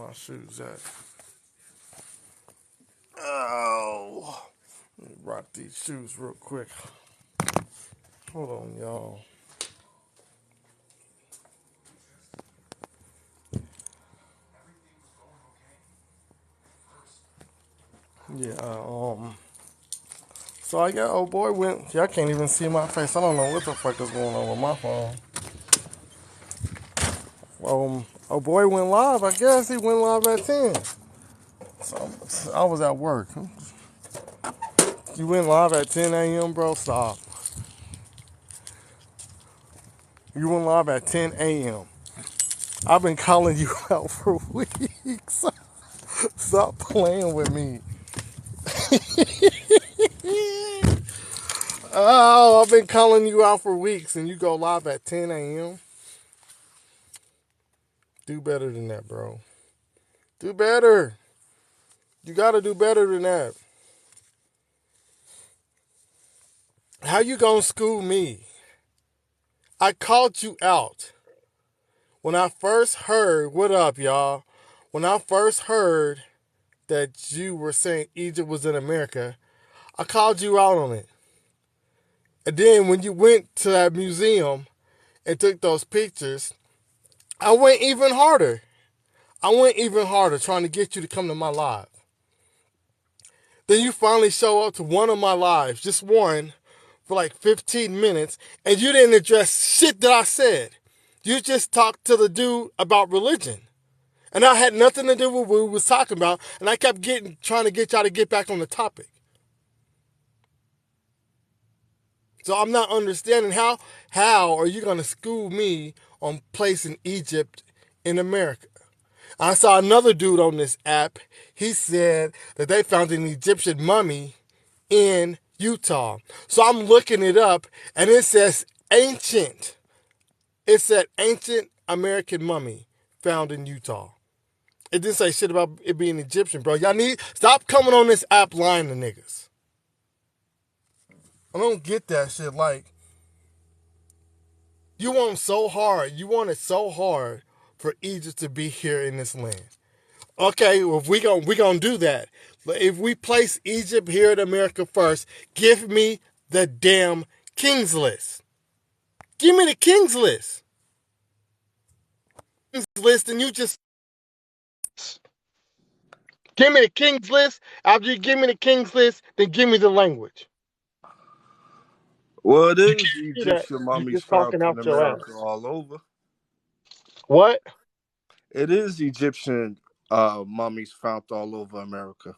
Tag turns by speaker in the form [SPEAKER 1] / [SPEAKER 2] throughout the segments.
[SPEAKER 1] my shoes at? Oh, let me rock these shoes real quick. Hold on, y'all. Yeah, so I got old boy went. Y'all can't even see my face. I don't know what the fuck is going on with my phone. Old boy went live. I guess he went live at 10. So I was at work. You went live at 10 a.m., bro? Stop. You went live at 10 a.m. I've been calling you out for weeks. Stop playing with me. Oh, I've been calling you out for weeks and you go live at 10 a.m. Do better than that, bro. Do better. You gotta do better than that. How you gonna school me? I called you out. When I first heard, what up, y'all? When I first heard that you were saying Egypt was in America, I called you out on it. And then when you went to that museum and took those pictures, I went even harder. I went even harder trying to get you to come to my live. Then you finally show up to one of my lives, just one, for like 15 minutes, and you didn't address shit that I said. You just talked to the dude about religion. And I had nothing to do with what we was talking about, and I kept trying to get y'all to get back on the topic. So I'm not understanding how are you gonna school me on placing Egypt in America? I saw another dude on this app. He said that they found an Egyptian mummy in Utah. So I'm looking it up and it says ancient. It said ancient American mummy found in Utah. It didn't say shit about it being Egyptian, bro. Y'all need stop coming on this app lying to niggas. I don't get that shit. Like, you want so hard. You want it so hard for Egypt to be here in this land. Okay, well, if we gonna do that. If we place Egypt here in America first, give me the damn King's List. Give me the King's List. King's List, and you just give me the King's List. After you give me the King's List, then give me the language.
[SPEAKER 2] Well, it
[SPEAKER 1] You
[SPEAKER 2] is
[SPEAKER 1] can't do that.
[SPEAKER 2] Egyptian
[SPEAKER 1] You
[SPEAKER 2] mummies
[SPEAKER 1] just
[SPEAKER 2] found
[SPEAKER 1] talking
[SPEAKER 2] in
[SPEAKER 1] out your
[SPEAKER 2] America
[SPEAKER 1] ass.
[SPEAKER 2] all over.
[SPEAKER 1] What?
[SPEAKER 2] It is Egyptian mummies found all over America.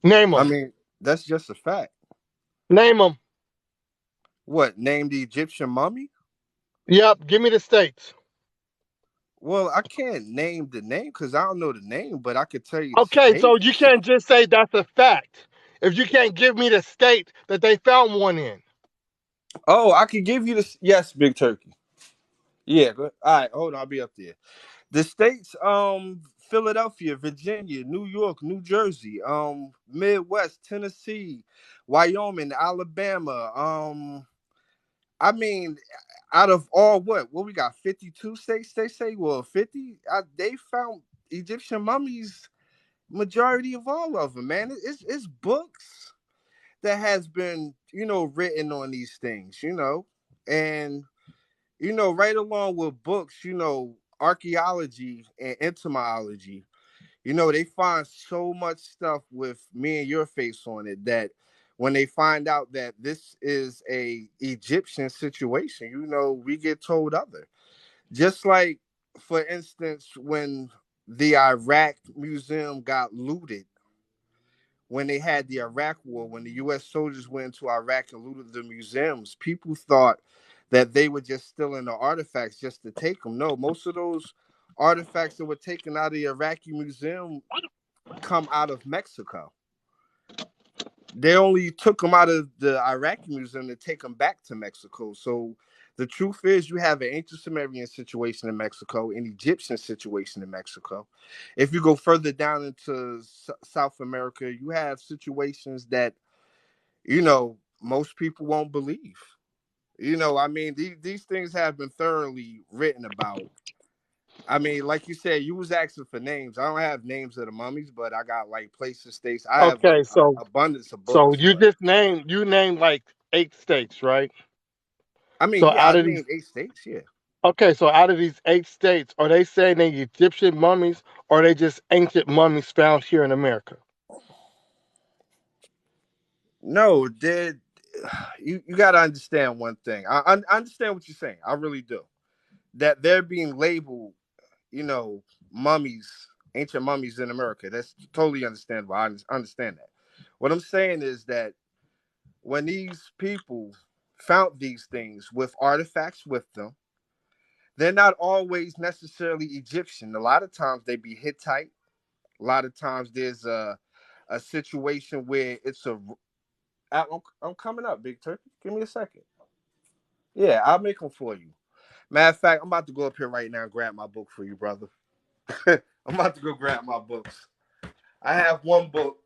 [SPEAKER 1] Name
[SPEAKER 2] I
[SPEAKER 1] them.
[SPEAKER 2] mean, that's just a fact.
[SPEAKER 1] Name them.
[SPEAKER 2] What, name the Egyptian mummy?
[SPEAKER 1] Yep. Give me the states.
[SPEAKER 2] Well, I can't name the name because I don't know the name, but I could tell you the
[SPEAKER 1] Okay, so you
[SPEAKER 2] states.
[SPEAKER 1] can't just say that's a fact. If you can't give me the state that they found one in.
[SPEAKER 2] Oh, I could give you the yes, Big Turkey. Yeah, good. All right, hold on, I'll be up there. The states, Philadelphia, Virginia, New York, New Jersey, Midwest, Tennessee, Wyoming, Alabama. I mean, out of all what we got, 52 states. They say, well, 50. They found Egyptian mummies. Majority of all of them, man. It's books that has been written on these things, and right along with books, archaeology and entomology, they find so much stuff with me and your face on it that when they find out that this is a Egyptian situation, we get told other. Just like, for instance, when the Iraq museum got looted, when they had the Iraq War, when the U.S. soldiers went into Iraq and looted the museums, people thought that they were just stealing the artifacts just to take them. No, most of those artifacts that were taken out of the Iraqi museum come out of Mexico. They only took them out of the Iraqi museum to take them back to Mexico. So the truth is, you have an ancient Sumerian situation in Mexico, an Egyptian situation in Mexico. If you go further down into South America, you have situations that, most people won't believe. I mean, these things have been thoroughly written about. I mean, like you said, you was asking for names. I don't have names of the mummies, but I got like places, states. I have
[SPEAKER 1] Okay, so
[SPEAKER 2] a abundance of
[SPEAKER 1] so
[SPEAKER 2] books.
[SPEAKER 1] you
[SPEAKER 2] But
[SPEAKER 1] just named like 8 states, right?
[SPEAKER 2] I mean,
[SPEAKER 1] So
[SPEAKER 2] yeah,
[SPEAKER 1] out
[SPEAKER 2] I
[SPEAKER 1] of these
[SPEAKER 2] named 8 states. Yeah.
[SPEAKER 1] okay, so out of these 8 states, are they saying they Egyptian mummies or are they just ancient mummies found here in America?
[SPEAKER 2] No, did you got to understand one thing. I understand what you're saying. I really do. That they're being labeled, you know, mummies, ancient mummies in America. That's totally understandable. Understand that. What I'm saying is that when these people found these things with artifacts with them, they're not always necessarily Egyptian. A lot of times they be Hittite. A lot of times there's a situation where it's a. I'm coming up, Big Turkey. Give me a second. Yeah, I'll make them for you. Matter of fact, I'm about to go up here right now and grab my book for you, brother. I'm about to go grab my books. I have one book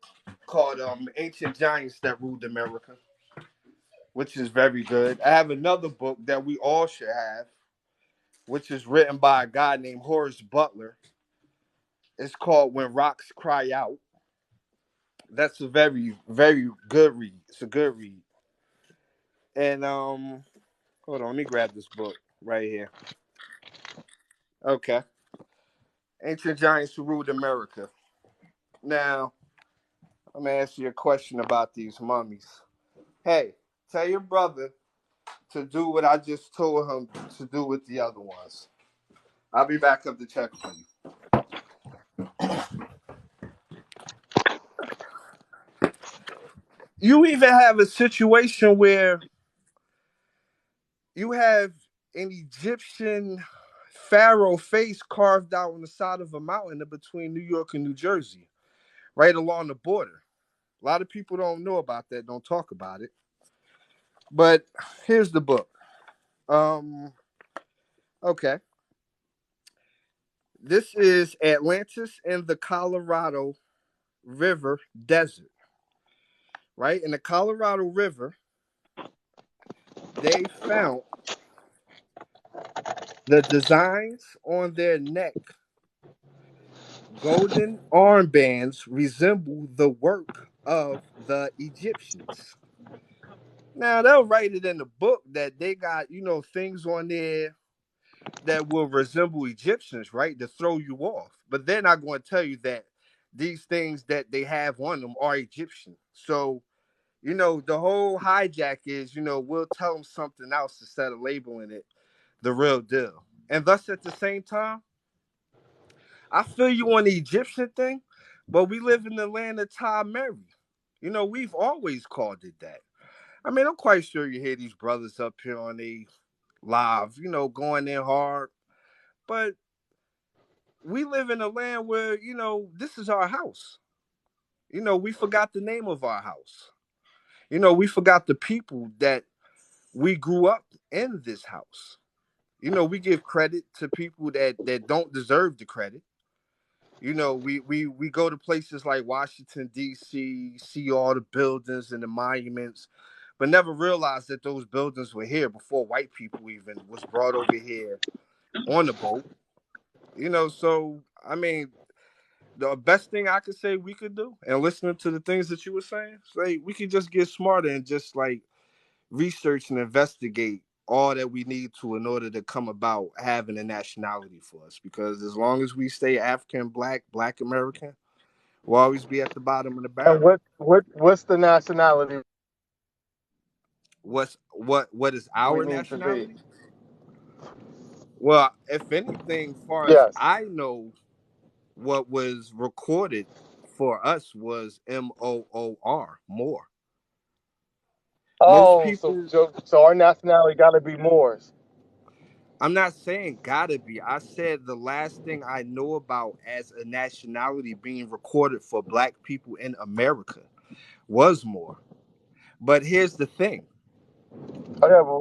[SPEAKER 2] called Ancient Giants That Ruled America, which is very good. I have another book that we all should have, which is written by a guy named Horace Butler. It's called When Rocks Cry Out. That's a very, very good read. It's a good read. And hold on, let me grab this book right here. Okay. Ancient Giants Who Ruled America. Now, I'm gonna ask you a question about these mummies. Hey, tell your brother to do what I just told him to do with the other ones. I'll be back up to check for you. You even have a situation where you have an Egyptian pharaoh face carved out on the side of a mountain in between New York and New Jersey, right along the border. A lot of people don't know about that, don't talk about it. But here's the book. Um, okay. This is Atlantis and the Colorado River Desert, right? In the Colorado River, they found the designs on their neck, golden armbands resemble the work of the Egyptians. Now they'll write it in the book that they got, things on there that will resemble Egyptians, right? To throw you off. But they're not going to tell you that these things that they have on them are Egyptian. So, the whole hijack is, we'll tell them something else instead of labeling it the real deal. And thus at the same time, I feel you on the Egyptian thing, but we live in the land of Tom Mary. We've always called it that. I mean, I'm quite sure you hear these brothers up here on the live, going in hard. But we live in a land where, this is our house. We forgot the name of our house. We forgot the people that we grew up in this house. We give credit to people that don't deserve the credit. We go to places like Washington D.C., see all the buildings and the monuments, but never realize that those buildings were here before white people even was brought over here on the boat. So I mean, the best thing I could say we could do, and listening to the things that you were saying, say we could just get smarter and just like research and investigate all that we need to in order to come about having a nationality for us. Because as long as we stay African, Black American, we'll always be at the bottom of the
[SPEAKER 1] And
[SPEAKER 2] barrel.
[SPEAKER 1] what's the nationality
[SPEAKER 2] What is
[SPEAKER 1] we
[SPEAKER 2] our
[SPEAKER 1] need to be?
[SPEAKER 2] nationality? Well, if anything, far as
[SPEAKER 1] Yes.
[SPEAKER 2] I know, what was recorded for us was Moor, more. Most
[SPEAKER 1] Oh, so
[SPEAKER 2] people,
[SPEAKER 1] so, so our nationality got to be Moors.
[SPEAKER 2] I'm not saying gotta be. I said the last thing I know about as a nationality being recorded for black people in America was more. But here's the thing.
[SPEAKER 1] Okay, well,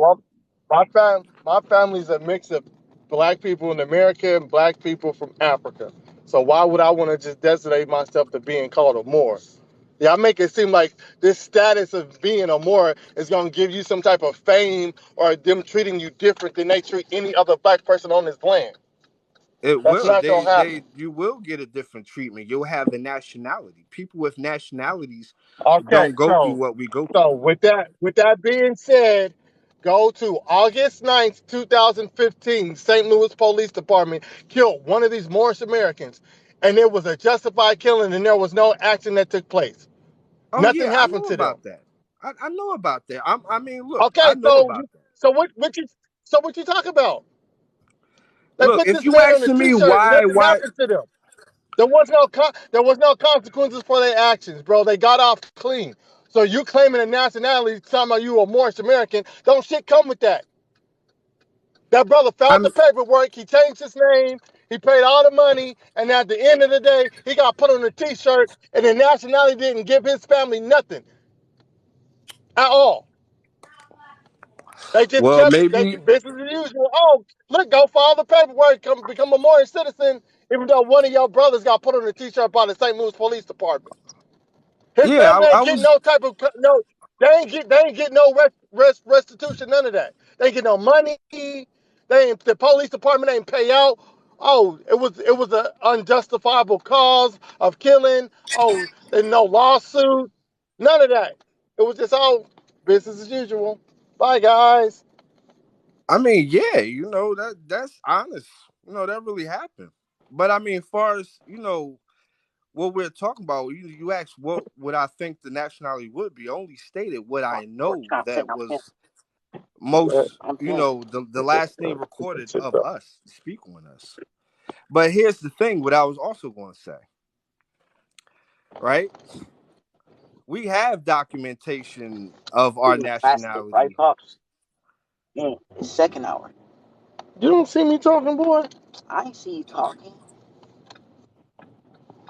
[SPEAKER 1] my family's a mix of black people in America and black people from Africa. So why would I want to just designate myself to being called a Moor? Y'all make it seem like this status of being a Moor is going to give you some type of fame or them treating you different than they treat any other black person on this land.
[SPEAKER 2] It
[SPEAKER 1] That's
[SPEAKER 2] will.
[SPEAKER 1] not gonna happen.
[SPEAKER 2] You will get a different treatment. You'll have the nationality. People with nationalities
[SPEAKER 1] Okay,
[SPEAKER 2] don't go through what we go through.
[SPEAKER 1] so with that being said, go to August 9th, 2015. St. Louis Police Department killed one of these Moorish Americans, and it was a justified killing, and there was no action that took place.
[SPEAKER 2] Oh
[SPEAKER 1] Nothing
[SPEAKER 2] yeah, I
[SPEAKER 1] happened
[SPEAKER 2] know
[SPEAKER 1] to them.
[SPEAKER 2] about that. I know about that. I mean, look,
[SPEAKER 1] Okay,
[SPEAKER 2] I know about that.
[SPEAKER 1] so what you talk about? They
[SPEAKER 2] Look,
[SPEAKER 1] put
[SPEAKER 2] if
[SPEAKER 1] this
[SPEAKER 2] you
[SPEAKER 1] man on a
[SPEAKER 2] asking me
[SPEAKER 1] T-shirt, and nothing
[SPEAKER 2] why,
[SPEAKER 1] happened to them. There was no consequences for their actions, bro. They got off clean. So you claiming a nationality, talking about you a Moorish American, don't shit come with that. That brother filed
[SPEAKER 2] I'm
[SPEAKER 1] the paperwork. He changed his name. He paid all the money, and at the end of the day, he got put on a T-shirt, and the nationality didn't give his family nothing at all. They just
[SPEAKER 2] well,
[SPEAKER 1] kept they
[SPEAKER 2] maybe
[SPEAKER 1] business as usual. Oh, look, go file the paperwork, come become a Moorish citizen, even though one of your brothers got put on a T-shirt by the St. Louis Police Department. His
[SPEAKER 2] yeah,
[SPEAKER 1] family
[SPEAKER 2] I
[SPEAKER 1] ain't getting
[SPEAKER 2] was
[SPEAKER 1] no type of no. They ain't get no restitution. None of that. They ain't get no money. The police department ain't pay out. Oh, it was an unjustifiable cause of killing. Oh, and no lawsuit. None of that. It was just all business as usual. Bye guys.
[SPEAKER 2] I mean, yeah, that's honest. That really happened. But I mean, as far as what we're talking about, you asked what would I think the nationality would be. I only stated what I know that was most, the last name recorded of us, speak on us. But here's the thing: what I was also going to say, right? We have documentation of our nationality.
[SPEAKER 3] Second hour.
[SPEAKER 1] You don't see me talking, boy.
[SPEAKER 3] I ain't see you talking.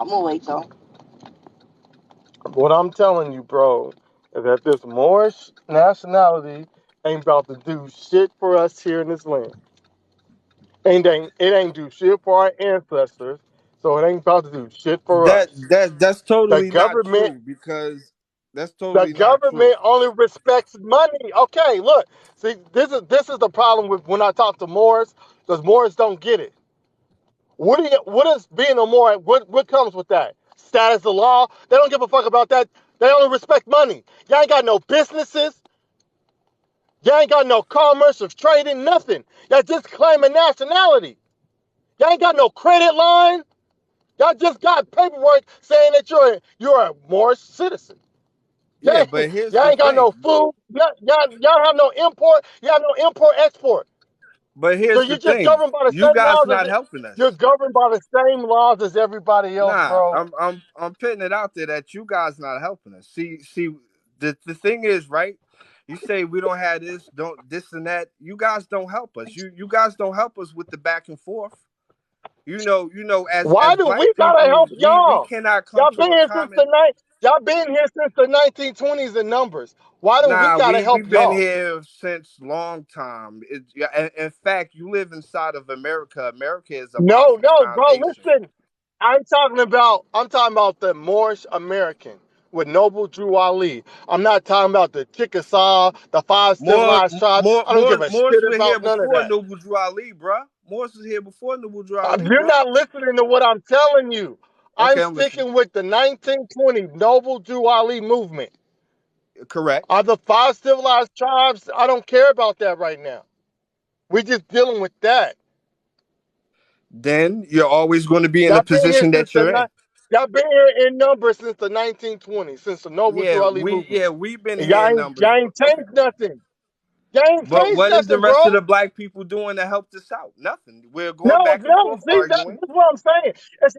[SPEAKER 3] I'm gonna wait though.
[SPEAKER 1] What I'm telling you, bro, is that this Moorish nationality ain't about to do shit for us here in this land. It ain't do shit for our ancestors, so it ain't about to do shit for
[SPEAKER 2] That
[SPEAKER 1] us.
[SPEAKER 2] that's
[SPEAKER 1] The
[SPEAKER 2] totally not
[SPEAKER 1] government,
[SPEAKER 2] true because that's
[SPEAKER 1] the
[SPEAKER 2] totally not true.
[SPEAKER 1] government only respects money. Okay, look, see, this is the problem with when I talk to Moors, because Moors don't get it. What is being a Moor? What comes with that? Status of law? They don't give a fuck about that. They only respect money. Y'all ain't got no businesses. Y'all ain't got no commerce or trading, nothing. Y'all just claim a nationality. Y'all ain't got no credit line. Y'all just got paperwork saying that you're a Moorish citizen.
[SPEAKER 2] Yeah,
[SPEAKER 1] Y'all
[SPEAKER 2] but
[SPEAKER 1] ain't,
[SPEAKER 2] here's
[SPEAKER 1] y'all
[SPEAKER 2] the
[SPEAKER 1] ain't got no
[SPEAKER 2] thing.
[SPEAKER 1] food. Y'all have no import. Y'all have no import export.
[SPEAKER 2] But
[SPEAKER 1] So
[SPEAKER 2] here's the
[SPEAKER 1] you're just
[SPEAKER 2] thing.
[SPEAKER 1] governed by the
[SPEAKER 2] You
[SPEAKER 1] same
[SPEAKER 2] guys
[SPEAKER 1] laws as
[SPEAKER 2] not helping
[SPEAKER 1] you're
[SPEAKER 2] us.
[SPEAKER 1] governed by the same laws as everybody else,
[SPEAKER 2] Nah,
[SPEAKER 1] bro.
[SPEAKER 2] I'm putting it out there that you guys not helping us. See, the thing is, right? You say we don't have this, don't this and that. You guys don't help us. You guys don't help us with the back and forth.
[SPEAKER 1] Why
[SPEAKER 2] As
[SPEAKER 1] do
[SPEAKER 2] black
[SPEAKER 1] we gotta
[SPEAKER 2] people,
[SPEAKER 1] help
[SPEAKER 2] we
[SPEAKER 1] y'all?
[SPEAKER 2] cannot come
[SPEAKER 1] Y'all
[SPEAKER 2] to
[SPEAKER 1] been
[SPEAKER 2] a
[SPEAKER 1] here since
[SPEAKER 2] common.
[SPEAKER 1] y'all been here since the 1920s in numbers. Why do we
[SPEAKER 2] Nah,
[SPEAKER 1] gotta
[SPEAKER 2] we've
[SPEAKER 1] help
[SPEAKER 2] been
[SPEAKER 1] y'all?
[SPEAKER 2] here since long time. Yeah, in fact, you live inside of America. America is upon
[SPEAKER 1] No,
[SPEAKER 2] some
[SPEAKER 1] no, bro.
[SPEAKER 2] foundation.
[SPEAKER 1] Listen, I'm talking about the Moorish American with Noble Drew Ali. I'm not talking about the Chickasaw, the five
[SPEAKER 2] More,
[SPEAKER 1] civilized tribes.
[SPEAKER 2] more,
[SPEAKER 1] I don't
[SPEAKER 2] more,
[SPEAKER 1] give a
[SPEAKER 2] Morris
[SPEAKER 1] shit
[SPEAKER 2] was here
[SPEAKER 1] about none of
[SPEAKER 2] before
[SPEAKER 1] that.
[SPEAKER 2] Noble Drew Ali, bruh. Morris was here before Noble Drew Ali,
[SPEAKER 1] You're
[SPEAKER 2] bruh.
[SPEAKER 1] not listening to what I'm telling you. I'm
[SPEAKER 2] Okay, I'm listening.
[SPEAKER 1] sticking with the 1920 Noble Drew Ali movement.
[SPEAKER 2] Correct.
[SPEAKER 1] Are the five civilized tribes? I don't care about that right now. We're just dealing with that.
[SPEAKER 2] Then you're always going to be in the
[SPEAKER 1] Y'all been here
[SPEAKER 2] position
[SPEAKER 1] since
[SPEAKER 2] that you're in.
[SPEAKER 1] y'all been here in numbers since the 1920s, since the Noble Drew Ali movement.
[SPEAKER 2] We've been
[SPEAKER 1] And
[SPEAKER 2] here
[SPEAKER 1] y'all
[SPEAKER 2] in
[SPEAKER 1] ain't
[SPEAKER 2] numbers,
[SPEAKER 1] y'all
[SPEAKER 2] but
[SPEAKER 1] ain't
[SPEAKER 2] okay.
[SPEAKER 1] changed nothing. Y'all ain't
[SPEAKER 2] But
[SPEAKER 1] changed
[SPEAKER 2] what is the
[SPEAKER 1] nothing,
[SPEAKER 2] rest of
[SPEAKER 1] bro.
[SPEAKER 2] the black people doing to help this out? Nothing. We're
[SPEAKER 1] No,
[SPEAKER 2] going back and
[SPEAKER 1] no.
[SPEAKER 2] forth
[SPEAKER 1] See, that's
[SPEAKER 2] arguing.
[SPEAKER 1] what I'm saying. It's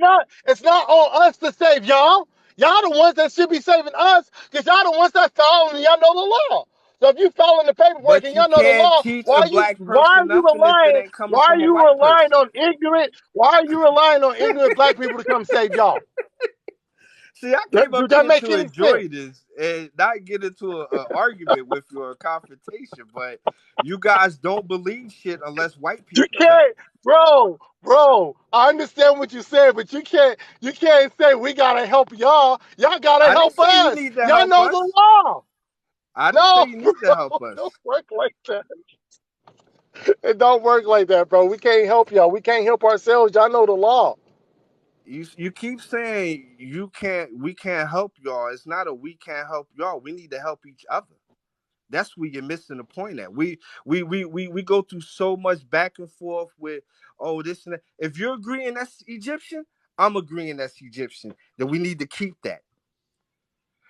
[SPEAKER 1] not on us to save y'all. Y'all the ones that should be saving us, because y'all the ones that following and y'all know the law. So if you following the paperwork
[SPEAKER 2] But
[SPEAKER 1] and
[SPEAKER 2] you
[SPEAKER 1] y'all know the
[SPEAKER 2] can't
[SPEAKER 1] law,
[SPEAKER 2] teach
[SPEAKER 1] why
[SPEAKER 2] a
[SPEAKER 1] you
[SPEAKER 2] black
[SPEAKER 1] why are
[SPEAKER 2] person
[SPEAKER 1] you
[SPEAKER 2] nothing if it
[SPEAKER 1] relying
[SPEAKER 2] ain't coming
[SPEAKER 1] why are
[SPEAKER 2] from a
[SPEAKER 1] you
[SPEAKER 2] white
[SPEAKER 1] relying
[SPEAKER 2] person.
[SPEAKER 1] on ignorant why are you relying on ignorant black people to come save y'all?
[SPEAKER 2] See, I came
[SPEAKER 1] Do
[SPEAKER 2] up
[SPEAKER 1] that
[SPEAKER 2] here
[SPEAKER 1] make
[SPEAKER 2] to
[SPEAKER 1] any sense?
[SPEAKER 2] enjoy this and not get into a argument with you or a confrontation. But you guys don't believe shit unless white
[SPEAKER 1] You
[SPEAKER 2] people say it.
[SPEAKER 1] can't, bro. I understand what you said, but you can't say we gotta help y'all. Y'all gotta
[SPEAKER 2] I didn't
[SPEAKER 1] help
[SPEAKER 2] say you
[SPEAKER 1] us.
[SPEAKER 2] need to
[SPEAKER 1] Y'all
[SPEAKER 2] help
[SPEAKER 1] know the
[SPEAKER 2] us.
[SPEAKER 1] law.
[SPEAKER 2] I didn't say
[SPEAKER 1] No,
[SPEAKER 2] you need to help
[SPEAKER 1] bro, don't
[SPEAKER 2] us.
[SPEAKER 1] work like that. It don't work like that, bro. We can't help y'all. We can't help ourselves. Y'all know the law.
[SPEAKER 2] You keep saying we can't help y'all. It's not a we can't help y'all. We need to help each other. That's where you're missing the point at. We go through so much back and forth with this and that. If you're agreeing that's Egyptian, I'm agreeing that's Egyptian. Then we need to keep that.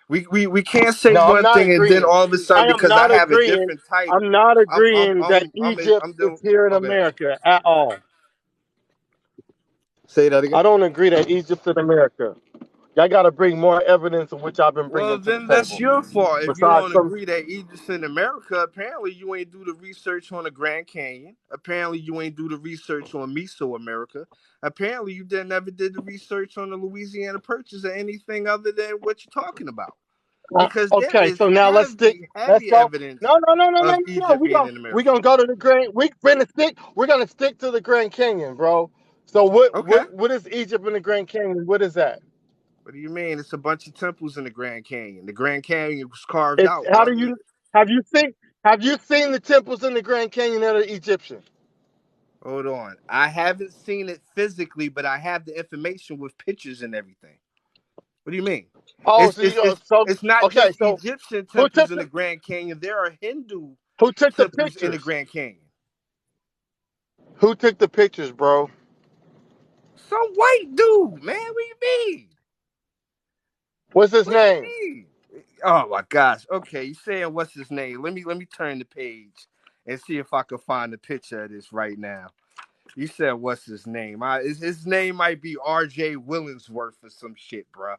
[SPEAKER 2] We can't say
[SPEAKER 1] No, I'm
[SPEAKER 2] one
[SPEAKER 1] not
[SPEAKER 2] thing and then
[SPEAKER 1] agreeing.
[SPEAKER 2] all of a sudden
[SPEAKER 1] I am
[SPEAKER 2] because I
[SPEAKER 1] not
[SPEAKER 2] have a
[SPEAKER 1] agreeing.
[SPEAKER 2] different title,
[SPEAKER 1] I'm not agreeing that Egypt
[SPEAKER 2] I'm
[SPEAKER 1] is
[SPEAKER 2] doing.
[SPEAKER 1] here in
[SPEAKER 2] Okay,
[SPEAKER 1] America at all.
[SPEAKER 2] say that again.
[SPEAKER 1] I don't agree that Egypt's in America. Y'all got to bring more evidence of which I've been
[SPEAKER 2] Well,
[SPEAKER 1] bringing to the
[SPEAKER 2] then that's
[SPEAKER 1] table.
[SPEAKER 2] your fault. If you
[SPEAKER 1] Besides
[SPEAKER 2] don't
[SPEAKER 1] some,
[SPEAKER 2] agree that Egypt's in America, apparently you ain't do the research on the Grand Canyon. Apparently you ain't do the research on Mesoamerica. Apparently you never did the research on the Louisiana Purchase or anything other than what you're talking about. Because there
[SPEAKER 1] okay,
[SPEAKER 2] is
[SPEAKER 1] so now let's stick.
[SPEAKER 2] heavy,
[SPEAKER 1] Let's
[SPEAKER 2] heavy
[SPEAKER 1] go.
[SPEAKER 2] evidence
[SPEAKER 1] No, no, no, no, no,
[SPEAKER 2] of
[SPEAKER 1] no, no.
[SPEAKER 2] Egypt being in
[SPEAKER 1] We
[SPEAKER 2] America.
[SPEAKER 1] gonna go to the Grand. We're gonna stick to the Grand Canyon, bro. So
[SPEAKER 2] Okay.
[SPEAKER 1] what is Egypt in the Grand Canyon? What is that?
[SPEAKER 2] What do you mean? It's a bunch of temples in the Grand Canyon. The Grand Canyon was carved
[SPEAKER 1] It's
[SPEAKER 2] out,
[SPEAKER 1] how do
[SPEAKER 2] brother.
[SPEAKER 1] you have you seen the temples in the Grand Canyon that are Egyptian?
[SPEAKER 2] Hold on. I haven't seen it physically, but I have the information with pictures and everything. What do you mean?
[SPEAKER 1] Oh,
[SPEAKER 2] It's
[SPEAKER 1] so
[SPEAKER 2] it's
[SPEAKER 1] you
[SPEAKER 2] it's
[SPEAKER 1] so
[SPEAKER 2] it's not
[SPEAKER 1] okay.
[SPEAKER 2] just
[SPEAKER 1] So
[SPEAKER 2] Egyptian
[SPEAKER 1] who
[SPEAKER 2] temples
[SPEAKER 1] took
[SPEAKER 2] in
[SPEAKER 1] the
[SPEAKER 2] the Grand Canyon. There are Hindu
[SPEAKER 1] who took the
[SPEAKER 2] temples in the
[SPEAKER 1] pictures?
[SPEAKER 2] Grand Canyon.
[SPEAKER 1] Who took the pictures, bro?
[SPEAKER 2] Some white dude, man. What do you mean?
[SPEAKER 1] What's his
[SPEAKER 2] What do you
[SPEAKER 1] name?
[SPEAKER 2] mean? Oh my gosh. Okay, you saying what's his name? Let me turn the page and see if I can find a picture of this right now. You said what's his name? His name might be R.J. Willingsworth or some shit, bro.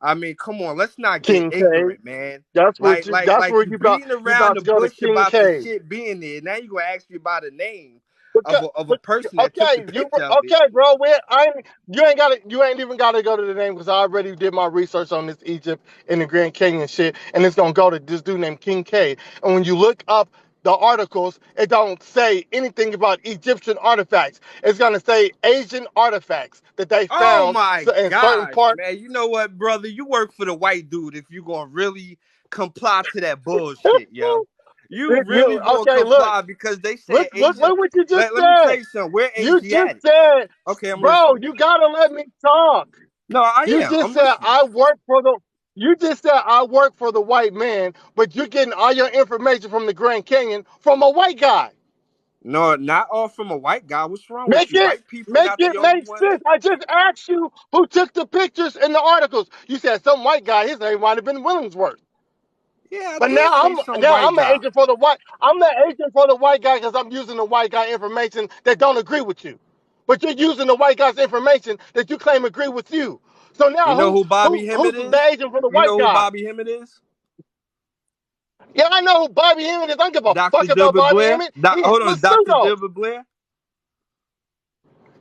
[SPEAKER 2] I mean, come on, let's not get
[SPEAKER 1] King K.
[SPEAKER 2] ignorant, man.
[SPEAKER 1] That's what
[SPEAKER 2] Like,
[SPEAKER 1] you.
[SPEAKER 2] like,
[SPEAKER 1] That's
[SPEAKER 2] like
[SPEAKER 1] where
[SPEAKER 2] you
[SPEAKER 1] you
[SPEAKER 2] beating around
[SPEAKER 1] about
[SPEAKER 2] the
[SPEAKER 1] to go to
[SPEAKER 2] bush
[SPEAKER 1] King
[SPEAKER 2] about the
[SPEAKER 1] K.
[SPEAKER 2] shit being there. Now you gonna ask me about a name
[SPEAKER 1] Because,
[SPEAKER 2] of a
[SPEAKER 1] but,
[SPEAKER 2] person that took the
[SPEAKER 1] okay,
[SPEAKER 2] picture of it.
[SPEAKER 1] okay, bro. You ain't even got to go to the name because I already did my research on this Egypt and the Grand Canyon shit, and it's gonna go to this dude named King K. And when you look up the articles, it don't say anything about Egyptian artifacts. It's gonna say Asian artifacts that they
[SPEAKER 2] Oh
[SPEAKER 1] found
[SPEAKER 2] my
[SPEAKER 1] in certain
[SPEAKER 2] gosh,
[SPEAKER 1] parts.
[SPEAKER 2] man! You know what, brother? You work for the white dude if you gonna really comply to that bullshit, yo. You really gonna
[SPEAKER 1] Okay, look,
[SPEAKER 2] comply because they
[SPEAKER 1] look,
[SPEAKER 2] said
[SPEAKER 1] look,
[SPEAKER 2] Asia.
[SPEAKER 1] look what you just
[SPEAKER 2] Let me tell
[SPEAKER 1] said.
[SPEAKER 2] you something. We're
[SPEAKER 1] You just
[SPEAKER 2] Asiatics.
[SPEAKER 1] said,
[SPEAKER 2] Okay, I'm
[SPEAKER 1] bro,
[SPEAKER 2] listening.
[SPEAKER 1] you gotta let me talk.
[SPEAKER 2] No, I
[SPEAKER 1] You
[SPEAKER 2] am.
[SPEAKER 1] just
[SPEAKER 2] I'm
[SPEAKER 1] said
[SPEAKER 2] listening.
[SPEAKER 1] I work for the. You just said I work for the white man, but you're getting all your information from the Grand Canyon from a white guy.
[SPEAKER 2] No, not all from a white guy. What's wrong with
[SPEAKER 1] Make
[SPEAKER 2] you?
[SPEAKER 1] it
[SPEAKER 2] White people
[SPEAKER 1] make
[SPEAKER 2] not
[SPEAKER 1] it
[SPEAKER 2] the only
[SPEAKER 1] make
[SPEAKER 2] ones.
[SPEAKER 1] sense. I just asked you who took the pictures in the articles. You said some white guy. His name might have been Willingsworth.
[SPEAKER 2] Yeah, I
[SPEAKER 1] But
[SPEAKER 2] did say some white
[SPEAKER 1] I'm an
[SPEAKER 2] guy.
[SPEAKER 1] agent for the white. I'm the agent for the white guy because I'm using the white guy information that don't agree with you. But you're using the white guy's information that you claim agree with you. So
[SPEAKER 2] You
[SPEAKER 1] now
[SPEAKER 2] know who Bobby
[SPEAKER 1] who's
[SPEAKER 2] Hemmett
[SPEAKER 1] the
[SPEAKER 2] is?
[SPEAKER 1] agent for the
[SPEAKER 2] You
[SPEAKER 1] white
[SPEAKER 2] know who
[SPEAKER 1] guy?
[SPEAKER 2] Bobby Hemmett is?
[SPEAKER 1] Yeah, I know who Bobby Hemmett is. I don't give a
[SPEAKER 2] Dr.
[SPEAKER 1] fuck about
[SPEAKER 2] Dilbert
[SPEAKER 1] Bobby
[SPEAKER 2] Blair?
[SPEAKER 1] Hemmett. He has
[SPEAKER 2] Hold
[SPEAKER 1] a
[SPEAKER 2] on, Dr.
[SPEAKER 1] pseudo.
[SPEAKER 2] Dilbert Blair?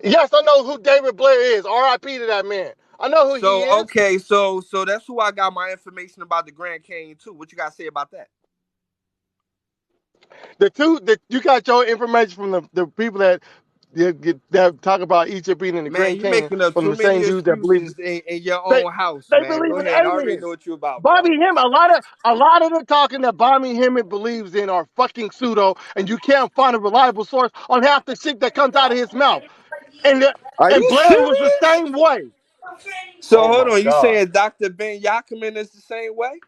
[SPEAKER 1] Yes, I know who David Blair is. R.I.P. to that man. I know who he
[SPEAKER 2] So
[SPEAKER 1] is.
[SPEAKER 2] okay, so that's who I got my information about the Grand Canyon too. What you gotta say about that?
[SPEAKER 1] The two that you got your information from the people that talk about Egypt being in the
[SPEAKER 2] Man,
[SPEAKER 1] Grand
[SPEAKER 2] you
[SPEAKER 1] Canyon
[SPEAKER 2] making up
[SPEAKER 1] from
[SPEAKER 2] too
[SPEAKER 1] the
[SPEAKER 2] many
[SPEAKER 1] same dudes that believe
[SPEAKER 2] excuses in your
[SPEAKER 1] they
[SPEAKER 2] own house,
[SPEAKER 1] they
[SPEAKER 2] man. Go
[SPEAKER 1] believe in
[SPEAKER 2] ahead. I already
[SPEAKER 1] aliens.
[SPEAKER 2] know what you about, bro.
[SPEAKER 1] Bobby Hemmett, a lot of the talking that Bobby Hemmett believes in are fucking pseudo, and you can't find a reliable source on half the shit that comes out of his mouth. And
[SPEAKER 2] Are
[SPEAKER 1] and
[SPEAKER 2] you
[SPEAKER 1] Blair was the
[SPEAKER 2] serious?
[SPEAKER 1] same way.
[SPEAKER 2] So
[SPEAKER 1] Oh
[SPEAKER 2] hold
[SPEAKER 1] my
[SPEAKER 2] on, you
[SPEAKER 1] God.
[SPEAKER 2] saying Dr. Ben Yakimin is the same way?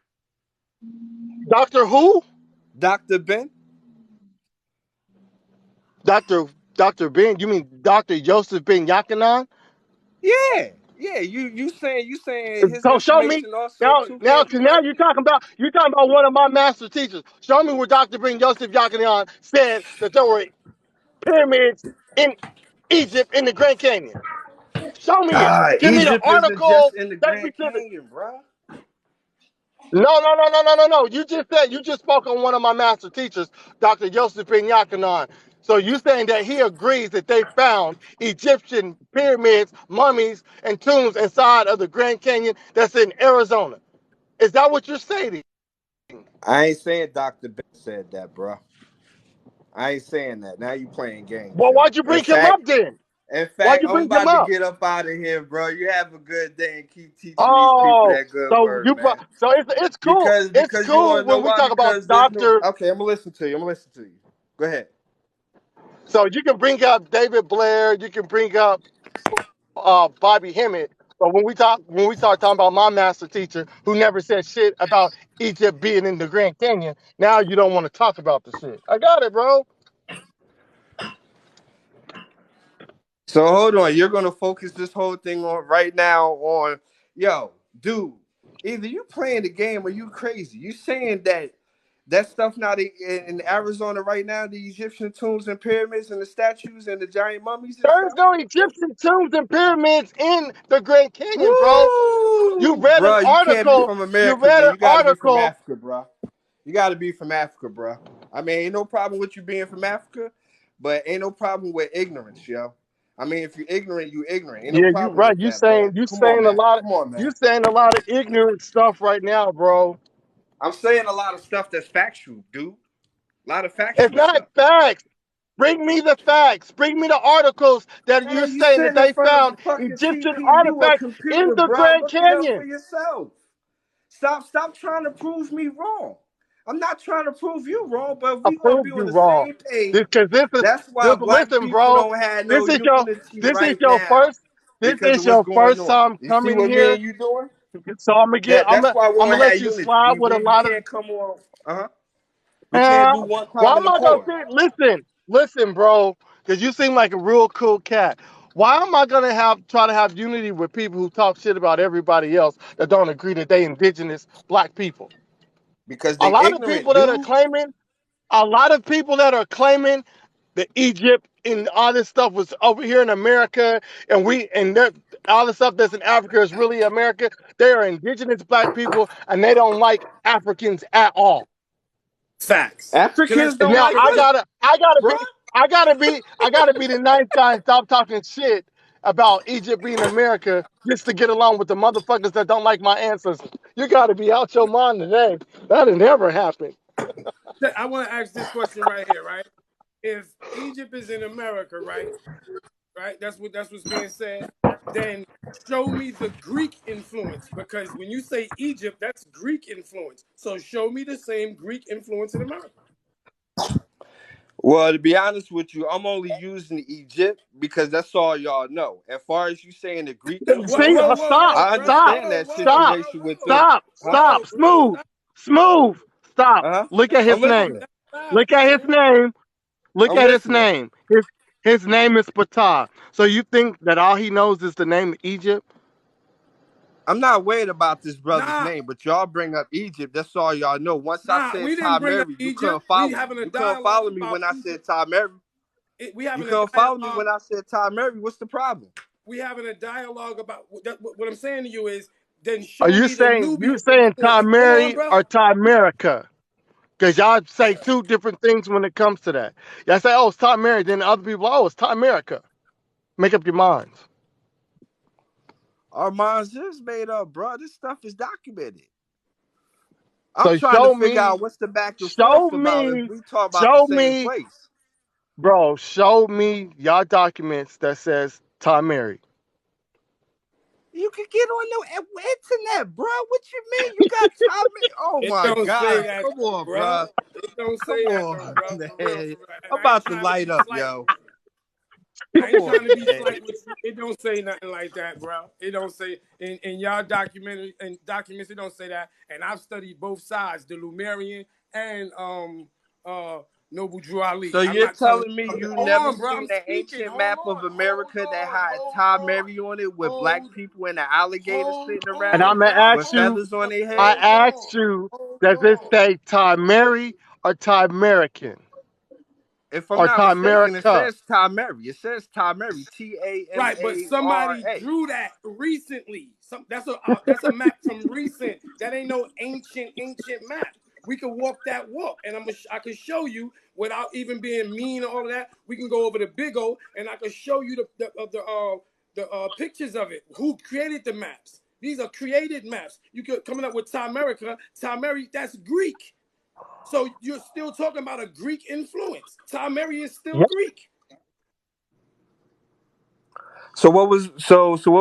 [SPEAKER 1] Doctor who?
[SPEAKER 2] Dr. Ben?
[SPEAKER 1] Doctor Doctor Ben? You mean Doctor Joseph Ben Yakanan?
[SPEAKER 2] Yeah. Yeah, you saying his
[SPEAKER 1] So show me
[SPEAKER 2] information also
[SPEAKER 1] now,
[SPEAKER 2] too
[SPEAKER 1] now,
[SPEAKER 2] can't be
[SPEAKER 1] cause now
[SPEAKER 2] right?
[SPEAKER 1] you're talking about one of my master teachers. Show me where Doctor Ben Joseph Yakanan said that there were pyramids in Egypt in the Grand Canyon. Show me it. Give me the
[SPEAKER 2] Egypt isn't just
[SPEAKER 1] article.
[SPEAKER 2] in the
[SPEAKER 1] Take me
[SPEAKER 2] Grand
[SPEAKER 1] to the.
[SPEAKER 2] Canyon, bro.
[SPEAKER 1] No, no, no, no, no, no, no. You just spoke on one of my master teachers, Dr. Yosef Ben Yakanan. So you saying that he agrees that they found Egyptian pyramids, mummies, and tombs inside of the Grand Canyon that's in Arizona. Is that what you're saying?
[SPEAKER 2] I ain't saying Dr. Ben said that, bro. I ain't saying that. Now you playing games,
[SPEAKER 1] Well,
[SPEAKER 2] yo.
[SPEAKER 1] why'd you bring him up then?
[SPEAKER 2] In
[SPEAKER 1] Why'd
[SPEAKER 2] fact,
[SPEAKER 1] you
[SPEAKER 2] I'm
[SPEAKER 1] bring him
[SPEAKER 2] about to
[SPEAKER 1] up?
[SPEAKER 2] get up out of here, bro. You have a good day and keep teaching these people
[SPEAKER 1] Oh,
[SPEAKER 2] that good
[SPEAKER 1] so
[SPEAKER 2] word, man.
[SPEAKER 1] it's cool.
[SPEAKER 2] Because
[SPEAKER 1] It's
[SPEAKER 2] you
[SPEAKER 1] cool
[SPEAKER 2] want to know
[SPEAKER 1] when we
[SPEAKER 2] why?
[SPEAKER 1] talk about
[SPEAKER 2] Because there's no.
[SPEAKER 1] Doctor.
[SPEAKER 2] Okay, I'm gonna listen to you. Go ahead.
[SPEAKER 1] So you can bring up David Blair, you can bring up Bobby Hemmett, but when we start talking about my master teacher who never said shit about Egypt being in the Grand Canyon, now you don't want to talk about the shit. I got it, bro.
[SPEAKER 2] So hold on, you're gonna focus this whole thing on right now on yo, dude. Either you playing the game or you crazy. You saying that stuff not in Arizona right now, the Egyptian tombs and pyramids and the statues and the giant mummies and
[SPEAKER 1] There's
[SPEAKER 2] stuff.
[SPEAKER 1] no Egyptian tombs and pyramids in the Grand Canyon, bro. You
[SPEAKER 2] Woo,
[SPEAKER 1] read an
[SPEAKER 2] bro, you can't be
[SPEAKER 1] article.
[SPEAKER 2] from
[SPEAKER 1] You
[SPEAKER 2] America,
[SPEAKER 1] read
[SPEAKER 2] then
[SPEAKER 1] an
[SPEAKER 2] you got to be from
[SPEAKER 1] article.
[SPEAKER 2] Africa, bro. You got to be from Africa, bro. I mean, ain't no problem with you being from Africa, but ain't no problem with ignorance, yo. I mean, if you're ignorant, you ignorant. Ain't no
[SPEAKER 1] Yeah, you
[SPEAKER 2] problem
[SPEAKER 1] right.
[SPEAKER 2] with that, man. Come on, man. Come on,
[SPEAKER 1] You
[SPEAKER 2] man.
[SPEAKER 1] saying a lot of ignorant stuff right now, bro.
[SPEAKER 2] I'm saying a lot of stuff that's factual, dude. A lot of
[SPEAKER 1] It's
[SPEAKER 2] factual
[SPEAKER 1] not
[SPEAKER 2] stuff.
[SPEAKER 1] facts. Bring me the facts. Bring me the articles that you're
[SPEAKER 2] Man, you
[SPEAKER 1] saying that
[SPEAKER 2] sitting in
[SPEAKER 1] they
[SPEAKER 2] front of a
[SPEAKER 1] found
[SPEAKER 2] fucking
[SPEAKER 1] Egyptian
[SPEAKER 2] CPU, a
[SPEAKER 1] artifacts in
[SPEAKER 2] computer,
[SPEAKER 1] the
[SPEAKER 2] bro.
[SPEAKER 1] Grand
[SPEAKER 2] Look it up for
[SPEAKER 1] Canyon.
[SPEAKER 2] yourself. Stop trying to prove me wrong. I'm not trying to prove you wrong, but if
[SPEAKER 1] I
[SPEAKER 2] we gonna be
[SPEAKER 1] proved
[SPEAKER 2] on
[SPEAKER 1] you
[SPEAKER 2] the
[SPEAKER 1] wrong.
[SPEAKER 2] same page,
[SPEAKER 1] Because
[SPEAKER 2] that's why black
[SPEAKER 1] listen,
[SPEAKER 2] people
[SPEAKER 1] bro.
[SPEAKER 2] don't have no
[SPEAKER 1] This is your
[SPEAKER 2] unity
[SPEAKER 1] this is
[SPEAKER 2] right
[SPEAKER 1] your
[SPEAKER 2] now
[SPEAKER 1] first this
[SPEAKER 2] because
[SPEAKER 1] is
[SPEAKER 2] of what's
[SPEAKER 1] your
[SPEAKER 2] going
[SPEAKER 1] first
[SPEAKER 2] on.
[SPEAKER 1] time
[SPEAKER 2] You see
[SPEAKER 1] coming
[SPEAKER 2] what me
[SPEAKER 1] here.
[SPEAKER 2] and you doing?
[SPEAKER 1] So
[SPEAKER 2] That's why we
[SPEAKER 1] I'm
[SPEAKER 2] don't
[SPEAKER 1] gonna
[SPEAKER 2] have
[SPEAKER 1] let you
[SPEAKER 2] unity.
[SPEAKER 1] slide with a
[SPEAKER 2] We
[SPEAKER 1] lot of
[SPEAKER 2] can't come on. We can't
[SPEAKER 1] uh,
[SPEAKER 2] do one
[SPEAKER 1] why
[SPEAKER 2] common
[SPEAKER 1] am I gonna
[SPEAKER 2] accord
[SPEAKER 1] sit? Listen, bro, because you seem like a real cool cat. Why am I gonna try to have unity with people who talk shit about everybody else that don't agree that they indigenous black people?
[SPEAKER 2] because
[SPEAKER 1] A
[SPEAKER 2] they
[SPEAKER 1] lot of
[SPEAKER 2] ignorant,
[SPEAKER 1] people that are
[SPEAKER 2] dude.
[SPEAKER 1] claiming, a lot of people that are claiming that Egypt and all this stuff was over here in America, and all the stuff that's in Africa is really America. They are indigenous black people, and they don't like Africans at all.
[SPEAKER 4] Facts. Can I
[SPEAKER 2] Africans
[SPEAKER 1] And
[SPEAKER 2] don't
[SPEAKER 1] now
[SPEAKER 4] speak
[SPEAKER 2] like
[SPEAKER 4] to that?
[SPEAKER 2] bro.
[SPEAKER 1] I gotta be the nice guy and stop talking shit about Egypt being America just to get along with the motherfuckers that don't like my ancestors. You gotta be out your mind today. That'll never happen.
[SPEAKER 4] I want to ask this question right here, right? If Egypt is in America, right? Right? That's what's being said. Then show me the Greek influence because when you say Egypt, that's Greek influence. So show me the same Greek influence in America.
[SPEAKER 2] Well, to be honest with you, I'm only using Egypt because that's all y'all know. As far as you saying the Greek
[SPEAKER 4] Whoa,
[SPEAKER 1] See,
[SPEAKER 2] influence,
[SPEAKER 4] whoa, whoa,
[SPEAKER 1] stop,
[SPEAKER 4] whoa,
[SPEAKER 2] I
[SPEAKER 4] bro,
[SPEAKER 1] stop,
[SPEAKER 2] understand
[SPEAKER 4] whoa,
[SPEAKER 2] that
[SPEAKER 4] whoa,
[SPEAKER 1] stop,
[SPEAKER 4] bro,
[SPEAKER 2] situation with
[SPEAKER 4] whoa,
[SPEAKER 2] the
[SPEAKER 1] stop,
[SPEAKER 2] huh?
[SPEAKER 1] stop,
[SPEAKER 4] whoa, bro,
[SPEAKER 1] smooth,
[SPEAKER 4] stop.
[SPEAKER 1] smooth, stop.
[SPEAKER 2] Uh-huh.
[SPEAKER 1] Look at
[SPEAKER 4] That's
[SPEAKER 1] his
[SPEAKER 2] I'm
[SPEAKER 4] loud.
[SPEAKER 1] name.
[SPEAKER 2] listening.
[SPEAKER 4] That's loud,
[SPEAKER 1] Look at his
[SPEAKER 4] smooth.
[SPEAKER 1] name. Look
[SPEAKER 2] I'm
[SPEAKER 1] at his
[SPEAKER 2] listening.
[SPEAKER 1] name. His name is Ptah. So you think that all he knows is the name of Egypt?
[SPEAKER 2] I'm not worried about this brother's
[SPEAKER 4] Nah,
[SPEAKER 2] name, but y'all bring up Egypt. That's all y'all know. Once I
[SPEAKER 4] nah.
[SPEAKER 2] said
[SPEAKER 4] We didn't
[SPEAKER 2] Ty
[SPEAKER 4] bring up
[SPEAKER 2] Mary, you
[SPEAKER 4] Egypt.
[SPEAKER 2] couldn't
[SPEAKER 4] We
[SPEAKER 2] follow me.
[SPEAKER 4] having a
[SPEAKER 2] You couldn't
[SPEAKER 4] dialogue
[SPEAKER 2] follow me
[SPEAKER 4] about
[SPEAKER 2] when I said
[SPEAKER 4] Egypt.
[SPEAKER 2] Ty Mary.
[SPEAKER 4] We
[SPEAKER 2] You
[SPEAKER 4] having a
[SPEAKER 2] couldn't follow me
[SPEAKER 4] dialogue.
[SPEAKER 2] when I said Ty Mary. What's the problem?
[SPEAKER 4] We having a dialogue about what I'm saying to you is then
[SPEAKER 1] Are
[SPEAKER 4] show me the
[SPEAKER 1] you
[SPEAKER 4] Nubian
[SPEAKER 1] saying
[SPEAKER 4] influence. Hold on,
[SPEAKER 1] Mary
[SPEAKER 4] bro.
[SPEAKER 1] or America? Because y'all say two different things when it comes to that. Y'all say, oh, it's Mary. Then other people, oh, it's America. Make up your minds.
[SPEAKER 2] Our minds is made up, bro. This stuff is documented. I'm
[SPEAKER 1] So
[SPEAKER 2] trying to figure out what's the back and
[SPEAKER 1] show
[SPEAKER 2] forth about if
[SPEAKER 1] me,
[SPEAKER 2] we talk about the
[SPEAKER 1] show
[SPEAKER 2] same
[SPEAKER 1] me,
[SPEAKER 2] place.
[SPEAKER 1] bro, show me y'all documents that says Mary.
[SPEAKER 2] You can get on the internet, bro. What you mean? You got Ty Mary? Oh
[SPEAKER 4] It
[SPEAKER 2] my
[SPEAKER 4] don't say
[SPEAKER 2] God.
[SPEAKER 4] that,
[SPEAKER 2] Come on,
[SPEAKER 4] bro.
[SPEAKER 2] bro.
[SPEAKER 4] It don't
[SPEAKER 2] Come
[SPEAKER 4] say that though,
[SPEAKER 2] on,
[SPEAKER 4] bro. For real,
[SPEAKER 2] man.
[SPEAKER 4] for real. And
[SPEAKER 2] I'm
[SPEAKER 4] I ain't
[SPEAKER 2] about to
[SPEAKER 4] trying to
[SPEAKER 2] light
[SPEAKER 4] be
[SPEAKER 2] up,
[SPEAKER 4] slight
[SPEAKER 2] yo.
[SPEAKER 4] with you. I
[SPEAKER 2] Come
[SPEAKER 4] ain't
[SPEAKER 2] on,
[SPEAKER 4] trying to be
[SPEAKER 2] man.
[SPEAKER 4] slight with you. It don't say nothing like that, bro. It don't say in y'all documentary and documents. It don't say that. And I've studied both sides, the Lumerian and uh Noble Drew Ali.
[SPEAKER 2] So
[SPEAKER 4] I'm
[SPEAKER 2] you're
[SPEAKER 4] not telling.
[SPEAKER 2] telling me you
[SPEAKER 4] Hold
[SPEAKER 2] never
[SPEAKER 4] on, bro.
[SPEAKER 2] seen
[SPEAKER 4] I'm
[SPEAKER 2] the
[SPEAKER 4] speaking.
[SPEAKER 2] ancient
[SPEAKER 4] Hold
[SPEAKER 2] map of
[SPEAKER 4] on.
[SPEAKER 2] America that had Ty Mary on it with black people and the alligators sitting
[SPEAKER 1] And
[SPEAKER 2] around
[SPEAKER 1] I'm
[SPEAKER 4] On,
[SPEAKER 1] gonna
[SPEAKER 4] bro.
[SPEAKER 2] with
[SPEAKER 1] ask you,
[SPEAKER 2] feathers on their
[SPEAKER 1] I
[SPEAKER 2] head?
[SPEAKER 1] asked you, does it
[SPEAKER 4] Hold
[SPEAKER 1] say Mary or American
[SPEAKER 2] If I'm
[SPEAKER 1] or
[SPEAKER 2] not mistaken, it
[SPEAKER 1] America?
[SPEAKER 2] says Ty Mary. It says Ty Mary. T A M
[SPEAKER 4] Right, but
[SPEAKER 2] A R
[SPEAKER 4] somebody
[SPEAKER 2] A.
[SPEAKER 4] drew that recently. That's a map from recent. That ain't no ancient map. We can walk that walk, and I can show you without even being mean and all of that. We can go over the big O, and I can show you the pictures of it. Who created the maps? These are created maps. You could coming up with Timerica, Timeri. That's Greek. So you're still talking about a Greek influence. Timeri is still
[SPEAKER 1] Yeah.
[SPEAKER 4] Greek.
[SPEAKER 2] So what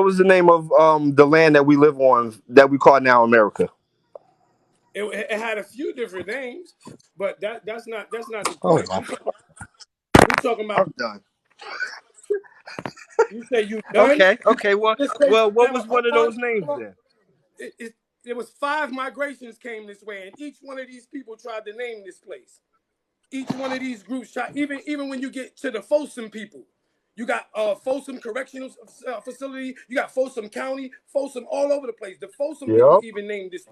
[SPEAKER 2] was the name of the land that we live on that we call now America?
[SPEAKER 4] It had a few different names, but that's not the
[SPEAKER 1] Oh
[SPEAKER 4] point.
[SPEAKER 1] my.
[SPEAKER 4] We talking about.
[SPEAKER 2] I'm done.
[SPEAKER 4] You say you done?
[SPEAKER 2] Okay, okay. Well,
[SPEAKER 4] This place
[SPEAKER 2] well, what
[SPEAKER 4] never.
[SPEAKER 2] was one of
[SPEAKER 4] Hold
[SPEAKER 2] those names
[SPEAKER 4] on.
[SPEAKER 2] then?
[SPEAKER 4] It was 5 migrations came this way, and each one of these people tried to name this place. Each one of these groups tried. Even when you get to the Folsom people, you got Folsom Correctional Facility. You got Folsom County, Folsom all over the place. The Folsom people
[SPEAKER 1] Yep.
[SPEAKER 4] even named this.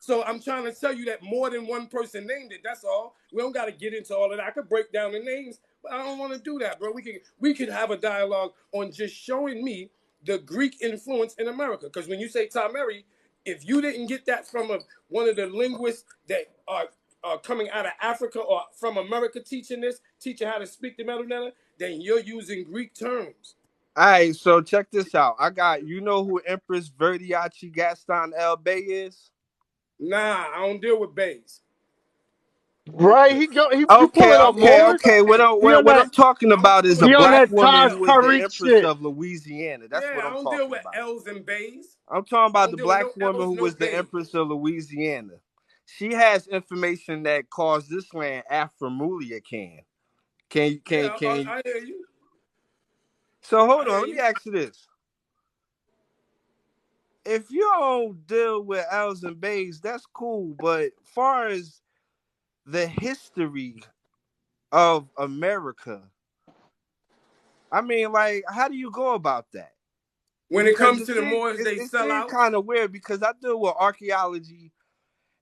[SPEAKER 4] So I'm trying to tell you that more than one person named it. That's all. We don't got to get into all of that. I could break down the names, but I don't want to do that, bro. We could have a dialogue on just showing me the Greek influence in America. Because when you say Tameri, if you didn't get that from one of the linguists that are coming out of Africa or from America teaching how to speak the Melanella, then you're using Greek terms.
[SPEAKER 2] All right, so check this out. I got you know who Empress Verdiachi Gaston El Bey is?
[SPEAKER 4] Nah, I don't deal with bays.
[SPEAKER 1] Right? You
[SPEAKER 2] Okay,
[SPEAKER 1] pulling up
[SPEAKER 2] okay,
[SPEAKER 1] Moors?
[SPEAKER 2] okay. What
[SPEAKER 4] Hey,
[SPEAKER 2] I'm
[SPEAKER 1] He
[SPEAKER 2] what,
[SPEAKER 1] on
[SPEAKER 2] what
[SPEAKER 1] that
[SPEAKER 2] I'm talking
[SPEAKER 4] I don't
[SPEAKER 2] about
[SPEAKER 4] deal
[SPEAKER 2] is
[SPEAKER 4] with
[SPEAKER 2] a
[SPEAKER 1] he on
[SPEAKER 2] black
[SPEAKER 1] that
[SPEAKER 2] woman
[SPEAKER 1] Taj
[SPEAKER 2] who is the
[SPEAKER 1] Tariq
[SPEAKER 2] Empress
[SPEAKER 1] shit.
[SPEAKER 2] of Louisiana. That's
[SPEAKER 4] Yeah,
[SPEAKER 2] what
[SPEAKER 4] I
[SPEAKER 2] I'm
[SPEAKER 4] don't deal
[SPEAKER 2] talking
[SPEAKER 4] with
[SPEAKER 2] about.
[SPEAKER 4] L's and bays.
[SPEAKER 2] I'm talking
[SPEAKER 4] I
[SPEAKER 2] about
[SPEAKER 4] don't
[SPEAKER 2] the
[SPEAKER 4] deal with
[SPEAKER 2] black
[SPEAKER 4] no
[SPEAKER 2] woman
[SPEAKER 4] L's,
[SPEAKER 2] who
[SPEAKER 4] no
[SPEAKER 2] was the
[SPEAKER 4] bays.
[SPEAKER 2] Empress of Louisiana. She has information that caused this land Afromulia can.
[SPEAKER 4] Yeah,
[SPEAKER 2] Can you?
[SPEAKER 4] I hear you.
[SPEAKER 2] So hold
[SPEAKER 4] I
[SPEAKER 2] on,
[SPEAKER 4] hear
[SPEAKER 2] let me
[SPEAKER 4] you.
[SPEAKER 2] ask you this. If you don't deal with L's and Bays, that's cool. But far as the history of America, I mean, like, how do you go about that?
[SPEAKER 4] When it
[SPEAKER 2] Because
[SPEAKER 4] comes to the Moors, they
[SPEAKER 2] it
[SPEAKER 4] sell
[SPEAKER 2] seems
[SPEAKER 4] out.
[SPEAKER 2] kind of weird because I deal with archaeology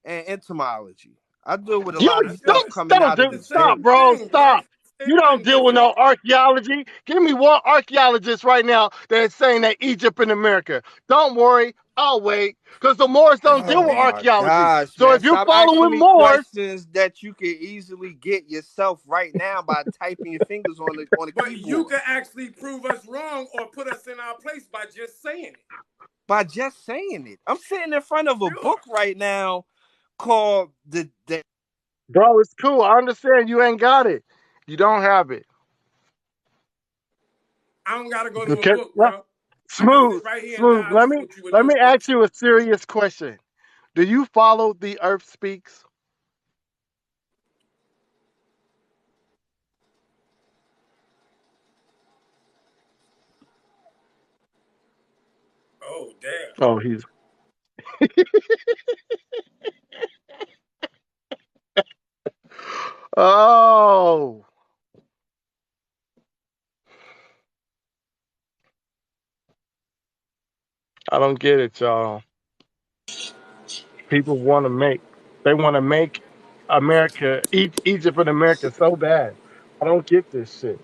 [SPEAKER 2] and entomology. I deal with a
[SPEAKER 1] You
[SPEAKER 2] lot of
[SPEAKER 4] I deal
[SPEAKER 2] stuff
[SPEAKER 4] with
[SPEAKER 2] coming out of
[SPEAKER 4] the
[SPEAKER 2] the
[SPEAKER 1] stop,
[SPEAKER 4] same
[SPEAKER 2] desert.
[SPEAKER 1] bro.
[SPEAKER 4] thing, bro.
[SPEAKER 1] Stop.
[SPEAKER 4] Same
[SPEAKER 1] You don't
[SPEAKER 4] thing,
[SPEAKER 1] deal with
[SPEAKER 4] listen.
[SPEAKER 1] no archaeology. Give me one archaeologist right now that's saying that Egypt in America. Don't worry, I'll wait. Because the Moors don't deal
[SPEAKER 2] Oh
[SPEAKER 1] with
[SPEAKER 2] my
[SPEAKER 1] archaeology.
[SPEAKER 2] gosh,
[SPEAKER 1] So
[SPEAKER 2] man.
[SPEAKER 1] if you're
[SPEAKER 2] Stop asking
[SPEAKER 1] following
[SPEAKER 2] me
[SPEAKER 1] Moors,
[SPEAKER 2] questions that you can easily get yourself right now by typing your fingers on the
[SPEAKER 4] But you
[SPEAKER 2] keyboard.
[SPEAKER 4] can actually prove us wrong or put us in our place by just saying it.
[SPEAKER 2] By just saying it. I'm sitting in front of a
[SPEAKER 4] Sure.
[SPEAKER 2] book right now called the
[SPEAKER 1] bro, it's cool. I understand you ain't got it. You don't have it.
[SPEAKER 4] I don't gotta go to a
[SPEAKER 1] Okay.
[SPEAKER 4] book, bro. I can sit
[SPEAKER 1] Smooth,
[SPEAKER 4] right here and
[SPEAKER 1] smooth.
[SPEAKER 4] dialogue with you with
[SPEAKER 1] Let
[SPEAKER 4] no
[SPEAKER 1] me
[SPEAKER 4] book.
[SPEAKER 1] ask you a serious question. Do you follow the Earth Speaks?
[SPEAKER 4] Oh, damn.
[SPEAKER 1] Oh, he's oh, I don't get it, y'all. People want to make America, Egypt and America so bad. I don't get this shit.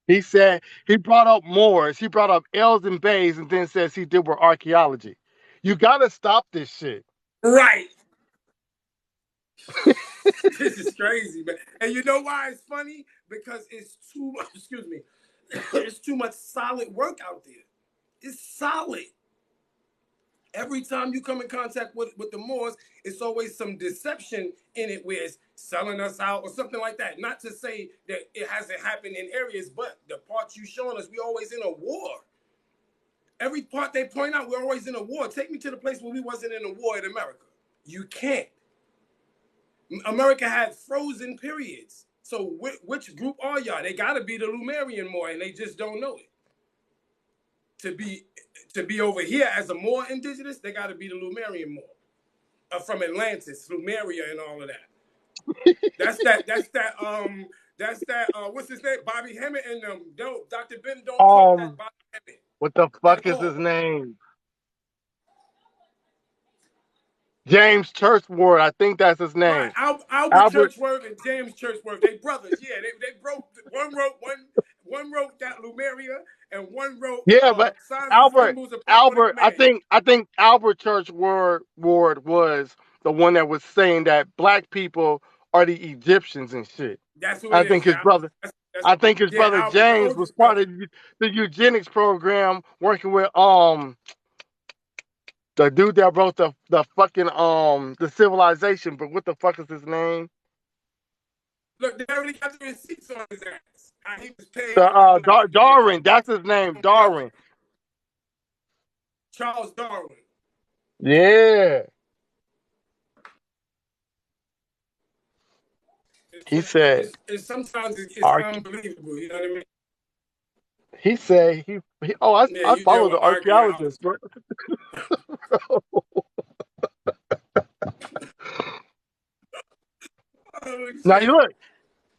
[SPEAKER 1] He said he brought up Moors, he brought up L's and Bays, and then says he did with archaeology. You gotta stop this shit.
[SPEAKER 4] Right. This is crazy, man. And you know why it's funny? Because it's too much, excuse me, it's too much solid work out there. It's solid. Every time you come in contact with the Moors, it's always some deception in it where it's selling us out or something like that. Not to say that it hasn't happened in areas, but the parts you showing us, we always in a war. Every part they point out, we're always in a war. Take me to the place where we wasn't in a war in America. You can't. America had frozen periods. So which group are y'all? They got to be the Lumerian Moor, and they just don't know it. To be over here as a Moor indigenous, they got to be the Lumerian Moor from Atlantis, Lumeria, and all of that. That's that. That's that. That's that. What's his name? Bobby Hemmett and don't Dr. Ben don't talk that
[SPEAKER 1] Um,
[SPEAKER 4] Bobby Hemmett
[SPEAKER 1] what the
[SPEAKER 4] at
[SPEAKER 1] fuck is his
[SPEAKER 4] all.
[SPEAKER 1] name? James Churchward, I think that's his
[SPEAKER 4] Right,
[SPEAKER 1] name.
[SPEAKER 4] Albert
[SPEAKER 1] Albert.
[SPEAKER 4] Churchworth and James Churchworth, they brothers. Yeah, they broke. One wrote that Lumeria, and one wrote
[SPEAKER 1] Yeah, but
[SPEAKER 4] signs and
[SPEAKER 1] Albert,
[SPEAKER 4] symbols of
[SPEAKER 1] Albert,
[SPEAKER 4] prehistoric man.
[SPEAKER 1] I think Albert Churchward was the one that was saying that black people are the Egyptians and shit.
[SPEAKER 4] That's who it
[SPEAKER 1] I
[SPEAKER 4] is.
[SPEAKER 1] think his
[SPEAKER 4] Yeah,
[SPEAKER 1] brother,
[SPEAKER 4] that's
[SPEAKER 1] I think his
[SPEAKER 4] yeah.
[SPEAKER 1] brother
[SPEAKER 4] Albert, the
[SPEAKER 1] James was
[SPEAKER 4] oldest
[SPEAKER 1] part
[SPEAKER 4] brother.
[SPEAKER 1] of the eugenics program, working with the dude that wrote the fucking the civilization. But what the fuck is his name?
[SPEAKER 4] Look, they already got the receipts on his ass. How he was paid
[SPEAKER 1] The
[SPEAKER 4] for doing what he did.
[SPEAKER 1] Darwin, that's his name,
[SPEAKER 4] Brother
[SPEAKER 1] Darwin.
[SPEAKER 4] Charles Darwin.
[SPEAKER 1] Yeah. He said,
[SPEAKER 4] sometimes it's
[SPEAKER 1] arch.
[SPEAKER 4] unbelievable. You know what I mean?
[SPEAKER 1] He said he oh
[SPEAKER 4] Yeah,
[SPEAKER 1] I
[SPEAKER 4] you
[SPEAKER 1] follow
[SPEAKER 4] deal
[SPEAKER 1] the
[SPEAKER 4] with
[SPEAKER 1] archaeologist,
[SPEAKER 4] archaeology.
[SPEAKER 1] bro.
[SPEAKER 4] Oh
[SPEAKER 1] Now
[SPEAKER 4] shit!
[SPEAKER 1] you look,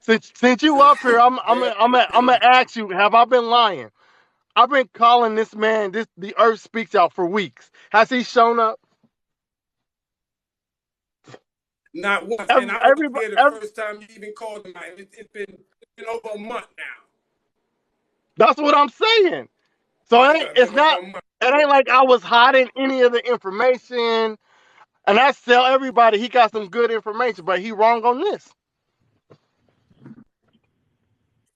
[SPEAKER 1] since you up here,
[SPEAKER 4] Yeah,
[SPEAKER 1] I'm gonna ask you, have I been lying? I've been calling this man the Earth Speaks out for weeks. Has he shown up?
[SPEAKER 4] not once. And I was
[SPEAKER 1] Everybody,
[SPEAKER 4] there the first time you even called him. It's been over a month now.
[SPEAKER 1] that's what I'm saying. So
[SPEAKER 4] Yeah, it's
[SPEAKER 1] it's
[SPEAKER 4] been over
[SPEAKER 1] not.
[SPEAKER 4] a month.
[SPEAKER 1] It ain't like I was hiding any of the information. And I tell everybody he got some good information, but he wrong on this.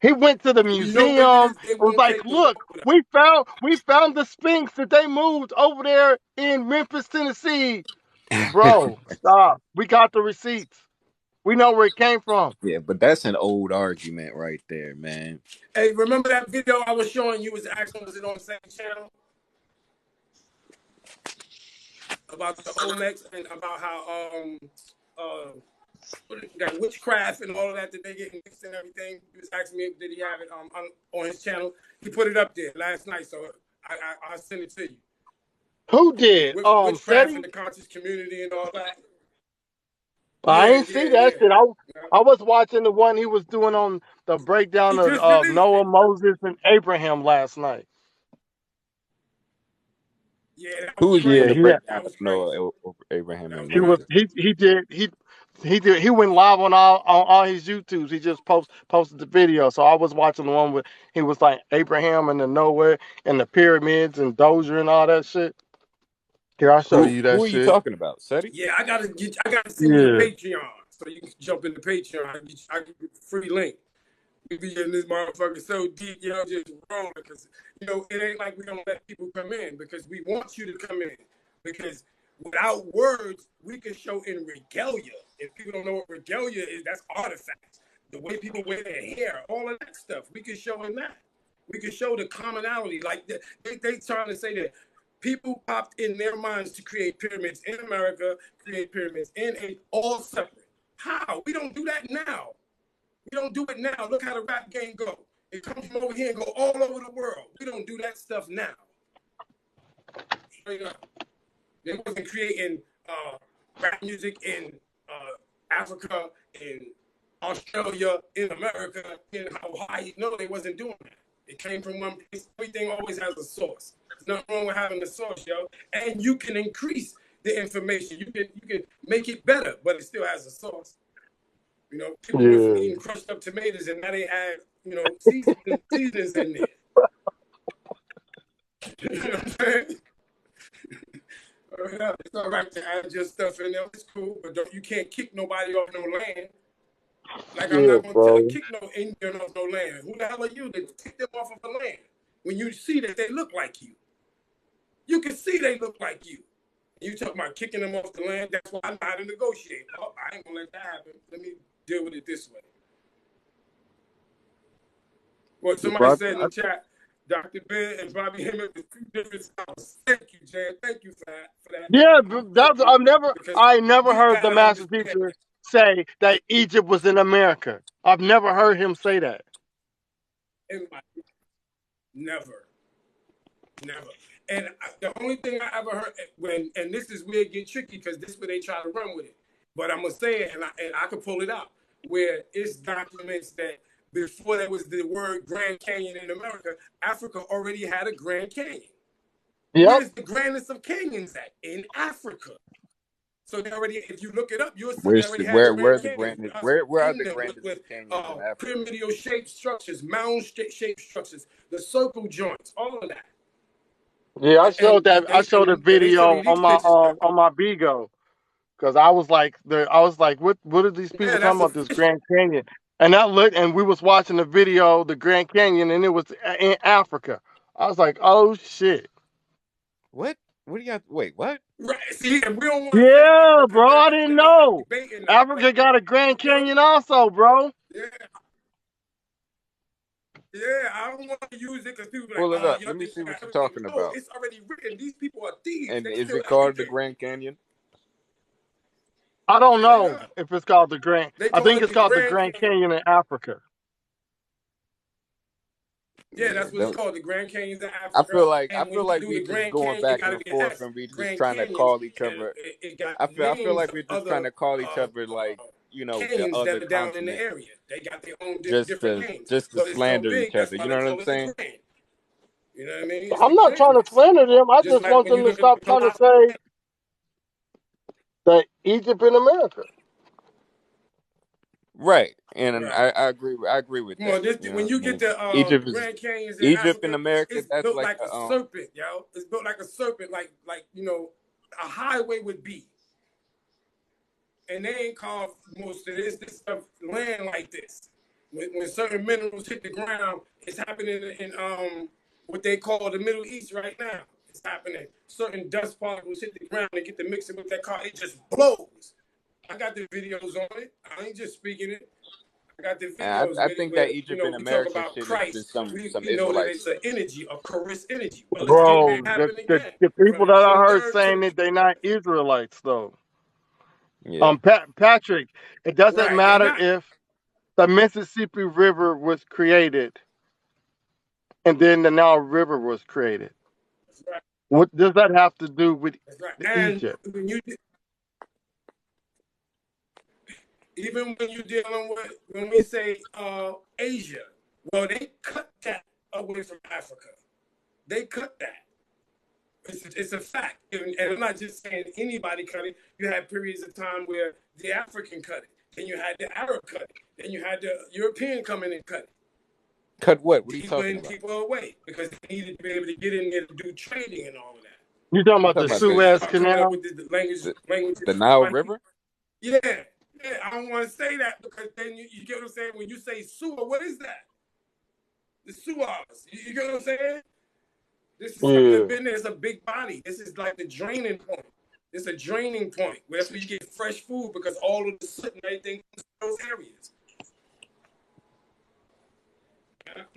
[SPEAKER 1] He went to the
[SPEAKER 4] You know what it
[SPEAKER 1] museum
[SPEAKER 4] is? They
[SPEAKER 1] and was
[SPEAKER 4] won't
[SPEAKER 1] like,
[SPEAKER 4] take the word
[SPEAKER 1] "Look,
[SPEAKER 4] for that.
[SPEAKER 1] we found the Sphinx that they moved over there in Memphis, Tennessee." Bro, stop. We got the receipts. We know where it came from.
[SPEAKER 5] Yeah, but that's an old argument right there, man.
[SPEAKER 4] Hey, remember that video I was showing you? Was asking, was it on the same channel about the Olmecs and about how got witchcraft and all of that they get mixed and everything. He was asking me did he have it on his channel. He put it up there last night, so I'll send it to you.
[SPEAKER 1] Who did?
[SPEAKER 4] Witchcraft in
[SPEAKER 1] Seti?
[SPEAKER 4] the conscious community and all that.
[SPEAKER 1] I
[SPEAKER 4] Yeah,
[SPEAKER 1] ain't see
[SPEAKER 4] yeah,
[SPEAKER 1] that shit.
[SPEAKER 4] yeah.
[SPEAKER 1] I was watching the one he was doing on the breakdown
[SPEAKER 4] He
[SPEAKER 1] of
[SPEAKER 4] just released
[SPEAKER 1] Noah,
[SPEAKER 4] it.
[SPEAKER 1] Moses, and Abraham last night.
[SPEAKER 4] Yeah, that
[SPEAKER 5] Who
[SPEAKER 4] was
[SPEAKER 5] was doing
[SPEAKER 1] Yeah,
[SPEAKER 5] the
[SPEAKER 4] crazy.
[SPEAKER 1] he
[SPEAKER 5] breakdown
[SPEAKER 4] That
[SPEAKER 5] of
[SPEAKER 4] was crazy.
[SPEAKER 5] Noah, Abraham,
[SPEAKER 4] That was
[SPEAKER 5] and
[SPEAKER 1] he
[SPEAKER 5] Moses?
[SPEAKER 1] was
[SPEAKER 4] crazy.
[SPEAKER 1] he went live on all his YouTubes. He just posted the video. So I was watching the one with he was like Abraham and the Noah and the pyramids and Dozier and all that shit. Here, I'll show
[SPEAKER 5] Who
[SPEAKER 1] you
[SPEAKER 5] who
[SPEAKER 1] that
[SPEAKER 5] are you
[SPEAKER 1] shit.
[SPEAKER 5] talking about? SETI?
[SPEAKER 4] Yeah, I gotta send you the
[SPEAKER 1] Yeah.
[SPEAKER 4] Patreon so you can jump in the Patreon. I give you a free link. We be in this motherfucker so deep, just rolling because it ain't like we don't let people come in because we want you to come in because without words we can show in regalia. If people don't know what regalia is, that's artifacts. The way people wear their hair, all of that stuff, we can show in that. We can show the commonality. Like they trying to say that people popped in their minds to create pyramids in America, create pyramids in all separate. How? We don't do that now. We don't do it now. Look how the rap game go. It comes from over here and go all over the world. We don't do that stuff now. Straight up. They wasn't creating rap music in Africa, in Australia, in America, in Hawaii. No, they wasn't doing that. It came from one place. Everything always has a source. There's nothing wrong with having a source, yo. And you can increase the information. You can make it better, but it still has a source. People went from
[SPEAKER 1] Yeah.
[SPEAKER 4] eating crushed up tomatoes and now they add, seasonings in there. You know what I'm saying? It's all right to add your stuff in there. It's cool, but you can't kick nobody off no land. Like I'm
[SPEAKER 1] Yeah,
[SPEAKER 4] not gonna
[SPEAKER 1] bro.
[SPEAKER 4] kick no Indian off no land. Who the hell are you to kick them off of a land when you see that they look like you? You can see they look like you. You talking about kicking them off the land? That's why I know how to negotiate. Oh, I ain't gonna let that happen. Let me deal with it this way. Well, somebody
[SPEAKER 1] Bro,
[SPEAKER 4] said in the chat, Dr. Ben and Bobby Hemmett with two different styles. Thank you, Jan. Thank you for that.
[SPEAKER 1] yeah,
[SPEAKER 4] Thank
[SPEAKER 1] that's
[SPEAKER 4] you. Because
[SPEAKER 1] I never
[SPEAKER 4] we
[SPEAKER 1] heard the
[SPEAKER 4] gotta
[SPEAKER 1] master
[SPEAKER 4] understand
[SPEAKER 1] teacher say that Egypt was in America. I've never heard him say that.
[SPEAKER 4] in my never. And the only thing I ever heard and this is where it get tricky because this is where they try to run with it. But I'm gonna say it, and I can pull it out where it's documents that before there was the word Grand Canyon in America, Africa already had a Grand Canyon.
[SPEAKER 1] Yep.
[SPEAKER 4] Where's the grandest of canyons at? In Africa. So they already, if you look it up, you'll see they
[SPEAKER 5] Where's
[SPEAKER 4] already had
[SPEAKER 5] where are
[SPEAKER 4] Grand
[SPEAKER 5] the
[SPEAKER 4] Canyons
[SPEAKER 5] grandest where are
[SPEAKER 4] in
[SPEAKER 5] the
[SPEAKER 4] them
[SPEAKER 5] grandest
[SPEAKER 4] with
[SPEAKER 5] of canyons in Africa?
[SPEAKER 4] pyramidal shaped structures, mound shaped structures, the circle joints, all of that.
[SPEAKER 1] Yeah, I
[SPEAKER 4] And
[SPEAKER 1] showed that. I showed a
[SPEAKER 4] they tell
[SPEAKER 1] video
[SPEAKER 4] you these pictures.
[SPEAKER 1] on my Bigo because I was like, what are these people
[SPEAKER 4] Man,
[SPEAKER 1] talking
[SPEAKER 4] that's
[SPEAKER 1] about this
[SPEAKER 4] official.
[SPEAKER 1] Grand Canyon? And I looked, and we was watching the video, the Grand Canyon, and it was in Africa. I was like, oh shit.
[SPEAKER 5] What? What do you have? Wait, what?
[SPEAKER 4] Right. See, and we don't want to say that
[SPEAKER 1] Yeah,
[SPEAKER 4] because
[SPEAKER 1] bro, I didn't
[SPEAKER 4] it's a
[SPEAKER 1] know.
[SPEAKER 4] debate in that. But
[SPEAKER 1] Africa got a Grand
[SPEAKER 4] yo,
[SPEAKER 1] Canyon also, bro.
[SPEAKER 4] yeah, I don't want to use it because people be like,
[SPEAKER 5] Pull it
[SPEAKER 4] oh,
[SPEAKER 5] up.
[SPEAKER 4] y'all
[SPEAKER 5] Let me
[SPEAKER 4] think
[SPEAKER 5] see
[SPEAKER 4] you got
[SPEAKER 5] what you're
[SPEAKER 4] everything.
[SPEAKER 5] talking
[SPEAKER 4] No,
[SPEAKER 5] about.
[SPEAKER 4] it's already written. These people are thieves.
[SPEAKER 5] And
[SPEAKER 4] They
[SPEAKER 5] is
[SPEAKER 4] steal
[SPEAKER 5] it called the
[SPEAKER 4] everything.
[SPEAKER 5] Grand Canyon?
[SPEAKER 1] I don't
[SPEAKER 4] Straight
[SPEAKER 1] know
[SPEAKER 4] up.
[SPEAKER 1] if it's called the Grand.
[SPEAKER 4] They
[SPEAKER 1] I
[SPEAKER 4] call
[SPEAKER 1] think
[SPEAKER 4] it
[SPEAKER 1] it's
[SPEAKER 4] the
[SPEAKER 1] called the
[SPEAKER 4] Grand
[SPEAKER 1] Grand
[SPEAKER 4] Canyon.
[SPEAKER 1] Canyon in Africa.
[SPEAKER 4] Yeah,
[SPEAKER 5] Yeah,
[SPEAKER 4] that's what it's called, the Grand Canyons of
[SPEAKER 5] I
[SPEAKER 4] Africa.
[SPEAKER 5] feel like
[SPEAKER 4] And when you do
[SPEAKER 5] we
[SPEAKER 4] the
[SPEAKER 5] just
[SPEAKER 4] Grand
[SPEAKER 5] going
[SPEAKER 4] Canyon, it
[SPEAKER 5] back
[SPEAKER 4] got to
[SPEAKER 5] and
[SPEAKER 4] be an
[SPEAKER 5] forth
[SPEAKER 4] S.
[SPEAKER 5] and we just
[SPEAKER 4] Grand
[SPEAKER 5] trying to
[SPEAKER 4] Canyons,
[SPEAKER 5] call each
[SPEAKER 4] and
[SPEAKER 5] other.
[SPEAKER 4] it got
[SPEAKER 5] I feel
[SPEAKER 4] names
[SPEAKER 5] like
[SPEAKER 4] of
[SPEAKER 5] we're just trying
[SPEAKER 4] other
[SPEAKER 5] to call each other like the
[SPEAKER 4] canyons
[SPEAKER 5] other
[SPEAKER 4] that are down in the
[SPEAKER 5] continent
[SPEAKER 4] area. They got their own
[SPEAKER 5] just
[SPEAKER 4] different
[SPEAKER 5] to
[SPEAKER 4] names, but it's so
[SPEAKER 5] slander each
[SPEAKER 4] big. That's
[SPEAKER 5] other.
[SPEAKER 4] why
[SPEAKER 5] You
[SPEAKER 4] they
[SPEAKER 5] know what I'm
[SPEAKER 4] call it the
[SPEAKER 5] saying?
[SPEAKER 4] Grand. You know what I mean? It's
[SPEAKER 1] I'm not trying to
[SPEAKER 4] ridiculous.
[SPEAKER 1] slander them. I
[SPEAKER 4] Just
[SPEAKER 1] just
[SPEAKER 4] like
[SPEAKER 1] want
[SPEAKER 4] when
[SPEAKER 1] them
[SPEAKER 4] you
[SPEAKER 1] to
[SPEAKER 4] look at
[SPEAKER 1] stop
[SPEAKER 4] the
[SPEAKER 1] trying to
[SPEAKER 4] Palestine.
[SPEAKER 1] say that Egypt in America.
[SPEAKER 5] Right, and
[SPEAKER 4] Right.
[SPEAKER 5] I agree. I agree with
[SPEAKER 4] Come
[SPEAKER 5] that.
[SPEAKER 4] on, this
[SPEAKER 5] You know
[SPEAKER 4] when
[SPEAKER 5] what I
[SPEAKER 4] you get
[SPEAKER 5] mean?
[SPEAKER 4] the
[SPEAKER 5] Egypt is
[SPEAKER 4] Grand Canyons in
[SPEAKER 5] Egypt in
[SPEAKER 4] Africa,
[SPEAKER 5] America.
[SPEAKER 4] it's
[SPEAKER 5] That's
[SPEAKER 4] built
[SPEAKER 5] like
[SPEAKER 4] like a serpent, yo. It's built like a serpent, like a highway would be. And they ain't carved most of this stuff land like this. When certain minerals hit the ground, it's happening in what they call the Middle East right now. It's happening. Certain dust particles hit the ground, they get to mix it with that car, it just blows. I got the videos on it. I ain't just speaking it. I got the videos
[SPEAKER 5] I
[SPEAKER 4] where,
[SPEAKER 5] think that Egypt in
[SPEAKER 4] we talk
[SPEAKER 5] America
[SPEAKER 4] about
[SPEAKER 5] shit is
[SPEAKER 4] Christ.
[SPEAKER 5] just some
[SPEAKER 4] We know that
[SPEAKER 5] Israelite
[SPEAKER 4] it's an
[SPEAKER 5] shit.
[SPEAKER 4] energy, a charis energy. Well, it's getting ready
[SPEAKER 1] Bro,
[SPEAKER 4] to happen again
[SPEAKER 1] the
[SPEAKER 4] from
[SPEAKER 1] people
[SPEAKER 4] the
[SPEAKER 1] that I heard
[SPEAKER 4] 23rd to
[SPEAKER 1] saying that they not Israelites though.
[SPEAKER 5] Yeah.
[SPEAKER 1] Patrick, it doesn't
[SPEAKER 4] right. They
[SPEAKER 1] matter
[SPEAKER 4] not.
[SPEAKER 1] if the Mississippi River was created and then the Nile River was created.
[SPEAKER 4] That's right.
[SPEAKER 1] What does that have to do with
[SPEAKER 4] That's right. And
[SPEAKER 1] Egypt?
[SPEAKER 4] even when you're dealing with when we say Asia, well, they cut that away from Africa. They cut that. It's a fact, and I'm not just saying anybody cut it. You had periods of time where the African cut it, then you had the Arab cut it, then you had the European come in and cut it.
[SPEAKER 5] Cut what? What are you
[SPEAKER 4] Deeper
[SPEAKER 5] talking
[SPEAKER 4] and
[SPEAKER 5] about?
[SPEAKER 4] deeper away because they needed to be able to get in there to do trading and all of that.
[SPEAKER 1] You talking
[SPEAKER 5] You
[SPEAKER 1] about
[SPEAKER 5] talking
[SPEAKER 1] the
[SPEAKER 5] about
[SPEAKER 4] They
[SPEAKER 1] Suez
[SPEAKER 4] start coming up
[SPEAKER 1] Canal?
[SPEAKER 4] with the language,
[SPEAKER 5] the,
[SPEAKER 4] language.
[SPEAKER 5] the Nile River?
[SPEAKER 4] Yeah, yeah. I don't want to say that because then you get what I'm saying. When you say sewer, what is that? The sewers. You get what I'm saying? This is something that's
[SPEAKER 1] Yeah.
[SPEAKER 4] been there. It's a big body. This is like the draining point. It's a draining point. That's where you get fresh food because all of the soot and everything comes from those areas.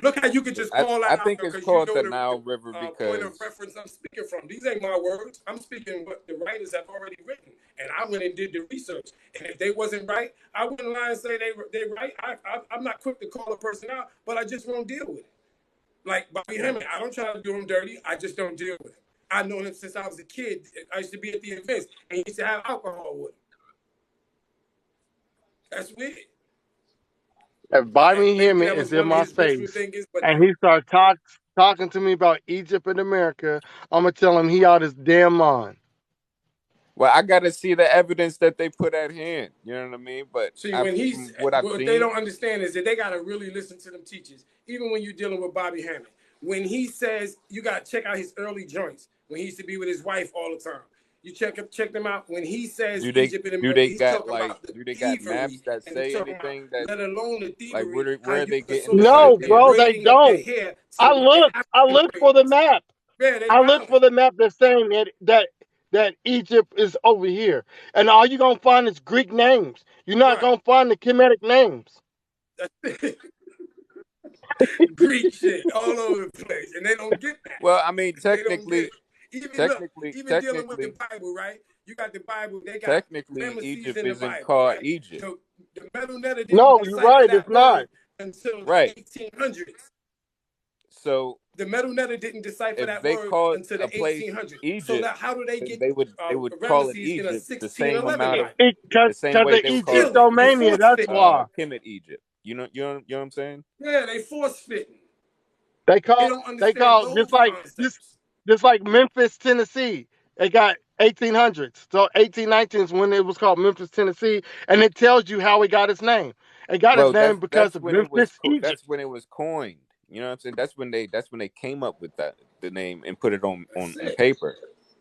[SPEAKER 4] Look how you could just call
[SPEAKER 5] I
[SPEAKER 4] that out
[SPEAKER 5] think it's
[SPEAKER 4] because you
[SPEAKER 5] called
[SPEAKER 4] know
[SPEAKER 5] the
[SPEAKER 4] the
[SPEAKER 5] Nile River
[SPEAKER 4] point of
[SPEAKER 5] because
[SPEAKER 4] reference I'm speaking from. These ain't my words. I'm speaking what the writers have already written, and I went and did the research. And if they wasn't right, I wouldn't lie and say they right. I'm not quick to call a person out, but I just won't deal with it. Like Bobby Hemming, I don't try to do him dirty. I just don't deal with him. I've known him since I was a kid. I used to be at the events, and he used to have alcohol with him. That's weird.
[SPEAKER 1] If
[SPEAKER 4] And
[SPEAKER 1] Bobby
[SPEAKER 4] maybe
[SPEAKER 1] Hemming
[SPEAKER 4] that
[SPEAKER 1] is
[SPEAKER 4] was
[SPEAKER 1] in
[SPEAKER 4] one of
[SPEAKER 1] my
[SPEAKER 4] his wishful
[SPEAKER 1] face
[SPEAKER 4] thinkings, but
[SPEAKER 1] and he starts talking to me about Egypt and America, I'm gonna tell him he out his damn mind.
[SPEAKER 5] well, I got to see the evidence that they put at hand. You know what I mean? But
[SPEAKER 4] see, when he's
[SPEAKER 5] from what I've
[SPEAKER 4] what they
[SPEAKER 5] seen,
[SPEAKER 4] don't understand is that they got to really listen to them teachers. Even when you're dealing with Bobby Hammond, when he says you got to check out his early joints, when he used to be with his wife all the time, you check them out. When he says Egypt and America, he's talking about the
[SPEAKER 5] do they got maps
[SPEAKER 4] thievery,
[SPEAKER 5] that
[SPEAKER 4] and he's
[SPEAKER 5] say
[SPEAKER 4] talking about
[SPEAKER 5] anything that
[SPEAKER 4] let alone the
[SPEAKER 5] like
[SPEAKER 4] thievery, how
[SPEAKER 5] where are
[SPEAKER 4] you
[SPEAKER 5] they
[SPEAKER 4] can
[SPEAKER 5] getting this
[SPEAKER 1] No,
[SPEAKER 4] associate the
[SPEAKER 5] idea?
[SPEAKER 1] bro, they
[SPEAKER 4] braiding of the
[SPEAKER 1] don't.
[SPEAKER 4] hair
[SPEAKER 1] I
[SPEAKER 4] to the
[SPEAKER 1] looked. I
[SPEAKER 4] African
[SPEAKER 1] looked for the
[SPEAKER 4] braids.
[SPEAKER 1] map.
[SPEAKER 4] Yeah, they
[SPEAKER 1] I looked
[SPEAKER 4] found
[SPEAKER 1] for the map that's saying that Egypt is over here, and all you're gonna find is Greek names. You're not
[SPEAKER 4] right.
[SPEAKER 1] gonna find the Kemetic names.
[SPEAKER 4] Greek shit all over the place, and they don't get that.
[SPEAKER 5] Well, I mean,
[SPEAKER 4] They don't get it. Even look, even dealing with the Bible, right? You got the Bible. They got
[SPEAKER 5] technically,
[SPEAKER 4] Ramesses
[SPEAKER 5] Egypt
[SPEAKER 4] in the
[SPEAKER 5] isn't
[SPEAKER 4] Bible,
[SPEAKER 5] called
[SPEAKER 4] right?
[SPEAKER 5] Egypt,
[SPEAKER 4] The Metal Netter didn't
[SPEAKER 1] No, you're
[SPEAKER 4] decipher
[SPEAKER 1] right. It's
[SPEAKER 4] that
[SPEAKER 1] not.
[SPEAKER 4] word until the
[SPEAKER 5] right?
[SPEAKER 4] 1800s.
[SPEAKER 5] So
[SPEAKER 4] The Metal Netter didn't decipher
[SPEAKER 5] if
[SPEAKER 4] that
[SPEAKER 5] they
[SPEAKER 4] word
[SPEAKER 5] called
[SPEAKER 4] until
[SPEAKER 5] a
[SPEAKER 4] the
[SPEAKER 5] place
[SPEAKER 4] 1800s. So
[SPEAKER 5] Egypt,
[SPEAKER 4] now, how do they
[SPEAKER 5] then
[SPEAKER 4] get
[SPEAKER 5] they would call it
[SPEAKER 4] Ramesses in a
[SPEAKER 5] Egypt the same
[SPEAKER 4] 1611
[SPEAKER 5] amount of
[SPEAKER 4] Bible?
[SPEAKER 5] the same
[SPEAKER 1] Because
[SPEAKER 5] way
[SPEAKER 1] the
[SPEAKER 5] they would call
[SPEAKER 1] Egypt
[SPEAKER 4] Still, they
[SPEAKER 1] Romania.
[SPEAKER 4] force
[SPEAKER 1] That's
[SPEAKER 4] fit.
[SPEAKER 1] why
[SPEAKER 5] Kemet Egypt. You know what I'm saying?
[SPEAKER 4] Yeah, they force fitting.
[SPEAKER 1] they
[SPEAKER 4] They
[SPEAKER 1] call
[SPEAKER 4] don't
[SPEAKER 1] they
[SPEAKER 4] understand
[SPEAKER 1] call
[SPEAKER 4] those concepts.
[SPEAKER 1] just like Memphis, Tennessee. They got 1800s. So 1819 is when it was called Memphis, Tennessee, and it tells you how it got its name. It got its
[SPEAKER 5] Bro,
[SPEAKER 1] name because
[SPEAKER 5] that's
[SPEAKER 1] of
[SPEAKER 5] when it was
[SPEAKER 1] Memphis, Egypt.
[SPEAKER 5] that's when it was coined. You know what I'm saying? That's when they came up with the name and put it
[SPEAKER 4] That's
[SPEAKER 5] on
[SPEAKER 4] it.
[SPEAKER 5] paper.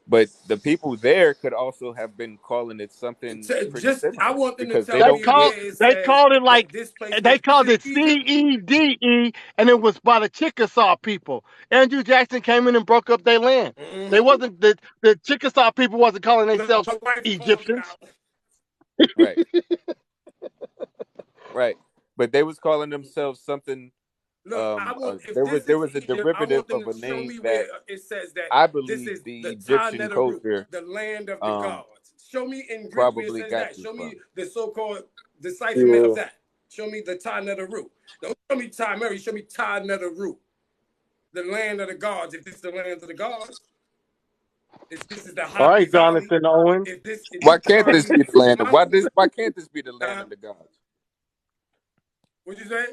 [SPEAKER 5] But the people there could also have been calling it something pretty
[SPEAKER 4] Just I
[SPEAKER 5] similar
[SPEAKER 4] want them to
[SPEAKER 5] because
[SPEAKER 4] tell me where it
[SPEAKER 1] They
[SPEAKER 4] says
[SPEAKER 1] called it
[SPEAKER 4] that
[SPEAKER 1] like
[SPEAKER 4] this place
[SPEAKER 1] they
[SPEAKER 4] was
[SPEAKER 1] called it
[SPEAKER 4] Egypt.
[SPEAKER 1] CEDE, and it was by the Chickasaw people. Andrew Jackson came in and broke up their land. They
[SPEAKER 4] Mm-hmm.
[SPEAKER 1] wasn't the Chickasaw people wasn't calling
[SPEAKER 4] Look,
[SPEAKER 1] themselves
[SPEAKER 4] my wife called it
[SPEAKER 1] Egyptians.
[SPEAKER 4] out.
[SPEAKER 5] right, right. But they was calling themselves something.
[SPEAKER 4] Look, I want if
[SPEAKER 5] There
[SPEAKER 4] this
[SPEAKER 5] there
[SPEAKER 4] is
[SPEAKER 5] was a
[SPEAKER 4] Egypt, I
[SPEAKER 5] derivative
[SPEAKER 4] want them
[SPEAKER 5] of
[SPEAKER 4] to
[SPEAKER 5] a
[SPEAKER 4] show
[SPEAKER 5] name
[SPEAKER 4] me
[SPEAKER 5] that
[SPEAKER 4] where it says that
[SPEAKER 5] I
[SPEAKER 4] this
[SPEAKER 5] believe
[SPEAKER 4] is
[SPEAKER 5] the
[SPEAKER 4] the Ta
[SPEAKER 5] Egyptian
[SPEAKER 4] Neteru,
[SPEAKER 5] culture
[SPEAKER 4] the land of the
[SPEAKER 5] um
[SPEAKER 4] gods. Show me in
[SPEAKER 5] You
[SPEAKER 4] Greek where it
[SPEAKER 5] probably
[SPEAKER 4] says
[SPEAKER 5] got
[SPEAKER 4] that.
[SPEAKER 5] this
[SPEAKER 4] Show
[SPEAKER 5] from.
[SPEAKER 4] me the so-called decipherment of
[SPEAKER 1] Yeah.
[SPEAKER 4] that. Show me the Ta Netaru. Don't show me Ta Mary. Show me Ta Netaru, the land of the gods. If this is the land of the gods, if this is the
[SPEAKER 1] All
[SPEAKER 4] Happy
[SPEAKER 1] right,
[SPEAKER 4] Valley,
[SPEAKER 1] Jonathan Owens.
[SPEAKER 4] if this is
[SPEAKER 5] Why can't this
[SPEAKER 4] Happy
[SPEAKER 5] be the land of
[SPEAKER 4] Mountain,
[SPEAKER 5] why can't this be the land of the gods?
[SPEAKER 4] what'd you say?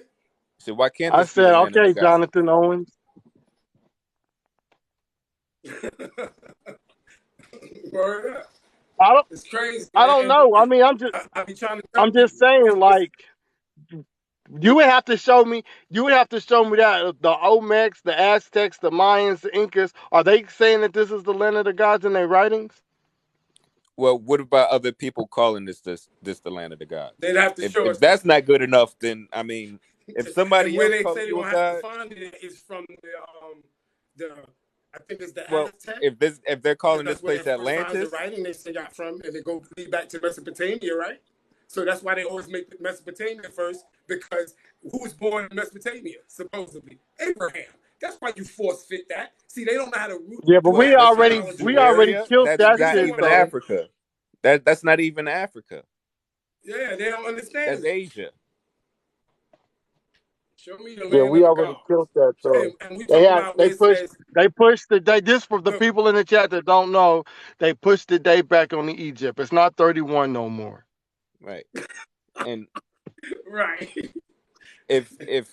[SPEAKER 5] So why can't
[SPEAKER 1] I
[SPEAKER 5] this be the
[SPEAKER 1] said,
[SPEAKER 5] land of the
[SPEAKER 1] okay,
[SPEAKER 5] gods?
[SPEAKER 1] Jonathan Owens.
[SPEAKER 4] Word up.
[SPEAKER 1] I don't,
[SPEAKER 4] It's crazy,
[SPEAKER 1] I
[SPEAKER 4] man.
[SPEAKER 1] don't
[SPEAKER 4] And
[SPEAKER 1] know. I mean,
[SPEAKER 4] I be trying to tell
[SPEAKER 1] I'm just
[SPEAKER 4] people,
[SPEAKER 1] saying, like, you would have to show me. You would have to show me that the Olmecs, the Aztecs, the Mayans, the Incas, are they saying that this is the land of the gods in their writings?
[SPEAKER 5] Well, what about other people calling this the land of the gods?
[SPEAKER 4] they'd have to show
[SPEAKER 5] If
[SPEAKER 4] us that.
[SPEAKER 5] that's not good enough, then I mean, if
[SPEAKER 4] And
[SPEAKER 5] somebody
[SPEAKER 4] where
[SPEAKER 5] else
[SPEAKER 4] they
[SPEAKER 5] calling
[SPEAKER 4] say they're
[SPEAKER 5] you a
[SPEAKER 4] gonna have to
[SPEAKER 5] god,
[SPEAKER 4] find it is from the I think it's the
[SPEAKER 5] well,
[SPEAKER 4] Aztec.
[SPEAKER 5] if they're calling this
[SPEAKER 4] That's where they
[SPEAKER 5] place
[SPEAKER 4] first finds the
[SPEAKER 5] Atlantis,
[SPEAKER 4] writing they say got from, and they go lead back to Mesopotamia, right? So that's why they always make Mesopotamia first, because who's born in Mesopotamia? Supposedly Abraham. That's why you force fit that. See, they don't know how to
[SPEAKER 1] Yeah, but
[SPEAKER 4] do a
[SPEAKER 5] but see,
[SPEAKER 4] chronology
[SPEAKER 1] we
[SPEAKER 4] right.
[SPEAKER 1] already
[SPEAKER 5] Sumeria,
[SPEAKER 1] killed
[SPEAKER 5] that's
[SPEAKER 4] If
[SPEAKER 1] that
[SPEAKER 4] you
[SPEAKER 5] not
[SPEAKER 4] don't
[SPEAKER 1] shit
[SPEAKER 4] want
[SPEAKER 5] even
[SPEAKER 4] to,
[SPEAKER 1] though.
[SPEAKER 5] Africa. That's not even Africa.
[SPEAKER 4] yeah, they don't
[SPEAKER 5] That's
[SPEAKER 4] understand it.
[SPEAKER 5] Asia.
[SPEAKER 4] Show me the
[SPEAKER 1] Yeah,
[SPEAKER 4] land
[SPEAKER 1] we
[SPEAKER 4] of the
[SPEAKER 1] already
[SPEAKER 4] gods.
[SPEAKER 1] killed that though.
[SPEAKER 4] And we talking about where it says,
[SPEAKER 1] They pushed the day. This for the
[SPEAKER 4] look,
[SPEAKER 1] people in the chat that don't know. They pushed the day back on the Egypt. It's not 31 no more.
[SPEAKER 5] Right. And
[SPEAKER 4] right.
[SPEAKER 5] if if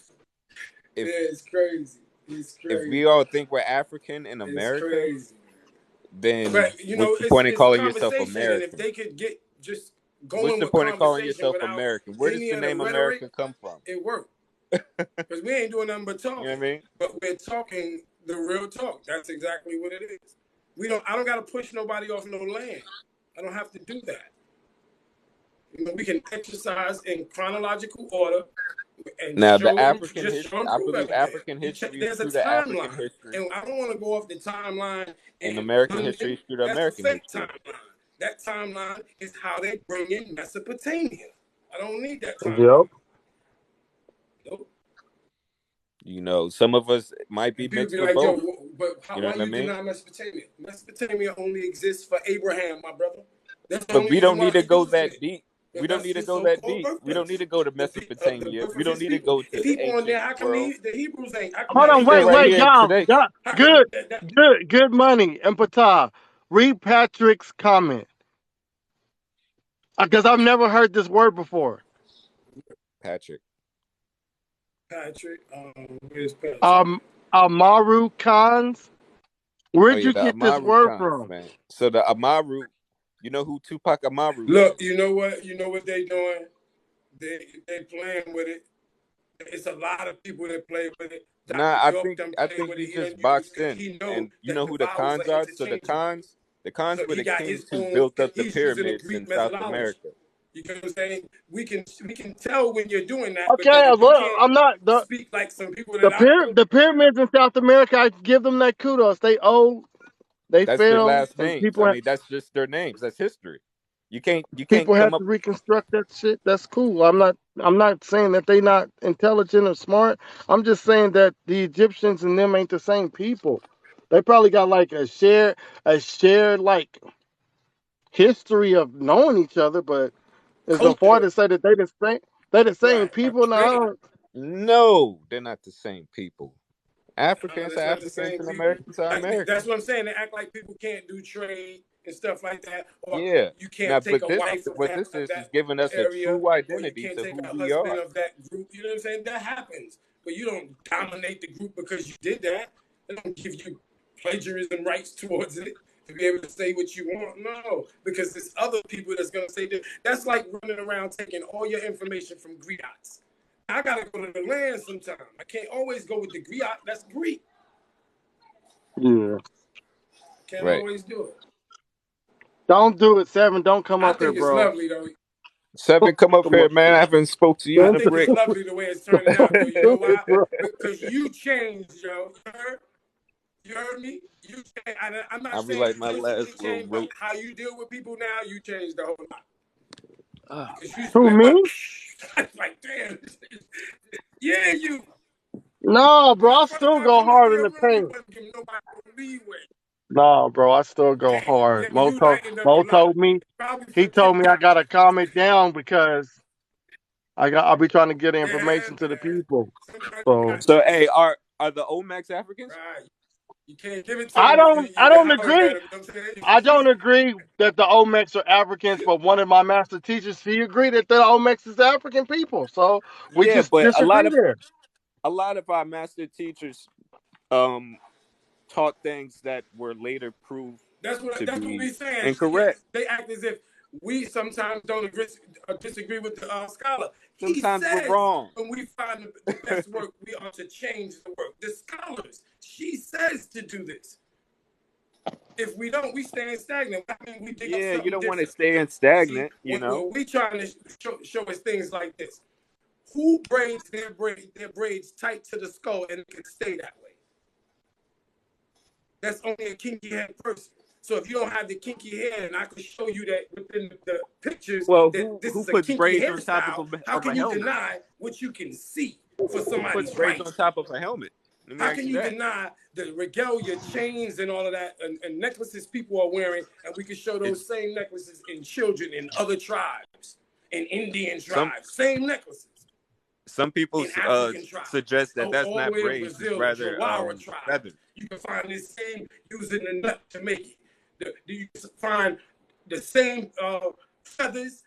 [SPEAKER 4] Yeah,
[SPEAKER 5] if
[SPEAKER 4] it's crazy. It's
[SPEAKER 5] if
[SPEAKER 4] crazy.
[SPEAKER 5] we all think we're African in
[SPEAKER 4] It's
[SPEAKER 5] America,
[SPEAKER 4] crazy.
[SPEAKER 5] then
[SPEAKER 4] But you know,
[SPEAKER 5] what's the point in
[SPEAKER 4] it's a
[SPEAKER 5] calling yourself
[SPEAKER 4] conversation, and if
[SPEAKER 5] American?
[SPEAKER 4] they could get just
[SPEAKER 5] What's
[SPEAKER 4] going
[SPEAKER 5] the
[SPEAKER 4] with
[SPEAKER 5] point in calling
[SPEAKER 4] conversation
[SPEAKER 5] yourself
[SPEAKER 4] without
[SPEAKER 5] American? Where does
[SPEAKER 4] any
[SPEAKER 5] the
[SPEAKER 4] of the
[SPEAKER 5] name
[SPEAKER 4] rhetoric,
[SPEAKER 5] American come from?
[SPEAKER 4] it worked. Because we ain't doing nothing but
[SPEAKER 5] You know what I
[SPEAKER 4] talking.
[SPEAKER 5] mean?
[SPEAKER 4] But we're talking the real talk. That's exactly what it is. I don't gotta push nobody off no land. I don't have to do that. We can exercise in chronological order and
[SPEAKER 5] Now the
[SPEAKER 4] show and
[SPEAKER 5] African
[SPEAKER 4] just show
[SPEAKER 5] history,
[SPEAKER 4] and
[SPEAKER 5] I
[SPEAKER 4] prove
[SPEAKER 5] believe
[SPEAKER 4] everything.
[SPEAKER 5] African history is
[SPEAKER 4] There's a
[SPEAKER 5] through the African
[SPEAKER 4] timeline,
[SPEAKER 5] history,
[SPEAKER 4] and I don't want to go off the timeline
[SPEAKER 5] and
[SPEAKER 4] in
[SPEAKER 5] American history
[SPEAKER 4] London.
[SPEAKER 5] is through the
[SPEAKER 4] That's a
[SPEAKER 5] American
[SPEAKER 4] fake
[SPEAKER 5] history.
[SPEAKER 4] timeline. That timeline is how they bring in Mesopotamia. I don't need that timeline.
[SPEAKER 1] Yep.
[SPEAKER 4] Nope.
[SPEAKER 5] You know, some of us might be
[SPEAKER 4] And people
[SPEAKER 5] mixed
[SPEAKER 4] be
[SPEAKER 5] with
[SPEAKER 4] like,
[SPEAKER 5] both.
[SPEAKER 4] yo, but
[SPEAKER 5] You know
[SPEAKER 4] why
[SPEAKER 5] what I
[SPEAKER 4] you
[SPEAKER 5] mean?
[SPEAKER 4] deny Mesopotamia? Mesopotamia only exists for Abraham, my brother. That's the
[SPEAKER 5] But
[SPEAKER 4] only
[SPEAKER 5] we
[SPEAKER 4] reason
[SPEAKER 5] don't
[SPEAKER 4] why
[SPEAKER 5] need to
[SPEAKER 4] they're
[SPEAKER 5] go
[SPEAKER 4] using
[SPEAKER 5] that
[SPEAKER 4] it.
[SPEAKER 5] deep. We
[SPEAKER 4] But
[SPEAKER 5] don't
[SPEAKER 4] that's
[SPEAKER 5] need to
[SPEAKER 4] his
[SPEAKER 5] go that
[SPEAKER 4] so-called
[SPEAKER 5] deep. We don't need
[SPEAKER 4] birthplace.
[SPEAKER 5] to go to
[SPEAKER 4] The
[SPEAKER 5] Mesopotamia.
[SPEAKER 4] birth
[SPEAKER 5] We
[SPEAKER 4] of
[SPEAKER 5] don't
[SPEAKER 4] his
[SPEAKER 5] need to
[SPEAKER 4] people.
[SPEAKER 5] go
[SPEAKER 4] If
[SPEAKER 5] to
[SPEAKER 4] he
[SPEAKER 5] the
[SPEAKER 4] born there,
[SPEAKER 5] ancient
[SPEAKER 4] how come
[SPEAKER 5] world.
[SPEAKER 4] the Hebrews ain't? How come
[SPEAKER 1] Hold
[SPEAKER 5] We
[SPEAKER 4] that
[SPEAKER 5] can
[SPEAKER 1] on,
[SPEAKER 4] ain't
[SPEAKER 5] stay
[SPEAKER 1] wait,
[SPEAKER 4] their
[SPEAKER 5] right
[SPEAKER 1] wait,
[SPEAKER 5] here
[SPEAKER 4] land?
[SPEAKER 5] in
[SPEAKER 1] y'all.
[SPEAKER 5] today.
[SPEAKER 1] Y'all,
[SPEAKER 4] How come
[SPEAKER 1] good,
[SPEAKER 4] that
[SPEAKER 1] good money. Read Patrick's comment because I've never heard this word before.
[SPEAKER 5] Patrick.
[SPEAKER 4] Patrick? Where's Patrick?
[SPEAKER 1] Amaru Khans.
[SPEAKER 5] Oh
[SPEAKER 1] Where'd
[SPEAKER 5] yeah,
[SPEAKER 1] you
[SPEAKER 5] the
[SPEAKER 1] get this
[SPEAKER 5] Amaru
[SPEAKER 1] word
[SPEAKER 5] Khans,
[SPEAKER 1] from?
[SPEAKER 5] man. So the Amaru, you know who Tupac Amaru
[SPEAKER 4] Look,
[SPEAKER 5] is?
[SPEAKER 4] you know what? You know what they doing? They playing with it. It's a lot of people that play with it.
[SPEAKER 5] Nah,
[SPEAKER 4] Dr. York done
[SPEAKER 5] I
[SPEAKER 4] played
[SPEAKER 5] think
[SPEAKER 4] with it.
[SPEAKER 5] you
[SPEAKER 4] He done
[SPEAKER 5] just
[SPEAKER 4] used
[SPEAKER 5] boxed
[SPEAKER 4] because
[SPEAKER 5] in.
[SPEAKER 4] he know
[SPEAKER 5] And you
[SPEAKER 4] that
[SPEAKER 5] know
[SPEAKER 4] the
[SPEAKER 5] who the
[SPEAKER 4] vowels are
[SPEAKER 5] Khans are? So
[SPEAKER 4] interchangeable.
[SPEAKER 5] The Khans
[SPEAKER 4] So
[SPEAKER 5] were
[SPEAKER 4] he
[SPEAKER 5] the
[SPEAKER 4] got his
[SPEAKER 5] kings who
[SPEAKER 4] own,
[SPEAKER 5] built up the
[SPEAKER 4] he's using the
[SPEAKER 5] pyramids
[SPEAKER 4] Greek
[SPEAKER 5] in South
[SPEAKER 4] methodology.
[SPEAKER 5] America.
[SPEAKER 4] You know what I'm saying? We can tell when you're doing that because
[SPEAKER 1] Okay,
[SPEAKER 4] if you
[SPEAKER 1] look,
[SPEAKER 4] can't
[SPEAKER 1] I'm not
[SPEAKER 4] speak like some people that I know,
[SPEAKER 1] the pyramids in South America. I give them that kudos. They old, they
[SPEAKER 5] That's their
[SPEAKER 1] fell,
[SPEAKER 5] last
[SPEAKER 1] and
[SPEAKER 5] names. I mean, that's just their names. That's history. You can't
[SPEAKER 1] people
[SPEAKER 5] come
[SPEAKER 1] have
[SPEAKER 5] up.
[SPEAKER 1] to reconstruct that shit. That's cool. I'm not saying that they not intelligent or smart. I'm just saying that the Egyptians and them ain't the same people. They probably got like a shared like history of knowing each other, but it's so far
[SPEAKER 4] culture,
[SPEAKER 1] to say that they the same
[SPEAKER 4] right,
[SPEAKER 1] people now.
[SPEAKER 4] trade.
[SPEAKER 5] No, they're not the same people. Africans are
[SPEAKER 4] That's not the
[SPEAKER 5] Africans
[SPEAKER 4] same
[SPEAKER 5] and
[SPEAKER 4] people.
[SPEAKER 5] Americans are
[SPEAKER 4] That's
[SPEAKER 5] Americans.
[SPEAKER 4] what I'm saying. They act like people can't do trade and stuff like that, or
[SPEAKER 5] Yeah.
[SPEAKER 4] you
[SPEAKER 5] Now,
[SPEAKER 4] can't take
[SPEAKER 5] but
[SPEAKER 4] a
[SPEAKER 5] this
[SPEAKER 4] wife of
[SPEAKER 5] what this is
[SPEAKER 4] that
[SPEAKER 5] giving us a
[SPEAKER 4] area,
[SPEAKER 5] true
[SPEAKER 4] or you
[SPEAKER 5] identity
[SPEAKER 4] can't
[SPEAKER 5] to
[SPEAKER 4] take
[SPEAKER 5] who
[SPEAKER 4] a
[SPEAKER 5] we
[SPEAKER 4] husband
[SPEAKER 5] are.
[SPEAKER 4] of that group. You know what I'm saying? That happens, but you don't dominate the group because you did that. They don't give you plagiarism rights towards it to be able to say what you want. No, because there's other people that's gonna say that. That's like running around taking all your information from griots. I gotta go to the land sometime. I can't always go with the griot. That's Greek.
[SPEAKER 1] Yeah.
[SPEAKER 4] Can't
[SPEAKER 5] Right.
[SPEAKER 4] always do it.
[SPEAKER 1] Don't do it, Seven. Don't come
[SPEAKER 4] I
[SPEAKER 1] up here,
[SPEAKER 4] think it's
[SPEAKER 1] bro.
[SPEAKER 4] lovely though.
[SPEAKER 5] Seven, come up
[SPEAKER 1] Come
[SPEAKER 5] here,
[SPEAKER 1] up
[SPEAKER 5] man. I haven't spoke to you
[SPEAKER 4] I
[SPEAKER 5] in a
[SPEAKER 4] think it's
[SPEAKER 5] brick.
[SPEAKER 4] lovely the way it's turning out though. You know why? Because you changed, yo. You heard me? You changed. I'm not
[SPEAKER 5] I'll be
[SPEAKER 4] saying
[SPEAKER 5] like
[SPEAKER 4] you
[SPEAKER 5] my
[SPEAKER 4] physically
[SPEAKER 5] last little
[SPEAKER 4] changed, but
[SPEAKER 5] rope.
[SPEAKER 4] how you deal with people now, you changed a whole lot. Because you used to be
[SPEAKER 1] Who,
[SPEAKER 4] like,
[SPEAKER 1] me?
[SPEAKER 4] like, damn. Yeah, you.
[SPEAKER 1] No, bro.
[SPEAKER 4] The
[SPEAKER 1] I
[SPEAKER 4] first
[SPEAKER 1] still
[SPEAKER 4] time
[SPEAKER 1] go
[SPEAKER 4] coming into
[SPEAKER 1] hard in
[SPEAKER 4] your
[SPEAKER 1] the
[SPEAKER 4] room, you
[SPEAKER 1] paint.
[SPEAKER 4] wasn't giving nobody no leeway.
[SPEAKER 1] No, bro. I still go
[SPEAKER 4] Damn. Yeah,
[SPEAKER 1] hard.
[SPEAKER 4] you lightened up a
[SPEAKER 1] Mo
[SPEAKER 4] lot.
[SPEAKER 1] told me.
[SPEAKER 4] I'll be
[SPEAKER 1] He told
[SPEAKER 4] forgetting
[SPEAKER 1] me I
[SPEAKER 4] that.
[SPEAKER 1] gotta calm it down because I'll be trying to get
[SPEAKER 4] Yeah,
[SPEAKER 1] information to the
[SPEAKER 4] man.
[SPEAKER 1] people.
[SPEAKER 4] Sometimes you
[SPEAKER 1] So
[SPEAKER 4] got
[SPEAKER 5] So, hey, are the Olmecs Africans?
[SPEAKER 4] right. You can't give it to
[SPEAKER 1] I
[SPEAKER 4] them.
[SPEAKER 1] don't I
[SPEAKER 4] You
[SPEAKER 1] don't
[SPEAKER 4] hollering at
[SPEAKER 1] agree.
[SPEAKER 4] them. You know what I'm saying?
[SPEAKER 1] I don't agree that the Olmecs are Africans, but one of my master teachers, he agreed that the Olmecs is African people. So we
[SPEAKER 5] Yeah,
[SPEAKER 1] just
[SPEAKER 5] but
[SPEAKER 1] disagree there.
[SPEAKER 5] a lot of our master teachers um taught things that were later proved to
[SPEAKER 4] That's what
[SPEAKER 5] be
[SPEAKER 4] we saying. Yeah,
[SPEAKER 5] incorrect.
[SPEAKER 4] they act as if we sometimes don't agree, disagree with the scholar. He
[SPEAKER 5] Sometimes we're
[SPEAKER 4] says
[SPEAKER 5] wrong.
[SPEAKER 4] when we find the best work, we are to change the work. The scholars, she says to do this. If we don't, we stand stagnant. I mean, we dig up
[SPEAKER 5] Yeah, you
[SPEAKER 4] something
[SPEAKER 5] don't want to
[SPEAKER 4] different.
[SPEAKER 5] stay in
[SPEAKER 4] See,
[SPEAKER 5] stagnant, you know.
[SPEAKER 4] what we trying to show us things like this. Who braids their braids tight to the skull and it can stay that way? That's only a kinky head person. So if you don't have the kinky hair, and I could show you that within the pictures
[SPEAKER 5] Well,
[SPEAKER 4] that this
[SPEAKER 5] who
[SPEAKER 4] is a
[SPEAKER 5] puts
[SPEAKER 4] kinky
[SPEAKER 5] braids on top
[SPEAKER 4] hairstyle, how
[SPEAKER 5] of a
[SPEAKER 4] can you
[SPEAKER 5] helmet?
[SPEAKER 4] deny what you can see for
[SPEAKER 5] Who puts
[SPEAKER 4] somebody's
[SPEAKER 5] braids
[SPEAKER 4] right?
[SPEAKER 5] on top of a helmet? Let me
[SPEAKER 4] How
[SPEAKER 5] ask
[SPEAKER 4] can
[SPEAKER 5] you
[SPEAKER 4] you
[SPEAKER 5] that.
[SPEAKER 4] deny the regalia, chains, and all of that, and necklaces people are wearing, and we can show
[SPEAKER 5] It's
[SPEAKER 4] those same necklaces in children in other tribes, in Indian
[SPEAKER 5] some
[SPEAKER 4] tribes, same necklaces
[SPEAKER 5] some people
[SPEAKER 4] in African tribes,
[SPEAKER 5] suggest that that's
[SPEAKER 4] all the
[SPEAKER 5] not
[SPEAKER 4] way in
[SPEAKER 5] braids, it's
[SPEAKER 4] Brazil,
[SPEAKER 5] rather
[SPEAKER 4] Jawara tribes.
[SPEAKER 5] feathers.
[SPEAKER 4] You can find this same using the nut to make it. You can find the same feathers,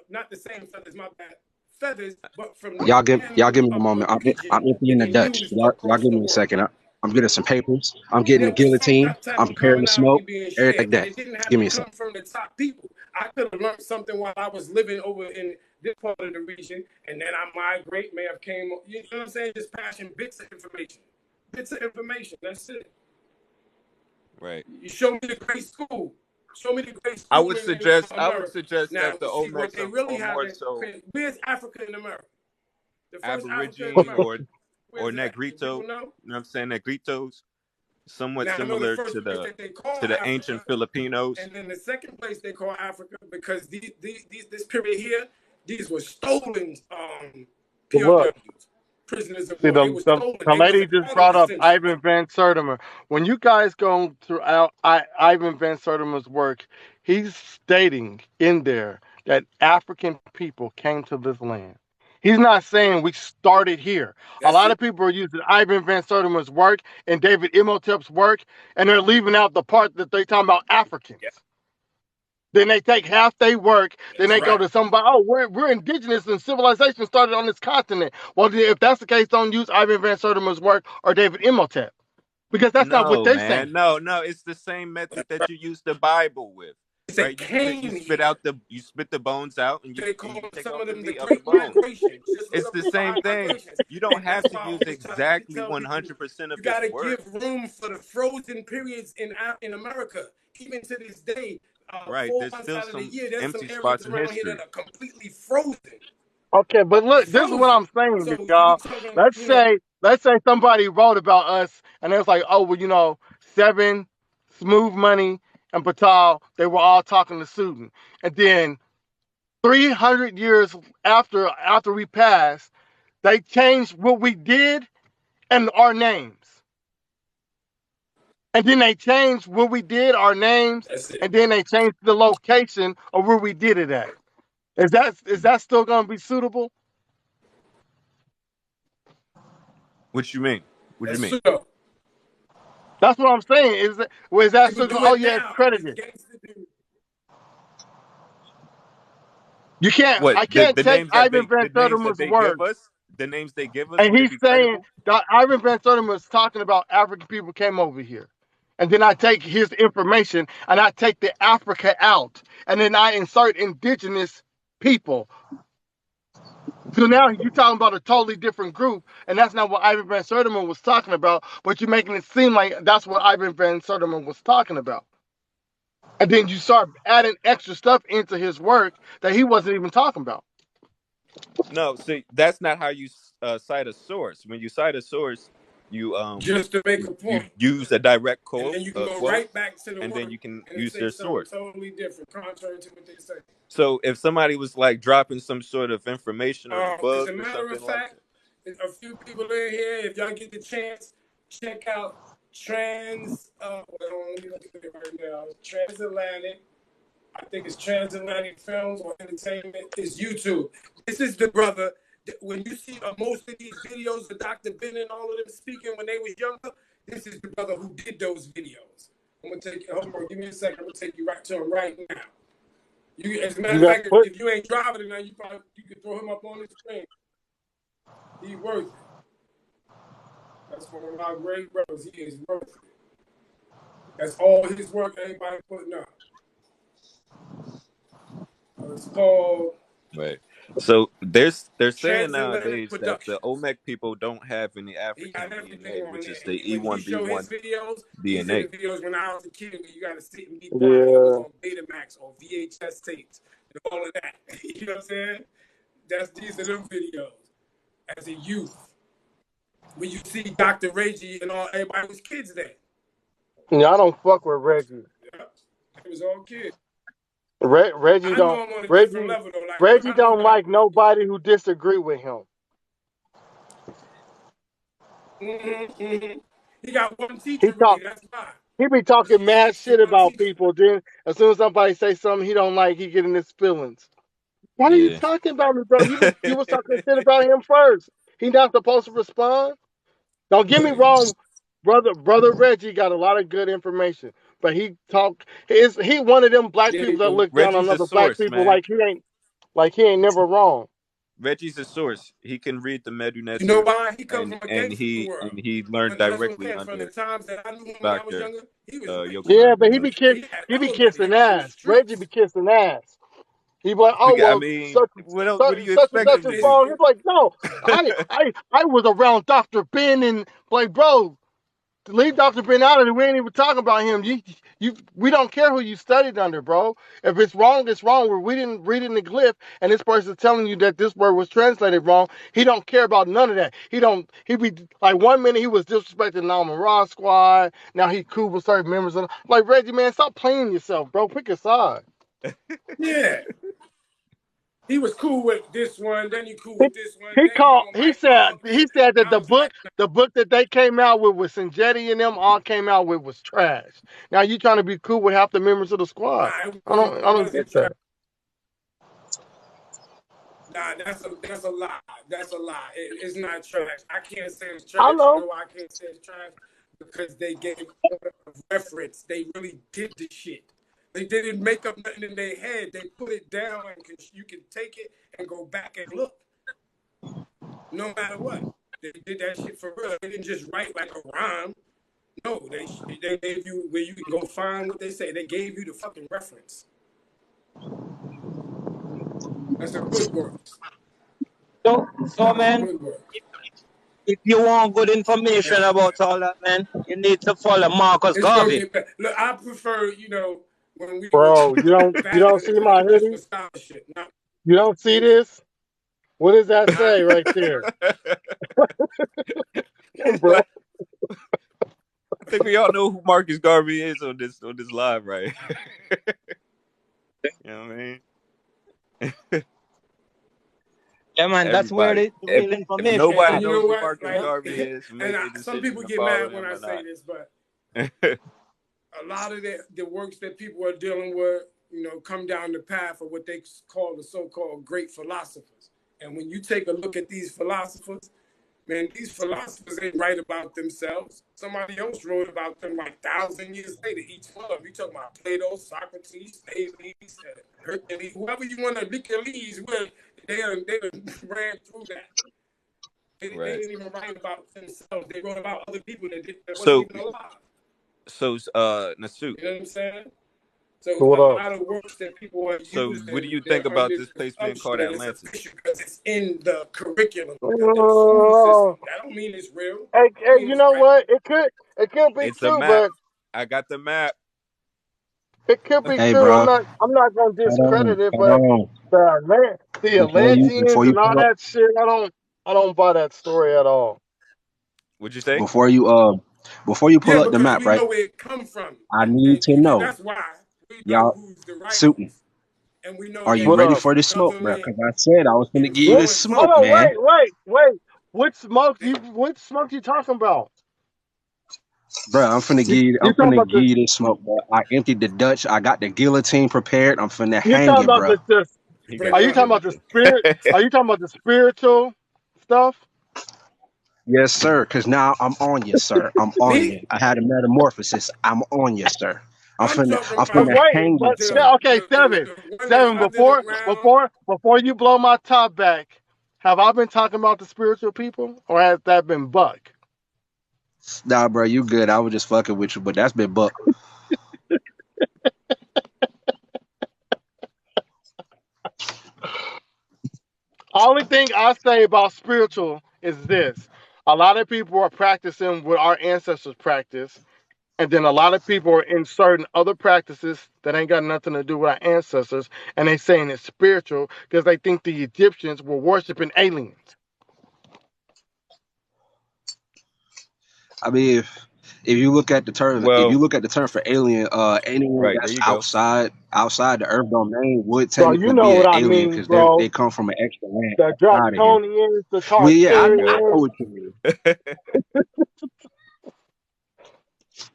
[SPEAKER 4] not the same feathers, my bad, feathers, but from
[SPEAKER 6] Y'all give
[SPEAKER 4] animals
[SPEAKER 6] me a
[SPEAKER 4] of
[SPEAKER 6] moment.
[SPEAKER 4] a pigeon
[SPEAKER 6] I'm emptying
[SPEAKER 4] that
[SPEAKER 6] the
[SPEAKER 4] can
[SPEAKER 6] Dutch.
[SPEAKER 4] use
[SPEAKER 6] Y'all
[SPEAKER 4] across
[SPEAKER 6] give
[SPEAKER 4] the
[SPEAKER 6] me a
[SPEAKER 4] world.
[SPEAKER 6] second. I'm getting some papers. I'm
[SPEAKER 4] And
[SPEAKER 6] getting the
[SPEAKER 4] then we see
[SPEAKER 6] guillotine.
[SPEAKER 4] that type
[SPEAKER 6] I'm
[SPEAKER 4] of
[SPEAKER 6] preparing the
[SPEAKER 4] commonality
[SPEAKER 6] smoke.
[SPEAKER 4] being shared,
[SPEAKER 6] Everything
[SPEAKER 4] and
[SPEAKER 6] that.
[SPEAKER 4] it didn't
[SPEAKER 6] Just
[SPEAKER 4] have
[SPEAKER 6] give
[SPEAKER 4] to
[SPEAKER 6] me a
[SPEAKER 4] come
[SPEAKER 6] second.
[SPEAKER 4] from the top people. I could have learned something while I was living over in this part of the region, and then I migrate, may have came, you know what I'm saying, just passing bits of information. Bits of information, that's it.
[SPEAKER 5] Right.
[SPEAKER 4] You show me the great school. Show me the great
[SPEAKER 5] I
[SPEAKER 4] school
[SPEAKER 5] would
[SPEAKER 4] in
[SPEAKER 5] suggest I would
[SPEAKER 4] America.
[SPEAKER 5] suggest
[SPEAKER 4] Now,
[SPEAKER 5] that the
[SPEAKER 4] see, what
[SPEAKER 5] Olmecs
[SPEAKER 4] they really
[SPEAKER 5] are more
[SPEAKER 4] haven't
[SPEAKER 5] so
[SPEAKER 4] created, where's Africa in America? The first Africa in
[SPEAKER 5] Aborigine
[SPEAKER 4] America.
[SPEAKER 5] or
[SPEAKER 4] Where's it at? Do
[SPEAKER 5] Negrito.
[SPEAKER 4] people
[SPEAKER 5] You
[SPEAKER 4] know?
[SPEAKER 5] know what I'm saying? Negritos, somewhat
[SPEAKER 4] Now, I know the
[SPEAKER 5] similar
[SPEAKER 4] first place that they call
[SPEAKER 5] to the ancient
[SPEAKER 4] Africa,
[SPEAKER 5] Filipinos.
[SPEAKER 4] and then the second place they call Africa, because this period here, these were stolen
[SPEAKER 1] look,
[SPEAKER 4] POWs, prisoners of
[SPEAKER 1] see,
[SPEAKER 4] war. They were stolen.
[SPEAKER 1] the
[SPEAKER 4] They
[SPEAKER 1] lady
[SPEAKER 4] wasn't
[SPEAKER 1] just
[SPEAKER 4] part of
[SPEAKER 1] brought
[SPEAKER 4] the
[SPEAKER 1] up
[SPEAKER 4] census.
[SPEAKER 1] Ivan Van Sertimer. When you guys go throughout Ivan Van Sertimer's work, he's stating in there that African people came to this land. He's not saying we started here. A
[SPEAKER 4] That's
[SPEAKER 1] lot
[SPEAKER 4] it.
[SPEAKER 1] of people are using Ivan Van Sertimer's work and David Imhotep's work, and they're leaving out the part that they talking about Africans.
[SPEAKER 4] Yeah,
[SPEAKER 1] Then they take half their work. Then
[SPEAKER 4] that's
[SPEAKER 1] they go
[SPEAKER 4] right.
[SPEAKER 1] to somebody. Oh, we're indigenous and civilization started on this continent. Well, if that's the case, don't use Ivan Van Sertimer's work or David Imhotep because that's not what
[SPEAKER 5] No,
[SPEAKER 1] they're saying.
[SPEAKER 5] man. No. It's the same method that you use the Bible with,
[SPEAKER 4] They
[SPEAKER 5] right?
[SPEAKER 4] came
[SPEAKER 5] You spit
[SPEAKER 4] here.
[SPEAKER 5] out you spit the bones out and
[SPEAKER 4] They call
[SPEAKER 5] you take
[SPEAKER 4] some
[SPEAKER 5] off
[SPEAKER 4] of
[SPEAKER 5] the
[SPEAKER 4] them the
[SPEAKER 5] meat of the
[SPEAKER 4] great
[SPEAKER 5] bones.
[SPEAKER 4] migrations. Just look
[SPEAKER 5] It's
[SPEAKER 4] up
[SPEAKER 5] the
[SPEAKER 4] the
[SPEAKER 5] same
[SPEAKER 4] five
[SPEAKER 5] thing.
[SPEAKER 4] migrations.
[SPEAKER 5] You don't
[SPEAKER 4] And
[SPEAKER 5] have
[SPEAKER 4] that's
[SPEAKER 5] to
[SPEAKER 4] why I
[SPEAKER 5] use
[SPEAKER 4] always
[SPEAKER 5] exactly
[SPEAKER 4] tell people
[SPEAKER 5] 100%
[SPEAKER 4] you
[SPEAKER 5] of
[SPEAKER 4] got
[SPEAKER 5] his
[SPEAKER 4] to
[SPEAKER 5] work.
[SPEAKER 4] give room for the frozen periods in America. Even to this day,
[SPEAKER 5] Right.
[SPEAKER 4] four
[SPEAKER 5] There's
[SPEAKER 4] months
[SPEAKER 5] still
[SPEAKER 4] out of the
[SPEAKER 5] some
[SPEAKER 4] year, there's some
[SPEAKER 5] empty
[SPEAKER 4] areas
[SPEAKER 5] spots in
[SPEAKER 4] around here that
[SPEAKER 5] history.
[SPEAKER 4] are completely frozen.
[SPEAKER 1] Okay, but look, this is what
[SPEAKER 4] Frozen.
[SPEAKER 1] I'm saying,
[SPEAKER 4] So you
[SPEAKER 1] y'all.
[SPEAKER 4] talking,
[SPEAKER 1] Let's say somebody wrote about us and it was like, oh, well, Seven, Smooth Money, and Patal, they were all talking to Sudan, and then 300 years after we passed, they changed what we did and our names. And then they changed what we did, our names,
[SPEAKER 4] that's it.
[SPEAKER 1] and then they changed the location of where we did it at. Is that still going to be suitable?
[SPEAKER 5] What you mean? What do you
[SPEAKER 4] That's
[SPEAKER 5] mean?
[SPEAKER 4] pseudo.
[SPEAKER 1] That's what I'm saying. Is that
[SPEAKER 4] People
[SPEAKER 1] still going?
[SPEAKER 4] do
[SPEAKER 1] Oh
[SPEAKER 4] it
[SPEAKER 1] yeah, it's
[SPEAKER 4] now. These
[SPEAKER 1] credited.
[SPEAKER 4] gangsters do.
[SPEAKER 1] You can't.
[SPEAKER 5] What
[SPEAKER 1] I can't
[SPEAKER 5] the
[SPEAKER 1] take
[SPEAKER 5] names that
[SPEAKER 1] Ivan Van
[SPEAKER 5] the names that
[SPEAKER 1] Sertima's
[SPEAKER 5] they give
[SPEAKER 1] words,
[SPEAKER 5] us? The names they give us,
[SPEAKER 1] and
[SPEAKER 5] would it
[SPEAKER 1] he's
[SPEAKER 5] be
[SPEAKER 1] saying
[SPEAKER 5] credible?
[SPEAKER 1] that Ivan Van Sertima is talking about African people came over here, and then I take his information and I take the Africa out, and then I insert indigenous people. So now you're talking about a totally different group, and that's not what Ivan Van Sertima was talking about. But you're making it seem like that's what Ivan Van Sertima was talking about. And then you start adding extra stuff into his work that he wasn't even talking about.
[SPEAKER 5] No, see, that's not how you cite a source. When you cite a source, you
[SPEAKER 4] Just to make a
[SPEAKER 5] you
[SPEAKER 4] point.
[SPEAKER 5] use a direct
[SPEAKER 4] And
[SPEAKER 5] quote,
[SPEAKER 4] then you can go
[SPEAKER 5] quote,
[SPEAKER 4] right back to the
[SPEAKER 5] and then
[SPEAKER 4] work
[SPEAKER 5] you can
[SPEAKER 4] and it
[SPEAKER 5] use
[SPEAKER 4] say
[SPEAKER 5] their
[SPEAKER 4] something
[SPEAKER 5] source.
[SPEAKER 4] totally different, contrary to what they say.
[SPEAKER 5] So if somebody was like dropping some sort of information on a
[SPEAKER 4] As
[SPEAKER 5] book
[SPEAKER 4] a
[SPEAKER 5] or
[SPEAKER 4] matter of
[SPEAKER 5] something like
[SPEAKER 4] fact, there's a few people in here. If y'all get the chance, check out Trans. Hold on, let me look at it right now. Transatlantic I think it's Transatlantic Films or Entertainment. It's YouTube. This is the brother. When you see most of these videos of Dr. Ben and all of them speaking when they was younger, this is the brother who did those videos. I'm gonna take you. Hold on, give me a second. I'm gonna take you right to him right now. As a matter
[SPEAKER 1] You
[SPEAKER 4] of
[SPEAKER 1] got
[SPEAKER 4] fact,
[SPEAKER 1] put.
[SPEAKER 4] if you ain't driving tonight, you can throw him up on the screen. He worth it. That's one of my great brothers. He is worth it. That's all his work anybody putting up. It's called.
[SPEAKER 5] Right. So they're saying
[SPEAKER 4] Transatlantic
[SPEAKER 5] nowadays that the
[SPEAKER 4] Productions.
[SPEAKER 5] Olmec people don't have any
[SPEAKER 4] He
[SPEAKER 5] African
[SPEAKER 4] got everything
[SPEAKER 5] DNA,
[SPEAKER 4] on
[SPEAKER 5] which
[SPEAKER 4] there.
[SPEAKER 5] is the
[SPEAKER 4] When he show his
[SPEAKER 5] E1B1
[SPEAKER 4] videos, these are the
[SPEAKER 5] DNA.
[SPEAKER 4] videos when I was a kid where you got to sit and be quiet. It
[SPEAKER 1] Yeah.
[SPEAKER 4] was on Betamax or VHS tapes and all of that. You know what I'm saying? These are them videos as a youth. When you see Dr. Reggie and everybody was kids then.
[SPEAKER 1] Yeah, I don't fuck with Reggie.
[SPEAKER 4] Yeah, it was all kids.
[SPEAKER 1] Reggie
[SPEAKER 4] I know
[SPEAKER 1] don't.
[SPEAKER 4] I'm on a different
[SPEAKER 1] Reggie
[SPEAKER 4] level though. Like
[SPEAKER 1] Reggie
[SPEAKER 4] I know
[SPEAKER 1] don't
[SPEAKER 4] that.
[SPEAKER 1] like nobody who disagree with him.
[SPEAKER 4] He got one
[SPEAKER 1] He
[SPEAKER 4] teacher
[SPEAKER 1] talk.
[SPEAKER 4] really. That's why.
[SPEAKER 1] He be talking mad
[SPEAKER 4] He's the
[SPEAKER 1] shit
[SPEAKER 4] one
[SPEAKER 1] about
[SPEAKER 4] teacher.
[SPEAKER 1] people. Then as soon as somebody say something he don't like, he get in his feelings. Why are you
[SPEAKER 5] Yeah.
[SPEAKER 1] talking about me, bro? You was talking shit about him first. He not supposed to respond. Don't get me wrong, brother Reggie got a lot of good information, but he one of them black people that look down on
[SPEAKER 5] Reggie's a
[SPEAKER 1] other black
[SPEAKER 5] source,
[SPEAKER 1] people
[SPEAKER 5] man.
[SPEAKER 1] like he ain't never wrong.
[SPEAKER 5] Reggie's a source. He can read the
[SPEAKER 4] You know
[SPEAKER 5] Medu
[SPEAKER 4] why? He comes
[SPEAKER 5] and
[SPEAKER 4] from a
[SPEAKER 5] and
[SPEAKER 4] gangster
[SPEAKER 5] he
[SPEAKER 4] world.
[SPEAKER 5] and he learned
[SPEAKER 4] That's what I'm
[SPEAKER 5] directly
[SPEAKER 4] saying. From the
[SPEAKER 5] under
[SPEAKER 4] times that I knew him when I was
[SPEAKER 5] Dr.
[SPEAKER 4] younger, he was rich.
[SPEAKER 1] Yeah,
[SPEAKER 5] Yochanan
[SPEAKER 1] but
[SPEAKER 5] Benu.
[SPEAKER 4] He
[SPEAKER 1] he be
[SPEAKER 4] had elevated.
[SPEAKER 1] kissing
[SPEAKER 4] That was in the
[SPEAKER 1] ass. Reggie be
[SPEAKER 4] streets.
[SPEAKER 1] kissing ass. He be like, oh
[SPEAKER 5] I
[SPEAKER 1] well,
[SPEAKER 5] mean, what do you
[SPEAKER 1] such and
[SPEAKER 5] expect
[SPEAKER 1] such
[SPEAKER 5] him
[SPEAKER 1] is
[SPEAKER 5] to do?
[SPEAKER 1] wrong. He's like, no, I was around Dr. Ben and like, bro, leave Dr. Ben out of it. We ain't even talking about him. We don't care who you studied under, bro. If it's wrong, it's wrong. We didn't read in the glyph, and this person's telling you that this word was translated wrong. He don't care about none of that. He be like 1 minute he was disrespecting Alman Ra Squad. Now he cool with certain members of like Reggie, man. Stop playing yourself, bro. Pick a side.
[SPEAKER 4] Yeah. He was cool with this one, then he cool with this one,
[SPEAKER 1] He
[SPEAKER 4] then you
[SPEAKER 1] called.
[SPEAKER 4] don't like all of
[SPEAKER 1] He
[SPEAKER 4] them.
[SPEAKER 1] said that
[SPEAKER 4] I was like,
[SPEAKER 1] the book that they came out with Sanjetti and them all came out with was trash. Now you trying to be cool with half the members of the squad?
[SPEAKER 4] nah,
[SPEAKER 1] I don't
[SPEAKER 4] wasn't
[SPEAKER 1] get
[SPEAKER 4] trash.
[SPEAKER 1] that.
[SPEAKER 4] Nah, that's a lie. That's a lie. It's not trash. I can't say it's
[SPEAKER 1] I
[SPEAKER 4] trash. You
[SPEAKER 1] know.
[SPEAKER 4] know why I can't say it's trash? Because they gave reference. They really did the shit. They didn't make up nothing in their head. They put it down, and you can take it and go back and look. No matter what, they did that shit for real. They didn't just write like a rhyme. No, they gave you where you can go find what they say. They gave you the fucking reference. That's a good works.
[SPEAKER 7] So man,
[SPEAKER 4] Good works.
[SPEAKER 7] if you want good information about all that, man, you need to follow Marcus
[SPEAKER 4] It's gonna
[SPEAKER 7] Garvey.
[SPEAKER 4] get better. Look, I prefer, when we were
[SPEAKER 1] Bro, you
[SPEAKER 4] back in
[SPEAKER 1] don't
[SPEAKER 4] the
[SPEAKER 1] see my
[SPEAKER 4] day just
[SPEAKER 1] hoodie?
[SPEAKER 4] for scholarship. Now,
[SPEAKER 1] You don't see this? What does that
[SPEAKER 4] huh?
[SPEAKER 1] say right there? Bro.
[SPEAKER 5] Like, I think we all know who Marcus Garvey is on this live, right? You know what I mean?
[SPEAKER 7] Yeah, man, that's where
[SPEAKER 5] Everybody.
[SPEAKER 7] the
[SPEAKER 5] If
[SPEAKER 7] real information
[SPEAKER 5] nobody
[SPEAKER 7] at.
[SPEAKER 4] You know
[SPEAKER 5] knows who
[SPEAKER 4] what?
[SPEAKER 5] Marcus
[SPEAKER 4] Like,
[SPEAKER 5] Garvey is and
[SPEAKER 4] and
[SPEAKER 5] make a
[SPEAKER 4] some
[SPEAKER 5] decision
[SPEAKER 4] people
[SPEAKER 5] to
[SPEAKER 4] get
[SPEAKER 5] follow
[SPEAKER 4] mad when
[SPEAKER 5] him
[SPEAKER 4] I
[SPEAKER 5] or
[SPEAKER 4] say
[SPEAKER 5] not.
[SPEAKER 4] this, but a lot of the works that people are dealing with, come down the path of what they call the so-called great philosophers. And when you take a look at these philosophers, man, these philosophers ain't right about themselves. Somebody else wrote about them like 1,000 years later. Each one of them. You talking about Plato, Socrates, Thales, Hercules, whoever you want to Hercules with, they done ran through that. They
[SPEAKER 5] Right.
[SPEAKER 4] didn't even write about themselves. They wrote about other people that wasn't
[SPEAKER 5] So
[SPEAKER 4] even alive.
[SPEAKER 5] Nasu.
[SPEAKER 4] You know what I'm saying? So
[SPEAKER 1] What
[SPEAKER 4] a
[SPEAKER 1] up?
[SPEAKER 4] lot of works that people are
[SPEAKER 5] So what do
[SPEAKER 4] using,
[SPEAKER 5] you think
[SPEAKER 4] they're
[SPEAKER 5] about
[SPEAKER 4] under
[SPEAKER 5] this
[SPEAKER 4] the
[SPEAKER 5] place being
[SPEAKER 4] assumption
[SPEAKER 5] called
[SPEAKER 4] that it's
[SPEAKER 5] Atlantis?
[SPEAKER 4] official because it's in the curriculum in the school system.
[SPEAKER 1] Oh,
[SPEAKER 4] That don't mean it's real.
[SPEAKER 1] hey,
[SPEAKER 4] That means
[SPEAKER 1] you
[SPEAKER 4] it's
[SPEAKER 1] know
[SPEAKER 4] right.
[SPEAKER 1] what? It could be
[SPEAKER 5] It's a
[SPEAKER 1] true,
[SPEAKER 5] map.
[SPEAKER 1] but
[SPEAKER 5] I got the map.
[SPEAKER 1] it could be
[SPEAKER 6] Hey,
[SPEAKER 1] true.
[SPEAKER 6] bro,
[SPEAKER 1] I'm not gonna discredit it,
[SPEAKER 6] hold
[SPEAKER 1] but
[SPEAKER 6] on.
[SPEAKER 1] the
[SPEAKER 6] Before
[SPEAKER 1] Atlanteans
[SPEAKER 6] you
[SPEAKER 1] and all
[SPEAKER 6] pull up,
[SPEAKER 1] that shit, I don't buy that story at all.
[SPEAKER 5] What'd you say?
[SPEAKER 6] before you uh, before you pull
[SPEAKER 4] Yeah,
[SPEAKER 6] up the
[SPEAKER 4] because
[SPEAKER 6] map,
[SPEAKER 4] we
[SPEAKER 6] right?
[SPEAKER 4] know where it come from,
[SPEAKER 6] I need to
[SPEAKER 4] and
[SPEAKER 6] know,
[SPEAKER 4] that's why we know
[SPEAKER 6] y'all,
[SPEAKER 4] who's the
[SPEAKER 6] shooting.
[SPEAKER 4] writers, and we know
[SPEAKER 6] Are you
[SPEAKER 4] that
[SPEAKER 1] What
[SPEAKER 6] ready
[SPEAKER 1] up?
[SPEAKER 6] for the smoke, bro?
[SPEAKER 4] government
[SPEAKER 6] Because I said I was going to give you the
[SPEAKER 1] What?
[SPEAKER 4] influence.
[SPEAKER 1] Hold
[SPEAKER 6] smoke,
[SPEAKER 1] on,
[SPEAKER 6] man.
[SPEAKER 1] wait. Which smoke you talking about?
[SPEAKER 6] Bro,
[SPEAKER 8] You
[SPEAKER 6] I'm
[SPEAKER 8] talking
[SPEAKER 6] finna
[SPEAKER 8] about
[SPEAKER 6] give you this smoke, bro. I emptied the Dutch. I got the guillotine prepared. I'm finna
[SPEAKER 8] you
[SPEAKER 6] hang
[SPEAKER 8] talking
[SPEAKER 6] it,
[SPEAKER 8] about
[SPEAKER 6] bro.
[SPEAKER 8] the
[SPEAKER 5] He
[SPEAKER 4] Bring
[SPEAKER 5] got
[SPEAKER 8] are
[SPEAKER 5] the
[SPEAKER 8] you
[SPEAKER 4] the
[SPEAKER 8] talking about the
[SPEAKER 5] guillotine.
[SPEAKER 8] spirit? Are you talking about the spiritual stuff?
[SPEAKER 6] Yes, sir. Cause now I'm on you, sir. I'm on
[SPEAKER 4] me.
[SPEAKER 6] you. I had a metamorphosis. I'm on you, sir.
[SPEAKER 4] I'm talking
[SPEAKER 6] I'm
[SPEAKER 8] But
[SPEAKER 4] about
[SPEAKER 6] finna
[SPEAKER 8] wait,
[SPEAKER 6] hang you,
[SPEAKER 8] but
[SPEAKER 6] sir.
[SPEAKER 8] okay, seven,
[SPEAKER 4] the one that's
[SPEAKER 8] seven.
[SPEAKER 4] under the ground.
[SPEAKER 8] Before you blow my top back, have I been talking about the spiritual people, or has that been Buck?
[SPEAKER 6] Nah, bro, you good. I was just fucking with you, but that's been buck.
[SPEAKER 8] Only thing I say about spiritual is this: a lot of people are practicing what our ancestors practiced, and then a lot of people are inserting other practices that ain't got nothing to do with our ancestors, and they saying it's spiritual because they think the Egyptians were worshiping aliens.
[SPEAKER 6] I mean, if you look at the term,
[SPEAKER 5] Well,
[SPEAKER 6] for alien, anyone
[SPEAKER 5] right, there
[SPEAKER 6] that's
[SPEAKER 5] you go.
[SPEAKER 6] outside the Earth domain would
[SPEAKER 8] Bro, you
[SPEAKER 6] technically
[SPEAKER 8] know
[SPEAKER 6] be an
[SPEAKER 8] what I
[SPEAKER 6] alien
[SPEAKER 8] mean,
[SPEAKER 6] because they
[SPEAKER 8] bro.
[SPEAKER 6] come from an extra land
[SPEAKER 8] The
[SPEAKER 6] outside of here.
[SPEAKER 8] Draconians, the
[SPEAKER 6] Well, yeah,
[SPEAKER 5] There
[SPEAKER 6] I
[SPEAKER 5] you
[SPEAKER 6] know
[SPEAKER 5] go.
[SPEAKER 8] Tartarians.
[SPEAKER 6] what you mean.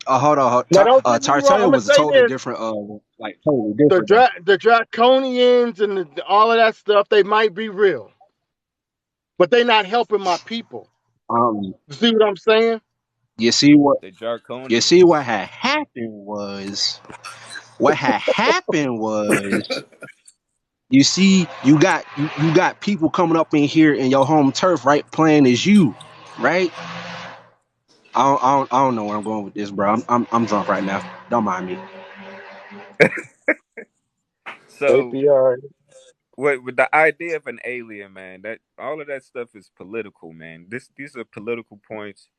[SPEAKER 6] Hold on,
[SPEAKER 8] Now, don't get me wrong. I'm
[SPEAKER 6] Tartaria
[SPEAKER 8] gonna
[SPEAKER 6] was a
[SPEAKER 8] say
[SPEAKER 6] totally
[SPEAKER 8] this:
[SPEAKER 6] different, like totally different though.
[SPEAKER 8] the Draconians and all of that stuff, they might be real, but they not helping my people.
[SPEAKER 6] Um,
[SPEAKER 8] You see what I'm saying?
[SPEAKER 6] you see what
[SPEAKER 5] The
[SPEAKER 6] you see
[SPEAKER 5] Jarkonians.
[SPEAKER 6] what had happened was what had happened was you see you got people coming up in here in your home turf, right, playing as you, right? I don't know where I'm going with this, bro. I'm drunk right now. Don't mind me.
[SPEAKER 5] So,
[SPEAKER 8] API.
[SPEAKER 5] what with the idea of an alien, man? That all of that stuff is political, man. These are political points,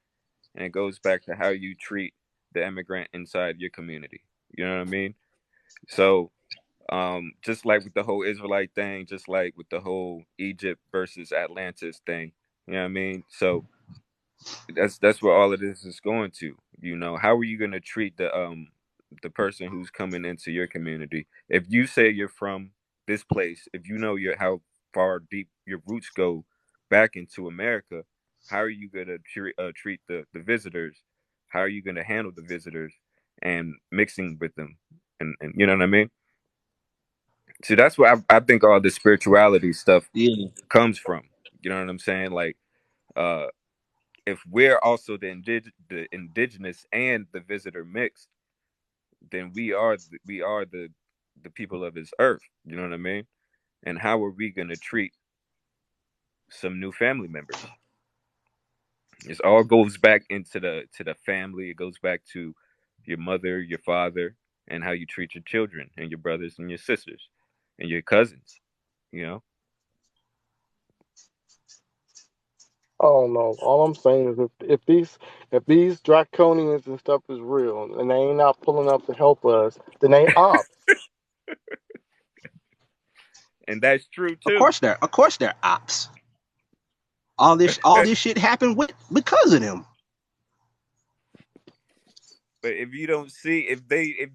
[SPEAKER 5] and it goes back to how you treat the immigrant inside your community. You know what I mean? So, just like with the whole Israelite thing, just like with the whole Egypt versus Atlantis thing. You know what I mean? So that's where all of this is going to. You know, how are you going to treat the person who's coming into your community? If you say you're from this place, if you know your how far deep your roots go back into America, how are you going to treat the visitors? How are you going to handle the visitors and mixing with them? And you know what I mean? See, that's where I think all the spirituality stuff
[SPEAKER 6] Yeah,
[SPEAKER 5] comes from. You know what I'm saying? Like, uh, if we're also the indigenous and the visitor mix, then we are the people of this earth. You know what I mean? And how are we going to treat some new family members? It all goes back into the family. It goes back to your mother, your father, and how you treat your children and your brothers and your sisters and your cousins. You know.
[SPEAKER 8] Oh no. All I'm saying is if these draconians and stuff is real and they ain't not pulling up to help us, then they ops.
[SPEAKER 5] And that's true
[SPEAKER 6] of
[SPEAKER 5] too.
[SPEAKER 6] course they're ops. All this shit happened because of them.
[SPEAKER 5] But if you don't see if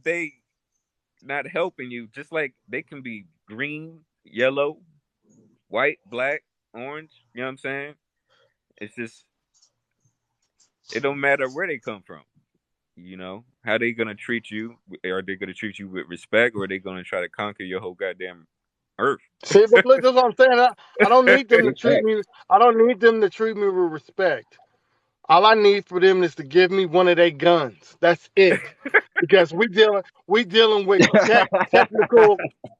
[SPEAKER 5] they not helping you, just like they can be green, yellow, white, black, orange, you know what I'm saying? It's just it don't matter where they come from. You know, how they gonna treat you? Are they gonna treat you with respect, or are they gonna try to conquer your whole goddamn earth?
[SPEAKER 8] See, but look, that's what I'm saying. I don't need them to
[SPEAKER 6] Big
[SPEAKER 8] treat
[SPEAKER 6] fact.
[SPEAKER 8] me. I don't need them to treat me with respect. All I need for them is to give me one of their guns. That's it. Because we dealing with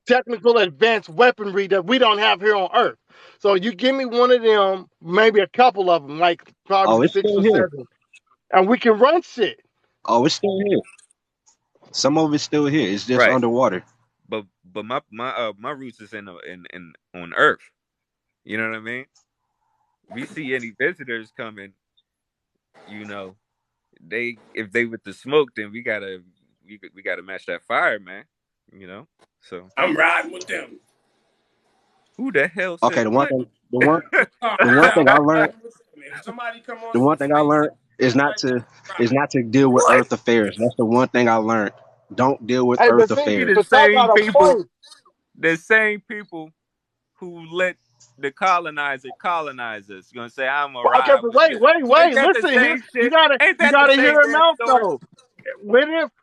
[SPEAKER 8] technical advanced weaponry that we don't have here on Earth. So you give me one of them, maybe a couple of them, like probably
[SPEAKER 6] Oh, it's
[SPEAKER 8] 6
[SPEAKER 6] still
[SPEAKER 8] or
[SPEAKER 6] here.
[SPEAKER 8] 7, and we can run shit.
[SPEAKER 6] Oh, it's still here. Some of it's still here. It's just
[SPEAKER 5] Right.
[SPEAKER 6] underwater.
[SPEAKER 5] But my roots is in on Earth. You know what I mean? We see any visitors coming, you know, they if they with the smoke, then we gotta match that fire, man. You know. So
[SPEAKER 4] I'm riding with them.
[SPEAKER 5] who the hell
[SPEAKER 6] Okay,
[SPEAKER 5] said what?
[SPEAKER 6] the one thing I
[SPEAKER 4] I'm
[SPEAKER 6] learned
[SPEAKER 4] riding with them. If somebody come on
[SPEAKER 6] the
[SPEAKER 4] some
[SPEAKER 6] one thing I
[SPEAKER 4] spaceship
[SPEAKER 6] learned is
[SPEAKER 4] shit
[SPEAKER 6] not
[SPEAKER 4] like that,
[SPEAKER 6] to
[SPEAKER 4] I'm riding.
[SPEAKER 6] deal with
[SPEAKER 4] What?
[SPEAKER 6] Earth affairs. That's the one thing I learned. Don't deal with
[SPEAKER 8] Hey,
[SPEAKER 6] Earth
[SPEAKER 8] but see,
[SPEAKER 5] See
[SPEAKER 6] affairs.
[SPEAKER 5] the
[SPEAKER 8] but y'all
[SPEAKER 5] same
[SPEAKER 8] got a
[SPEAKER 5] people,
[SPEAKER 8] point.
[SPEAKER 5] the same people who let the colonizer colonize us. You're gonna say I'm
[SPEAKER 8] Okay,
[SPEAKER 5] arrived
[SPEAKER 8] but
[SPEAKER 5] with
[SPEAKER 8] wait,
[SPEAKER 5] this.
[SPEAKER 8] wait,
[SPEAKER 5] Ain't
[SPEAKER 8] wait.
[SPEAKER 5] that the
[SPEAKER 8] Listen here.
[SPEAKER 5] same
[SPEAKER 8] You
[SPEAKER 5] shit?
[SPEAKER 8] gotta
[SPEAKER 5] Ain't
[SPEAKER 8] you
[SPEAKER 5] that the
[SPEAKER 8] gotta
[SPEAKER 5] same
[SPEAKER 8] hear him
[SPEAKER 5] damn
[SPEAKER 8] out
[SPEAKER 5] story?
[SPEAKER 8] though.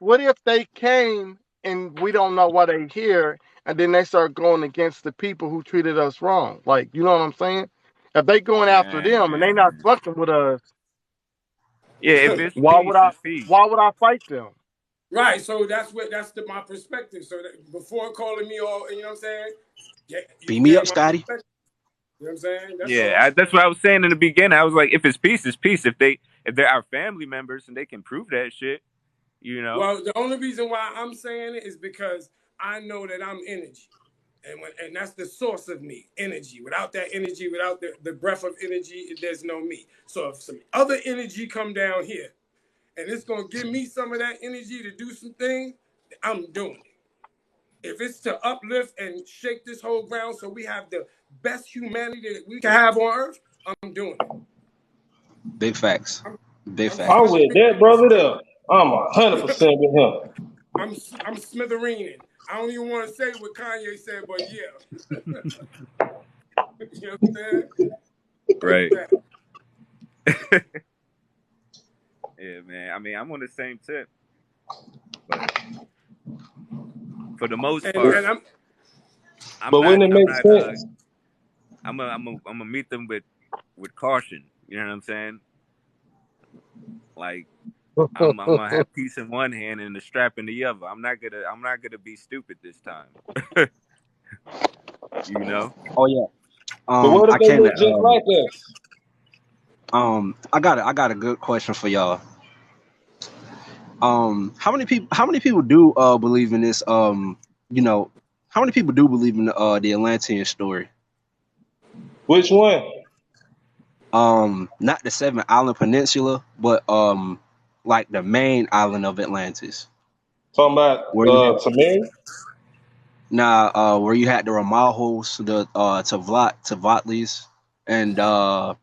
[SPEAKER 8] What if they came and we don't know why they here, and then they start going against the people who treated us wrong? Like, you know what I'm saying? If they going after
[SPEAKER 5] Yeah,
[SPEAKER 8] them and they
[SPEAKER 5] man.
[SPEAKER 8] not fucking with us,
[SPEAKER 5] Yeah, if it's
[SPEAKER 8] why would
[SPEAKER 5] peace,
[SPEAKER 8] I
[SPEAKER 5] it's peace.
[SPEAKER 8] why would I fight them?
[SPEAKER 4] Right. So my perspective. So that before calling me all, you know what I'm saying? You
[SPEAKER 6] Beam me
[SPEAKER 4] get
[SPEAKER 6] up,
[SPEAKER 4] my
[SPEAKER 6] Scotty.
[SPEAKER 4] perspective. You know what I'm saying? That's
[SPEAKER 5] Yeah,
[SPEAKER 4] all.
[SPEAKER 5] that's what I was saying in the beginning. I was like, if it's peace, it's peace. If they're our family members and they can prove that shit, you know.
[SPEAKER 4] Well, the only reason why I'm saying it is because I know that I'm energy. And that's the source of me, energy. Without that energy, without the breath of energy, there's no me. So if some other energy come down here and it's gonna give me some of that energy to do some things, I'm doing it. If it's to uplift and shake this whole ground so we have the best humanity that we can have on earth, I'm doing it.
[SPEAKER 6] Big facts.
[SPEAKER 4] I'm,
[SPEAKER 6] Big
[SPEAKER 4] I'm
[SPEAKER 6] facts.
[SPEAKER 9] I'm with that brother
[SPEAKER 4] smithereens.
[SPEAKER 9] there. I'm 100% with him.
[SPEAKER 4] I'm smithereening. I don't even want to say what Kanye said, but yeah. You know what I'm saying? Like
[SPEAKER 5] Right.
[SPEAKER 4] that.
[SPEAKER 5] Yeah, man. I mean, I'm on the same tip, but for the most
[SPEAKER 4] And
[SPEAKER 9] But,
[SPEAKER 5] part,
[SPEAKER 4] and I'm
[SPEAKER 9] but wouldn't it
[SPEAKER 5] I'm
[SPEAKER 9] make
[SPEAKER 5] not
[SPEAKER 9] sense?
[SPEAKER 5] I'm gonna meet them with caution. You know what I'm saying? Like I'm gonna have peace in one hand and the strap in the other. I'm not gonna be stupid this time. You know?
[SPEAKER 6] Oh yeah.
[SPEAKER 9] But what if
[SPEAKER 6] I
[SPEAKER 9] they
[SPEAKER 6] came
[SPEAKER 9] look
[SPEAKER 6] to
[SPEAKER 9] just like us?
[SPEAKER 6] I got a good question for y'all. How many people do believe in this you know how many people do believe in the Atlantean story?
[SPEAKER 9] Which one?
[SPEAKER 6] Not the Seven Island Peninsula, but like the main island of Atlantis.
[SPEAKER 9] Talking about
[SPEAKER 6] Where you had
[SPEAKER 9] Tamir?
[SPEAKER 6] where you had the Ramahos, the Tavatlis, and the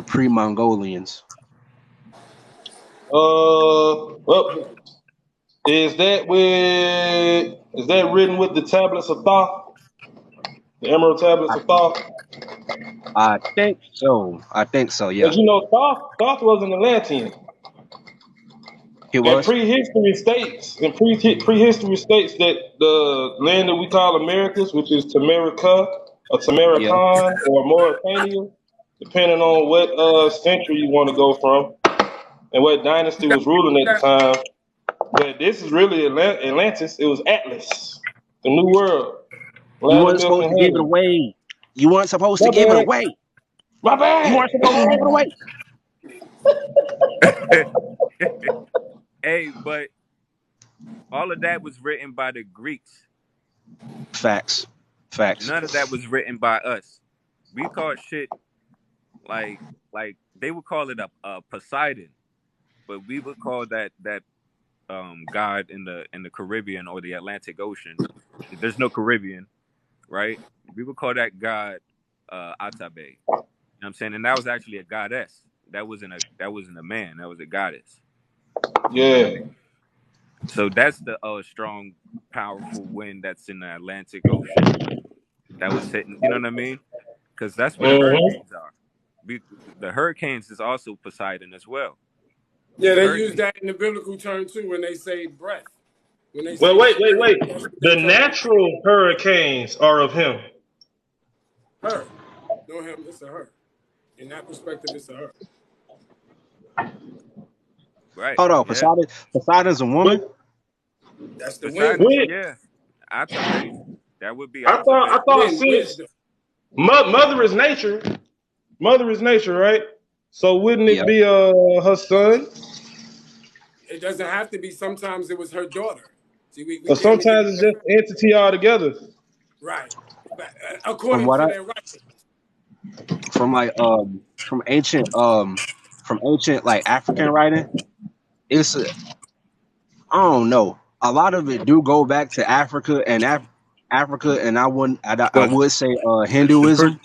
[SPEAKER 6] pre-Mongolians.
[SPEAKER 9] Well, is that written with the tablets of Thoth? The Emerald tablets
[SPEAKER 6] I,
[SPEAKER 9] of Thoth?
[SPEAKER 6] I think so. I think so.
[SPEAKER 9] Because
[SPEAKER 6] Yeah,
[SPEAKER 9] you know, Thoth was an Atlantean.
[SPEAKER 6] he
[SPEAKER 9] And
[SPEAKER 6] was.
[SPEAKER 9] prehistory states that the land that we call Americas, which is Tamarica, or
[SPEAKER 6] Yeah.
[SPEAKER 9] Tamarakan, or Mauritania, depending on what century you want to go from and what dynasty was ruling at the time. But this is really Atlantis. It was Atlas, the New World,
[SPEAKER 6] You
[SPEAKER 9] land of
[SPEAKER 6] weren't
[SPEAKER 9] milk
[SPEAKER 6] supposed
[SPEAKER 9] and
[SPEAKER 6] to give it
[SPEAKER 9] honey.
[SPEAKER 6] away. You weren't supposed to
[SPEAKER 9] My
[SPEAKER 6] give it
[SPEAKER 9] bad.
[SPEAKER 6] away.
[SPEAKER 9] My
[SPEAKER 6] You
[SPEAKER 9] bad.
[SPEAKER 6] weren't supposed to give it away.
[SPEAKER 5] Hey, but all of that was written by the Greeks.
[SPEAKER 6] Facts. Facts.
[SPEAKER 5] None of that was written by us. We call shit like they would call it a Poseidon, but we would call that god in the Caribbean or the Atlantic Ocean. There's no Caribbean, right? We would call that god Atabe. You know what I'm saying? And that was actually a goddess. That wasn't a man. That was a goddess. You know what I
[SPEAKER 9] Yeah.
[SPEAKER 5] mean? So that's the strong, powerful wind that's in the Atlantic Ocean that was hitting. You know what I mean? Because that's where the
[SPEAKER 9] Mm-hmm.
[SPEAKER 5] hurricanes are. The hurricanes is also Poseidon as well.
[SPEAKER 4] yeah, they use
[SPEAKER 5] Hurricane.
[SPEAKER 4] that in the biblical term too when they say breath. When they
[SPEAKER 9] Well,
[SPEAKER 4] say
[SPEAKER 9] wait.
[SPEAKER 4] spirit, that's what they
[SPEAKER 9] The
[SPEAKER 4] talking about.
[SPEAKER 9] natural hurricanes are of him.
[SPEAKER 4] Her. No him, it's a her. In that perspective, it's a her.
[SPEAKER 5] Right.
[SPEAKER 6] Hold on,
[SPEAKER 5] Yeah.
[SPEAKER 6] Poseidon's a
[SPEAKER 9] But
[SPEAKER 6] woman.
[SPEAKER 4] That's the wind.
[SPEAKER 5] Poseidon.
[SPEAKER 9] wait,
[SPEAKER 5] Yeah. Atabe. That would be
[SPEAKER 9] I thought
[SPEAKER 5] Atabe.
[SPEAKER 9] since
[SPEAKER 4] Wisdom.
[SPEAKER 9] mother is nature, right? So wouldn't it
[SPEAKER 6] Yeah.
[SPEAKER 9] be her son?
[SPEAKER 4] It doesn't have to be. Sometimes it was her daughter. See, we
[SPEAKER 9] Or
[SPEAKER 4] can't make it
[SPEAKER 9] sometimes
[SPEAKER 4] a
[SPEAKER 9] it's just
[SPEAKER 4] difference.
[SPEAKER 9] entity altogether.
[SPEAKER 4] Right. But,
[SPEAKER 6] From
[SPEAKER 4] according
[SPEAKER 6] what
[SPEAKER 4] to
[SPEAKER 6] I
[SPEAKER 4] their writings.
[SPEAKER 6] from like from ancient like African writing, it's I don't know. A lot of it do go back to Africa and Africa, and I
[SPEAKER 5] But
[SPEAKER 6] would say
[SPEAKER 5] the per-
[SPEAKER 6] Hinduism,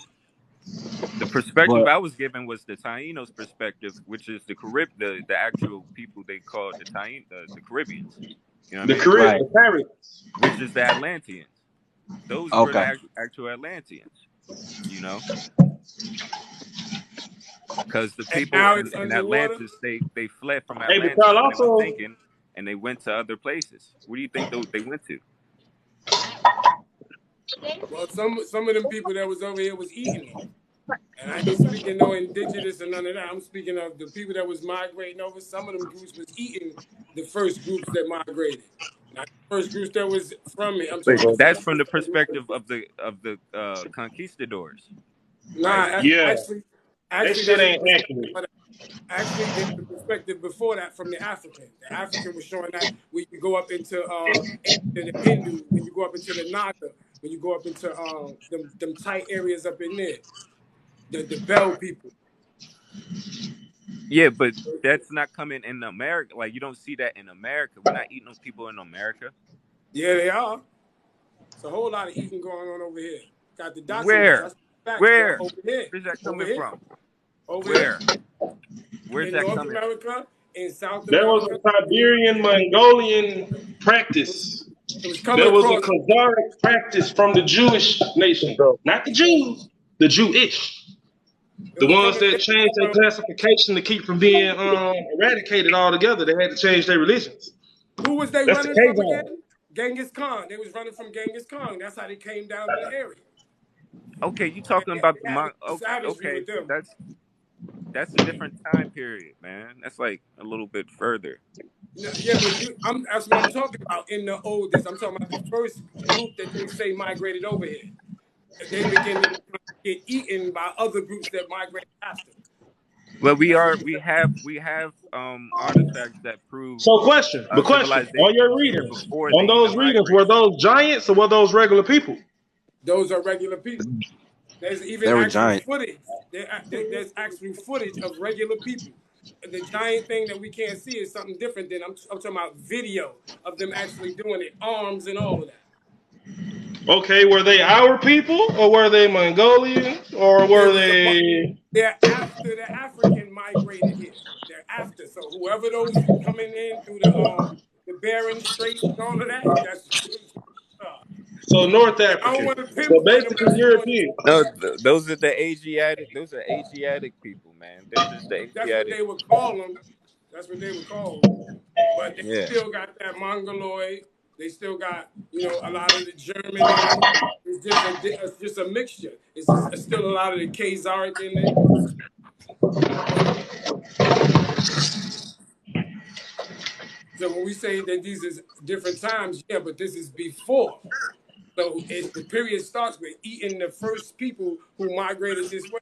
[SPEAKER 5] the perspective
[SPEAKER 6] but
[SPEAKER 5] I was given was the Taínos perspective, which is the actual people they call the Caribbeans. You know what I
[SPEAKER 9] The
[SPEAKER 5] mean?
[SPEAKER 9] Caribbean,
[SPEAKER 6] right.
[SPEAKER 9] the Caribbean.
[SPEAKER 5] Which is the Atlanteans. Those were the
[SPEAKER 6] Okay.
[SPEAKER 5] actual Atlanteans. You know, because the
[SPEAKER 4] And
[SPEAKER 5] people
[SPEAKER 4] now it's
[SPEAKER 5] in
[SPEAKER 4] underwater.
[SPEAKER 5] Atlantis, they fled from
[SPEAKER 9] Hey, but y'all
[SPEAKER 5] Atlantis when they were
[SPEAKER 9] also
[SPEAKER 5] sinking, and they went to other places. Where do you think they went to?
[SPEAKER 4] Well, some of them people that was over here was eating them. And I ain't speaking no indigenous or none of that. I'm speaking of the people that was migrating over. Some of them groups was eating the first groups that migrated. Not the first groups that was from it. I'm
[SPEAKER 5] But
[SPEAKER 4] talking about
[SPEAKER 5] that's
[SPEAKER 4] some
[SPEAKER 5] from the
[SPEAKER 4] first group.
[SPEAKER 5] perspective of the conquistadors, right?
[SPEAKER 4] Nah,
[SPEAKER 9] yeah, that
[SPEAKER 4] actually,
[SPEAKER 9] shit
[SPEAKER 4] that's the
[SPEAKER 9] ain't
[SPEAKER 4] perspective.
[SPEAKER 9] accurate.
[SPEAKER 4] Actually, there's the perspective before that from the African. The African was showing that when you go up into the Hindu, when you go up into the Naga, when you go up into them tight areas up in there, the Bell people.
[SPEAKER 5] Yeah, but that's not coming in America. Like you don't see that in America. We're not eating those people in America.
[SPEAKER 4] Yeah, they are. It's a whole lot of eating going on over here. Got the documents.
[SPEAKER 5] Where?
[SPEAKER 4] That's facts, bro.
[SPEAKER 5] Where?
[SPEAKER 4] Over here,
[SPEAKER 5] Where's that
[SPEAKER 4] over
[SPEAKER 5] coming
[SPEAKER 4] here,
[SPEAKER 5] from?
[SPEAKER 4] over here.
[SPEAKER 5] Where? Where's
[SPEAKER 4] In
[SPEAKER 5] that
[SPEAKER 4] North
[SPEAKER 5] coming?
[SPEAKER 4] America, in South
[SPEAKER 9] There was
[SPEAKER 4] America,
[SPEAKER 9] a Siberian Mongolian practice.
[SPEAKER 4] it was coming
[SPEAKER 9] There was a
[SPEAKER 4] across.
[SPEAKER 9] Khazaric practice from the Jewish nation, not the Jews, the Jewish.
[SPEAKER 4] It
[SPEAKER 9] The
[SPEAKER 4] was
[SPEAKER 9] ones
[SPEAKER 4] coming.
[SPEAKER 9] that changed their classification to keep from being eradicated altogether. They had to change their religions.
[SPEAKER 4] Who was they
[SPEAKER 9] That's the
[SPEAKER 4] running from
[SPEAKER 9] Khazar.
[SPEAKER 4] again? Genghis Khan. They was running from Genghis Khan. That's how they came down to the area.
[SPEAKER 5] Okay, you
[SPEAKER 4] And
[SPEAKER 5] talking
[SPEAKER 4] they
[SPEAKER 5] about the
[SPEAKER 4] had
[SPEAKER 5] oh,
[SPEAKER 4] savagery
[SPEAKER 5] okay,
[SPEAKER 4] with them.
[SPEAKER 5] that's a different time period, man. That's like a little bit further.
[SPEAKER 4] No, yeah, but that's what I'm talking about. In the oldest, I'm talking about the first group that they say migrated over here. They begin to get eaten by other groups that migrated after.
[SPEAKER 5] Well,
[SPEAKER 4] That's what
[SPEAKER 5] we have artifacts that prove
[SPEAKER 9] So, question,
[SPEAKER 5] a
[SPEAKER 9] but question on
[SPEAKER 5] civilization
[SPEAKER 9] your
[SPEAKER 5] was here
[SPEAKER 9] readings,
[SPEAKER 5] before they
[SPEAKER 9] on
[SPEAKER 5] even
[SPEAKER 9] those readings, were
[SPEAKER 5] migrated.
[SPEAKER 9] those giants or were those regular people?
[SPEAKER 4] those are regular people. There's even
[SPEAKER 6] They were
[SPEAKER 4] actual
[SPEAKER 6] giant.
[SPEAKER 4] footage. There's actual footage of regular people. The giant thing that we can't see is something different than I'm talking about video of them actually doing it, arms and all of that.
[SPEAKER 9] Okay, were they our people or were they Mongolian or
[SPEAKER 4] They
[SPEAKER 9] were
[SPEAKER 4] was a
[SPEAKER 9] they?
[SPEAKER 4] they're after the African migrated here. They're after. So whoever those coming in through the Bering Straits and all of that, that's
[SPEAKER 9] So North
[SPEAKER 4] I don't
[SPEAKER 9] African.
[SPEAKER 4] want to
[SPEAKER 9] So
[SPEAKER 4] pinpoint them
[SPEAKER 9] basically
[SPEAKER 4] because you know
[SPEAKER 9] European.
[SPEAKER 5] No, those are the Asiatic. Those are Asiatic people, man. They're just the
[SPEAKER 4] that's what
[SPEAKER 5] Asiatic.
[SPEAKER 4] they would call them. That's what they would call them. But they
[SPEAKER 5] Yeah,
[SPEAKER 4] still got that Mongoloid. They still got a lot of the German in them. It's just a mixture. It's still a lot of the Khazaric in it. So when we say that these is different times, yeah, but this is before. So the period starts with eating the first people who migrated this way.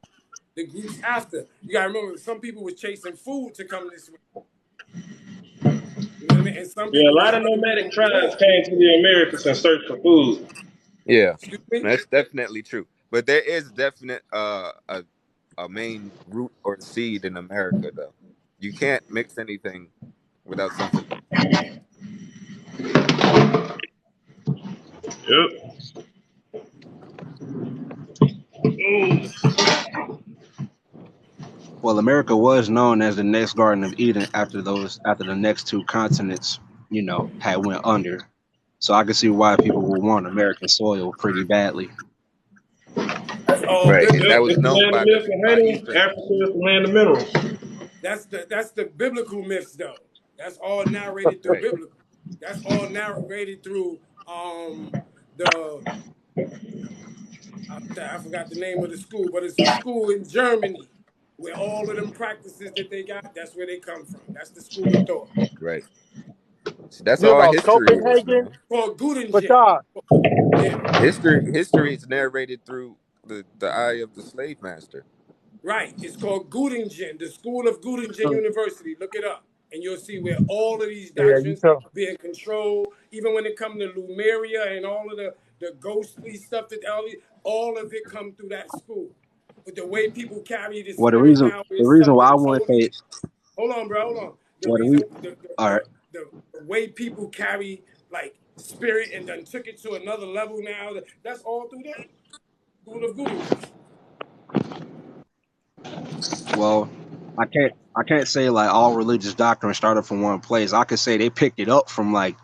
[SPEAKER 4] The groups after. You gotta remember, some people was chasing food to come this way. You know what I mean? And some
[SPEAKER 9] Yeah, a
[SPEAKER 4] people was
[SPEAKER 9] lot of
[SPEAKER 4] running
[SPEAKER 9] nomadic
[SPEAKER 4] from
[SPEAKER 9] tribes
[SPEAKER 4] war.
[SPEAKER 9] came to the Americas in search for food.
[SPEAKER 5] yeah,
[SPEAKER 4] Excuse me?
[SPEAKER 5] that's definitely true. But there is definite a main root or seed in America, though. You can't mix anything without something.
[SPEAKER 9] Yep. Ooh.
[SPEAKER 6] Well, America was known as the next Garden of Eden after the next two continents, had went under. So I can see why people would want American soil pretty badly.
[SPEAKER 4] That's all
[SPEAKER 5] Right, and
[SPEAKER 9] Yep.
[SPEAKER 5] that
[SPEAKER 4] biblical.
[SPEAKER 5] was
[SPEAKER 9] It's the
[SPEAKER 5] known
[SPEAKER 9] land of
[SPEAKER 5] by
[SPEAKER 9] milk and honey.
[SPEAKER 5] Eastern.
[SPEAKER 9] Africa is the land of minerals.
[SPEAKER 4] That's the biblical myths though. That's all narrated through
[SPEAKER 5] Right,
[SPEAKER 4] biblical. That's all narrated through the I forgot the name of the school, but it's a school in Germany where all of them practices that they got, that's where they come from. That's the school of thought.
[SPEAKER 5] right. So that's
[SPEAKER 8] You
[SPEAKER 5] all
[SPEAKER 8] about
[SPEAKER 5] history is,
[SPEAKER 8] Copenhagen?
[SPEAKER 5] man.
[SPEAKER 4] Called
[SPEAKER 8] But
[SPEAKER 4] Gudingen.
[SPEAKER 8] y'all,
[SPEAKER 4] Yeah.
[SPEAKER 5] History is narrated through the eye of the slave master.
[SPEAKER 4] Right. It's called Gudingen, the School of Gudingen University. Look it up. And you'll see where all of these
[SPEAKER 8] yeah, you
[SPEAKER 4] doctrines
[SPEAKER 8] tell.
[SPEAKER 4] are being controlled. Even when it comes to Lumeria and all of the ghostly stuff that all of it come through that school. But the way people carry the
[SPEAKER 6] Well,
[SPEAKER 4] spirit now
[SPEAKER 6] the
[SPEAKER 4] is
[SPEAKER 6] reason why I
[SPEAKER 4] something
[SPEAKER 6] want to
[SPEAKER 4] totally.
[SPEAKER 6] say,
[SPEAKER 4] Hold on, bro. Hold on. The
[SPEAKER 6] well,
[SPEAKER 4] reason
[SPEAKER 6] all right,
[SPEAKER 4] the way people carry like spirit and then took it to another level now. That's all through them. School of Gudingen.
[SPEAKER 6] well, I can't say like all religious doctrine started from one place. I could say they picked it up from like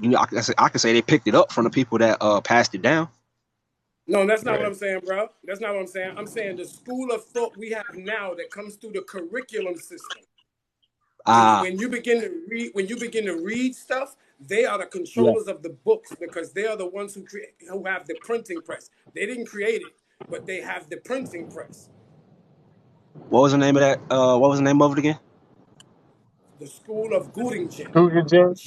[SPEAKER 6] I could say they picked it up from the people that passed it down.
[SPEAKER 4] No, that's not what
[SPEAKER 5] Right.
[SPEAKER 4] I'm saying, bro. That's not what I'm saying. I'm saying the school of thought we have now that comes through the curriculum system.
[SPEAKER 6] Ah,
[SPEAKER 4] When you begin to read stuff, they are the
[SPEAKER 6] yeah.
[SPEAKER 4] controllers of the books because they are the ones who have the printing press. They didn't create it, but they have the printing press.
[SPEAKER 6] What was the name of that? What was the name of it again?
[SPEAKER 4] The school of Göttingen,
[SPEAKER 8] Google Jim.
[SPEAKER 4] Göttingen.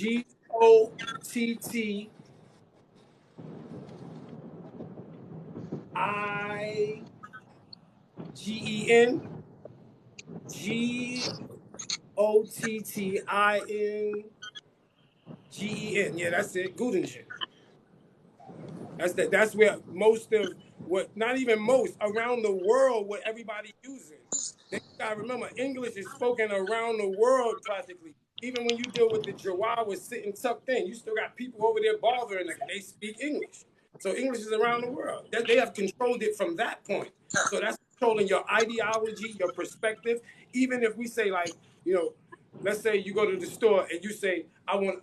[SPEAKER 4] Yeah, that's it. Göttingen. That's where most of what, not even most, around the world, what everybody using. They gotta remember English is spoken around the world practically. Even when you deal with the Jawas sitting tucked in, you still got people over there bothering and they speak English. So English is around the world. That they have controlled it from that point. So that's controlling your ideology, your perspective. Even if we say like, let's say you go to the store and you say,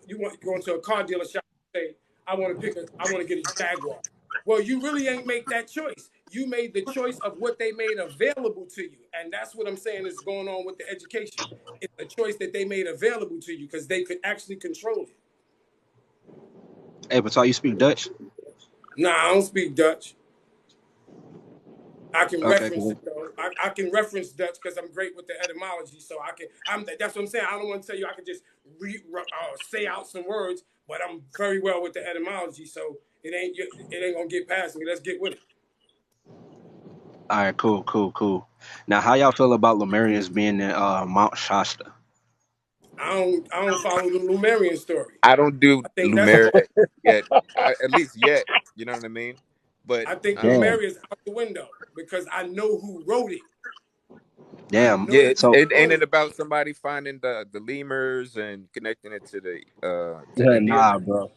[SPEAKER 4] you want to go into a car dealership and say, I want to get a Jaguar. Well, you really ain't make that choice. You made the choice of what they made available to you. And that's what I'm saying is going on with the education. It's a choice that they made available to you because they could actually control it.
[SPEAKER 6] Hey, but you speak Dutch?
[SPEAKER 4] Nah, I don't speak Dutch. I can
[SPEAKER 6] Okay,
[SPEAKER 4] reference
[SPEAKER 6] cool.
[SPEAKER 4] it though. I can reference Dutch because I'm great with the etymology. So I can. That's what I'm saying. I don't want to tell you I can just say out some words, but I'm very well with the etymology. So it ain't gonna get past me. Let's get with it.
[SPEAKER 6] All right, cool, cool, cool. Now, how y'all feel about Lemurians being in Mount Shasta?
[SPEAKER 4] I don't follow the Lumerian story.
[SPEAKER 5] I don't do
[SPEAKER 4] I think that's
[SPEAKER 5] Lumeria yet, at least yet. You know what I mean? But
[SPEAKER 4] I think
[SPEAKER 6] Damn,
[SPEAKER 4] Lumeria is out the window because I know who wrote it. I
[SPEAKER 6] damn.
[SPEAKER 5] yeah,
[SPEAKER 4] know
[SPEAKER 5] it's,
[SPEAKER 6] So,
[SPEAKER 4] who
[SPEAKER 5] it ain't
[SPEAKER 4] wrote
[SPEAKER 5] it
[SPEAKER 4] it.
[SPEAKER 5] about somebody finding the lemurs and connecting it to
[SPEAKER 6] yeah,
[SPEAKER 5] India.
[SPEAKER 6] nah, bro.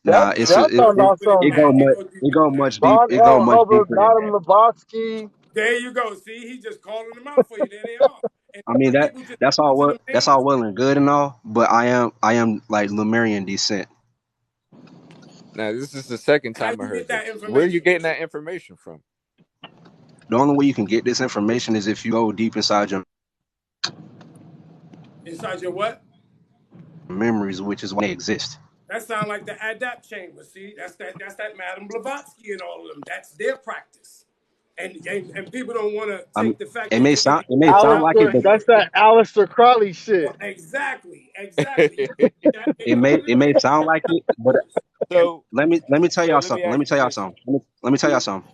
[SPEAKER 6] Nah,
[SPEAKER 8] That
[SPEAKER 6] it's
[SPEAKER 4] Nah,
[SPEAKER 8] that
[SPEAKER 4] it
[SPEAKER 8] talking
[SPEAKER 4] go deeper
[SPEAKER 8] about
[SPEAKER 4] than
[SPEAKER 6] it
[SPEAKER 8] some
[SPEAKER 6] go
[SPEAKER 4] that. It
[SPEAKER 6] much
[SPEAKER 4] go deeper
[SPEAKER 6] it go
[SPEAKER 4] than that.
[SPEAKER 6] much deep.
[SPEAKER 8] John
[SPEAKER 6] It go
[SPEAKER 8] L.
[SPEAKER 6] much
[SPEAKER 8] Hubbard,
[SPEAKER 6] deeper than
[SPEAKER 8] Madame
[SPEAKER 6] that.
[SPEAKER 8] Blavatsky.
[SPEAKER 4] There you go. See, he just calling them out for you. There they are. And
[SPEAKER 6] I mean
[SPEAKER 4] people just listen to them
[SPEAKER 6] that's all
[SPEAKER 4] names.
[SPEAKER 6] well and good and all, but I am like Lemurian descent.
[SPEAKER 5] Now, this is the second
[SPEAKER 4] How
[SPEAKER 5] time I
[SPEAKER 4] you get
[SPEAKER 5] heard
[SPEAKER 4] that
[SPEAKER 5] this. Where are you
[SPEAKER 4] information?
[SPEAKER 5] getting that information from?
[SPEAKER 6] The only way you can get this information is if you go deep inside your
[SPEAKER 4] Inside your what?
[SPEAKER 6] memories, which is why they exist.
[SPEAKER 4] That sound like the adapt chamber. See, that's that Madame Blavatsky and all of them. That's their practice. And people don't want to
[SPEAKER 6] I mean,
[SPEAKER 4] take the fact that you can
[SPEAKER 6] it may
[SPEAKER 4] adapt
[SPEAKER 6] sound
[SPEAKER 4] out
[SPEAKER 6] like it,
[SPEAKER 8] Alistair,
[SPEAKER 6] but
[SPEAKER 8] that's
[SPEAKER 4] memory.
[SPEAKER 8] that Alistair Crowley
[SPEAKER 4] Well,
[SPEAKER 8] shit.
[SPEAKER 4] exactly. You can do that. It is what
[SPEAKER 6] it
[SPEAKER 4] it
[SPEAKER 6] may
[SPEAKER 4] is.
[SPEAKER 6] sound like it, but
[SPEAKER 5] so,
[SPEAKER 6] let me tell
[SPEAKER 5] so
[SPEAKER 6] y'all
[SPEAKER 5] let me
[SPEAKER 6] something.
[SPEAKER 5] ask you this.
[SPEAKER 6] Let me tell y'all something.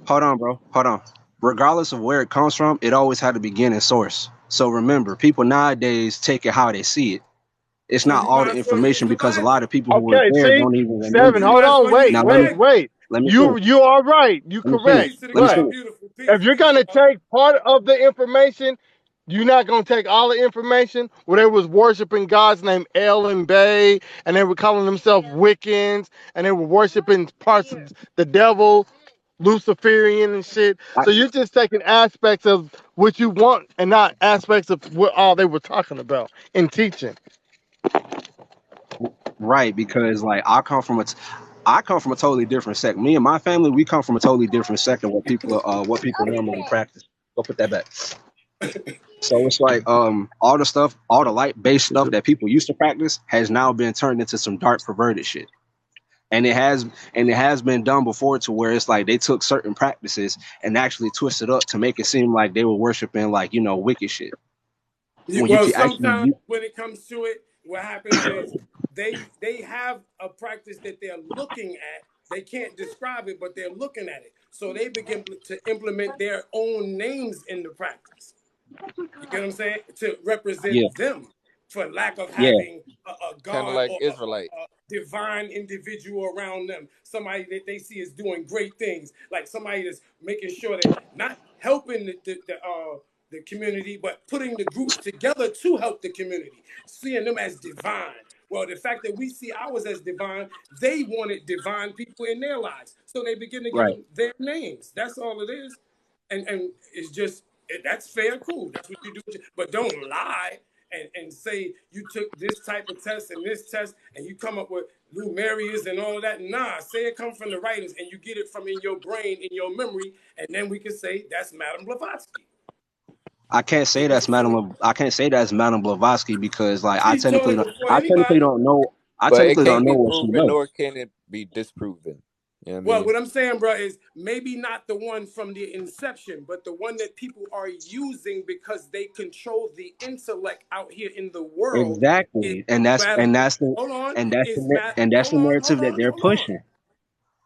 [SPEAKER 6] Hold on, bro. Hold on. Regardless of where it comes from, it always had a beginning source. So remember, people nowadays take it how they see it. It's
[SPEAKER 4] So
[SPEAKER 6] not
[SPEAKER 4] you
[SPEAKER 6] all the
[SPEAKER 4] might as well use
[SPEAKER 6] information
[SPEAKER 4] the
[SPEAKER 6] because a lot
[SPEAKER 4] Bible.
[SPEAKER 6] of people who were
[SPEAKER 8] Okay,
[SPEAKER 6] there
[SPEAKER 8] see,
[SPEAKER 6] don't even
[SPEAKER 8] Seven.
[SPEAKER 6] remember.
[SPEAKER 4] You
[SPEAKER 8] Hold
[SPEAKER 4] might as
[SPEAKER 8] on,
[SPEAKER 4] well use
[SPEAKER 8] wait,
[SPEAKER 4] the
[SPEAKER 6] Now
[SPEAKER 8] wait,
[SPEAKER 4] Bible.
[SPEAKER 8] wait.
[SPEAKER 6] let me
[SPEAKER 8] You
[SPEAKER 6] finish.
[SPEAKER 8] you are right. You
[SPEAKER 6] Let me finish.
[SPEAKER 8] correct.
[SPEAKER 4] Peace to the
[SPEAKER 6] Let me
[SPEAKER 8] But
[SPEAKER 4] God,
[SPEAKER 6] finish.
[SPEAKER 4] beautiful.
[SPEAKER 8] if
[SPEAKER 4] Peace,
[SPEAKER 8] you're
[SPEAKER 4] peace,
[SPEAKER 8] gonna
[SPEAKER 4] y'all.
[SPEAKER 8] take part of the information, you're not gonna take all the information. Where they was worshiping gods named El and Bay, and they were calling themselves Wiccans, and they were worshiping parts of the devil, Luciferian and shit.
[SPEAKER 6] I,
[SPEAKER 8] So you're just taking aspects of what you want, and not aspects of what all they were talking about in teaching.
[SPEAKER 6] right, because like I come from a totally different sect. Me and my family, we come from a totally different sect of what people normally practice. Go put that back. So it's like all the stuff, all the light based stuff that people used to practice has now been turned into some dark perverted shit. And it has been done before to where it's like they took certain practices and actually twisted up to make it seem like they were worshiping like, wicked shit. When you
[SPEAKER 4] Well,
[SPEAKER 6] can actually
[SPEAKER 4] sometimes when it comes to it, what happens is they have a practice that they're looking at. They can't describe it, but they're looking at it. So they begin to implement their own names in the practice. You get what I'm saying? To
[SPEAKER 6] yeah,
[SPEAKER 4] represent them for lack of
[SPEAKER 6] yeah,
[SPEAKER 4] having a
[SPEAKER 5] Kind of
[SPEAKER 4] God
[SPEAKER 5] like
[SPEAKER 4] or
[SPEAKER 5] Israelite.
[SPEAKER 4] a divine individual around them. Somebody that they see is doing great things. Like somebody that's making sure that not helping the community, but putting the groups together to help the community, seeing them as divine. Well, the fact that we see ours as divine, they wanted divine people in their lives. So they begin to give
[SPEAKER 6] right.
[SPEAKER 4] them their names. That's all it is. And it's just, that's fair, cool. That's what you do. But don't lie and say you took this type of test and this test and you come up with Lumerius and all of that. Nah, say it come from the writings and you get it from in your brain, in your memory, and then we can say that's Madame Blavatsky.
[SPEAKER 6] I can't say that's Madame Blavatsky because like
[SPEAKER 4] She told it before anybody.
[SPEAKER 6] don't know I
[SPEAKER 5] But it
[SPEAKER 6] technically
[SPEAKER 5] can't
[SPEAKER 6] don't know
[SPEAKER 5] be
[SPEAKER 6] what she
[SPEAKER 5] proven,
[SPEAKER 6] knows.
[SPEAKER 5] nor can it be disproven. You know what I
[SPEAKER 4] Well,
[SPEAKER 5] mean?
[SPEAKER 4] what I'm saying, bro, is maybe not the one from the inception, but the one that people are using because they control the intellect out here in the world is
[SPEAKER 6] Exactly. And that's
[SPEAKER 4] Madam.
[SPEAKER 6] and that's the
[SPEAKER 4] Hold on,
[SPEAKER 6] and that's
[SPEAKER 4] is
[SPEAKER 6] the
[SPEAKER 4] Mad.
[SPEAKER 6] and that's
[SPEAKER 4] Hold
[SPEAKER 6] the
[SPEAKER 4] on, hold
[SPEAKER 6] narrative that
[SPEAKER 4] on,
[SPEAKER 6] they're
[SPEAKER 4] hold on.
[SPEAKER 6] pushing.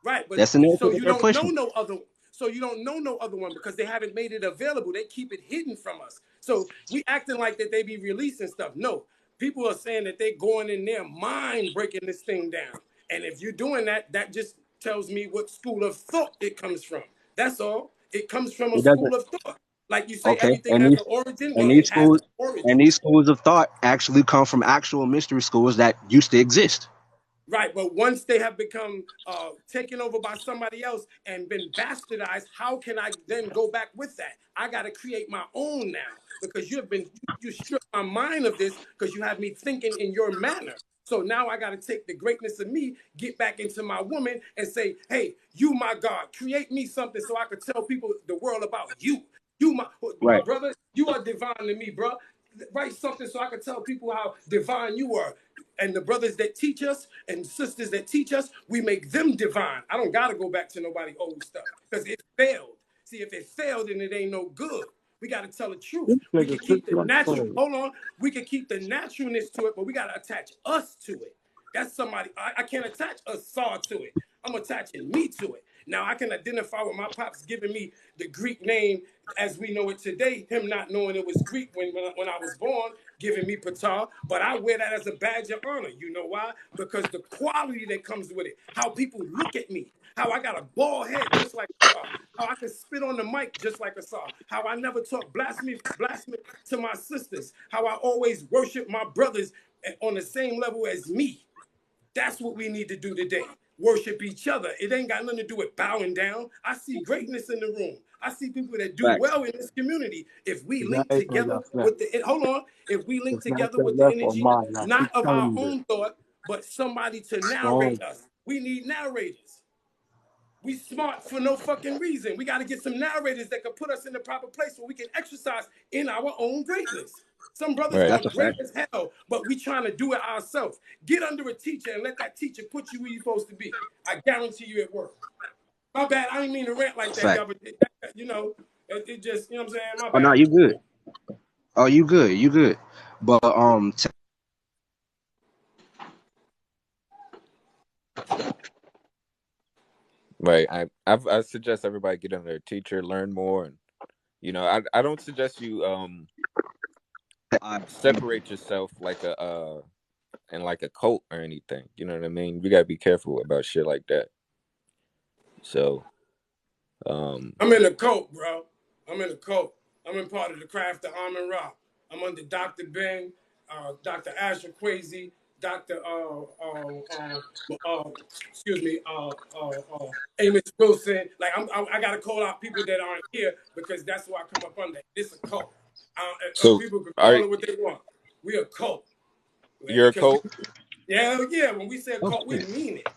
[SPEAKER 4] Right, but
[SPEAKER 6] That's the narrative
[SPEAKER 4] so
[SPEAKER 6] that
[SPEAKER 4] you
[SPEAKER 6] they're
[SPEAKER 4] don't know
[SPEAKER 6] pushing.
[SPEAKER 4] no other. So you don't know no other one because they haven't made it available. They keep it hidden from us. So we acting like that they be releasing stuff. No, people are saying that they going in their mind breaking this thing down. And if you're doing that, that just tells me what school of thought it comes from. That's all. It comes from a
[SPEAKER 6] It doesn't
[SPEAKER 4] school of thought. Like you say,
[SPEAKER 6] okay.
[SPEAKER 4] everything has an origin.
[SPEAKER 6] And
[SPEAKER 4] Well, it
[SPEAKER 6] these
[SPEAKER 4] has an
[SPEAKER 6] schools
[SPEAKER 4] origin.
[SPEAKER 6] and these schools of thought actually come from actual mystery schools that used to exist.
[SPEAKER 4] Right, but once they have become taken over by somebody else and been bastardized, how can I then go back with that? I got to create my own now because you stripped my mind of this because you have me thinking in your manner. So now I got to take the greatness of me, get back into my woman, and say, "Hey, you my God, create me something so I could tell people the world about you. You my
[SPEAKER 6] Right.
[SPEAKER 4] brother, you are divine to me, bro. Write something so I can tell people how divine you are." And the brothers that teach us and sisters that teach us, we make them divine. I don't gotta go back to nobody old stuff because it failed. See, if it failed, then it ain't no good. We got to tell the truth.
[SPEAKER 8] This
[SPEAKER 4] We
[SPEAKER 8] nigga
[SPEAKER 4] can keep the
[SPEAKER 8] sister like
[SPEAKER 4] natural.
[SPEAKER 8] crazy.
[SPEAKER 4] Hold on. We can keep the naturalness to it, but we got to attach us to it. That's somebody. I can't attach a saw to it. I'm attaching me to it. Now I can identify with my pops giving me the Greek name as we know it today. Him not knowing it was Greek when I was born, giving me Ptah, but I wear that as a badge of honor. You know why? Because the quality that comes with it, how people look at me, how I got a bald head just like a saw, how I can spit on the mic just like a saw, how I never talk blasphemy to my sisters, how I always worship my brothers on the same level as me. That's what we need to do today. Worship each other. It ain't got nothing to do with bowing down. I see greatness in the room. I see people that do
[SPEAKER 6] Facts.
[SPEAKER 4] well in this community. If we
[SPEAKER 8] Is that
[SPEAKER 4] link
[SPEAKER 8] April or
[SPEAKER 4] together
[SPEAKER 8] y'all flat?
[SPEAKER 4] with the hold on, if we link
[SPEAKER 8] It's not
[SPEAKER 4] together
[SPEAKER 8] your
[SPEAKER 4] with the
[SPEAKER 8] left or
[SPEAKER 4] energy,
[SPEAKER 8] mine. I keep
[SPEAKER 4] not of
[SPEAKER 8] telling
[SPEAKER 4] our
[SPEAKER 8] you this.
[SPEAKER 4] own thought, but somebody to
[SPEAKER 8] Go
[SPEAKER 4] narrate us. We need narrators. We smart for no fucking reason. We got to get some narrators that can put us in the proper place where we can exercise in our own greatness. Some brothers
[SPEAKER 5] Right.
[SPEAKER 4] are
[SPEAKER 6] That's a
[SPEAKER 4] great
[SPEAKER 6] fact.
[SPEAKER 4] as hell, but we trying to do it ourselves. Get under a teacher and let that teacher put you where you're supposed to be. I guarantee you it works. My bad. I didn't mean to rant like that,
[SPEAKER 6] Fact.
[SPEAKER 4] y'all, but it just, you know what I'm saying? My
[SPEAKER 6] Oh no,
[SPEAKER 4] bad.
[SPEAKER 6] you good. Oh, you good. You good. But
[SPEAKER 5] Right. I suggest everybody get under a teacher, learn more, and I don't suggest you
[SPEAKER 6] I,
[SPEAKER 5] separate yourself like a in like a cult or anything. You know what I mean? We gotta be careful about shit like that. So um
[SPEAKER 4] I'm in a cult, bro. I'm in a cult. I'm in part of the craft of Armin Rock. I'm under Dr. Ben, Dr. Asher Kwesi, Dr. Excuse me, Amos Wilson. Like I gotta call out people that aren't here because that's who I come up under. This a cult.
[SPEAKER 5] so
[SPEAKER 4] People can
[SPEAKER 5] are
[SPEAKER 4] call it what they want. We a cult
[SPEAKER 5] you're a
[SPEAKER 4] because
[SPEAKER 5] cult?
[SPEAKER 4] yeah. When we say
[SPEAKER 6] oh
[SPEAKER 4] cult, we
[SPEAKER 6] shit.
[SPEAKER 4] mean it.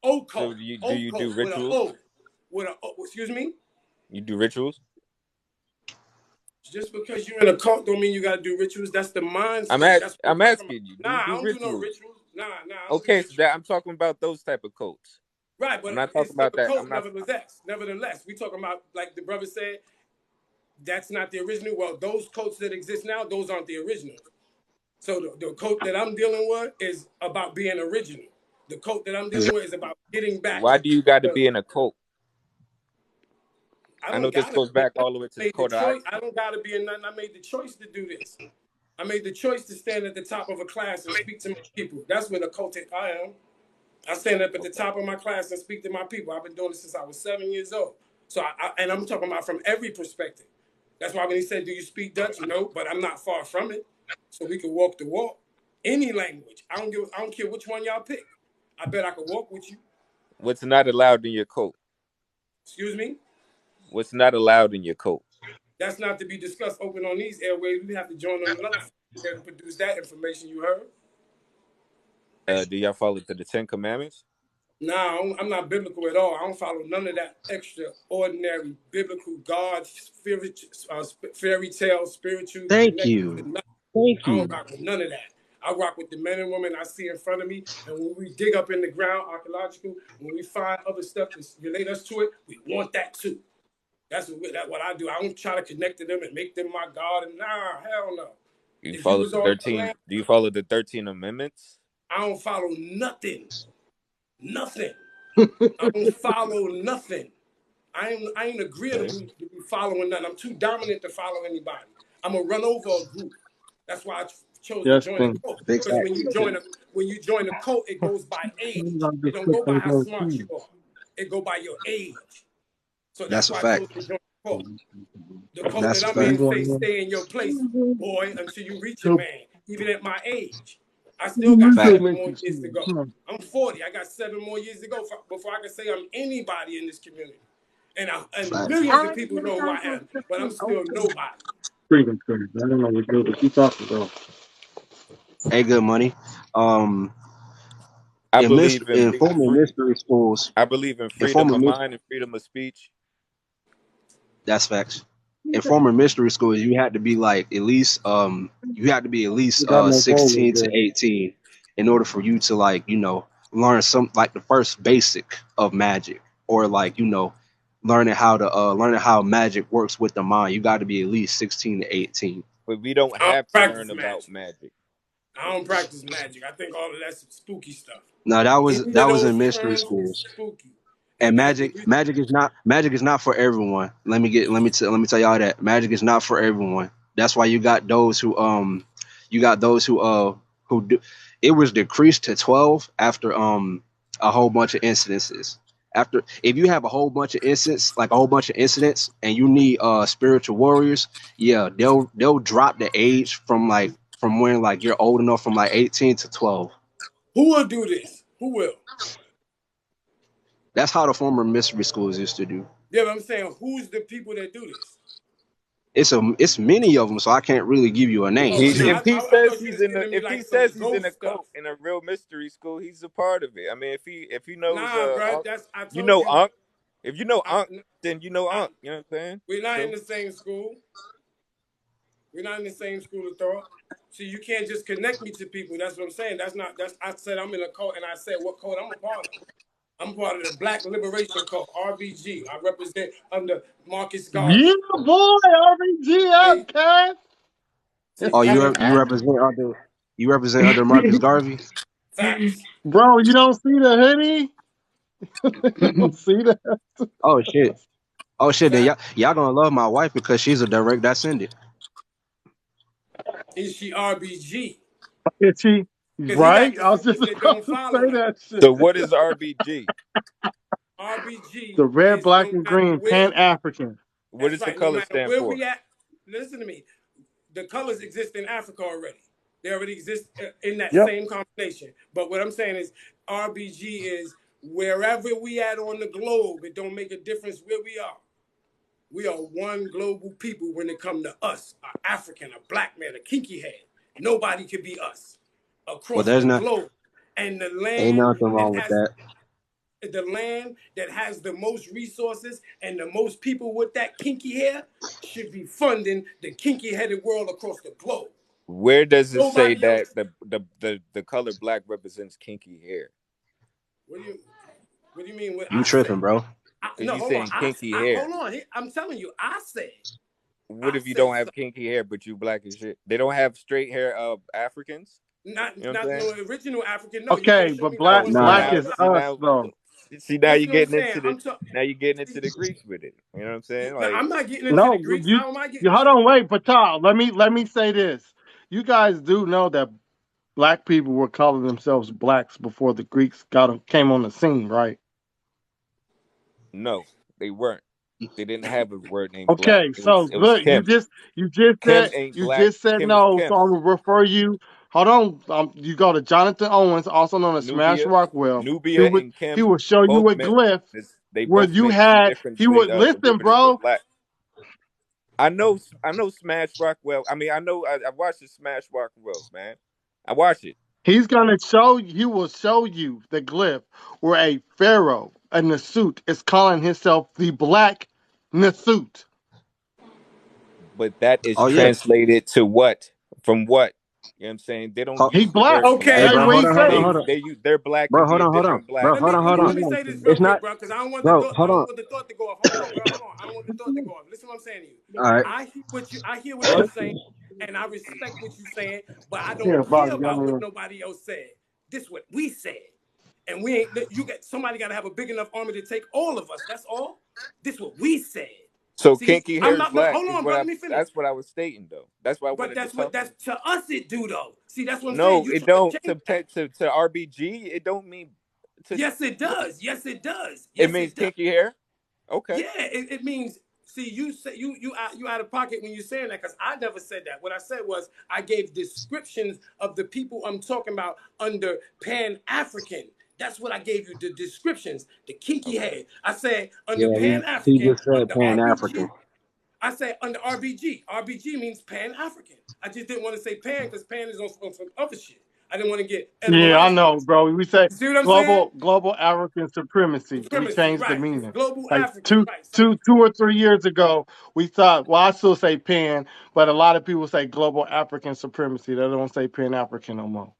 [SPEAKER 5] So
[SPEAKER 4] Occult,
[SPEAKER 5] do you do
[SPEAKER 4] occult with a
[SPEAKER 5] rituals?
[SPEAKER 4] O, with a O. Excuse me.
[SPEAKER 5] You do rituals?
[SPEAKER 4] Just because you're in a cult don't mean you gotta do rituals. That's the mindset. That's what
[SPEAKER 5] I'm
[SPEAKER 4] we're talking about.
[SPEAKER 5] asking you, do you
[SPEAKER 4] Nah, I
[SPEAKER 5] do
[SPEAKER 4] don't do no
[SPEAKER 5] rituals?
[SPEAKER 4] rituals. Nah, I don't do
[SPEAKER 5] Okay, so
[SPEAKER 4] rituals.
[SPEAKER 5] that I'm talking about those type of cults.
[SPEAKER 4] Right,
[SPEAKER 5] I'm
[SPEAKER 4] but
[SPEAKER 5] not
[SPEAKER 4] it's
[SPEAKER 5] talking
[SPEAKER 4] still
[SPEAKER 5] about
[SPEAKER 4] a
[SPEAKER 5] that. I'm
[SPEAKER 4] cult
[SPEAKER 5] not
[SPEAKER 4] nevertheless. Nevertheless, we talking about like the brother said, that's not the original. Well, those cults that exist now, those aren't the originals. So the cult that I'm dealing with is about being original. The cult that I'm dealing with is about getting back.
[SPEAKER 5] why do you got to be in a cult?
[SPEAKER 4] I
[SPEAKER 5] I know
[SPEAKER 4] don't
[SPEAKER 5] this
[SPEAKER 4] gotta
[SPEAKER 5] goes
[SPEAKER 4] be in
[SPEAKER 5] back
[SPEAKER 4] nothing.
[SPEAKER 5] all the way to
[SPEAKER 4] I
[SPEAKER 5] the
[SPEAKER 4] made the
[SPEAKER 5] cult of
[SPEAKER 4] choice. I don't gotta be in nothing. I made the choice to do this. I made the choice to stand at the top of a class and speak to my people. That's what a cultic I am. I stand up at the top of my class and speak to my people. I've been doing this since I was 7 years old. So and I'm talking about from every perspective. That's why when he said, "Do you speak Dutch?" No, but I'm not far from it. So we can walk the walk. Any language. I don't care which one y'all pick. I bet I could walk with you.
[SPEAKER 5] what's not allowed in your cult?
[SPEAKER 4] Excuse me.
[SPEAKER 5] What's not allowed in your cult?
[SPEAKER 4] That's not to be discussed open on these airways. We have to join on another. there to produce that information. You heard?
[SPEAKER 5] Do y'all follow the Ten Commandments?
[SPEAKER 4] Nah, I'm not biblical at all. I don't follow none of that extraordinary biblical God, fairy tale, spiritual
[SPEAKER 6] Thank
[SPEAKER 4] connected
[SPEAKER 6] you.
[SPEAKER 4] to nothing.
[SPEAKER 6] Thank
[SPEAKER 4] I don't
[SPEAKER 6] you.
[SPEAKER 4] rock with none of that. I rock with the men and women I see in front of me. And when we dig up in the ground, archaeological, when we find other stuff to relate us to it, we want that too. That's what I do. I don't try to connect to them and make them my God. And nah, hell no.
[SPEAKER 5] You
[SPEAKER 4] If you
[SPEAKER 5] follow
[SPEAKER 4] was
[SPEAKER 5] the
[SPEAKER 4] on my
[SPEAKER 5] 13?
[SPEAKER 4] land,
[SPEAKER 5] Do you follow the 13 Amendments?
[SPEAKER 4] I don't follow nothing. Nothing. I don't follow nothing. I ain't
[SPEAKER 5] Okay.
[SPEAKER 4] agreeable to be following nothing. I'm too dominant to follow anybody. I'm gonna run over a group. That's why I chose to join a
[SPEAKER 8] Justin.
[SPEAKER 4] cult.
[SPEAKER 6] Big
[SPEAKER 4] Because
[SPEAKER 6] facts.
[SPEAKER 4] when you join a cult, it goes by age. It don't go by how smart you are. It go by your age. So that's
[SPEAKER 6] That's a
[SPEAKER 4] why I
[SPEAKER 6] fact.
[SPEAKER 4] chose to join the cult. The cult
[SPEAKER 6] That's
[SPEAKER 4] that
[SPEAKER 6] a
[SPEAKER 4] I'm
[SPEAKER 6] fact.
[SPEAKER 4] in say stay in your place, boy, until you reach a
[SPEAKER 8] So
[SPEAKER 4] man. Even at my age, I still got
[SPEAKER 8] you
[SPEAKER 6] Fact.
[SPEAKER 8] could
[SPEAKER 4] 7
[SPEAKER 8] make
[SPEAKER 4] more
[SPEAKER 8] you
[SPEAKER 4] years to
[SPEAKER 8] see.
[SPEAKER 4] go.
[SPEAKER 8] Come on.
[SPEAKER 4] I'm 40. I got 7 more years to go before I can say I'm anybody in this community. And
[SPEAKER 6] Facts.
[SPEAKER 4] millions of people know who I am, but I'm still nobody.
[SPEAKER 8] Freedom, freedom. I don't know what you're doing, but keep talking, though.
[SPEAKER 6] Hey, good money. Um,
[SPEAKER 5] I believe in
[SPEAKER 6] in former mystery schools,
[SPEAKER 5] I believe in
[SPEAKER 6] in
[SPEAKER 5] freedom
[SPEAKER 6] former
[SPEAKER 5] of
[SPEAKER 6] mys-
[SPEAKER 5] mind and freedom of speech.
[SPEAKER 6] that's facts. In former mystery schools, you had to be like at least you had to be at
[SPEAKER 8] You
[SPEAKER 6] least
[SPEAKER 8] got no followers
[SPEAKER 6] 16 to
[SPEAKER 8] there.
[SPEAKER 6] 18 in order for you to like learn some like the first basic of magic, or like learning how magic works with the mind. You got to be at least 16 to 18.
[SPEAKER 5] But we don't
[SPEAKER 4] I don't
[SPEAKER 5] have to learn
[SPEAKER 4] practice
[SPEAKER 5] about
[SPEAKER 4] magic.
[SPEAKER 5] magic.
[SPEAKER 4] I don't practice magic. I think all of that's spooky stuff.
[SPEAKER 6] Now
[SPEAKER 4] Any
[SPEAKER 6] that
[SPEAKER 4] of
[SPEAKER 6] was in
[SPEAKER 4] those
[SPEAKER 6] mystery
[SPEAKER 4] terms is
[SPEAKER 6] schools.
[SPEAKER 4] spooky.
[SPEAKER 6] And
[SPEAKER 4] If you,
[SPEAKER 6] magic is not for everyone. Let me tell y'all that magic is not for everyone. That's why you got those who do. It was decreased to 12 after a whole bunch of incidences. After, if you have a whole bunch of incidents and you need spiritual warriors, yeah, they'll drop the age from when like you're old enough from like 18 to 12.
[SPEAKER 4] who will do this? Who will?
[SPEAKER 6] That's how the former mystery schools used to do.
[SPEAKER 4] Yeah, but I'm saying who's the people that do this?
[SPEAKER 6] It's many of them, so I can't really give you a name.
[SPEAKER 4] Oh,
[SPEAKER 5] He
[SPEAKER 4] no,
[SPEAKER 5] if he
[SPEAKER 4] I
[SPEAKER 5] says
[SPEAKER 4] thought you
[SPEAKER 5] he's
[SPEAKER 4] was
[SPEAKER 5] in a
[SPEAKER 4] giving me
[SPEAKER 5] if he
[SPEAKER 4] like
[SPEAKER 5] says
[SPEAKER 4] some
[SPEAKER 5] he's in a
[SPEAKER 4] ghost stuff.
[SPEAKER 5] cult in a real mystery school, he's a part of it. I mean, if he knows
[SPEAKER 4] Nah, bro,
[SPEAKER 5] Unc,
[SPEAKER 4] I
[SPEAKER 5] you
[SPEAKER 4] told
[SPEAKER 5] know
[SPEAKER 4] you.
[SPEAKER 5] Unc. If you know
[SPEAKER 4] I,
[SPEAKER 5] Unc, then you know
[SPEAKER 4] I,
[SPEAKER 5] Unc. You know what I'm saying?
[SPEAKER 4] we're not in
[SPEAKER 5] So
[SPEAKER 4] the same school. We're not in the same school of thought. See, you can't just connect me to people. That's what I'm saying. That's I said I'm in a cult, and I said what cult I'm a part of. I'm part of the Black Liberation Cult, RBG. I represent under Marcus
[SPEAKER 8] Yeah,
[SPEAKER 4] Garvey.
[SPEAKER 8] boy, RBG
[SPEAKER 4] See,
[SPEAKER 8] up, cat.
[SPEAKER 4] see,
[SPEAKER 6] Oh,
[SPEAKER 4] that's
[SPEAKER 6] you represent under Marcus Garvey.
[SPEAKER 4] facts.
[SPEAKER 8] Bro, you don't see the hoodie? You don't see that?
[SPEAKER 6] Oh shit. Oh shit. Then
[SPEAKER 4] Fact.
[SPEAKER 6] y'all gonna love my wife because she's a direct descendant.
[SPEAKER 4] Is she RBG?
[SPEAKER 8] Is she
[SPEAKER 4] Because he got
[SPEAKER 8] right? I was just
[SPEAKER 4] descendants that
[SPEAKER 8] about
[SPEAKER 4] don't
[SPEAKER 8] to
[SPEAKER 4] follow
[SPEAKER 8] say
[SPEAKER 4] him.
[SPEAKER 8] that shit.
[SPEAKER 5] so what is RBG?
[SPEAKER 8] The
[SPEAKER 4] RBG
[SPEAKER 8] red,
[SPEAKER 4] is
[SPEAKER 8] black,
[SPEAKER 4] no
[SPEAKER 8] and
[SPEAKER 4] matter
[SPEAKER 8] green,
[SPEAKER 4] where.
[SPEAKER 8] Pan African.
[SPEAKER 5] What
[SPEAKER 4] That's
[SPEAKER 5] does the
[SPEAKER 4] right. No
[SPEAKER 5] color
[SPEAKER 4] matter
[SPEAKER 5] stand
[SPEAKER 4] where
[SPEAKER 5] for?
[SPEAKER 4] we at. Listen to me. The colors exist in Africa already. They already exist in that
[SPEAKER 8] Yep.
[SPEAKER 4] same combination. But what I'm saying is RBG is wherever we at on the globe. It don't make a difference where we are. We are one global people when it comes to us, a African, a black man, a kinky head. Nobody could be us
[SPEAKER 6] Well,
[SPEAKER 4] across the globe. And
[SPEAKER 6] ain't nothing wrong with that.
[SPEAKER 4] the land that has the most resources and the most people with that kinky hair should be funding the kinky headed world across the globe.
[SPEAKER 5] Where does it say
[SPEAKER 4] Nobody
[SPEAKER 5] that
[SPEAKER 4] else.
[SPEAKER 5] the color black represents kinky hair?
[SPEAKER 4] What do you What do you mean? What
[SPEAKER 6] You
[SPEAKER 4] I say?
[SPEAKER 6] tripping, bro?
[SPEAKER 5] Because
[SPEAKER 4] No,
[SPEAKER 5] you
[SPEAKER 4] hold on.
[SPEAKER 5] saying kinky hair.
[SPEAKER 4] Hold on. I'm telling you.
[SPEAKER 5] What
[SPEAKER 4] I
[SPEAKER 5] if you
[SPEAKER 4] said
[SPEAKER 5] don't have
[SPEAKER 4] something.
[SPEAKER 5] kinky hair but you black as shit? They don't have straight hair Africans. You know what I'm
[SPEAKER 4] Not
[SPEAKER 5] saying?
[SPEAKER 4] no original African. No, you can't
[SPEAKER 8] Okay,
[SPEAKER 4] show
[SPEAKER 8] but
[SPEAKER 4] me not
[SPEAKER 8] black
[SPEAKER 5] Oh,
[SPEAKER 4] one
[SPEAKER 5] see
[SPEAKER 6] Nah,
[SPEAKER 8] black
[SPEAKER 5] now,
[SPEAKER 8] is
[SPEAKER 4] original.
[SPEAKER 5] see
[SPEAKER 8] us
[SPEAKER 5] now,
[SPEAKER 8] though.
[SPEAKER 5] see now
[SPEAKER 4] Listen
[SPEAKER 5] you're
[SPEAKER 4] to what I'm
[SPEAKER 5] getting
[SPEAKER 4] saying.
[SPEAKER 5] into the Greeks with it. You know what I'm saying?
[SPEAKER 4] Now,
[SPEAKER 5] Like
[SPEAKER 4] I'm not getting into the
[SPEAKER 8] No,
[SPEAKER 4] Greeks.
[SPEAKER 8] you,
[SPEAKER 4] How am I getting
[SPEAKER 8] you
[SPEAKER 4] into
[SPEAKER 8] hold
[SPEAKER 4] the
[SPEAKER 8] on,
[SPEAKER 4] Greeks?
[SPEAKER 8] wait, Patal. Let me say this. You guys do know that black people were calling themselves blacks before the Greeks came on the scene, right?
[SPEAKER 5] no, they weren't. They didn't have a word named black.
[SPEAKER 8] Okay, so
[SPEAKER 5] It was
[SPEAKER 8] look,
[SPEAKER 5] Kim. Kim ain't
[SPEAKER 8] you
[SPEAKER 5] black.
[SPEAKER 8] just said
[SPEAKER 5] Kim is
[SPEAKER 8] no, so
[SPEAKER 5] Kim.
[SPEAKER 8] I'm gonna refer you. Hold on, you go to Jonathan Owens, also known as Smash
[SPEAKER 5] Nubia,
[SPEAKER 8] Rockwell.
[SPEAKER 5] Nubia and
[SPEAKER 8] He
[SPEAKER 5] Kim
[SPEAKER 8] would show you
[SPEAKER 5] both
[SPEAKER 8] a
[SPEAKER 5] meant
[SPEAKER 8] glyph
[SPEAKER 5] they
[SPEAKER 8] where
[SPEAKER 5] both
[SPEAKER 8] you
[SPEAKER 5] meant two
[SPEAKER 8] had.
[SPEAKER 5] different
[SPEAKER 8] He would listen,
[SPEAKER 5] derivatives for
[SPEAKER 8] bro.
[SPEAKER 5] black. I know Smash Rockwell. I mean, I watched the Smash Rockwell, man. I watch it,
[SPEAKER 8] He's gonna show you. He will show you the glyph where a pharaoh in the suit is calling himself the Black Nasut.
[SPEAKER 5] but that is
[SPEAKER 6] Oh yeah.
[SPEAKER 5] translated to what? From what? You know what I'm saying? They don't
[SPEAKER 6] Ho-
[SPEAKER 8] He
[SPEAKER 5] use the
[SPEAKER 8] black.
[SPEAKER 5] word
[SPEAKER 6] hey,
[SPEAKER 8] That's
[SPEAKER 5] black.
[SPEAKER 6] bro,
[SPEAKER 4] Okay,
[SPEAKER 8] what he
[SPEAKER 5] They
[SPEAKER 8] say.
[SPEAKER 6] hold on,
[SPEAKER 5] they use their black
[SPEAKER 6] bro,
[SPEAKER 5] could
[SPEAKER 6] hold
[SPEAKER 5] be a
[SPEAKER 6] on, hold on,
[SPEAKER 5] different black.
[SPEAKER 6] bro,
[SPEAKER 4] let me
[SPEAKER 6] hold
[SPEAKER 4] let
[SPEAKER 6] on.
[SPEAKER 4] me say this real
[SPEAKER 6] It's
[SPEAKER 4] quick,
[SPEAKER 6] not,
[SPEAKER 4] bro, because I don't want the
[SPEAKER 6] bro,
[SPEAKER 4] thought. I
[SPEAKER 6] hold
[SPEAKER 4] don't
[SPEAKER 6] on.
[SPEAKER 4] want the thought to go off. Hold on, bro. Hold on. I don't want the thought to go off. Listen, what I'm saying to you.
[SPEAKER 6] All right.
[SPEAKER 4] I hear what you're saying, and I respect what you're saying, but I don't
[SPEAKER 8] Yeah,
[SPEAKER 4] care
[SPEAKER 8] bro.
[SPEAKER 4] about what nobody else said. This what we said, and we ain't. You got somebody got to have a big enough army to take all of us. That's all. This what we said.
[SPEAKER 5] So
[SPEAKER 4] See,
[SPEAKER 5] kinky
[SPEAKER 4] I'm
[SPEAKER 5] hair is
[SPEAKER 4] not. No,
[SPEAKER 5] black
[SPEAKER 4] hold
[SPEAKER 5] is
[SPEAKER 4] on,
[SPEAKER 5] what
[SPEAKER 4] bro.
[SPEAKER 5] I.
[SPEAKER 4] Let me finish.
[SPEAKER 5] That's what I was stating though. That's why I
[SPEAKER 4] But
[SPEAKER 5] wanted to
[SPEAKER 4] that's what
[SPEAKER 5] talk
[SPEAKER 4] that's
[SPEAKER 5] about.
[SPEAKER 4] to us it do though. See, that's what I'm saying.
[SPEAKER 5] No,
[SPEAKER 4] You
[SPEAKER 5] it
[SPEAKER 4] trying
[SPEAKER 5] don't.
[SPEAKER 4] to change that.
[SPEAKER 5] To RBG, it don't mean to.
[SPEAKER 4] Yes, it
[SPEAKER 5] What?
[SPEAKER 4] does. Yes, it does.
[SPEAKER 5] It
[SPEAKER 4] Yes,
[SPEAKER 5] means
[SPEAKER 4] it does.
[SPEAKER 5] kinky hair. Okay.
[SPEAKER 4] Yeah, it means. See, you say you out of pocket when you're saying that because I never said that. What I said was I gave descriptions of the people I'm talking about under Pan African. That's what I gave you the descriptions. The kinky
[SPEAKER 5] Okay.
[SPEAKER 4] head. I said under
[SPEAKER 6] Yeah,
[SPEAKER 4] Pan
[SPEAKER 6] he
[SPEAKER 4] African,
[SPEAKER 6] just said
[SPEAKER 4] under
[SPEAKER 6] Pan
[SPEAKER 4] RBG.
[SPEAKER 6] African.
[SPEAKER 4] I said under RBG. RBG means Pan African. I just didn't want to say Pan because Pan is on some other shit. I didn't want to get
[SPEAKER 8] Yeah, I
[SPEAKER 4] etymologically.
[SPEAKER 8] know, bro. We say
[SPEAKER 4] You see what I'm saying?
[SPEAKER 8] global African supremacy. We
[SPEAKER 4] Supremacy,
[SPEAKER 8] changed the
[SPEAKER 4] right? It's
[SPEAKER 8] meaning.
[SPEAKER 4] global
[SPEAKER 8] Like
[SPEAKER 4] African, right? So
[SPEAKER 8] 2 or 3 years ago, we thought. Well, I still say pan, but a lot of people say global African supremacy. They don't say pan African no more.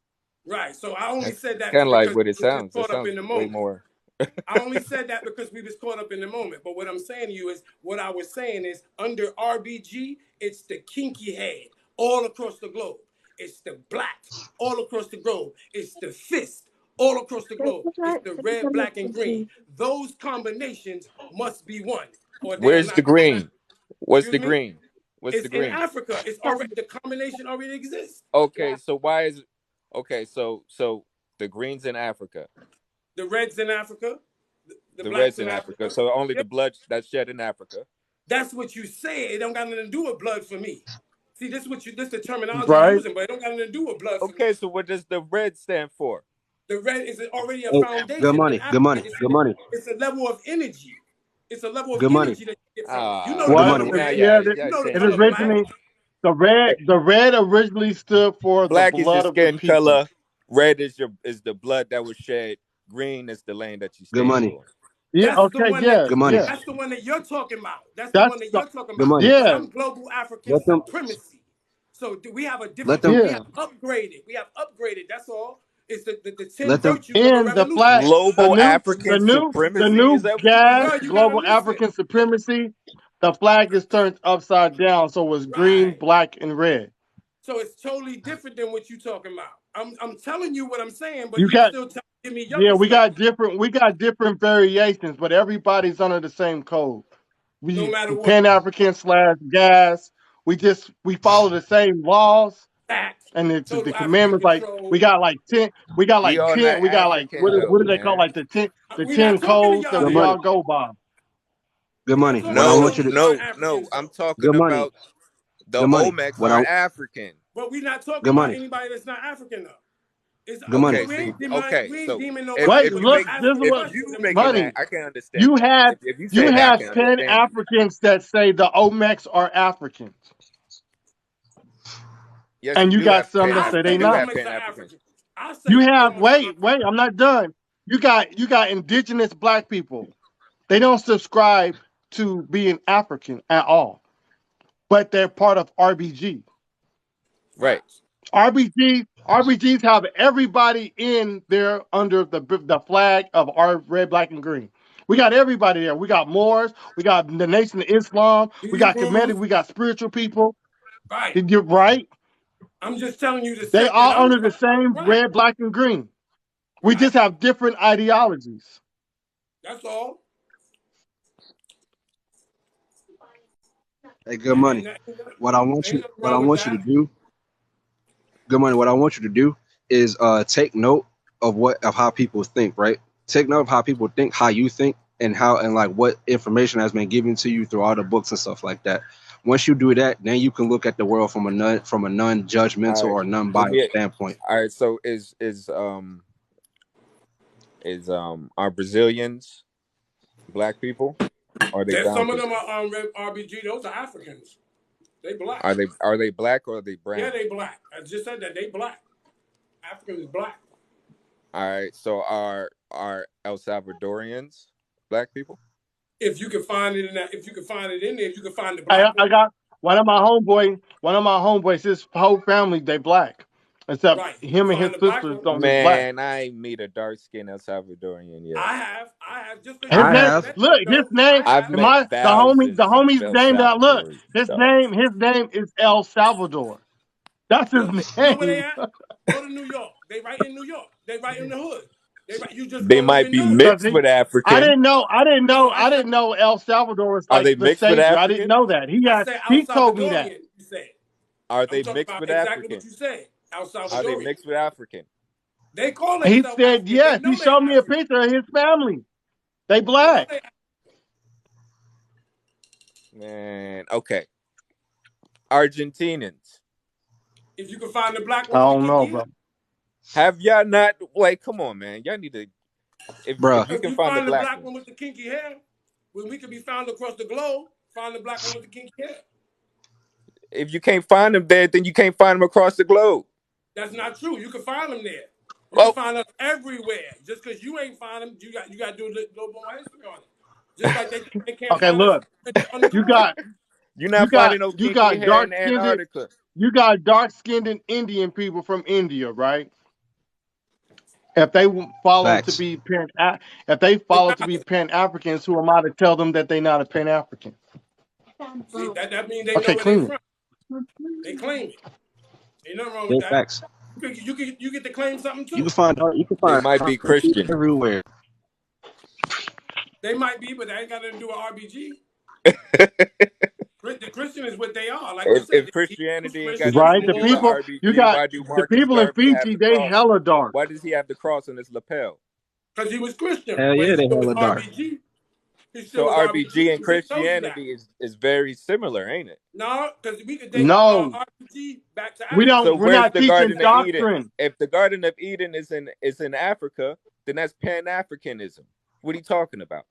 [SPEAKER 4] right. So I only
[SPEAKER 5] That's
[SPEAKER 4] said that
[SPEAKER 5] kind of like
[SPEAKER 4] because
[SPEAKER 5] what it
[SPEAKER 4] we was just
[SPEAKER 5] sounds. That
[SPEAKER 4] caught up
[SPEAKER 5] sounds
[SPEAKER 4] in the
[SPEAKER 5] way
[SPEAKER 4] moment.
[SPEAKER 5] more.
[SPEAKER 4] I only said that because we was caught up in the moment. But what I'm saying to you is, what I was saying is, under RBG, it's the kinky head all across the globe. It's the black all across the globe. It's the fist all across the globe. It's the red, black, and green. Those combinations must be one, or they are
[SPEAKER 5] Where's the
[SPEAKER 4] not correct.
[SPEAKER 5] green? What's
[SPEAKER 4] Excuse
[SPEAKER 5] the
[SPEAKER 4] me?
[SPEAKER 5] green? What's
[SPEAKER 4] It's
[SPEAKER 5] the
[SPEAKER 4] in
[SPEAKER 5] green?
[SPEAKER 4] Africa. It's already the combination already exists.
[SPEAKER 5] Okay, so why is okay? So the greens in Africa,
[SPEAKER 4] The reds in Africa, the
[SPEAKER 5] the
[SPEAKER 4] blacks
[SPEAKER 5] reds
[SPEAKER 4] in
[SPEAKER 5] in Africa.
[SPEAKER 4] Africa.
[SPEAKER 5] So only
[SPEAKER 4] Yeah,
[SPEAKER 5] the blood that's shed in Africa.
[SPEAKER 4] that's what you say. It don't got nothing to do with blood for me. See, this the terminology you're
[SPEAKER 8] Right?
[SPEAKER 4] using, but it don't got nothing to do with blood for me.
[SPEAKER 5] Okay, so what does the red stand for?
[SPEAKER 4] The red is already a
[SPEAKER 6] Hey, good
[SPEAKER 4] foundation in
[SPEAKER 6] money, good
[SPEAKER 4] Africa.
[SPEAKER 6] money, good money,
[SPEAKER 4] It's a level of energy. It's a level of
[SPEAKER 6] good money,
[SPEAKER 4] energy that you get from it. You know the
[SPEAKER 5] Ah,
[SPEAKER 6] good
[SPEAKER 8] What?
[SPEAKER 6] money.
[SPEAKER 4] color
[SPEAKER 5] see now,
[SPEAKER 4] red.
[SPEAKER 8] Yeah,
[SPEAKER 4] You
[SPEAKER 5] yeah,
[SPEAKER 4] know the
[SPEAKER 8] it
[SPEAKER 5] changing
[SPEAKER 4] color
[SPEAKER 5] it
[SPEAKER 4] black.
[SPEAKER 5] now.
[SPEAKER 8] originates.
[SPEAKER 5] Eh,
[SPEAKER 8] The red originally stood for the
[SPEAKER 5] Black is your
[SPEAKER 8] blood of the
[SPEAKER 5] skin
[SPEAKER 8] people.
[SPEAKER 5] color. Red is the blood that was shed. Green is the land that you
[SPEAKER 6] Good
[SPEAKER 5] stand
[SPEAKER 6] money,
[SPEAKER 5] for.
[SPEAKER 8] Yeah.
[SPEAKER 4] That's the
[SPEAKER 8] Okay.
[SPEAKER 4] one that
[SPEAKER 8] Yeah.
[SPEAKER 6] good money.
[SPEAKER 8] Yeah.
[SPEAKER 4] that's the one that you're talking about. That's the one
[SPEAKER 8] That's
[SPEAKER 4] that
[SPEAKER 8] the,
[SPEAKER 4] you're talking
[SPEAKER 6] Good
[SPEAKER 4] about.
[SPEAKER 6] money.
[SPEAKER 4] But
[SPEAKER 8] yeah.
[SPEAKER 4] I'm global African
[SPEAKER 6] Let them,
[SPEAKER 4] supremacy. So do we have a
[SPEAKER 6] let
[SPEAKER 4] different
[SPEAKER 6] them,
[SPEAKER 4] we
[SPEAKER 8] Yeah.
[SPEAKER 4] have upgraded. We have upgraded. That's all. It's the 10
[SPEAKER 6] let them.
[SPEAKER 4] virtues of a
[SPEAKER 8] In the flag,
[SPEAKER 4] revolution.
[SPEAKER 5] Global
[SPEAKER 8] the
[SPEAKER 5] African
[SPEAKER 8] new, the
[SPEAKER 5] supremacy. Is
[SPEAKER 8] new
[SPEAKER 5] that what you just
[SPEAKER 8] gas,
[SPEAKER 5] said?
[SPEAKER 4] Bro, you gotta
[SPEAKER 8] global
[SPEAKER 4] listen.
[SPEAKER 8] African supremacy. The flag is turned upside down, so it's green,
[SPEAKER 4] Right.
[SPEAKER 8] black, and red.
[SPEAKER 4] So it's totally different than what you're talking about. I'm telling you what I'm saying, but
[SPEAKER 8] You
[SPEAKER 4] you
[SPEAKER 8] got,
[SPEAKER 4] still give me your
[SPEAKER 8] yeah,
[SPEAKER 4] perspective.
[SPEAKER 8] we got different variations, but everybody's under the same code.
[SPEAKER 4] No
[SPEAKER 8] We
[SPEAKER 4] matter what.
[SPEAKER 8] Pan African slash gas. We follow the same laws
[SPEAKER 4] Fact.
[SPEAKER 8] and the
[SPEAKER 4] Total African
[SPEAKER 8] commandments. Like
[SPEAKER 4] control.
[SPEAKER 5] We all not
[SPEAKER 8] we got like
[SPEAKER 5] African
[SPEAKER 8] what
[SPEAKER 5] though,
[SPEAKER 8] do they call
[SPEAKER 5] man.
[SPEAKER 8] like the
[SPEAKER 4] We're not
[SPEAKER 8] 10
[SPEAKER 4] talking to
[SPEAKER 8] codes that
[SPEAKER 4] y'all
[SPEAKER 6] Good
[SPEAKER 8] we
[SPEAKER 6] money,
[SPEAKER 8] all
[SPEAKER 4] then.
[SPEAKER 8] go by.
[SPEAKER 6] good
[SPEAKER 4] We're not
[SPEAKER 6] money.
[SPEAKER 4] talking
[SPEAKER 6] What I
[SPEAKER 4] about
[SPEAKER 6] want
[SPEAKER 4] those
[SPEAKER 6] you
[SPEAKER 5] No,
[SPEAKER 6] to,
[SPEAKER 4] who aren't
[SPEAKER 5] no, no.
[SPEAKER 4] Africans
[SPEAKER 5] I'm
[SPEAKER 4] though.
[SPEAKER 5] talking
[SPEAKER 6] good money,
[SPEAKER 5] about the
[SPEAKER 6] good money.
[SPEAKER 5] Olmecs
[SPEAKER 6] What I,
[SPEAKER 5] aren't African.
[SPEAKER 4] But we're not talking
[SPEAKER 6] good
[SPEAKER 4] about
[SPEAKER 6] money,
[SPEAKER 4] anybody that's not African though. It's
[SPEAKER 6] good money.
[SPEAKER 5] Okay,
[SPEAKER 4] we
[SPEAKER 5] see,
[SPEAKER 4] ain't demand,
[SPEAKER 5] okay,
[SPEAKER 4] we ain't
[SPEAKER 5] so
[SPEAKER 4] deeming
[SPEAKER 5] if
[SPEAKER 4] nobody,
[SPEAKER 8] Wait,
[SPEAKER 5] if
[SPEAKER 4] but
[SPEAKER 5] you
[SPEAKER 4] just
[SPEAKER 8] look,
[SPEAKER 5] make
[SPEAKER 8] this is
[SPEAKER 4] asking
[SPEAKER 5] if
[SPEAKER 8] what
[SPEAKER 4] questions
[SPEAKER 5] you
[SPEAKER 4] and we
[SPEAKER 5] making
[SPEAKER 4] answer.
[SPEAKER 5] that,
[SPEAKER 8] money.
[SPEAKER 5] I can understand
[SPEAKER 8] You
[SPEAKER 5] it.
[SPEAKER 8] have
[SPEAKER 5] If you
[SPEAKER 8] you
[SPEAKER 5] saying that, I
[SPEAKER 8] have
[SPEAKER 5] can
[SPEAKER 8] Pan
[SPEAKER 5] understand it.
[SPEAKER 8] Africans that say the Olmecs are Africans,
[SPEAKER 5] Yes,
[SPEAKER 8] and
[SPEAKER 5] we
[SPEAKER 8] you
[SPEAKER 5] do
[SPEAKER 8] got
[SPEAKER 5] have
[SPEAKER 8] some that
[SPEAKER 4] I
[SPEAKER 8] say
[SPEAKER 4] say
[SPEAKER 8] they
[SPEAKER 4] the
[SPEAKER 8] not.
[SPEAKER 4] Olmecs
[SPEAKER 5] Pan
[SPEAKER 4] are
[SPEAKER 5] Africans.
[SPEAKER 4] African. I
[SPEAKER 8] You
[SPEAKER 4] say
[SPEAKER 8] have
[SPEAKER 4] Olmecs are
[SPEAKER 8] wait,
[SPEAKER 4] African.
[SPEAKER 8] I'm not done. You got indigenous black people. They don't subscribe to being African at all, but they're part of RBG.
[SPEAKER 5] Right.
[SPEAKER 4] Facts.
[SPEAKER 8] RBGs have everybody in there under the flag of our red, black, and green. We got everybody there. We got Moors. We got the Nation of Islam. We got Kemetic.
[SPEAKER 4] Hebrews.
[SPEAKER 8] We got spiritual people.
[SPEAKER 4] Right.
[SPEAKER 8] You're right.
[SPEAKER 4] I'm just telling you the
[SPEAKER 8] They
[SPEAKER 4] set that
[SPEAKER 8] all
[SPEAKER 4] I'm
[SPEAKER 8] under
[SPEAKER 4] from.
[SPEAKER 8] the same
[SPEAKER 4] Right.
[SPEAKER 8] red, black, and green. We
[SPEAKER 4] Right.
[SPEAKER 8] just have different ideologies.
[SPEAKER 4] That's all.
[SPEAKER 6] Hey, good money.
[SPEAKER 4] And ain't nothing
[SPEAKER 6] What I
[SPEAKER 4] wrong with
[SPEAKER 6] want you to
[SPEAKER 4] that.
[SPEAKER 6] do, good money. What I want you to do is take note of how people think, right? Take note of how people think, how you think, and how and like what information has been given to you through all the books and stuff like that. Once you do that, then you can look at the world from a non
[SPEAKER 5] All
[SPEAKER 6] judgmental
[SPEAKER 5] right.
[SPEAKER 6] or non
[SPEAKER 5] Let
[SPEAKER 6] biased
[SPEAKER 5] me.
[SPEAKER 6] standpoint.
[SPEAKER 5] All right. So are Brazilians black people? Or are they
[SPEAKER 4] There's
[SPEAKER 5] brown
[SPEAKER 4] some of them
[SPEAKER 5] people?
[SPEAKER 4] are on RBG. Those are Africans. They black.
[SPEAKER 5] Are they black or are they
[SPEAKER 4] Yeah,
[SPEAKER 5] brown?
[SPEAKER 4] they black. I just said that they black. African is black.
[SPEAKER 5] All right. So are El Salvadorians black people?
[SPEAKER 4] If you can find it in that, if you can find it in there, if you can find the
[SPEAKER 8] I,
[SPEAKER 4] black
[SPEAKER 8] I
[SPEAKER 4] one,
[SPEAKER 8] got one of my homeboys, his whole family, they black. Except
[SPEAKER 4] right? You can
[SPEAKER 8] him and his
[SPEAKER 4] find the black
[SPEAKER 8] sisters
[SPEAKER 4] one.
[SPEAKER 8] don't look black.
[SPEAKER 5] Man, I ain't meet a dark skinned El Salvadorian yet.
[SPEAKER 4] I have. Just because
[SPEAKER 8] His
[SPEAKER 4] you
[SPEAKER 2] I
[SPEAKER 4] ain't
[SPEAKER 8] name,
[SPEAKER 4] never
[SPEAKER 2] have.
[SPEAKER 4] met
[SPEAKER 8] look,
[SPEAKER 4] them,
[SPEAKER 8] his
[SPEAKER 4] though.
[SPEAKER 8] name,
[SPEAKER 4] I
[SPEAKER 5] I've
[SPEAKER 4] have.
[SPEAKER 5] met
[SPEAKER 8] the
[SPEAKER 5] thousands of
[SPEAKER 8] homie's
[SPEAKER 5] El
[SPEAKER 8] name that look,
[SPEAKER 5] Salvadorians, dog.
[SPEAKER 8] his name is El Salvador. That's his
[SPEAKER 4] You know where they
[SPEAKER 8] name.
[SPEAKER 4] at? Go to New York. They right in New York. They right in the hood. They right. You just
[SPEAKER 5] They
[SPEAKER 4] won't
[SPEAKER 5] might
[SPEAKER 4] even
[SPEAKER 5] be
[SPEAKER 4] know it.
[SPEAKER 8] Cause
[SPEAKER 5] mixed with African.
[SPEAKER 4] No, I
[SPEAKER 8] I
[SPEAKER 4] said
[SPEAKER 8] didn't know El Salvador was
[SPEAKER 5] Are
[SPEAKER 8] like
[SPEAKER 5] they
[SPEAKER 8] the
[SPEAKER 5] mixed with
[SPEAKER 8] savior. I didn't
[SPEAKER 5] African?
[SPEAKER 8] know that.
[SPEAKER 4] El
[SPEAKER 8] He told me that.
[SPEAKER 4] Salvadorian. You said.
[SPEAKER 5] Are
[SPEAKER 4] I'm
[SPEAKER 5] they
[SPEAKER 4] talking
[SPEAKER 5] mixed
[SPEAKER 4] about
[SPEAKER 5] with
[SPEAKER 4] exactly what
[SPEAKER 5] African?
[SPEAKER 4] you said. El
[SPEAKER 5] Are they
[SPEAKER 4] Salvadorian.
[SPEAKER 5] mixed with African?
[SPEAKER 4] They call
[SPEAKER 8] He
[SPEAKER 4] themselves
[SPEAKER 8] said
[SPEAKER 4] African. They
[SPEAKER 8] yes. He
[SPEAKER 4] know they
[SPEAKER 8] showed me a
[SPEAKER 4] African.
[SPEAKER 8] picture of his family. They
[SPEAKER 4] They know
[SPEAKER 8] black.
[SPEAKER 4] they.
[SPEAKER 5] Man, okay. Argentinians.
[SPEAKER 4] If you can find the black
[SPEAKER 8] I
[SPEAKER 4] one with the
[SPEAKER 8] don't know,
[SPEAKER 4] kinky hair,
[SPEAKER 8] bro.
[SPEAKER 5] Have y'all not like come on, man. Y'all need to if
[SPEAKER 2] Bruh.
[SPEAKER 5] you
[SPEAKER 4] if
[SPEAKER 5] can
[SPEAKER 4] you
[SPEAKER 5] find the
[SPEAKER 4] find the
[SPEAKER 5] black
[SPEAKER 4] black one with
[SPEAKER 5] ones.
[SPEAKER 4] the kinky hair, when we can be found across the globe, find the black one with the kinky hair.
[SPEAKER 5] If you can't find them there, then you can't find them across the globe.
[SPEAKER 4] That's not true. You can find them there. You can
[SPEAKER 5] Oh,
[SPEAKER 4] find us everywhere. Just because you ain't find them, you got to do a little more history on it. Just like they can't
[SPEAKER 8] Okay,
[SPEAKER 4] find us
[SPEAKER 8] look.
[SPEAKER 4] on the
[SPEAKER 8] You
[SPEAKER 4] continent.
[SPEAKER 8] got
[SPEAKER 5] you're not finding no
[SPEAKER 8] you
[SPEAKER 5] kinky
[SPEAKER 8] got
[SPEAKER 5] hair in Antarctica.
[SPEAKER 8] dark skinned Indian people from India, right? If they follow to
[SPEAKER 2] Facts.
[SPEAKER 8] be if they
[SPEAKER 4] It's
[SPEAKER 8] follow to be
[SPEAKER 4] not.
[SPEAKER 8] Pan Africans, who am I to tell them that they not a Pan African?
[SPEAKER 4] See, that means they know
[SPEAKER 8] Okay,
[SPEAKER 4] where they
[SPEAKER 8] clean
[SPEAKER 4] from.
[SPEAKER 8] it.
[SPEAKER 4] They claim it. Ain't nothing wrong with
[SPEAKER 2] Big
[SPEAKER 4] that.
[SPEAKER 2] facts.
[SPEAKER 4] You get to claim something
[SPEAKER 2] You can
[SPEAKER 4] too.
[SPEAKER 2] find
[SPEAKER 5] They might be Christian.
[SPEAKER 2] everywhere.
[SPEAKER 4] They might be, but that ain't got nothing to do with RBG. The Christian is what they are. Like we said,
[SPEAKER 5] If
[SPEAKER 4] they Hebrews,
[SPEAKER 5] Christianity ain't got
[SPEAKER 4] Christians,
[SPEAKER 5] nothing
[SPEAKER 8] Right?
[SPEAKER 5] to
[SPEAKER 8] The
[SPEAKER 5] do with
[SPEAKER 4] Moors.
[SPEAKER 8] people you
[SPEAKER 5] RBG,
[SPEAKER 8] got
[SPEAKER 5] why do
[SPEAKER 8] the
[SPEAKER 5] Marcus
[SPEAKER 8] people in
[SPEAKER 5] Garvey have
[SPEAKER 8] Fiji,
[SPEAKER 5] the
[SPEAKER 8] they
[SPEAKER 5] cross?
[SPEAKER 8] hella dark.
[SPEAKER 5] Why does he have the cross on his lapel?
[SPEAKER 4] Because he was Christian,
[SPEAKER 2] Hell
[SPEAKER 4] but
[SPEAKER 2] yeah,
[SPEAKER 4] he
[SPEAKER 2] they
[SPEAKER 4] still was
[SPEAKER 2] hella dark.
[SPEAKER 4] RBG. He still
[SPEAKER 5] So
[SPEAKER 4] was RBG.
[SPEAKER 5] RBG and
[SPEAKER 4] We just told you that.
[SPEAKER 5] Christianity is very similar, ain't it?
[SPEAKER 4] No, because we could date
[SPEAKER 8] No,
[SPEAKER 4] RBG back to
[SPEAKER 8] we
[SPEAKER 4] Africa.
[SPEAKER 5] So
[SPEAKER 8] don't. We're
[SPEAKER 5] where's
[SPEAKER 8] not
[SPEAKER 5] the
[SPEAKER 8] teaching
[SPEAKER 5] Garden of Eden?
[SPEAKER 8] doctrine.
[SPEAKER 5] If the Garden of Eden is in Africa, then that's Pan Africanism. What are you talking about?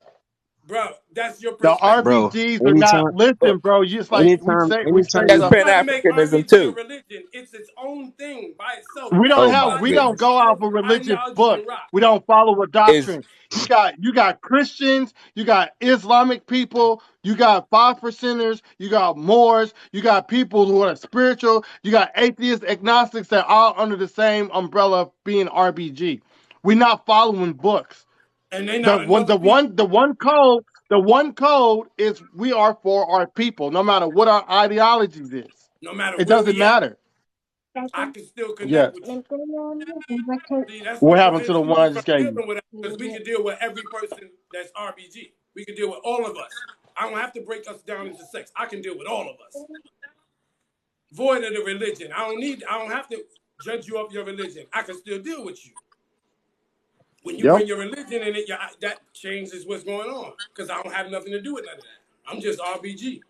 [SPEAKER 4] Bro, that's your
[SPEAKER 8] The
[SPEAKER 4] perspective.
[SPEAKER 2] Bro,
[SPEAKER 8] RBGs are not.
[SPEAKER 2] anytime
[SPEAKER 8] Listen, bro. You just like we say
[SPEAKER 5] That's
[SPEAKER 2] you
[SPEAKER 8] stuff.
[SPEAKER 5] Pan
[SPEAKER 4] Trying to make
[SPEAKER 5] Africanism
[SPEAKER 4] RBG a
[SPEAKER 5] too.
[SPEAKER 4] religion. It's its own thing by itself.
[SPEAKER 8] We
[SPEAKER 4] You
[SPEAKER 8] don't
[SPEAKER 5] Oh
[SPEAKER 4] got
[SPEAKER 8] have.
[SPEAKER 5] my
[SPEAKER 8] We
[SPEAKER 4] Bible,
[SPEAKER 8] don't
[SPEAKER 5] goodness.
[SPEAKER 8] go off a religious
[SPEAKER 4] ideology,
[SPEAKER 8] book.
[SPEAKER 4] Quran.
[SPEAKER 8] We don't follow a
[SPEAKER 5] Is
[SPEAKER 8] doctrine. You got Christians. You got Islamic people. You got 5%ers. You got Moors. You got people who are spiritual. You got atheists, agnostics that are under the same umbrella of being RBG. We're not following books.
[SPEAKER 4] And they not
[SPEAKER 8] The one code is we are for our people, no matter what our ideologies is.
[SPEAKER 4] no matter
[SPEAKER 8] It
[SPEAKER 4] where
[SPEAKER 8] doesn't
[SPEAKER 4] we at,
[SPEAKER 8] matter.
[SPEAKER 4] I can still connect
[SPEAKER 8] Yes.
[SPEAKER 4] with you. See, that's
[SPEAKER 8] What
[SPEAKER 4] what
[SPEAKER 8] happened to
[SPEAKER 4] prevents
[SPEAKER 8] the one
[SPEAKER 4] me
[SPEAKER 8] I
[SPEAKER 4] from
[SPEAKER 8] just gave you?
[SPEAKER 4] dealing with it because we can deal with every person that's RBG. We can deal with all of us. I don't have to break us down into sex. I can deal with all of us. Void of the religion. I don't have to judge you off your religion. I can still deal with you. When you
[SPEAKER 8] Yep.
[SPEAKER 4] bring your religion in it, that changes what's going on because I don't have nothing to do with none of that. I'm just RBG.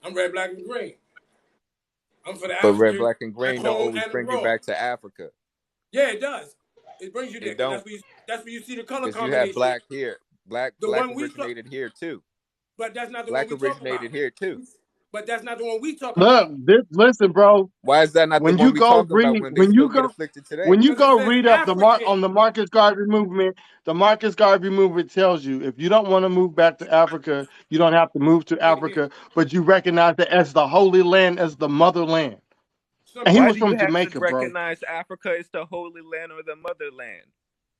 [SPEAKER 4] I'm red, black, and green. I'm for the
[SPEAKER 5] but red,
[SPEAKER 4] African
[SPEAKER 5] black, and
[SPEAKER 4] at
[SPEAKER 5] green don't
[SPEAKER 4] home
[SPEAKER 5] always
[SPEAKER 4] and
[SPEAKER 5] bring you
[SPEAKER 4] abroad.
[SPEAKER 5] back to Africa.
[SPEAKER 4] Yeah, it does. It brings you there
[SPEAKER 5] It
[SPEAKER 4] because
[SPEAKER 5] don't,
[SPEAKER 4] that's where you see the color
[SPEAKER 5] because you have
[SPEAKER 4] combination.
[SPEAKER 5] black here. Black
[SPEAKER 4] The
[SPEAKER 5] black
[SPEAKER 4] one we talk,
[SPEAKER 5] originated here too.
[SPEAKER 4] but that's not the one
[SPEAKER 5] Black
[SPEAKER 4] we talk about.
[SPEAKER 5] originated here too.
[SPEAKER 4] But that's not the one we talk
[SPEAKER 8] Look,
[SPEAKER 4] about
[SPEAKER 8] listen, bro.
[SPEAKER 5] Why is that not the
[SPEAKER 8] When
[SPEAKER 5] one
[SPEAKER 8] you
[SPEAKER 5] we
[SPEAKER 8] go
[SPEAKER 5] talking about
[SPEAKER 8] read,
[SPEAKER 5] when they still get afflicted today?
[SPEAKER 8] when you
[SPEAKER 4] because it
[SPEAKER 8] go
[SPEAKER 4] says
[SPEAKER 8] read up
[SPEAKER 4] African.
[SPEAKER 8] on the Marcus Garvey movement, the Marcus Garvey movement tells you if you don't want to move back to Africa, you don't have to move to
[SPEAKER 4] Yeah, yeah.
[SPEAKER 8] Africa, but you recognize it as the Holy Land, as the motherland. And he
[SPEAKER 4] Simple.
[SPEAKER 5] Why
[SPEAKER 8] was
[SPEAKER 5] do you
[SPEAKER 8] from
[SPEAKER 5] have to
[SPEAKER 8] Jamaica, bro.
[SPEAKER 5] recognize Africa as the Holy Land or the motherland?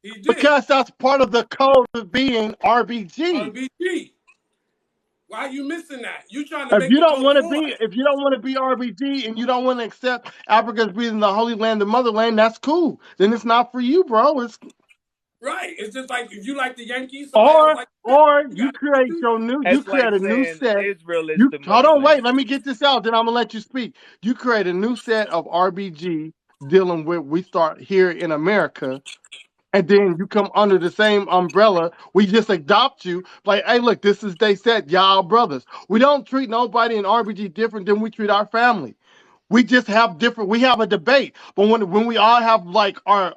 [SPEAKER 4] He did.
[SPEAKER 8] Because that's part of the code of being RBG.
[SPEAKER 4] RBG. Why are you missing that? You trying to make the code for us.
[SPEAKER 8] If you don't want to be RBG and you don't want to accept Africa as being the Holy Land, the motherland, that's cool. Then it's not for you, bro. It's
[SPEAKER 4] Right. It's just like if you like the Yankees, somebody else like the Mets.
[SPEAKER 8] or
[SPEAKER 4] You
[SPEAKER 8] you
[SPEAKER 4] got
[SPEAKER 8] create
[SPEAKER 4] to.
[SPEAKER 8] you
[SPEAKER 5] That's like
[SPEAKER 8] create a new
[SPEAKER 5] saying
[SPEAKER 8] set.
[SPEAKER 5] Israel is
[SPEAKER 8] You
[SPEAKER 5] the
[SPEAKER 8] hold on, wait,
[SPEAKER 5] motherland.
[SPEAKER 8] let me get this out, then I'm gonna let you speak. You create a new set of RBG dealing with we start here in America, and then you come under the same umbrella. We just adopt you, like, hey, look, this is they said, y'all brothers. We don't treat nobody in RBG different than we treat our family. We just have different. We have a debate, but when we all have like our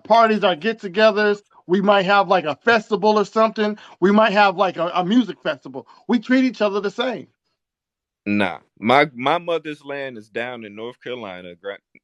[SPEAKER 8] parties, our get-togethers, we might have like a festival or something. We might have like a music festival. We treat each other the same.
[SPEAKER 5] Nah, my mother's land is down in North Carolina.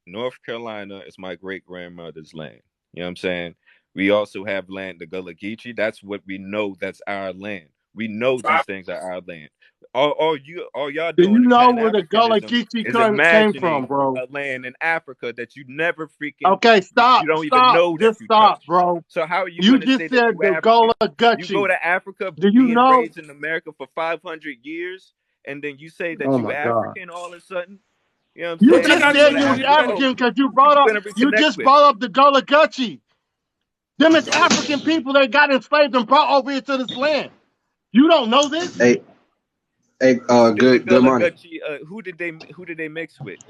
[SPEAKER 5] North Carolina is my great grandmother's land. You know what I'm saying? We also have land, the Gullah Geechee. That's what we know. That's our land. We know these things are our land. All y'all
[SPEAKER 8] Do you
[SPEAKER 5] doing in
[SPEAKER 8] know
[SPEAKER 5] Pan
[SPEAKER 8] where the Gullah
[SPEAKER 5] Africanism
[SPEAKER 8] Geechee
[SPEAKER 5] is
[SPEAKER 8] came from,
[SPEAKER 5] imagining
[SPEAKER 8] bro?
[SPEAKER 5] a land in Africa that you never freaking
[SPEAKER 8] Okay,
[SPEAKER 5] you
[SPEAKER 8] stop,
[SPEAKER 5] don't even
[SPEAKER 8] stop,
[SPEAKER 5] know that
[SPEAKER 8] just
[SPEAKER 5] you
[SPEAKER 8] stop,
[SPEAKER 5] touched.
[SPEAKER 8] bro.
[SPEAKER 5] So how are you
[SPEAKER 8] You
[SPEAKER 5] going to say
[SPEAKER 8] just
[SPEAKER 5] that
[SPEAKER 8] said
[SPEAKER 5] you
[SPEAKER 8] the Gullah
[SPEAKER 5] African? You go
[SPEAKER 8] Gutchie.
[SPEAKER 5] to Africa
[SPEAKER 8] Do you
[SPEAKER 5] being
[SPEAKER 8] know?
[SPEAKER 5] raised in America for 500 years, and then you say
[SPEAKER 8] Oh
[SPEAKER 5] that you
[SPEAKER 8] my God.
[SPEAKER 5] African all of a sudden. You know what I'm
[SPEAKER 8] You
[SPEAKER 4] What
[SPEAKER 5] saying?
[SPEAKER 4] that
[SPEAKER 8] just
[SPEAKER 5] Then
[SPEAKER 4] got
[SPEAKER 5] you
[SPEAKER 4] to
[SPEAKER 5] go
[SPEAKER 8] said
[SPEAKER 4] do
[SPEAKER 5] to
[SPEAKER 8] you
[SPEAKER 4] with
[SPEAKER 8] was
[SPEAKER 5] Africa. Oh,
[SPEAKER 8] African
[SPEAKER 4] anything?
[SPEAKER 8] because you
[SPEAKER 5] who
[SPEAKER 8] brought
[SPEAKER 5] you
[SPEAKER 8] up.
[SPEAKER 5] gonna
[SPEAKER 8] You
[SPEAKER 5] reconnect
[SPEAKER 8] just
[SPEAKER 5] with?
[SPEAKER 8] brought up the Gullah Gutchie. Them is
[SPEAKER 4] Go ahead.
[SPEAKER 8] African people that got enslaved and brought over here to this land. You don't know this?
[SPEAKER 6] Hey, hey,
[SPEAKER 5] Who did the
[SPEAKER 6] good
[SPEAKER 5] Gullah
[SPEAKER 6] money.
[SPEAKER 5] Geechee? Who did they mix with?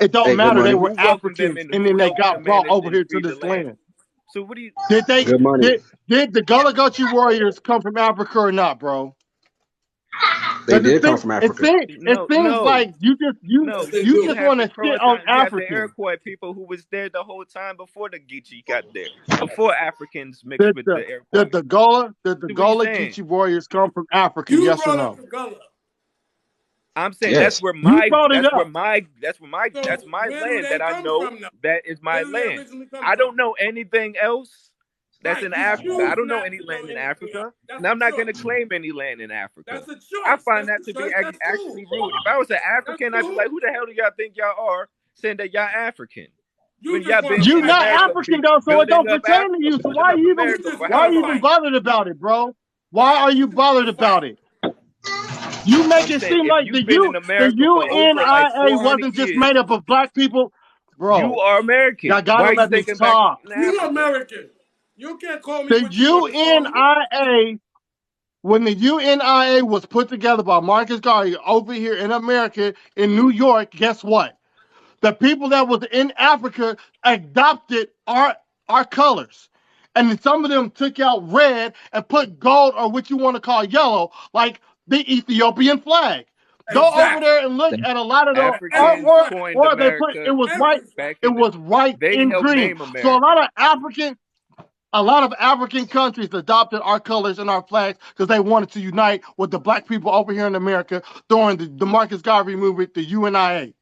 [SPEAKER 8] It don't
[SPEAKER 6] Hey, good
[SPEAKER 8] matter. They
[SPEAKER 6] money.
[SPEAKER 8] were
[SPEAKER 5] Who welcomed them
[SPEAKER 8] Africans,
[SPEAKER 5] in?
[SPEAKER 8] and
[SPEAKER 5] Who
[SPEAKER 8] then they
[SPEAKER 5] helped
[SPEAKER 8] got
[SPEAKER 5] them in
[SPEAKER 8] brought
[SPEAKER 5] and,
[SPEAKER 8] over
[SPEAKER 5] and
[SPEAKER 8] here to
[SPEAKER 5] freed the
[SPEAKER 8] this
[SPEAKER 5] land?
[SPEAKER 8] land.
[SPEAKER 5] So what do you?
[SPEAKER 8] Did they?
[SPEAKER 6] Good money.
[SPEAKER 8] Did the Gullah Gullah warriors come from Africa or not, bro?
[SPEAKER 6] They
[SPEAKER 8] Because
[SPEAKER 6] did come from Africa.
[SPEAKER 8] it
[SPEAKER 5] No,
[SPEAKER 8] seems
[SPEAKER 5] no,
[SPEAKER 8] like you just
[SPEAKER 5] no.
[SPEAKER 4] Yes, they
[SPEAKER 5] You
[SPEAKER 8] you
[SPEAKER 5] you
[SPEAKER 8] just
[SPEAKER 4] do.
[SPEAKER 5] have
[SPEAKER 8] want
[SPEAKER 5] to
[SPEAKER 8] to shit
[SPEAKER 5] cross
[SPEAKER 8] on
[SPEAKER 5] out. You have the
[SPEAKER 8] Africans.
[SPEAKER 5] Iroquois people who was there the whole time before the Geechee got there, before Africans mixed
[SPEAKER 8] Did
[SPEAKER 5] with
[SPEAKER 8] the
[SPEAKER 5] the Iroquois.
[SPEAKER 8] did the
[SPEAKER 5] So what are you
[SPEAKER 8] Gullah
[SPEAKER 5] saying?
[SPEAKER 8] Geechee warriors come from Africa?
[SPEAKER 4] You
[SPEAKER 8] Yes or
[SPEAKER 4] brought up
[SPEAKER 8] no?
[SPEAKER 4] the Gullah.
[SPEAKER 5] I'm saying
[SPEAKER 6] Yes.
[SPEAKER 8] You brought it up.
[SPEAKER 5] that's
[SPEAKER 4] So
[SPEAKER 5] my
[SPEAKER 4] where do
[SPEAKER 5] land
[SPEAKER 4] they
[SPEAKER 5] that I
[SPEAKER 4] come
[SPEAKER 5] know
[SPEAKER 4] from now?
[SPEAKER 5] that is
[SPEAKER 4] Where
[SPEAKER 5] my
[SPEAKER 4] do they
[SPEAKER 5] land.
[SPEAKER 4] originally come
[SPEAKER 5] I
[SPEAKER 4] from?
[SPEAKER 5] don't know anything else that's
[SPEAKER 4] Right.
[SPEAKER 5] in
[SPEAKER 4] You
[SPEAKER 5] Africa. I
[SPEAKER 4] choose
[SPEAKER 5] don't know
[SPEAKER 4] not
[SPEAKER 5] any
[SPEAKER 4] to know
[SPEAKER 5] land in
[SPEAKER 4] anything else.
[SPEAKER 5] Africa,
[SPEAKER 4] That's
[SPEAKER 5] and
[SPEAKER 4] a
[SPEAKER 5] I'm not going
[SPEAKER 4] choice.
[SPEAKER 5] to claim any land in Africa.
[SPEAKER 4] That's a
[SPEAKER 5] I
[SPEAKER 4] choice.
[SPEAKER 5] find
[SPEAKER 4] That's
[SPEAKER 5] that
[SPEAKER 4] the
[SPEAKER 5] to be
[SPEAKER 4] choice. That's cool.
[SPEAKER 5] actually rude. If I was an
[SPEAKER 4] That's
[SPEAKER 5] African, I'd be like,
[SPEAKER 4] cool.
[SPEAKER 5] "Who the hell do y'all think y'all are saying that y'all African
[SPEAKER 4] You
[SPEAKER 5] when
[SPEAKER 4] just
[SPEAKER 5] y'all
[SPEAKER 4] want
[SPEAKER 5] been
[SPEAKER 4] to
[SPEAKER 8] You
[SPEAKER 5] in
[SPEAKER 4] fight
[SPEAKER 8] not
[SPEAKER 5] America,
[SPEAKER 4] Africa.
[SPEAKER 8] African though, so it don't pertain to you. So
[SPEAKER 5] building up
[SPEAKER 4] You
[SPEAKER 5] America
[SPEAKER 4] just
[SPEAKER 5] for
[SPEAKER 8] why
[SPEAKER 4] want
[SPEAKER 5] how
[SPEAKER 8] are
[SPEAKER 4] to
[SPEAKER 8] you even
[SPEAKER 4] fight.
[SPEAKER 5] long?"
[SPEAKER 8] bothered about it, bro? Why
[SPEAKER 4] Right.
[SPEAKER 8] are you
[SPEAKER 4] You just want
[SPEAKER 8] bothered
[SPEAKER 4] to fight.
[SPEAKER 8] about it? You make
[SPEAKER 5] I'm
[SPEAKER 8] it
[SPEAKER 5] saying
[SPEAKER 8] seem
[SPEAKER 5] if
[SPEAKER 8] like
[SPEAKER 5] you've been in
[SPEAKER 8] the
[SPEAKER 5] America for over like
[SPEAKER 8] UNIA
[SPEAKER 5] 400
[SPEAKER 8] wasn't just
[SPEAKER 5] years,
[SPEAKER 8] made up of black people,
[SPEAKER 5] you
[SPEAKER 8] bro.
[SPEAKER 5] are American.
[SPEAKER 8] Y'all
[SPEAKER 5] Why
[SPEAKER 8] gotta
[SPEAKER 5] are you
[SPEAKER 8] let me
[SPEAKER 5] thinking back
[SPEAKER 8] talk.
[SPEAKER 5] in
[SPEAKER 4] You
[SPEAKER 5] Africa?
[SPEAKER 4] American. You can't call me
[SPEAKER 8] The
[SPEAKER 4] what you want to call me.
[SPEAKER 8] UNIA, when the UNIA was put together by Marcus Garvey over here in America, in New York, guess what? The people that was in Africa adopted our colors. And then some of them took out red and put gold or what you want to call yellow, like the Ethiopian flag. Go over
[SPEAKER 4] Exactly.
[SPEAKER 8] there and look at a lot of the
[SPEAKER 4] Every
[SPEAKER 5] Africans
[SPEAKER 8] artwork,
[SPEAKER 4] flag.
[SPEAKER 5] coined
[SPEAKER 8] or they put
[SPEAKER 5] America
[SPEAKER 4] Every flag.
[SPEAKER 5] back in the.
[SPEAKER 8] it was white
[SPEAKER 5] They
[SPEAKER 8] and
[SPEAKER 5] helped
[SPEAKER 8] green.
[SPEAKER 5] name
[SPEAKER 8] So
[SPEAKER 5] America.
[SPEAKER 8] a lot of African countries adopted our colors and our flags because they wanted to unite with the black people over here in America during the Marcus Garvey movement, the UNIA.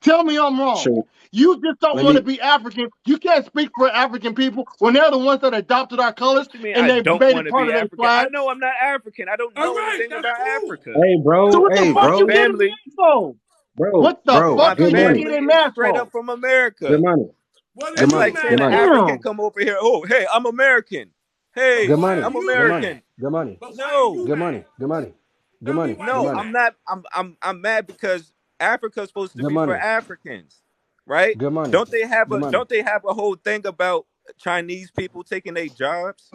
[SPEAKER 8] Tell me I'm wrong.
[SPEAKER 6] So
[SPEAKER 8] You just don't
[SPEAKER 6] let
[SPEAKER 8] want to
[SPEAKER 6] me.
[SPEAKER 8] be African. You can't speak for African people when they're the ones that adopted our colors
[SPEAKER 5] What you mean?
[SPEAKER 8] and
[SPEAKER 5] I
[SPEAKER 8] they
[SPEAKER 5] don't
[SPEAKER 8] made
[SPEAKER 5] want
[SPEAKER 8] it
[SPEAKER 5] to
[SPEAKER 8] part
[SPEAKER 5] be
[SPEAKER 8] of their
[SPEAKER 5] African. I
[SPEAKER 8] flags.
[SPEAKER 5] know I'm not African. I don't
[SPEAKER 4] All
[SPEAKER 5] know
[SPEAKER 4] right.
[SPEAKER 5] anything
[SPEAKER 4] That's
[SPEAKER 5] about
[SPEAKER 4] cool.
[SPEAKER 5] Africa.
[SPEAKER 6] Hey,
[SPEAKER 8] So
[SPEAKER 6] bro.
[SPEAKER 8] what the
[SPEAKER 6] Hey,
[SPEAKER 8] fuck
[SPEAKER 5] My
[SPEAKER 8] you
[SPEAKER 6] bro.
[SPEAKER 8] getting
[SPEAKER 5] family,
[SPEAKER 8] mad for? What the
[SPEAKER 6] Bro.
[SPEAKER 5] my
[SPEAKER 8] fuck are
[SPEAKER 6] Good
[SPEAKER 8] you
[SPEAKER 6] money.
[SPEAKER 5] family
[SPEAKER 8] getting
[SPEAKER 5] is
[SPEAKER 8] mad
[SPEAKER 5] straight
[SPEAKER 8] for?
[SPEAKER 5] up from
[SPEAKER 6] Good
[SPEAKER 5] America.
[SPEAKER 6] money.
[SPEAKER 4] What are
[SPEAKER 6] Good
[SPEAKER 5] That's
[SPEAKER 4] you
[SPEAKER 6] money.
[SPEAKER 5] like
[SPEAKER 4] mad
[SPEAKER 5] saying
[SPEAKER 6] Good
[SPEAKER 5] an
[SPEAKER 6] money.
[SPEAKER 4] about?
[SPEAKER 5] African
[SPEAKER 8] Damn.
[SPEAKER 5] come over here. Oh, hey, I'm American.
[SPEAKER 4] But
[SPEAKER 5] Hey,
[SPEAKER 6] Good
[SPEAKER 4] why are
[SPEAKER 6] money.
[SPEAKER 5] I'm
[SPEAKER 4] you
[SPEAKER 6] Good
[SPEAKER 4] mad?
[SPEAKER 6] money.
[SPEAKER 5] American.
[SPEAKER 6] Good money.
[SPEAKER 4] But why are
[SPEAKER 5] No,
[SPEAKER 4] you
[SPEAKER 6] Good
[SPEAKER 4] mad?
[SPEAKER 6] money. Good money. Good
[SPEAKER 4] Tell me
[SPEAKER 6] money.
[SPEAKER 4] why
[SPEAKER 6] Good
[SPEAKER 5] no,
[SPEAKER 4] you
[SPEAKER 6] money.
[SPEAKER 5] I'm
[SPEAKER 4] mad.
[SPEAKER 5] not. I'm mad because Africa's supposed to
[SPEAKER 6] Good
[SPEAKER 5] be for
[SPEAKER 6] money.
[SPEAKER 5] Africans, right?
[SPEAKER 6] Good money.
[SPEAKER 5] Don't
[SPEAKER 6] Good money.
[SPEAKER 5] they have a whole thing about Chinese people taking their jobs,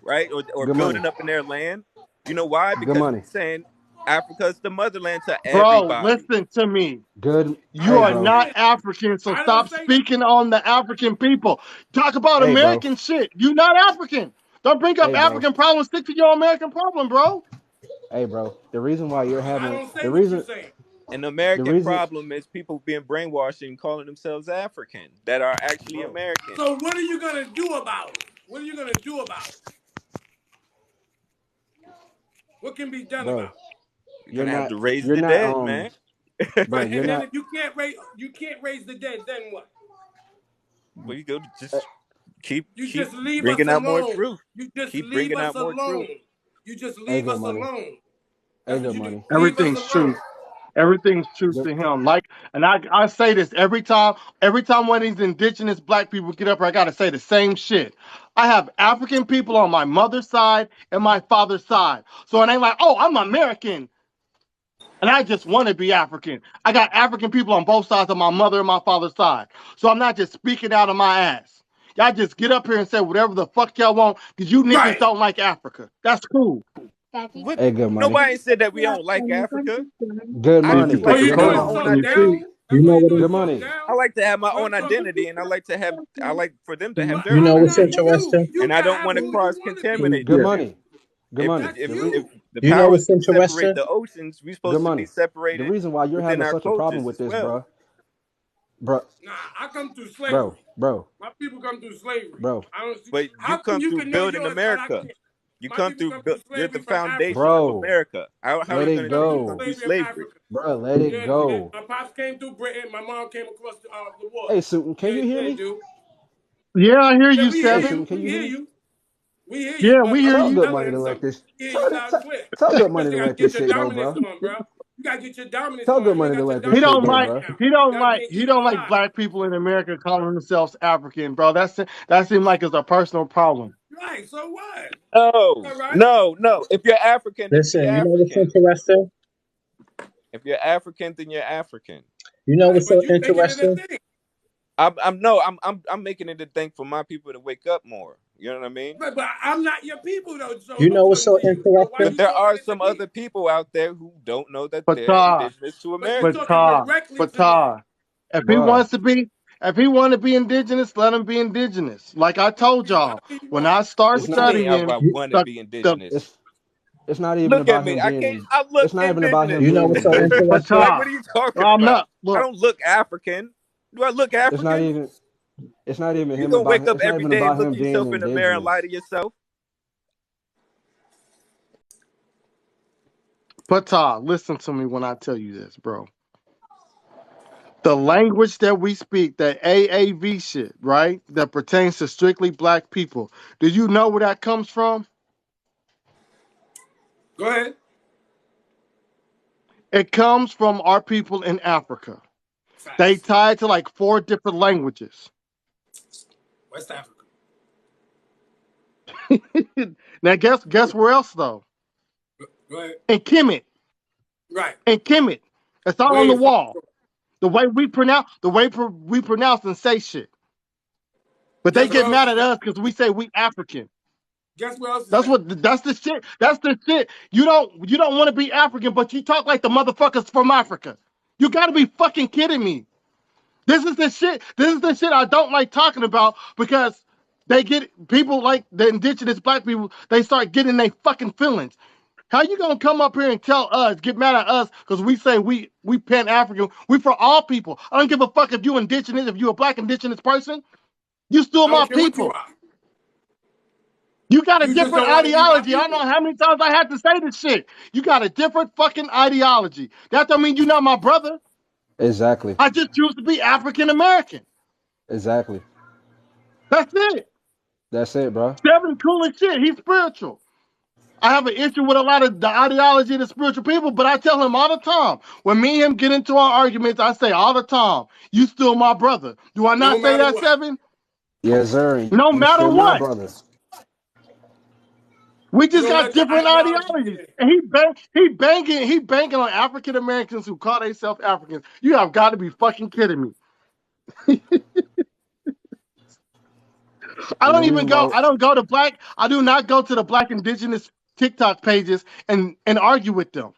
[SPEAKER 5] right? Or
[SPEAKER 6] Good money.
[SPEAKER 5] building up in their land? You know why?
[SPEAKER 6] Good
[SPEAKER 5] Because we
[SPEAKER 6] money.
[SPEAKER 5] saying Africa's the motherland to
[SPEAKER 8] Bro,
[SPEAKER 5] everybody.
[SPEAKER 8] listen to me.
[SPEAKER 6] Good.
[SPEAKER 8] You
[SPEAKER 6] Hey,
[SPEAKER 8] are
[SPEAKER 4] I
[SPEAKER 6] bro.
[SPEAKER 8] not
[SPEAKER 4] didn't.
[SPEAKER 8] African, so
[SPEAKER 4] I didn't
[SPEAKER 8] stop
[SPEAKER 4] say that.
[SPEAKER 8] speaking on the African people. Talk about
[SPEAKER 6] Hey, bro.
[SPEAKER 8] American shit. You're not African. Don't bring up
[SPEAKER 6] Hey, bro.
[SPEAKER 8] African problems. Stick to your American problem, bro.
[SPEAKER 6] Hey, bro. The reason why you're
[SPEAKER 4] Because I
[SPEAKER 6] having
[SPEAKER 4] don't say
[SPEAKER 6] the
[SPEAKER 4] what you're
[SPEAKER 6] reason
[SPEAKER 4] saying.
[SPEAKER 5] An
[SPEAKER 6] the
[SPEAKER 5] American
[SPEAKER 6] reason,
[SPEAKER 5] problem is people being brainwashed and calling themselves African that are actually American.
[SPEAKER 4] So what are you gonna do about it? What are you gonna do about it? What can be done
[SPEAKER 6] bro.
[SPEAKER 4] about it?
[SPEAKER 5] You're
[SPEAKER 6] You're
[SPEAKER 5] gonna have
[SPEAKER 6] not.
[SPEAKER 5] to raise
[SPEAKER 6] You're
[SPEAKER 5] the
[SPEAKER 6] not.
[SPEAKER 5] dead, man.
[SPEAKER 6] Bro.
[SPEAKER 4] Right,
[SPEAKER 6] You're
[SPEAKER 4] and then
[SPEAKER 6] not.
[SPEAKER 4] if you can't raise the dead, then what?
[SPEAKER 5] Well, you go to
[SPEAKER 6] Uh,
[SPEAKER 5] just keep
[SPEAKER 4] You
[SPEAKER 5] keep
[SPEAKER 4] just leave us
[SPEAKER 5] bringing out more
[SPEAKER 4] alone.
[SPEAKER 5] truth.
[SPEAKER 4] You just
[SPEAKER 5] Keep
[SPEAKER 4] leave
[SPEAKER 5] bringing
[SPEAKER 4] us
[SPEAKER 5] out more truth.
[SPEAKER 4] alone. You just
[SPEAKER 6] hey,
[SPEAKER 4] leave
[SPEAKER 6] good
[SPEAKER 4] us
[SPEAKER 6] money.
[SPEAKER 4] alone.
[SPEAKER 6] Hey,
[SPEAKER 4] That's what
[SPEAKER 6] good
[SPEAKER 4] you do.
[SPEAKER 6] money.
[SPEAKER 4] Leave us
[SPEAKER 8] Everything's
[SPEAKER 4] alone.
[SPEAKER 8] truth. Everything's truth
[SPEAKER 6] Good.
[SPEAKER 8] to him. Like, and I say this every time one of these indigenous black people get up here, I gotta say the same shit. I have African people on my mother's side and my father's side. So it ain't like, oh, I'm American and I just want to be African. I got African people on both sides of my mother and my father's side. So I'm not just speaking out of my ass. Y'all just get up here and say whatever the fuck y'all want because you niggas
[SPEAKER 4] Right.
[SPEAKER 8] don't like Africa. That's cool.
[SPEAKER 5] What?
[SPEAKER 6] Hey, good money.
[SPEAKER 5] Nobody said that we don't like Africa.
[SPEAKER 6] Good
[SPEAKER 5] I
[SPEAKER 6] money.
[SPEAKER 5] just
[SPEAKER 4] Oh,
[SPEAKER 5] like to
[SPEAKER 8] Because
[SPEAKER 4] you
[SPEAKER 6] Good
[SPEAKER 5] call
[SPEAKER 4] doing
[SPEAKER 5] my
[SPEAKER 6] money.
[SPEAKER 5] own
[SPEAKER 4] something
[SPEAKER 8] you see,
[SPEAKER 4] now?
[SPEAKER 5] identity.
[SPEAKER 4] That's why you doing
[SPEAKER 6] Good
[SPEAKER 4] something
[SPEAKER 6] money.
[SPEAKER 4] now?
[SPEAKER 5] I like to have
[SPEAKER 4] You
[SPEAKER 5] my
[SPEAKER 4] want
[SPEAKER 5] own
[SPEAKER 4] something?
[SPEAKER 5] identity, and I like for them to have
[SPEAKER 4] But
[SPEAKER 5] their
[SPEAKER 4] I'm
[SPEAKER 5] own
[SPEAKER 4] not
[SPEAKER 5] identity,
[SPEAKER 4] you.
[SPEAKER 5] and
[SPEAKER 4] You
[SPEAKER 5] I
[SPEAKER 4] can
[SPEAKER 5] don't
[SPEAKER 4] have
[SPEAKER 5] want to
[SPEAKER 4] who you
[SPEAKER 5] cross
[SPEAKER 4] want to be.
[SPEAKER 5] contaminate
[SPEAKER 6] Good
[SPEAKER 5] the
[SPEAKER 6] money.
[SPEAKER 5] two.
[SPEAKER 6] Good money.
[SPEAKER 4] That's
[SPEAKER 5] If
[SPEAKER 4] you.
[SPEAKER 5] the powers can separate the oceans, we're
[SPEAKER 6] Good
[SPEAKER 5] supposed to be
[SPEAKER 6] money. The
[SPEAKER 5] separated
[SPEAKER 6] reason why you're
[SPEAKER 5] within
[SPEAKER 6] having
[SPEAKER 5] our
[SPEAKER 6] such a problem
[SPEAKER 5] cultures
[SPEAKER 6] with
[SPEAKER 5] as
[SPEAKER 6] this,
[SPEAKER 5] well.
[SPEAKER 6] bro,
[SPEAKER 4] Nah, I come through
[SPEAKER 6] bro,
[SPEAKER 4] slavery.
[SPEAKER 6] bro,
[SPEAKER 4] My people come through slavery.
[SPEAKER 6] bro.
[SPEAKER 4] I don't see
[SPEAKER 5] But you
[SPEAKER 4] how come
[SPEAKER 5] come
[SPEAKER 4] you
[SPEAKER 5] through
[SPEAKER 4] can know
[SPEAKER 5] building
[SPEAKER 4] yours, but I
[SPEAKER 5] America.
[SPEAKER 4] can't.
[SPEAKER 5] You
[SPEAKER 4] My
[SPEAKER 5] come
[SPEAKER 4] people
[SPEAKER 5] through.
[SPEAKER 4] come through
[SPEAKER 5] You're the
[SPEAKER 4] slavery from
[SPEAKER 5] foundation
[SPEAKER 4] Africa.
[SPEAKER 5] of
[SPEAKER 6] Bro,
[SPEAKER 5] America. How are
[SPEAKER 6] let
[SPEAKER 5] you
[SPEAKER 6] it
[SPEAKER 5] going
[SPEAKER 4] We
[SPEAKER 5] to
[SPEAKER 4] come
[SPEAKER 5] say you
[SPEAKER 4] through
[SPEAKER 5] come
[SPEAKER 6] go.
[SPEAKER 5] through
[SPEAKER 4] slavery of
[SPEAKER 5] slavery?
[SPEAKER 4] Africa.
[SPEAKER 6] Bro, let it
[SPEAKER 4] Yeah,
[SPEAKER 6] go.
[SPEAKER 4] my pops came through Britain. My mom came across the water.
[SPEAKER 6] Hey, Susan, can
[SPEAKER 4] Yeah,
[SPEAKER 6] you hear
[SPEAKER 4] yeah,
[SPEAKER 6] me?
[SPEAKER 4] dude.
[SPEAKER 8] Yeah, I hear
[SPEAKER 4] Yeah,
[SPEAKER 8] you,
[SPEAKER 4] we hear
[SPEAKER 6] Hey,
[SPEAKER 8] Seven.
[SPEAKER 6] you,
[SPEAKER 4] you.
[SPEAKER 6] can
[SPEAKER 4] We
[SPEAKER 6] you hear
[SPEAKER 4] hear
[SPEAKER 6] me?
[SPEAKER 4] you. We hear you.
[SPEAKER 8] Yeah,
[SPEAKER 4] But
[SPEAKER 8] we hear
[SPEAKER 6] Tell
[SPEAKER 8] you.
[SPEAKER 6] Good
[SPEAKER 4] telling
[SPEAKER 6] Money
[SPEAKER 4] him
[SPEAKER 6] to let
[SPEAKER 4] something.
[SPEAKER 6] this.
[SPEAKER 4] We hear you
[SPEAKER 6] Tell,
[SPEAKER 4] loud and
[SPEAKER 6] tell,
[SPEAKER 4] clear.
[SPEAKER 6] tell Good
[SPEAKER 4] Because
[SPEAKER 6] Money
[SPEAKER 4] you
[SPEAKER 6] to
[SPEAKER 4] got to
[SPEAKER 6] let
[SPEAKER 4] get
[SPEAKER 6] this
[SPEAKER 4] your
[SPEAKER 6] shit go,
[SPEAKER 4] dominance
[SPEAKER 6] bro.
[SPEAKER 4] on, bro. You got to get your dominance
[SPEAKER 6] Tell
[SPEAKER 4] on.
[SPEAKER 6] Good
[SPEAKER 4] You ain't
[SPEAKER 6] Money to
[SPEAKER 4] got your
[SPEAKER 6] let this
[SPEAKER 8] He
[SPEAKER 6] shit
[SPEAKER 8] don't
[SPEAKER 4] dominance
[SPEAKER 6] go,
[SPEAKER 4] on
[SPEAKER 8] like
[SPEAKER 6] bro.
[SPEAKER 4] right now.
[SPEAKER 8] he don't
[SPEAKER 4] Y'all
[SPEAKER 8] like
[SPEAKER 4] being
[SPEAKER 8] he
[SPEAKER 4] evil
[SPEAKER 8] don't like
[SPEAKER 4] eye.
[SPEAKER 8] black people in America calling themselves African, bro. That seems like it's a personal problem.
[SPEAKER 4] Right, so what?
[SPEAKER 5] No,
[SPEAKER 4] All right.
[SPEAKER 5] no, no. If you're African, then be
[SPEAKER 7] Listen, you know what's
[SPEAKER 5] African.
[SPEAKER 7] interesting?
[SPEAKER 5] If you're African, then you're African.
[SPEAKER 7] You know
[SPEAKER 4] Right,
[SPEAKER 7] what's so
[SPEAKER 4] but you making it a
[SPEAKER 7] interesting?
[SPEAKER 4] thing.
[SPEAKER 5] I'm no, I'm making it a thing for my people to wake up more. You know what I mean?
[SPEAKER 4] Right, but I'm not your people, though, so
[SPEAKER 7] You know what's
[SPEAKER 4] according
[SPEAKER 7] so
[SPEAKER 4] to you. So why
[SPEAKER 7] interesting?
[SPEAKER 5] But
[SPEAKER 4] you
[SPEAKER 5] there
[SPEAKER 4] talking
[SPEAKER 5] are
[SPEAKER 4] it to
[SPEAKER 5] some
[SPEAKER 4] me?
[SPEAKER 5] other people out there who don't know that
[SPEAKER 8] But
[SPEAKER 5] they're
[SPEAKER 8] Todd,
[SPEAKER 5] indigenous to
[SPEAKER 4] But you
[SPEAKER 8] but
[SPEAKER 5] America.
[SPEAKER 4] talking
[SPEAKER 8] Todd,
[SPEAKER 4] directly
[SPEAKER 8] but
[SPEAKER 4] to me.
[SPEAKER 8] Todd, if he
[SPEAKER 6] Bruh,
[SPEAKER 8] wants to be if he want to be indigenous, let him be indigenous. Like I told y'all,
[SPEAKER 4] However you
[SPEAKER 8] when
[SPEAKER 4] want.
[SPEAKER 8] I start
[SPEAKER 5] What
[SPEAKER 6] it's
[SPEAKER 5] you
[SPEAKER 6] not.
[SPEAKER 5] mean? I
[SPEAKER 8] studying
[SPEAKER 5] want to
[SPEAKER 8] the
[SPEAKER 5] be
[SPEAKER 8] the
[SPEAKER 5] indigenous.
[SPEAKER 6] It's it's not even
[SPEAKER 5] Look at
[SPEAKER 6] about
[SPEAKER 5] me.
[SPEAKER 6] him
[SPEAKER 5] I
[SPEAKER 6] being.
[SPEAKER 5] can't. I look
[SPEAKER 6] It's not even about him
[SPEAKER 5] indigenous.
[SPEAKER 7] You know
[SPEAKER 6] being
[SPEAKER 7] what's so
[SPEAKER 6] indigenous.
[SPEAKER 8] but
[SPEAKER 7] interesting?
[SPEAKER 5] Like, what
[SPEAKER 8] Todd,
[SPEAKER 5] are you talking
[SPEAKER 8] I'm
[SPEAKER 5] about?
[SPEAKER 8] not
[SPEAKER 5] I
[SPEAKER 8] look.
[SPEAKER 5] don't look African. Do I look
[SPEAKER 6] It's not
[SPEAKER 5] African?
[SPEAKER 6] even. It's not even
[SPEAKER 5] You
[SPEAKER 6] him
[SPEAKER 5] gonna
[SPEAKER 6] about
[SPEAKER 5] wake
[SPEAKER 6] him.
[SPEAKER 5] up
[SPEAKER 6] It's not
[SPEAKER 5] every
[SPEAKER 6] even
[SPEAKER 5] day and
[SPEAKER 6] about
[SPEAKER 5] look
[SPEAKER 6] him being
[SPEAKER 5] yourself in the mirror and lie
[SPEAKER 6] indigenous.
[SPEAKER 5] to yourself?
[SPEAKER 8] But Todd, listen to me when I tell you this, bro. The language that we speak, the AAV shit, right? That pertains to strictly black people. Do you know where that comes from?
[SPEAKER 4] Go ahead.
[SPEAKER 8] It comes from our people in Africa. They
[SPEAKER 4] Facts.
[SPEAKER 8] tied to like 4 different languages.
[SPEAKER 4] West Africa.
[SPEAKER 8] Now guess where else though?
[SPEAKER 4] Go ahead.
[SPEAKER 8] In Kemet.
[SPEAKER 4] Right.
[SPEAKER 8] In Kemet. It's all on the
[SPEAKER 4] Way far.
[SPEAKER 8] wall. The way we pronounce and say shit. But they
[SPEAKER 4] Guess where
[SPEAKER 8] get
[SPEAKER 4] else
[SPEAKER 8] mad
[SPEAKER 4] is
[SPEAKER 8] at
[SPEAKER 4] that?
[SPEAKER 8] us because we say we African.
[SPEAKER 4] Guess where else is
[SPEAKER 8] That's
[SPEAKER 4] that?
[SPEAKER 8] what that's the shit. That's the shit. You don't want to be African, but you talk like the motherfuckers from Africa. You gotta be fucking kidding me. This is the shit. This is the shit I don't like talking about because they get people like the indigenous black people, they start getting their fucking feelings. How you gonna come up here and tell us, get mad at us because we say we pan African, we for all people. I don't give a fuck if you indigenous, if you a black indigenous person, you still
[SPEAKER 4] I
[SPEAKER 8] my
[SPEAKER 4] don't care what you
[SPEAKER 8] people.
[SPEAKER 4] are.
[SPEAKER 8] You got a
[SPEAKER 4] You just
[SPEAKER 8] different
[SPEAKER 4] don't want to be my
[SPEAKER 8] ideology. I don't know
[SPEAKER 4] people.
[SPEAKER 8] how many times I had to say this shit. You got a different fucking ideology. That don't mean you're not my brother.
[SPEAKER 6] Exactly.
[SPEAKER 8] I just choose to be African American.
[SPEAKER 6] Exactly.
[SPEAKER 8] That's it.
[SPEAKER 6] That's it, bro.
[SPEAKER 8] Seven cool as shit. He's spiritual. I have an issue with a lot of the ideology of the spiritual people, but I tell him all the time. When me and him get into our arguments, I say all the time, you still my brother. Do I
[SPEAKER 4] No
[SPEAKER 8] not say
[SPEAKER 4] matter
[SPEAKER 8] that,
[SPEAKER 4] what.
[SPEAKER 8] Seven?
[SPEAKER 6] Yes, sir.
[SPEAKER 8] No
[SPEAKER 6] You
[SPEAKER 8] matter
[SPEAKER 6] still my
[SPEAKER 8] what.
[SPEAKER 6] brother.
[SPEAKER 8] We
[SPEAKER 4] You
[SPEAKER 8] just
[SPEAKER 4] don't
[SPEAKER 8] got
[SPEAKER 4] let your
[SPEAKER 8] different
[SPEAKER 4] ideology get
[SPEAKER 8] ideologies.
[SPEAKER 4] in.
[SPEAKER 8] And he banking on African Americans who call themselves Africans. You have got to be fucking kidding me.
[SPEAKER 6] And the reason why,
[SPEAKER 8] I do not go to the black indigenous TikTok pages and argue with them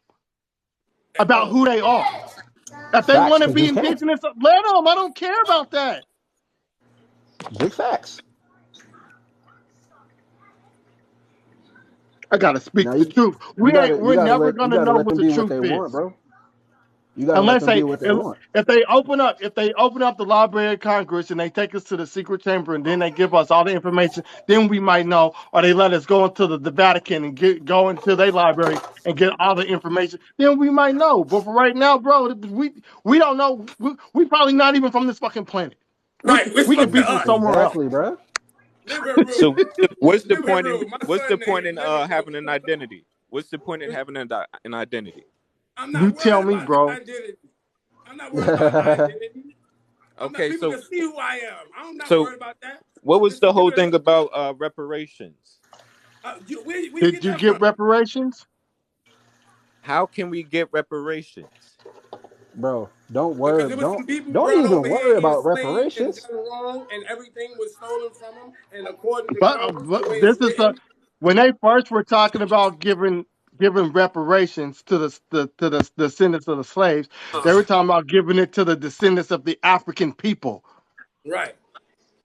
[SPEAKER 4] At
[SPEAKER 8] about
[SPEAKER 4] all.
[SPEAKER 8] who they are. If they
[SPEAKER 6] facts,
[SPEAKER 8] want to
[SPEAKER 6] because
[SPEAKER 8] be
[SPEAKER 6] you can't.
[SPEAKER 8] indigenous, let them. I don't care about that.
[SPEAKER 6] Big facts.
[SPEAKER 8] I gotta speak
[SPEAKER 6] Now
[SPEAKER 8] the truth. We're never
[SPEAKER 6] you
[SPEAKER 8] gonna
[SPEAKER 6] gotta
[SPEAKER 8] know
[SPEAKER 6] let
[SPEAKER 8] what
[SPEAKER 6] them
[SPEAKER 8] the
[SPEAKER 6] be what
[SPEAKER 8] truth
[SPEAKER 6] they want,
[SPEAKER 8] is.
[SPEAKER 6] bro. You gotta let
[SPEAKER 8] Unless
[SPEAKER 6] them be what they want.
[SPEAKER 8] if they open up the Library of Congress and they take us to the secret chamber and then they give us all the information, then we might know, or they let us go into the Vatican and go into their library and get all the information, then we might know. But for right now, bro, we don't know. We probably not even from this fucking planet. We
[SPEAKER 4] Right. Which
[SPEAKER 8] we could
[SPEAKER 4] look
[SPEAKER 8] be
[SPEAKER 4] to
[SPEAKER 8] from
[SPEAKER 4] us.
[SPEAKER 8] somewhere else.
[SPEAKER 6] Exactly, bro.
[SPEAKER 4] Live and
[SPEAKER 5] So
[SPEAKER 4] rule.
[SPEAKER 5] what's the
[SPEAKER 4] Live and
[SPEAKER 5] point in
[SPEAKER 4] rule. My son name. Live and rule.
[SPEAKER 5] having an identity? What's the point in having an identity?
[SPEAKER 4] I'm
[SPEAKER 8] You
[SPEAKER 4] not
[SPEAKER 8] tell
[SPEAKER 4] worried
[SPEAKER 8] me,
[SPEAKER 4] about the
[SPEAKER 8] bro.
[SPEAKER 4] identity. I'm not worried about identity. I'm not.
[SPEAKER 5] Okay,
[SPEAKER 4] People
[SPEAKER 5] so
[SPEAKER 4] can see who I am. I'm not
[SPEAKER 5] so
[SPEAKER 4] worried about that.
[SPEAKER 5] what was
[SPEAKER 4] Listen,
[SPEAKER 5] the
[SPEAKER 4] give
[SPEAKER 5] whole
[SPEAKER 4] me a
[SPEAKER 5] thing
[SPEAKER 4] second.
[SPEAKER 5] about reparations?
[SPEAKER 4] Where you
[SPEAKER 8] Did
[SPEAKER 4] get
[SPEAKER 8] you
[SPEAKER 4] that from?
[SPEAKER 8] get reparations?
[SPEAKER 5] How can we get reparations?
[SPEAKER 6] Bro,
[SPEAKER 4] Because there was some people
[SPEAKER 6] don't
[SPEAKER 4] brought
[SPEAKER 6] even
[SPEAKER 4] over here
[SPEAKER 6] worry about
[SPEAKER 4] enslaved and
[SPEAKER 6] reparations.
[SPEAKER 4] done wrong, and everything was stolen from them. And according to Congress,
[SPEAKER 8] But
[SPEAKER 4] the way
[SPEAKER 8] this
[SPEAKER 4] it's
[SPEAKER 8] is the
[SPEAKER 4] written,
[SPEAKER 8] when they first were talking about giving reparations to the descendants of the slaves, they were talking about giving it to the descendants of the African people.
[SPEAKER 4] right?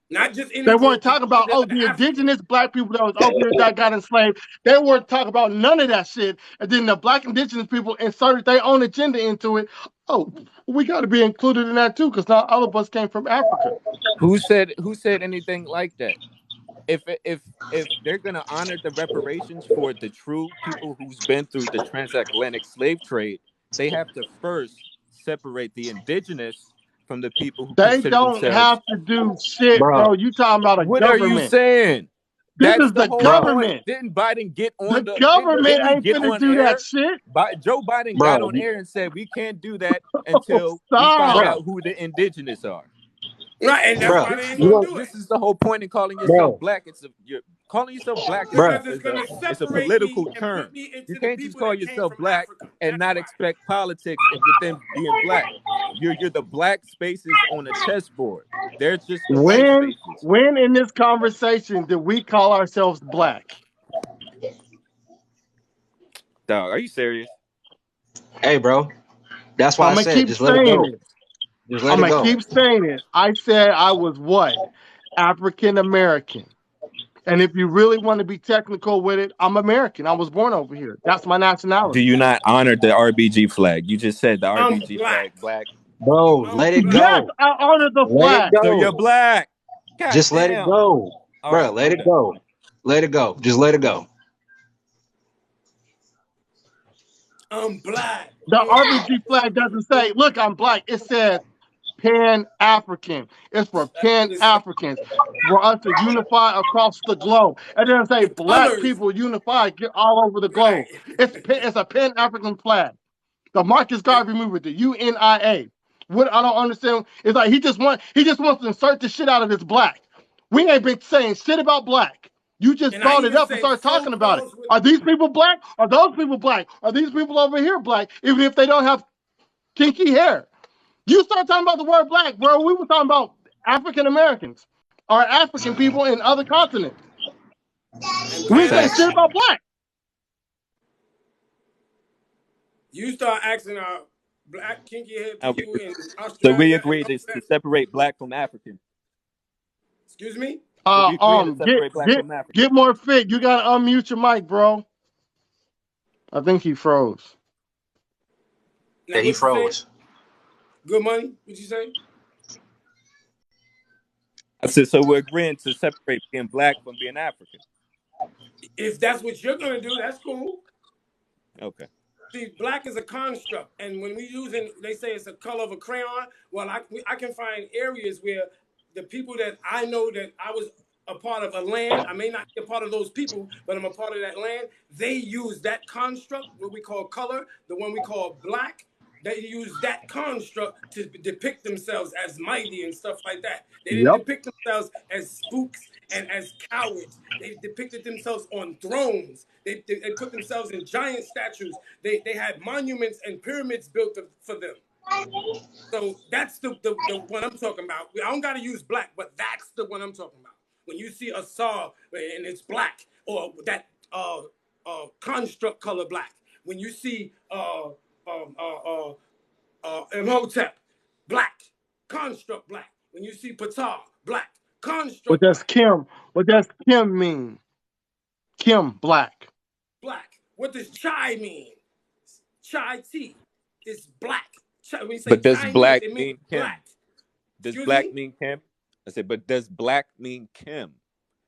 [SPEAKER 4] Not just
[SPEAKER 8] They
[SPEAKER 4] any
[SPEAKER 8] weren't
[SPEAKER 4] group, the
[SPEAKER 8] talking about
[SPEAKER 4] descendants of the
[SPEAKER 8] the
[SPEAKER 4] African.
[SPEAKER 8] indigenous black people that was over here that got enslaved. They weren't talking about none of that shit. And then the black indigenous people inserted their own agenda into it. Oh, we got to be included in that too, because not all of us came from Africa.
[SPEAKER 5] Who said anything like that? if they're gonna honor the reparations for the true people who's been through the transatlantic slave trade, they have to first separate the indigenous from the people who
[SPEAKER 8] They
[SPEAKER 5] consider
[SPEAKER 8] don't
[SPEAKER 5] themselves.
[SPEAKER 8] have to do shit,
[SPEAKER 6] bro,
[SPEAKER 8] bro. You talking about a
[SPEAKER 5] What are you
[SPEAKER 8] government.
[SPEAKER 5] saying?
[SPEAKER 8] This
[SPEAKER 5] That's
[SPEAKER 8] is
[SPEAKER 5] the
[SPEAKER 8] the
[SPEAKER 5] whole
[SPEAKER 6] bro,
[SPEAKER 5] point.
[SPEAKER 8] government.
[SPEAKER 5] Didn't Biden get
[SPEAKER 8] The
[SPEAKER 5] on the
[SPEAKER 8] government
[SPEAKER 5] didn't he
[SPEAKER 8] ain't
[SPEAKER 5] get
[SPEAKER 8] finna
[SPEAKER 5] on
[SPEAKER 8] do that
[SPEAKER 5] air?
[SPEAKER 8] shit.
[SPEAKER 5] Joe Biden
[SPEAKER 6] bro,
[SPEAKER 5] got on air and said we can't do that
[SPEAKER 8] Oh,
[SPEAKER 5] until we find
[SPEAKER 8] stop.
[SPEAKER 6] bro,
[SPEAKER 5] out who the indigenous are.
[SPEAKER 4] Right, and that's
[SPEAKER 6] bro,
[SPEAKER 4] why they ain't
[SPEAKER 6] you
[SPEAKER 4] gonna
[SPEAKER 6] want,
[SPEAKER 4] do it.
[SPEAKER 5] This is the whole point in calling yourself
[SPEAKER 6] bro,
[SPEAKER 5] black. You're calling yourself black
[SPEAKER 6] bro,
[SPEAKER 4] Because it's gonna
[SPEAKER 5] is a
[SPEAKER 4] separate me
[SPEAKER 5] political
[SPEAKER 4] and put
[SPEAKER 5] term.
[SPEAKER 4] me
[SPEAKER 5] You
[SPEAKER 4] into the
[SPEAKER 5] can't just
[SPEAKER 4] people
[SPEAKER 5] call
[SPEAKER 4] that came
[SPEAKER 5] yourself
[SPEAKER 4] from
[SPEAKER 5] black
[SPEAKER 4] Africa.
[SPEAKER 5] and
[SPEAKER 4] That's
[SPEAKER 5] not
[SPEAKER 4] why.
[SPEAKER 5] expect politics within being black. You're the black spaces on a chessboard. They're just the white spaces.
[SPEAKER 8] When in this conversation did we call ourselves black?
[SPEAKER 5] Dog, are you serious?
[SPEAKER 6] hey, bro. That's why
[SPEAKER 8] I'm
[SPEAKER 6] I
[SPEAKER 8] gonna
[SPEAKER 6] said
[SPEAKER 8] keep
[SPEAKER 6] just let it
[SPEAKER 8] saying
[SPEAKER 6] go.
[SPEAKER 8] it.
[SPEAKER 6] Just let
[SPEAKER 8] I'm
[SPEAKER 6] it
[SPEAKER 8] gonna
[SPEAKER 6] go.
[SPEAKER 8] keep saying it. I said I was what? African American. And if you really want to be technical with it, I'm American. I was born over here. That's my
[SPEAKER 5] Do
[SPEAKER 8] nationality.
[SPEAKER 5] you not honor the RBG flag? You just said the
[SPEAKER 4] I'm
[SPEAKER 5] RBG flag
[SPEAKER 4] black.
[SPEAKER 5] black.
[SPEAKER 6] Bro,
[SPEAKER 4] I'm
[SPEAKER 6] let it
[SPEAKER 4] black.
[SPEAKER 8] Yes,
[SPEAKER 6] go.
[SPEAKER 8] I honor the
[SPEAKER 6] Let it
[SPEAKER 8] flag.
[SPEAKER 5] So you're
[SPEAKER 6] go.
[SPEAKER 5] black. God
[SPEAKER 6] Just let it
[SPEAKER 5] damn.
[SPEAKER 6] go.
[SPEAKER 5] All
[SPEAKER 6] Bro,
[SPEAKER 5] right,
[SPEAKER 6] let
[SPEAKER 5] I'm
[SPEAKER 6] it
[SPEAKER 5] done.
[SPEAKER 6] go. Let it go. Just let it go.
[SPEAKER 4] I'm black.
[SPEAKER 8] The RBG flag doesn't say, look, I'm black. It says Pan African. It's for
[SPEAKER 4] That's
[SPEAKER 8] Pan
[SPEAKER 4] what it says.
[SPEAKER 8] Africans, for us to unify across the globe. It doesn't say
[SPEAKER 4] The
[SPEAKER 8] black
[SPEAKER 4] colors.
[SPEAKER 8] people unify, get all over the globe.
[SPEAKER 4] Right.
[SPEAKER 8] It's a Pan African flag. The Marcus Garvey movement, the UNIA. What I don't understand is like he just wants to insert the shit out of this black. We ain't been saying shit about black. You just
[SPEAKER 4] And I
[SPEAKER 8] brought it
[SPEAKER 4] even
[SPEAKER 8] up and
[SPEAKER 4] say
[SPEAKER 8] started
[SPEAKER 4] phone
[SPEAKER 8] talking about it.
[SPEAKER 4] calls with
[SPEAKER 8] Are these people black? Are those people black? Are these people over here black? Even if they don't have kinky hair. You start talking about the word black, bro. We were talking about African Americans or African people in other continents.
[SPEAKER 4] and
[SPEAKER 8] We ain't
[SPEAKER 4] Pan
[SPEAKER 8] saying
[SPEAKER 5] Facts.
[SPEAKER 8] shit
[SPEAKER 4] African.
[SPEAKER 8] about black.
[SPEAKER 4] You start asking our black kinky haired
[SPEAKER 5] Okay.
[SPEAKER 4] people in
[SPEAKER 5] So we
[SPEAKER 4] Australia and
[SPEAKER 5] agree
[SPEAKER 4] all
[SPEAKER 5] to
[SPEAKER 4] that.
[SPEAKER 5] separate black from African.
[SPEAKER 4] Excuse me?
[SPEAKER 5] So we agree to
[SPEAKER 8] Get
[SPEAKER 5] separate black
[SPEAKER 8] get
[SPEAKER 5] from African.
[SPEAKER 8] get more fit. You gotta unmute your mic, bro. I think he froze.
[SPEAKER 6] Yeah,
[SPEAKER 4] Now
[SPEAKER 6] he
[SPEAKER 4] what you say?
[SPEAKER 6] froze.
[SPEAKER 4] Good money? What you say?
[SPEAKER 5] I said so we're agreeing to separate being black from being African.
[SPEAKER 4] If that's what you're gonna do, that's cool.
[SPEAKER 5] Okay.
[SPEAKER 4] See, black is a construct, and when we using, they say it's a color of a crayon. Well, I can find areas where the people that I know that I was a part of a land. I may not be a part of those people, but I'm a part of that land. They use that construct, what we call color, the one we call black. They use that construct to depict themselves as mighty and stuff like that. They didn't
[SPEAKER 8] Yep.
[SPEAKER 4] depict themselves as spooks and as cowards. They depicted themselves on thrones. They put themselves in giant statues. They had monuments and pyramids built for them. So that's the one I'm talking about. I don't got to use black, but that's the one I'm talking about. When you see a saw and it's black, or that construct color black. When you see Imhotep, black, construct black. When you see Ptah, black,
[SPEAKER 8] What
[SPEAKER 4] construct
[SPEAKER 8] does
[SPEAKER 4] black,
[SPEAKER 8] Kim? What does Kim mean? Kim black.
[SPEAKER 4] black. What does chai mean? Chai tea is black. When you say
[SPEAKER 5] But does
[SPEAKER 4] Chinese,
[SPEAKER 5] black
[SPEAKER 4] it means
[SPEAKER 5] mean Kim?
[SPEAKER 4] black.
[SPEAKER 5] Does
[SPEAKER 4] Excuse
[SPEAKER 5] black
[SPEAKER 4] me?
[SPEAKER 5] mean Kim? I said, but does black mean Kim?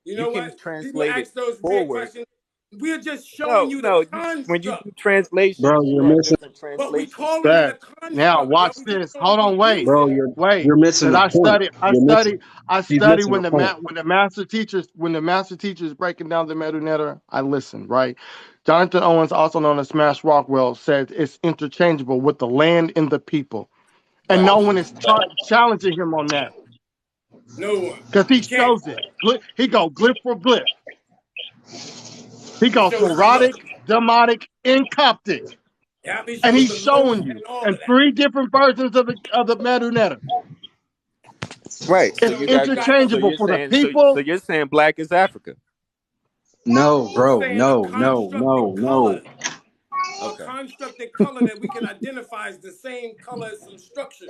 [SPEAKER 4] You
[SPEAKER 5] You
[SPEAKER 4] know
[SPEAKER 5] can
[SPEAKER 4] what? People
[SPEAKER 5] translate it
[SPEAKER 4] ask those weird
[SPEAKER 5] forward.
[SPEAKER 4] questions. We're just showing
[SPEAKER 5] No,
[SPEAKER 4] you the
[SPEAKER 5] no. When you
[SPEAKER 4] construct,
[SPEAKER 5] do
[SPEAKER 6] Bro,
[SPEAKER 5] translations,
[SPEAKER 6] you're
[SPEAKER 5] you have
[SPEAKER 6] missing
[SPEAKER 5] different
[SPEAKER 4] but we
[SPEAKER 5] translations.
[SPEAKER 4] calling it a
[SPEAKER 8] That now
[SPEAKER 4] construct.
[SPEAKER 8] watch
[SPEAKER 4] We just
[SPEAKER 8] this.
[SPEAKER 4] don't
[SPEAKER 8] Hold
[SPEAKER 4] be
[SPEAKER 8] on, wait,
[SPEAKER 6] bro,
[SPEAKER 4] using it.
[SPEAKER 6] you're missing
[SPEAKER 8] Cause
[SPEAKER 6] the point.
[SPEAKER 8] I
[SPEAKER 6] He's
[SPEAKER 8] study
[SPEAKER 6] missing the
[SPEAKER 8] when
[SPEAKER 6] point.
[SPEAKER 8] the master teachers breaking down the Medunetter. I listen, right? Jonathan Owens, also known as Smash Rockwell, said it's interchangeable with the land and the people, and
[SPEAKER 4] Right.
[SPEAKER 8] no one is challenging him on that
[SPEAKER 4] No one.
[SPEAKER 8] because he
[SPEAKER 4] You can't.
[SPEAKER 8] shows it. He go glyph for glyph. He
[SPEAKER 4] He
[SPEAKER 8] goes
[SPEAKER 4] shows the look.
[SPEAKER 8] Syrotic, Demotic, and Coptic,
[SPEAKER 4] Yeah, he
[SPEAKER 8] and
[SPEAKER 4] shows
[SPEAKER 8] he's
[SPEAKER 4] the look
[SPEAKER 8] showing you
[SPEAKER 4] and all
[SPEAKER 8] in
[SPEAKER 4] of that.
[SPEAKER 8] three different versions of the Medunetter.
[SPEAKER 5] Right.
[SPEAKER 4] He
[SPEAKER 5] So
[SPEAKER 8] It's
[SPEAKER 4] shows
[SPEAKER 5] you
[SPEAKER 4] you
[SPEAKER 5] got.
[SPEAKER 4] got the
[SPEAKER 5] So
[SPEAKER 8] interchangeable
[SPEAKER 5] you're
[SPEAKER 8] for the
[SPEAKER 5] saying. So
[SPEAKER 8] people.
[SPEAKER 5] you're saying black is Africa.
[SPEAKER 6] No,
[SPEAKER 4] I'm
[SPEAKER 6] bro,
[SPEAKER 4] saying a
[SPEAKER 6] no, no,
[SPEAKER 4] constructed
[SPEAKER 6] no,
[SPEAKER 4] color.
[SPEAKER 6] no.
[SPEAKER 4] A
[SPEAKER 5] Okay.
[SPEAKER 4] constructed color that we can identify as the same color as some structures.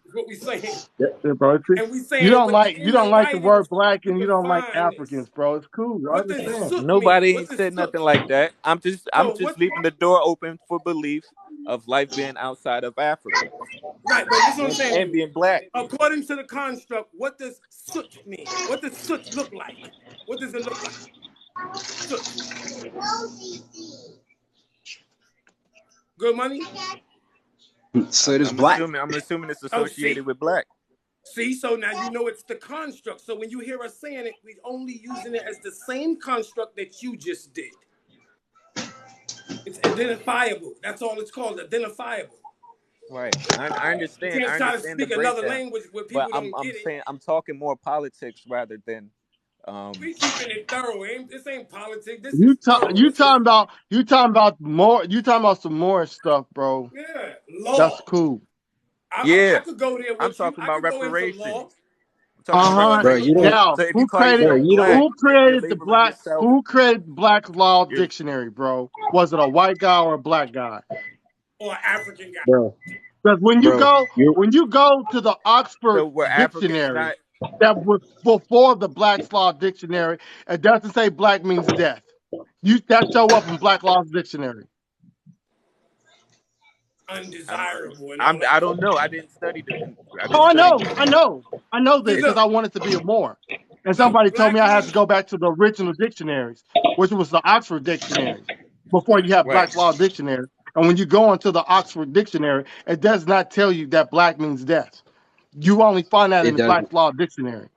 [SPEAKER 4] Is what we're saying.
[SPEAKER 8] Yeah, bro.
[SPEAKER 4] And we saying
[SPEAKER 8] You
[SPEAKER 4] in the
[SPEAKER 8] don't like the
[SPEAKER 4] writings
[SPEAKER 8] word black
[SPEAKER 4] to
[SPEAKER 8] and you don't like
[SPEAKER 4] define this.
[SPEAKER 8] Africans, bro. It's cool. I
[SPEAKER 4] What does
[SPEAKER 8] understand.
[SPEAKER 4] soot mean?
[SPEAKER 5] Nobody
[SPEAKER 4] What
[SPEAKER 5] ain't
[SPEAKER 4] does
[SPEAKER 5] said nothing
[SPEAKER 4] soot?
[SPEAKER 5] like that. I'm
[SPEAKER 4] So
[SPEAKER 5] just
[SPEAKER 4] what?
[SPEAKER 5] leaving the door open for belief of life being outside of Africa
[SPEAKER 4] Right, but this is what I'm saying to
[SPEAKER 5] and
[SPEAKER 4] you.
[SPEAKER 5] being black.
[SPEAKER 4] According to the construct, what does soot mean? What does soot look like? What does it look like? So, good money?
[SPEAKER 6] So it is
[SPEAKER 5] I'm
[SPEAKER 6] black.
[SPEAKER 5] assuming it's
[SPEAKER 4] Oh,
[SPEAKER 5] associated
[SPEAKER 4] see?
[SPEAKER 5] with black.
[SPEAKER 4] See, so now you know it's the construct. So when you hear us saying it, we're only using it as the same construct that you just did. It's identifiable. That's all it's called, identifiable.
[SPEAKER 5] Right. I
[SPEAKER 4] You
[SPEAKER 5] understand.
[SPEAKER 4] can't
[SPEAKER 5] I
[SPEAKER 4] try to
[SPEAKER 5] understand the
[SPEAKER 4] speak another
[SPEAKER 5] breakdown.
[SPEAKER 4] language where
[SPEAKER 5] But
[SPEAKER 4] people
[SPEAKER 5] I'm
[SPEAKER 4] don't
[SPEAKER 5] I'm
[SPEAKER 4] get it.
[SPEAKER 5] saying I'm talking more politics rather than
[SPEAKER 4] We keeping it thorough. This ain't politics. This
[SPEAKER 8] You
[SPEAKER 4] is
[SPEAKER 8] talk,
[SPEAKER 4] thorough. This is
[SPEAKER 8] you talking about more. You talking about some more stuff, bro.
[SPEAKER 4] yeah,
[SPEAKER 8] That's
[SPEAKER 4] law.
[SPEAKER 8] cool.
[SPEAKER 4] I
[SPEAKER 5] yeah.
[SPEAKER 4] could go there
[SPEAKER 5] I'm
[SPEAKER 4] with you.
[SPEAKER 5] talking
[SPEAKER 4] I
[SPEAKER 5] about
[SPEAKER 4] could go into law.
[SPEAKER 5] reparations. I'm talking
[SPEAKER 4] I
[SPEAKER 5] about
[SPEAKER 4] could go
[SPEAKER 8] Uh
[SPEAKER 4] into
[SPEAKER 6] Bro,
[SPEAKER 8] huh.
[SPEAKER 6] you
[SPEAKER 5] reparations.
[SPEAKER 6] don't,
[SPEAKER 8] Now,
[SPEAKER 5] So if you
[SPEAKER 8] who
[SPEAKER 5] call
[SPEAKER 6] bro,
[SPEAKER 8] created
[SPEAKER 5] yourself
[SPEAKER 6] you don't.
[SPEAKER 5] black, you're
[SPEAKER 8] the
[SPEAKER 5] labeling
[SPEAKER 8] black?
[SPEAKER 5] yourself.
[SPEAKER 8] Who created Black Law
[SPEAKER 5] You're
[SPEAKER 8] Dictionary, bro? Was it a white guy or a black guy?
[SPEAKER 4] or African guy.
[SPEAKER 6] Bro,
[SPEAKER 8] Because
[SPEAKER 6] bro, you,
[SPEAKER 8] when you go to the
[SPEAKER 5] so
[SPEAKER 8] Oxford
[SPEAKER 5] were Africans
[SPEAKER 8] Dictionary,
[SPEAKER 5] not
[SPEAKER 8] that was before the Black's Law Dictionary, it doesn't say black means death. That show up in Black Law's Dictionary.
[SPEAKER 5] I don't
[SPEAKER 4] Undesirable and all that.
[SPEAKER 5] I don't know. I
[SPEAKER 8] Oh,
[SPEAKER 5] didn't study the
[SPEAKER 8] I know this
[SPEAKER 4] See,
[SPEAKER 8] because
[SPEAKER 4] look,
[SPEAKER 8] I wanted to be a more. And
[SPEAKER 4] look,
[SPEAKER 8] somebody told me
[SPEAKER 4] black
[SPEAKER 8] I had to
[SPEAKER 4] means
[SPEAKER 8] go back to the original dictionaries, which was the Oxford Dictionary, before
[SPEAKER 4] right.
[SPEAKER 8] you have
[SPEAKER 5] right.
[SPEAKER 8] Black Law Dictionary. And when you go into the Oxford Dictionary, it does not tell you that black means death. You only find that in
[SPEAKER 6] it
[SPEAKER 8] the Black
[SPEAKER 6] doesn't.
[SPEAKER 8] Law Dictionary.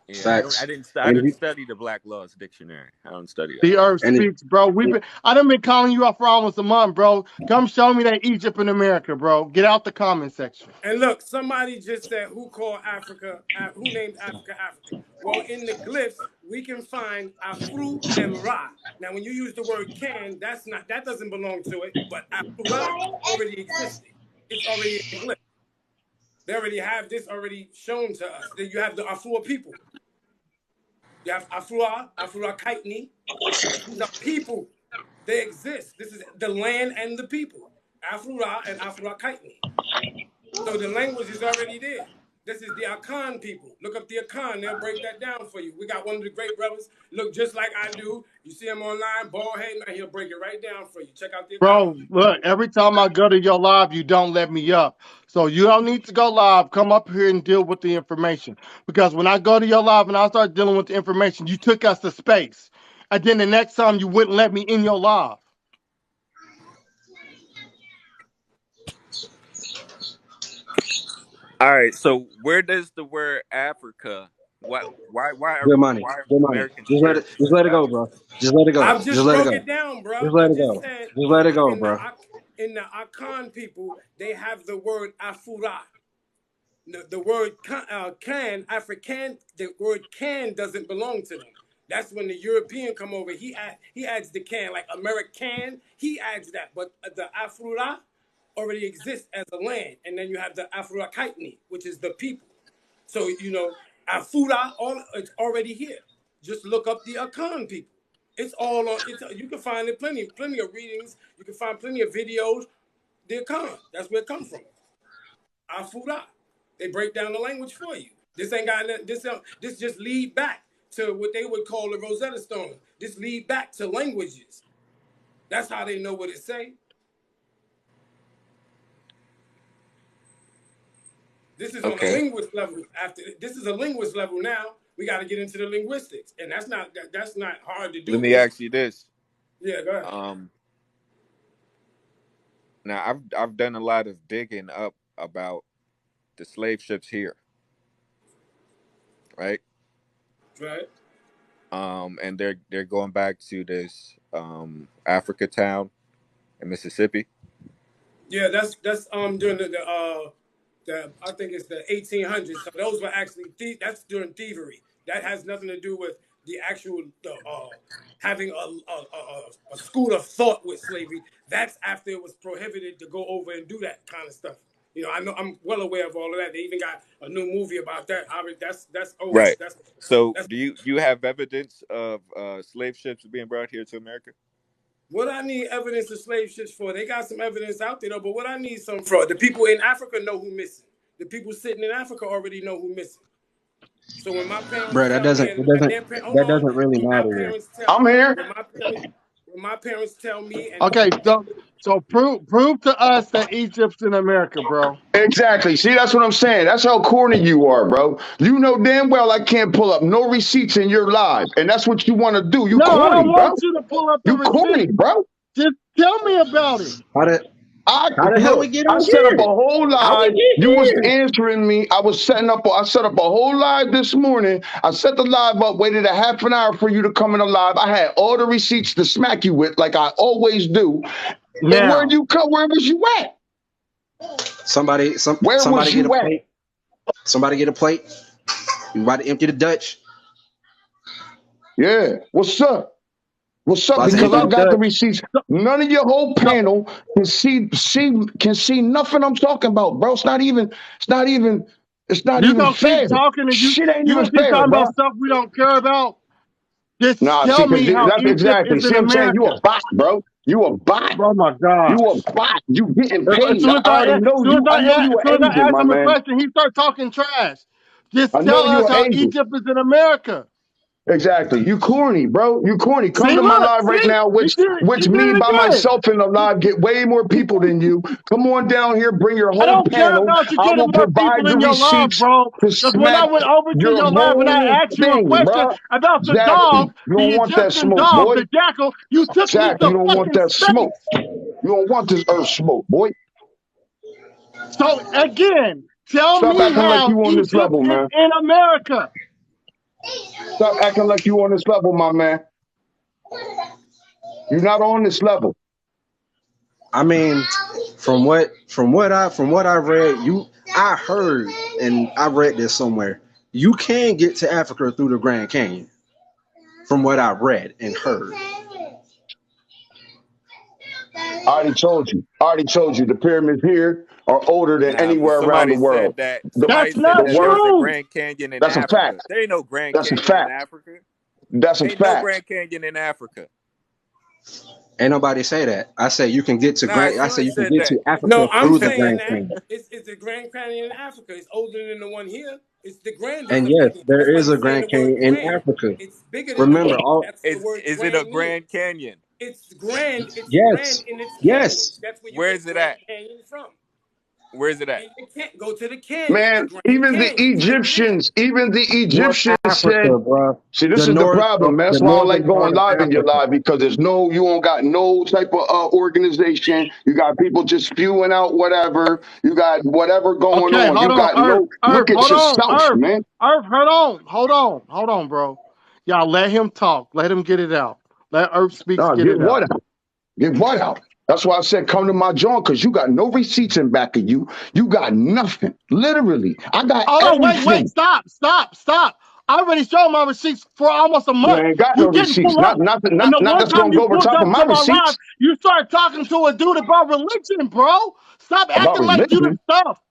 [SPEAKER 5] Yeah,
[SPEAKER 6] Facts.
[SPEAKER 5] I
[SPEAKER 6] And if
[SPEAKER 5] didn't
[SPEAKER 6] you,
[SPEAKER 5] study the Black Laws Dictionary. I don't study that.
[SPEAKER 8] The earth
[SPEAKER 6] and it,
[SPEAKER 8] speaks, bro. I done been calling you up for almost a month, bro. Come show me that Egypt in America, bro. Get out the comment section.
[SPEAKER 4] And look, somebody just said, who called Africa, who named Africa Africa? Well, in the glyphs, we can find Afru and Ra. Now, when you use the word can, that doesn't belong to it, but Afru Ra already existed. It's already in the glyph. They already have this already shown to us. That you have the Afua people. You have Afua Kaitni. These are people. They exist. This is the land and the people. Afura and Afura Kaitni. So the language is already there. This is the Akan people. Look up the Akan. They'll break that down for you. We got one of the great brothers, look just like I do. You see him online, bald head, man, he'll break it right down for you. Check out the Akan.
[SPEAKER 8] Bro, look, every time I go to your live, you don't let me up. So you don't need to go live. Come up here and deal with the information. Because when I go to your live and I start dealing with the information, you took us to space. And then the next time you wouldn't let me in your live.
[SPEAKER 5] All right. So where does the word Africa?
[SPEAKER 6] good money,
[SPEAKER 5] why are
[SPEAKER 6] good money.
[SPEAKER 5] Americans scared to
[SPEAKER 6] Just
[SPEAKER 5] say
[SPEAKER 6] let it go,
[SPEAKER 5] Africa?
[SPEAKER 6] bro. Just let it go.
[SPEAKER 4] I
[SPEAKER 6] Just
[SPEAKER 4] just
[SPEAKER 6] let it
[SPEAKER 4] broke
[SPEAKER 6] go.
[SPEAKER 4] it down, bro.
[SPEAKER 6] Just let
[SPEAKER 4] I
[SPEAKER 6] it
[SPEAKER 4] just
[SPEAKER 6] go.
[SPEAKER 4] said
[SPEAKER 6] Just let it go, bro.
[SPEAKER 4] in the Akan people, they have the word Afura. The word can, African, the word can doesn't belong to them. That's when the European come over. He adds the can, like American, he adds that. But the Afura already exists as a land. And then you have the Afura Kaitni, which is the people. So, Afura, it's already here. Just look up the Akan people. It's all on, you can find it plenty of readings. You can find plenty of videos. The Akan, that's where it comes from. Afura. They break down the language for you. This ain't got nothing. This just lead back to what they would call the Rosetta Stone. This lead back to languages. That's how they know what it say. This is on a
[SPEAKER 5] Okay.
[SPEAKER 4] linguist level. After this is a linguist level now. We got to get into the linguistics, and that's not hard to
[SPEAKER 5] Let
[SPEAKER 4] do.
[SPEAKER 5] me ask you this.
[SPEAKER 4] Yeah, go ahead.
[SPEAKER 5] Um. Now I've done a lot of digging up about the slave ships here, right?
[SPEAKER 4] Right.
[SPEAKER 5] And they're going back to this Africa town in Mississippi.
[SPEAKER 4] Yeah, that's during the I think it's the 1800s. So those were actually that's during thievery. That has nothing to do with the actual having a school of thought with slavery. That's after it was prohibited to go over and do that kind of stuff. I know I'm well aware of all of that. They even got a new movie about that. That's old.
[SPEAKER 5] Right.
[SPEAKER 4] That's
[SPEAKER 5] So
[SPEAKER 4] that's
[SPEAKER 5] do you have evidence of slave ships being brought here to America?
[SPEAKER 4] what I need evidence of slave ships for. They got some evidence out there though, but what I need some for the people in Africa know who missing. The people sitting in Africa already know who missing. So when my parents
[SPEAKER 6] Bro,
[SPEAKER 4] tell me, and their hold
[SPEAKER 6] that
[SPEAKER 4] on,
[SPEAKER 6] doesn't really
[SPEAKER 4] when my
[SPEAKER 6] matter here.
[SPEAKER 4] parents tell
[SPEAKER 8] I'm here.
[SPEAKER 4] when my parents tell me, and
[SPEAKER 8] Okay, so prove to us that Egypt's in America, bro.
[SPEAKER 10] Exactly. See, that's what I'm saying. That's how corny you are, bro. You know damn well I can't pull up no receipts in your live, and that's what you want to do. You
[SPEAKER 8] No, I don't
[SPEAKER 10] corny, bro.
[SPEAKER 8] want you to pull up the
[SPEAKER 10] You corny,
[SPEAKER 8] receipt.
[SPEAKER 10] bro.
[SPEAKER 8] Just tell me about it.
[SPEAKER 6] How the
[SPEAKER 10] I
[SPEAKER 6] how the hell we
[SPEAKER 10] look.
[SPEAKER 6] get
[SPEAKER 10] I
[SPEAKER 6] on
[SPEAKER 10] set up a
[SPEAKER 6] here?
[SPEAKER 10] whole
[SPEAKER 6] How we
[SPEAKER 10] live.
[SPEAKER 6] get
[SPEAKER 10] You was
[SPEAKER 6] here?
[SPEAKER 10] answering me. I set up a whole live this morning. I set the live up. Waited a half an hour for you to come in the live. I had all the receipts to smack you with, like I always do. And where
[SPEAKER 8] Now,
[SPEAKER 10] you come? Where was you at? Where was
[SPEAKER 6] Somebody get a
[SPEAKER 10] you at?
[SPEAKER 6] plate. Somebody get a plate. You about to empty the Dutch.
[SPEAKER 10] Yeah. What's up? What's up?
[SPEAKER 6] About to
[SPEAKER 10] Because
[SPEAKER 6] empty
[SPEAKER 10] I
[SPEAKER 6] the
[SPEAKER 10] got the
[SPEAKER 6] Dutch.
[SPEAKER 10] receipts. None of your whole
[SPEAKER 8] so,
[SPEAKER 10] panel can see nothing I'm talking about, bro. It's not
[SPEAKER 8] you
[SPEAKER 10] even
[SPEAKER 8] gonna keep
[SPEAKER 10] fair.
[SPEAKER 8] talking and
[SPEAKER 10] Shit ain't
[SPEAKER 8] you
[SPEAKER 10] even
[SPEAKER 8] gonna keep
[SPEAKER 10] fair,
[SPEAKER 8] talking
[SPEAKER 10] bro.
[SPEAKER 8] about stuff we don't care about. Just
[SPEAKER 10] Nah, see,
[SPEAKER 8] tell
[SPEAKER 10] because
[SPEAKER 8] me how
[SPEAKER 10] that's
[SPEAKER 8] Egypt
[SPEAKER 10] exactly.
[SPEAKER 8] is
[SPEAKER 10] See
[SPEAKER 8] in
[SPEAKER 10] what I'm saying? You
[SPEAKER 8] America.
[SPEAKER 10] a bot, bro. You a bot.
[SPEAKER 8] Oh my
[SPEAKER 10] You
[SPEAKER 8] gosh.
[SPEAKER 10] a bot. You getting
[SPEAKER 8] As
[SPEAKER 10] paid.
[SPEAKER 8] soon
[SPEAKER 10] I
[SPEAKER 8] as
[SPEAKER 10] already know you. I know you
[SPEAKER 8] as
[SPEAKER 10] an
[SPEAKER 8] soon as I
[SPEAKER 10] agent,
[SPEAKER 8] ask
[SPEAKER 10] my
[SPEAKER 8] him a
[SPEAKER 10] man.
[SPEAKER 8] question, he start talking trash. Just
[SPEAKER 10] I know
[SPEAKER 8] tell
[SPEAKER 10] you
[SPEAKER 8] us
[SPEAKER 10] an
[SPEAKER 8] how
[SPEAKER 10] agent.
[SPEAKER 8] Egypt is in America.
[SPEAKER 10] Exactly. You corny, bro. You corny. Come
[SPEAKER 8] See,
[SPEAKER 10] to my
[SPEAKER 8] look,
[SPEAKER 10] live right
[SPEAKER 8] see,
[SPEAKER 10] now,
[SPEAKER 8] he
[SPEAKER 10] which
[SPEAKER 8] did
[SPEAKER 10] me
[SPEAKER 8] it
[SPEAKER 10] by
[SPEAKER 8] again.
[SPEAKER 10] myself in the live get way more people than you. Come on down here, bring your
[SPEAKER 8] I
[SPEAKER 10] whole
[SPEAKER 8] don't care
[SPEAKER 10] panel.
[SPEAKER 8] about you
[SPEAKER 10] I
[SPEAKER 8] getting
[SPEAKER 10] will
[SPEAKER 8] more people
[SPEAKER 10] provide the
[SPEAKER 8] in your live,
[SPEAKER 10] receipts
[SPEAKER 8] bro.
[SPEAKER 10] to
[SPEAKER 8] Because when I
[SPEAKER 10] smack
[SPEAKER 8] went over to
[SPEAKER 10] your
[SPEAKER 8] your live and I
[SPEAKER 10] whole
[SPEAKER 8] asked you a
[SPEAKER 10] thing,
[SPEAKER 8] question
[SPEAKER 10] bro.
[SPEAKER 8] about the
[SPEAKER 10] Exactly.
[SPEAKER 8] dog,
[SPEAKER 10] You
[SPEAKER 8] the
[SPEAKER 10] don't want that
[SPEAKER 8] Egyptian
[SPEAKER 10] smoke,
[SPEAKER 8] dog,
[SPEAKER 10] boy.
[SPEAKER 8] the jackal, you took me
[SPEAKER 10] Exactly.
[SPEAKER 8] to
[SPEAKER 10] You don't want
[SPEAKER 8] fucking
[SPEAKER 10] that smoke.
[SPEAKER 8] space.
[SPEAKER 10] You don't want this earth smoke, boy.
[SPEAKER 8] So again, tell
[SPEAKER 10] Stop
[SPEAKER 8] me
[SPEAKER 10] acting like
[SPEAKER 8] how
[SPEAKER 10] you on this
[SPEAKER 8] Egypt
[SPEAKER 10] level,
[SPEAKER 8] is
[SPEAKER 10] man.
[SPEAKER 8] in America.
[SPEAKER 10] Stop acting like you on this level, my man. You're not on this level.
[SPEAKER 6] I mean, from what I read, I heard and I read this somewhere. You can get to Africa through the Grand Canyon. From what I read and heard.
[SPEAKER 10] I already told you. I already told you the pyramids here are older than
[SPEAKER 5] Nah, but
[SPEAKER 10] anywhere around the world.
[SPEAKER 8] That's
[SPEAKER 10] The
[SPEAKER 8] not
[SPEAKER 5] there's a
[SPEAKER 10] world,
[SPEAKER 8] true.
[SPEAKER 5] Grand Canyon in
[SPEAKER 10] that's a
[SPEAKER 5] Africa.
[SPEAKER 10] fact.
[SPEAKER 5] There ain't no Grand
[SPEAKER 10] That's a
[SPEAKER 5] Canyon in
[SPEAKER 10] fact.
[SPEAKER 5] Africa.
[SPEAKER 10] That's a
[SPEAKER 5] Ain't no
[SPEAKER 10] fact.
[SPEAKER 5] Grand Canyon in Africa.
[SPEAKER 6] Ain't nobody say that. I say you can get to
[SPEAKER 5] Nah,
[SPEAKER 6] Grand. I say
[SPEAKER 5] Sean
[SPEAKER 6] you can
[SPEAKER 5] said
[SPEAKER 6] get
[SPEAKER 5] that.
[SPEAKER 6] to Africa
[SPEAKER 4] No, I'm
[SPEAKER 6] through the
[SPEAKER 4] saying
[SPEAKER 6] Grand
[SPEAKER 4] that
[SPEAKER 6] Canyon.
[SPEAKER 4] it's the Grand Canyon in Africa. It's older than the one here. It's the grandest
[SPEAKER 6] And
[SPEAKER 4] of
[SPEAKER 6] yes,
[SPEAKER 4] Canyon. That's
[SPEAKER 6] there
[SPEAKER 4] why
[SPEAKER 6] is a
[SPEAKER 4] he's saying
[SPEAKER 6] Grand
[SPEAKER 4] the word
[SPEAKER 6] Canyon in
[SPEAKER 4] grand.
[SPEAKER 6] Africa.
[SPEAKER 4] It's bigger than the
[SPEAKER 6] Remember,
[SPEAKER 4] one.
[SPEAKER 6] all
[SPEAKER 4] That's the word
[SPEAKER 5] Is it a
[SPEAKER 4] grand means.
[SPEAKER 5] Grand Canyon?
[SPEAKER 4] It's grand. It's grand
[SPEAKER 6] yes,
[SPEAKER 4] in its canyons.
[SPEAKER 6] yes.
[SPEAKER 4] That's where you
[SPEAKER 5] Where
[SPEAKER 4] get
[SPEAKER 5] is it
[SPEAKER 4] Grand
[SPEAKER 5] at?
[SPEAKER 4] Canyon from.
[SPEAKER 5] Where is it at?
[SPEAKER 4] And you can't go to the canyon, the
[SPEAKER 10] Man,
[SPEAKER 4] Grand Canyon. Type it in.
[SPEAKER 10] Even the
[SPEAKER 6] North
[SPEAKER 10] Egyptians said,
[SPEAKER 6] Africa, bro.
[SPEAKER 10] see,
[SPEAKER 6] The
[SPEAKER 10] this is the
[SPEAKER 6] north
[SPEAKER 10] problem,
[SPEAKER 6] of
[SPEAKER 10] man.
[SPEAKER 6] the
[SPEAKER 10] That's why I don't like
[SPEAKER 6] northern
[SPEAKER 10] going
[SPEAKER 6] part of
[SPEAKER 10] live in your
[SPEAKER 6] Africa.
[SPEAKER 10] live because you don't got no type of organization. You got people just spewing out whatever. You got whatever going
[SPEAKER 8] Okay,
[SPEAKER 10] on.
[SPEAKER 8] hold
[SPEAKER 10] You
[SPEAKER 8] on,
[SPEAKER 10] got
[SPEAKER 8] Earth,
[SPEAKER 10] no,
[SPEAKER 8] Earth,
[SPEAKER 10] look at
[SPEAKER 8] hold on,
[SPEAKER 10] yourself, man.
[SPEAKER 8] Hold on, bro. Y'all let him talk. Let him get it out. Let Earth Speaks
[SPEAKER 10] No,
[SPEAKER 8] get
[SPEAKER 10] get
[SPEAKER 8] it
[SPEAKER 10] what
[SPEAKER 8] out.
[SPEAKER 10] out? Get what out? That's why I said come to my joint because you got no receipts in back of you. You got nothing. Literally. I got
[SPEAKER 8] Hold on, wait,
[SPEAKER 10] everything.
[SPEAKER 8] stop. I already showed my receipts for almost a
[SPEAKER 10] You
[SPEAKER 8] month.
[SPEAKER 10] ain't got no
[SPEAKER 8] You didn't
[SPEAKER 10] receipts.
[SPEAKER 8] pull up. And the
[SPEAKER 10] Not
[SPEAKER 8] one
[SPEAKER 10] that's
[SPEAKER 8] time
[SPEAKER 10] gonna
[SPEAKER 8] you
[SPEAKER 10] go over
[SPEAKER 8] pulled
[SPEAKER 10] top of
[SPEAKER 8] up
[SPEAKER 10] my
[SPEAKER 8] to my live,
[SPEAKER 10] receipts
[SPEAKER 8] you started talking to a dude about religion, bro. Stop
[SPEAKER 10] about
[SPEAKER 8] acting like you the
[SPEAKER 10] religion.
[SPEAKER 8] stuff.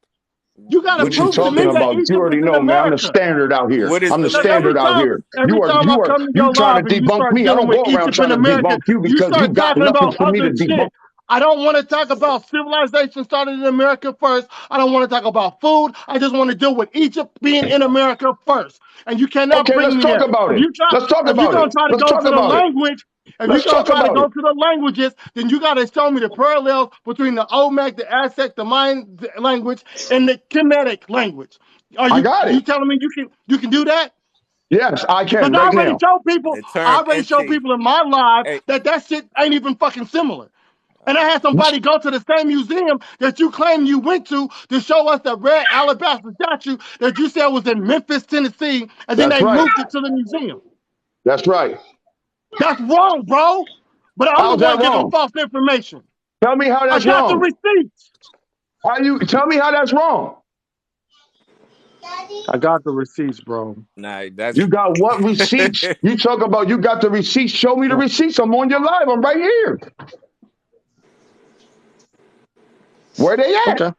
[SPEAKER 8] You got to
[SPEAKER 10] What you
[SPEAKER 8] prove to
[SPEAKER 5] What
[SPEAKER 10] talking
[SPEAKER 8] me
[SPEAKER 5] is
[SPEAKER 8] that
[SPEAKER 5] it?
[SPEAKER 10] about? You
[SPEAKER 8] Egypt is
[SPEAKER 10] already
[SPEAKER 8] in
[SPEAKER 10] know, man. I'm the
[SPEAKER 8] America.
[SPEAKER 10] standard out here.
[SPEAKER 5] What is
[SPEAKER 10] I'm the
[SPEAKER 8] Because
[SPEAKER 10] standard
[SPEAKER 5] religion?
[SPEAKER 10] out here.
[SPEAKER 8] every time I come to
[SPEAKER 10] You
[SPEAKER 8] your
[SPEAKER 10] trying to
[SPEAKER 8] live and you
[SPEAKER 10] debunk
[SPEAKER 8] start
[SPEAKER 10] me. I
[SPEAKER 8] dealing
[SPEAKER 10] don't
[SPEAKER 8] with
[SPEAKER 10] go around
[SPEAKER 8] Egypt
[SPEAKER 10] trying
[SPEAKER 8] in
[SPEAKER 10] to
[SPEAKER 8] America,
[SPEAKER 10] debunk you
[SPEAKER 8] you
[SPEAKER 10] because you
[SPEAKER 8] start
[SPEAKER 10] got
[SPEAKER 8] talking
[SPEAKER 10] nothing
[SPEAKER 8] about
[SPEAKER 10] for me to
[SPEAKER 8] other
[SPEAKER 10] debunk.
[SPEAKER 8] shit. I don't want to talk about civilization started in America first. I don't want to talk about food. I just want to deal with Egypt being in America first. And you cannot
[SPEAKER 10] Okay,
[SPEAKER 8] bring
[SPEAKER 10] let's
[SPEAKER 8] me
[SPEAKER 10] talk
[SPEAKER 8] there.
[SPEAKER 10] about
[SPEAKER 8] If
[SPEAKER 10] it.
[SPEAKER 8] you try,
[SPEAKER 10] Let's talk
[SPEAKER 8] if you're
[SPEAKER 10] about it.
[SPEAKER 8] gonna try to
[SPEAKER 10] Let's
[SPEAKER 8] go
[SPEAKER 10] talk
[SPEAKER 8] to the
[SPEAKER 10] about it.
[SPEAKER 8] language, if you're
[SPEAKER 10] Let's
[SPEAKER 8] gonna
[SPEAKER 10] talk
[SPEAKER 8] try to
[SPEAKER 10] about
[SPEAKER 8] go
[SPEAKER 10] it.
[SPEAKER 8] to the languages, then you got to show me the parallels between the Olmec, the Aztec, the Mayan language, and the Kemetic language. Are
[SPEAKER 10] I got
[SPEAKER 8] you
[SPEAKER 10] it.
[SPEAKER 8] telling me you can do that?
[SPEAKER 10] Yes, I
[SPEAKER 8] Because
[SPEAKER 10] can right now.
[SPEAKER 5] The
[SPEAKER 8] I
[SPEAKER 5] term
[SPEAKER 8] already show
[SPEAKER 5] NT.
[SPEAKER 8] people in my live
[SPEAKER 5] Hey,
[SPEAKER 8] that shit ain't even fucking similar. And I had
[SPEAKER 10] That's
[SPEAKER 8] somebody go to the same museum that you claim you went to show us the red alabaster statue that you said was in Memphis, Tennessee, and then they
[SPEAKER 10] right.
[SPEAKER 8] moved it to the museum.
[SPEAKER 10] That's right.
[SPEAKER 8] That's wrong, bro. But I'm the
[SPEAKER 10] How's that
[SPEAKER 8] one giving
[SPEAKER 10] wrong?
[SPEAKER 8] false information.
[SPEAKER 10] Tell me how
[SPEAKER 8] I
[SPEAKER 10] that's
[SPEAKER 8] got the
[SPEAKER 10] wrong.
[SPEAKER 8] receipts.
[SPEAKER 10] How you tell me how that's wrong?
[SPEAKER 8] I got the receipts, bro.
[SPEAKER 5] nah, that's
[SPEAKER 10] You got what receipts? You talk about you got the receipts. Show me the receipts. I'm on your live. I'm right here. Where they at?
[SPEAKER 8] Okay.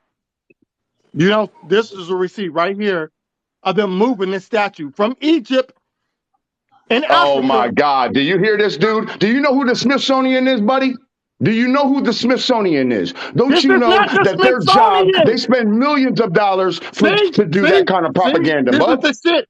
[SPEAKER 8] You know, this is a receipt right here of them moving this statue from Egypt in
[SPEAKER 10] Oh my
[SPEAKER 8] Africa.
[SPEAKER 10] God. Do you hear this, dude? Do you know who the Smithsonian is, buddy? Do you know who the Smithsonian is? Don't
[SPEAKER 8] This
[SPEAKER 10] you
[SPEAKER 8] is
[SPEAKER 10] know
[SPEAKER 8] not the
[SPEAKER 10] that their job, they
[SPEAKER 8] Smithsonian.
[SPEAKER 10] spend millions of dollars
[SPEAKER 8] See,
[SPEAKER 10] to do that kind of propaganda,
[SPEAKER 8] this is
[SPEAKER 10] bub?
[SPEAKER 8] the shit.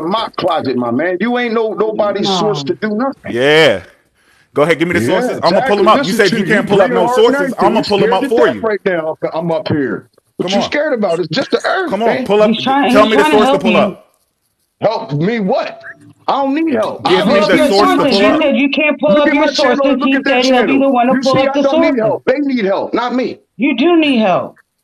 [SPEAKER 10] a mop closet, my man. You ain't nobody's source to
[SPEAKER 3] No.
[SPEAKER 10] do nothing.
[SPEAKER 11] Yeah. Go ahead, give me the
[SPEAKER 10] Yeah,
[SPEAKER 11] sources. I'm gonna pull them
[SPEAKER 10] exactly.
[SPEAKER 11] up. You
[SPEAKER 10] Listen
[SPEAKER 11] said
[SPEAKER 10] to
[SPEAKER 11] you
[SPEAKER 10] you
[SPEAKER 11] can't pull up
[SPEAKER 10] breathing
[SPEAKER 11] no
[SPEAKER 10] hard and
[SPEAKER 11] sources. I'm
[SPEAKER 10] everything. You
[SPEAKER 11] gonna pull them
[SPEAKER 10] scared
[SPEAKER 11] up
[SPEAKER 10] to
[SPEAKER 11] for
[SPEAKER 10] death
[SPEAKER 11] you.
[SPEAKER 10] right now. I'm up here. What
[SPEAKER 11] Come
[SPEAKER 10] you
[SPEAKER 11] on.
[SPEAKER 10] scared about? It's just the earth,
[SPEAKER 11] Come on.
[SPEAKER 10] man.
[SPEAKER 11] Pull up.
[SPEAKER 3] He's trying
[SPEAKER 11] Tell
[SPEAKER 3] he's
[SPEAKER 11] me the
[SPEAKER 3] trying to
[SPEAKER 11] source to
[SPEAKER 3] help
[SPEAKER 11] pull
[SPEAKER 3] you.
[SPEAKER 11] up.
[SPEAKER 10] Help me what? I don't need help.
[SPEAKER 3] To
[SPEAKER 11] Give
[SPEAKER 3] pull
[SPEAKER 11] me
[SPEAKER 3] up
[SPEAKER 11] the
[SPEAKER 10] Obviously,
[SPEAKER 3] your
[SPEAKER 10] you
[SPEAKER 11] source
[SPEAKER 10] see
[SPEAKER 11] to
[SPEAKER 10] my
[SPEAKER 3] sources.
[SPEAKER 11] pull
[SPEAKER 3] You
[SPEAKER 10] channel.
[SPEAKER 3] said
[SPEAKER 11] up.
[SPEAKER 3] you can't pull
[SPEAKER 10] Look
[SPEAKER 3] up
[SPEAKER 10] at
[SPEAKER 3] your
[SPEAKER 10] my channel
[SPEAKER 3] sources.
[SPEAKER 10] and look
[SPEAKER 3] He
[SPEAKER 10] at that
[SPEAKER 3] said he'll be
[SPEAKER 10] channel.
[SPEAKER 3] the one to
[SPEAKER 10] You
[SPEAKER 3] pull
[SPEAKER 10] see,
[SPEAKER 3] up
[SPEAKER 10] I
[SPEAKER 3] the
[SPEAKER 10] don't need
[SPEAKER 3] sources.
[SPEAKER 10] help. They need help, not me.
[SPEAKER 3] You do need help.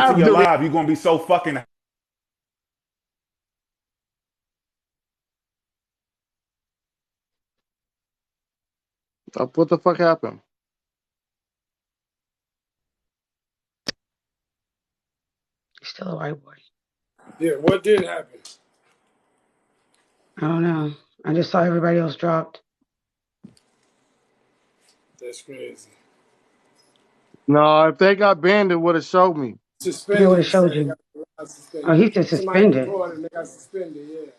[SPEAKER 11] get to
[SPEAKER 10] have
[SPEAKER 11] your
[SPEAKER 10] the
[SPEAKER 11] live, you're gonna be so fucking.
[SPEAKER 8] What the fuck happened?
[SPEAKER 12] He's still a white boy.
[SPEAKER 4] Yeah, what did happen?
[SPEAKER 12] I don't know. I just saw everybody else dropped.
[SPEAKER 4] That's crazy.
[SPEAKER 8] No, if they got banned, it would have showed me.
[SPEAKER 12] They would
[SPEAKER 4] Suspended,
[SPEAKER 12] have
[SPEAKER 4] he
[SPEAKER 12] showed
[SPEAKER 4] said. They
[SPEAKER 12] you.
[SPEAKER 4] got suspended.
[SPEAKER 12] Oh, he said
[SPEAKER 4] Somebody
[SPEAKER 12] suspended.
[SPEAKER 4] reported and they got suspended, yeah.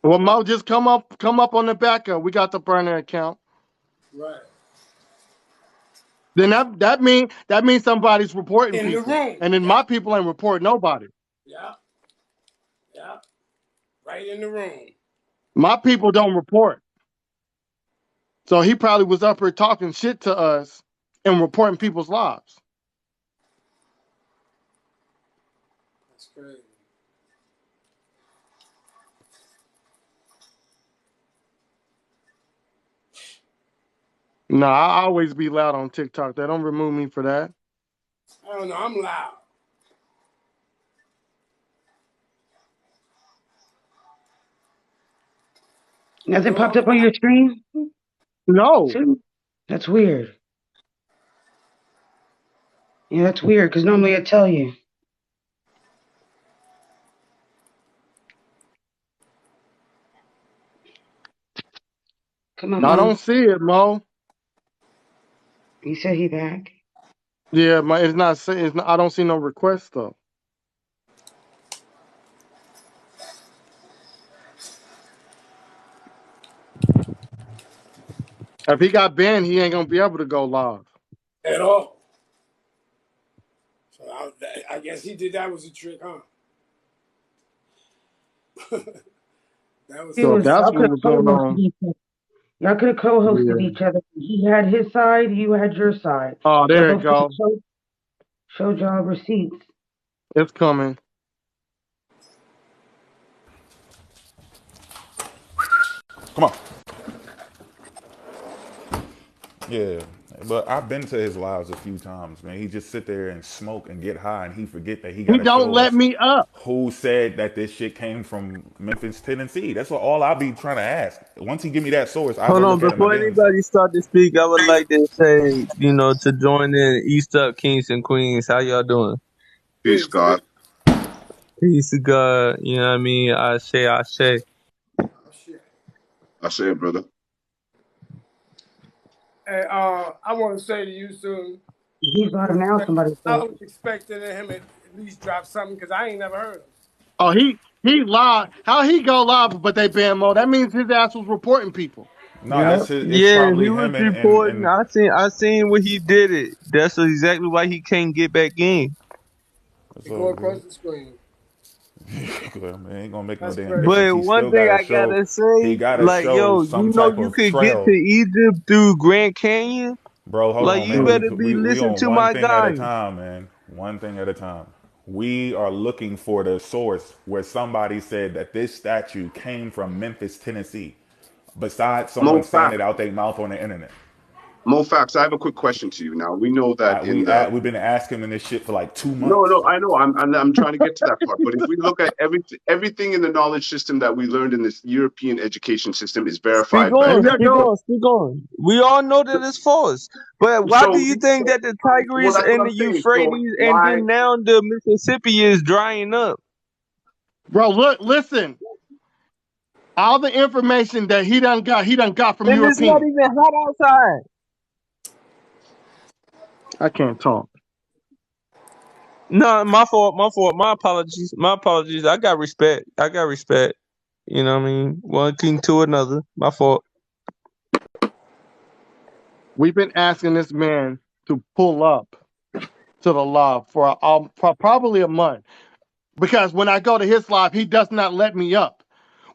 [SPEAKER 8] Well, Mo, just come up on the backup. We got the burner account.
[SPEAKER 4] Right.
[SPEAKER 8] Then that means somebody's reporting
[SPEAKER 4] In the
[SPEAKER 8] people,
[SPEAKER 4] room.
[SPEAKER 8] and then
[SPEAKER 4] Yeah.
[SPEAKER 8] my people ain't report nobody.
[SPEAKER 4] Yeah. Yeah. Right in the room.
[SPEAKER 8] My people don't report. So he probably was up here talking shit to us and reporting people's lives.
[SPEAKER 4] That's crazy.
[SPEAKER 8] Nah, I always be loud on TikTok. They don't remove me for that.
[SPEAKER 4] I don't know. I'm loud.
[SPEAKER 12] Nothing
[SPEAKER 4] No,
[SPEAKER 12] popped
[SPEAKER 4] I'm
[SPEAKER 12] up on
[SPEAKER 4] loud.
[SPEAKER 12] your screen?
[SPEAKER 8] No.
[SPEAKER 12] See? That's weird. Yeah, that's weird because normally I tell you. Come on,
[SPEAKER 8] I
[SPEAKER 12] Mo.
[SPEAKER 8] don't see it, Mo.
[SPEAKER 12] He said he back.
[SPEAKER 8] Yeah, it's not saying. It's not, I don't see no request though. If he got banned, he ain't gonna be able to go live.
[SPEAKER 4] At all. So I guess he did that was a trick, huh? That was
[SPEAKER 12] It
[SPEAKER 8] So if
[SPEAKER 4] some.
[SPEAKER 12] was
[SPEAKER 8] that's
[SPEAKER 12] y'all
[SPEAKER 8] what
[SPEAKER 12] could
[SPEAKER 8] was
[SPEAKER 12] have
[SPEAKER 8] going
[SPEAKER 12] co-hosted
[SPEAKER 8] on,
[SPEAKER 12] each other. Y'all could have co-hosted
[SPEAKER 8] yeah.
[SPEAKER 12] each other. He had his side, you had your side.
[SPEAKER 8] Oh,
[SPEAKER 12] Y'all
[SPEAKER 8] there it
[SPEAKER 12] both could
[SPEAKER 8] go.
[SPEAKER 12] have showed y'all receipts.
[SPEAKER 8] It's coming.
[SPEAKER 11] Come on. Yeah, but I've been to his lives a few times, man. He just sit there and smoke and get high, and he forget that he got
[SPEAKER 8] He
[SPEAKER 11] to
[SPEAKER 8] don't
[SPEAKER 11] show
[SPEAKER 8] let
[SPEAKER 11] us
[SPEAKER 8] me up.
[SPEAKER 11] who said that this shit came from Memphis, Tennessee. That's all I'll be trying to ask. Once he give me that source, I
[SPEAKER 7] Hold
[SPEAKER 11] go
[SPEAKER 7] on,
[SPEAKER 11] look at my
[SPEAKER 7] before
[SPEAKER 11] damn self.
[SPEAKER 7] anybody start to speak, I would like to say, to join in East Up Kings and Queens. How y'all doing?
[SPEAKER 10] Peace,
[SPEAKER 4] Peace,
[SPEAKER 10] God.
[SPEAKER 4] peace.
[SPEAKER 7] Peace to God. You know what I mean? I say.
[SPEAKER 4] Oh, shit.
[SPEAKER 10] I say it, brother.
[SPEAKER 4] Hey, I want to say to you soon.
[SPEAKER 12] He's live now, somebody
[SPEAKER 4] I
[SPEAKER 12] said.
[SPEAKER 4] was expecting him at least drop something because I ain't never heard him.
[SPEAKER 8] Oh, he lied. How he go live? But they ban Mo. That means his ass was reporting people.
[SPEAKER 11] No, that's
[SPEAKER 12] Yep.
[SPEAKER 11] his, it's
[SPEAKER 7] Yeah, he
[SPEAKER 11] probably
[SPEAKER 7] was
[SPEAKER 11] him
[SPEAKER 7] reporting.
[SPEAKER 11] and
[SPEAKER 7] I seen what he did it. That's exactly why he can't get back in.
[SPEAKER 11] it's
[SPEAKER 4] He go
[SPEAKER 11] all
[SPEAKER 4] across
[SPEAKER 11] good.
[SPEAKER 4] the screen.
[SPEAKER 11] Man, ain't gonna make no
[SPEAKER 4] That's
[SPEAKER 11] damn
[SPEAKER 4] crazy.
[SPEAKER 11] difference.
[SPEAKER 7] But
[SPEAKER 11] He
[SPEAKER 7] one
[SPEAKER 11] still
[SPEAKER 7] thing
[SPEAKER 11] gotta
[SPEAKER 7] I
[SPEAKER 11] show.
[SPEAKER 7] gotta
[SPEAKER 11] He
[SPEAKER 7] say,
[SPEAKER 11] gotta
[SPEAKER 7] like,
[SPEAKER 11] show
[SPEAKER 7] yo,
[SPEAKER 11] some type
[SPEAKER 7] you
[SPEAKER 11] of
[SPEAKER 7] could get to
[SPEAKER 11] trail.
[SPEAKER 7] Egypt through Grand Canyon.
[SPEAKER 11] Bro, hold
[SPEAKER 7] Like,
[SPEAKER 11] on,
[SPEAKER 7] you
[SPEAKER 11] man.
[SPEAKER 8] Mm.
[SPEAKER 7] better be
[SPEAKER 11] We
[SPEAKER 7] listening
[SPEAKER 11] on
[SPEAKER 7] to
[SPEAKER 11] one
[SPEAKER 7] my
[SPEAKER 11] thing at a
[SPEAKER 7] guy.
[SPEAKER 11] time, man. One thing at a time. We are looking for the source where somebody said that this statue came from Memphis, Tennessee. Besides
[SPEAKER 10] Mo
[SPEAKER 11] someone saying
[SPEAKER 10] Fact.
[SPEAKER 11] it out their mouth on the internet.
[SPEAKER 10] Mo Facts, I have a quick question to you. Now we know that in the
[SPEAKER 11] We've been asking them this shit for like 2 months.
[SPEAKER 10] no, I know. I'm trying to get to that part. But if we look at everything in the knowledge system that we learned in this European education system is
[SPEAKER 7] Speak
[SPEAKER 10] verified by
[SPEAKER 8] There
[SPEAKER 7] on,
[SPEAKER 8] you
[SPEAKER 7] speak
[SPEAKER 8] go.
[SPEAKER 10] textbook.
[SPEAKER 7] on, speak on. We all know that it's false. But why do
[SPEAKER 10] So,
[SPEAKER 7] you think that the
[SPEAKER 10] well,
[SPEAKER 7] Tigris
[SPEAKER 10] that's what
[SPEAKER 7] and
[SPEAKER 10] I'm
[SPEAKER 7] the
[SPEAKER 10] saying. So
[SPEAKER 7] Euphrates and
[SPEAKER 10] why,
[SPEAKER 7] then now the Mississippi is drying up?
[SPEAKER 8] Bro, look, listen. All the information that he done got from
[SPEAKER 7] And it's not
[SPEAKER 8] Europeans.
[SPEAKER 7] even hot outside.
[SPEAKER 8] I can't talk.
[SPEAKER 7] No, my fault, my fault. My apologies. My apologies. I got respect. I got respect. You know what I mean? One king to another. My fault.
[SPEAKER 8] We've been asking this man to pull up to the live for probably a month. Because when I go to his live, he does not let me up.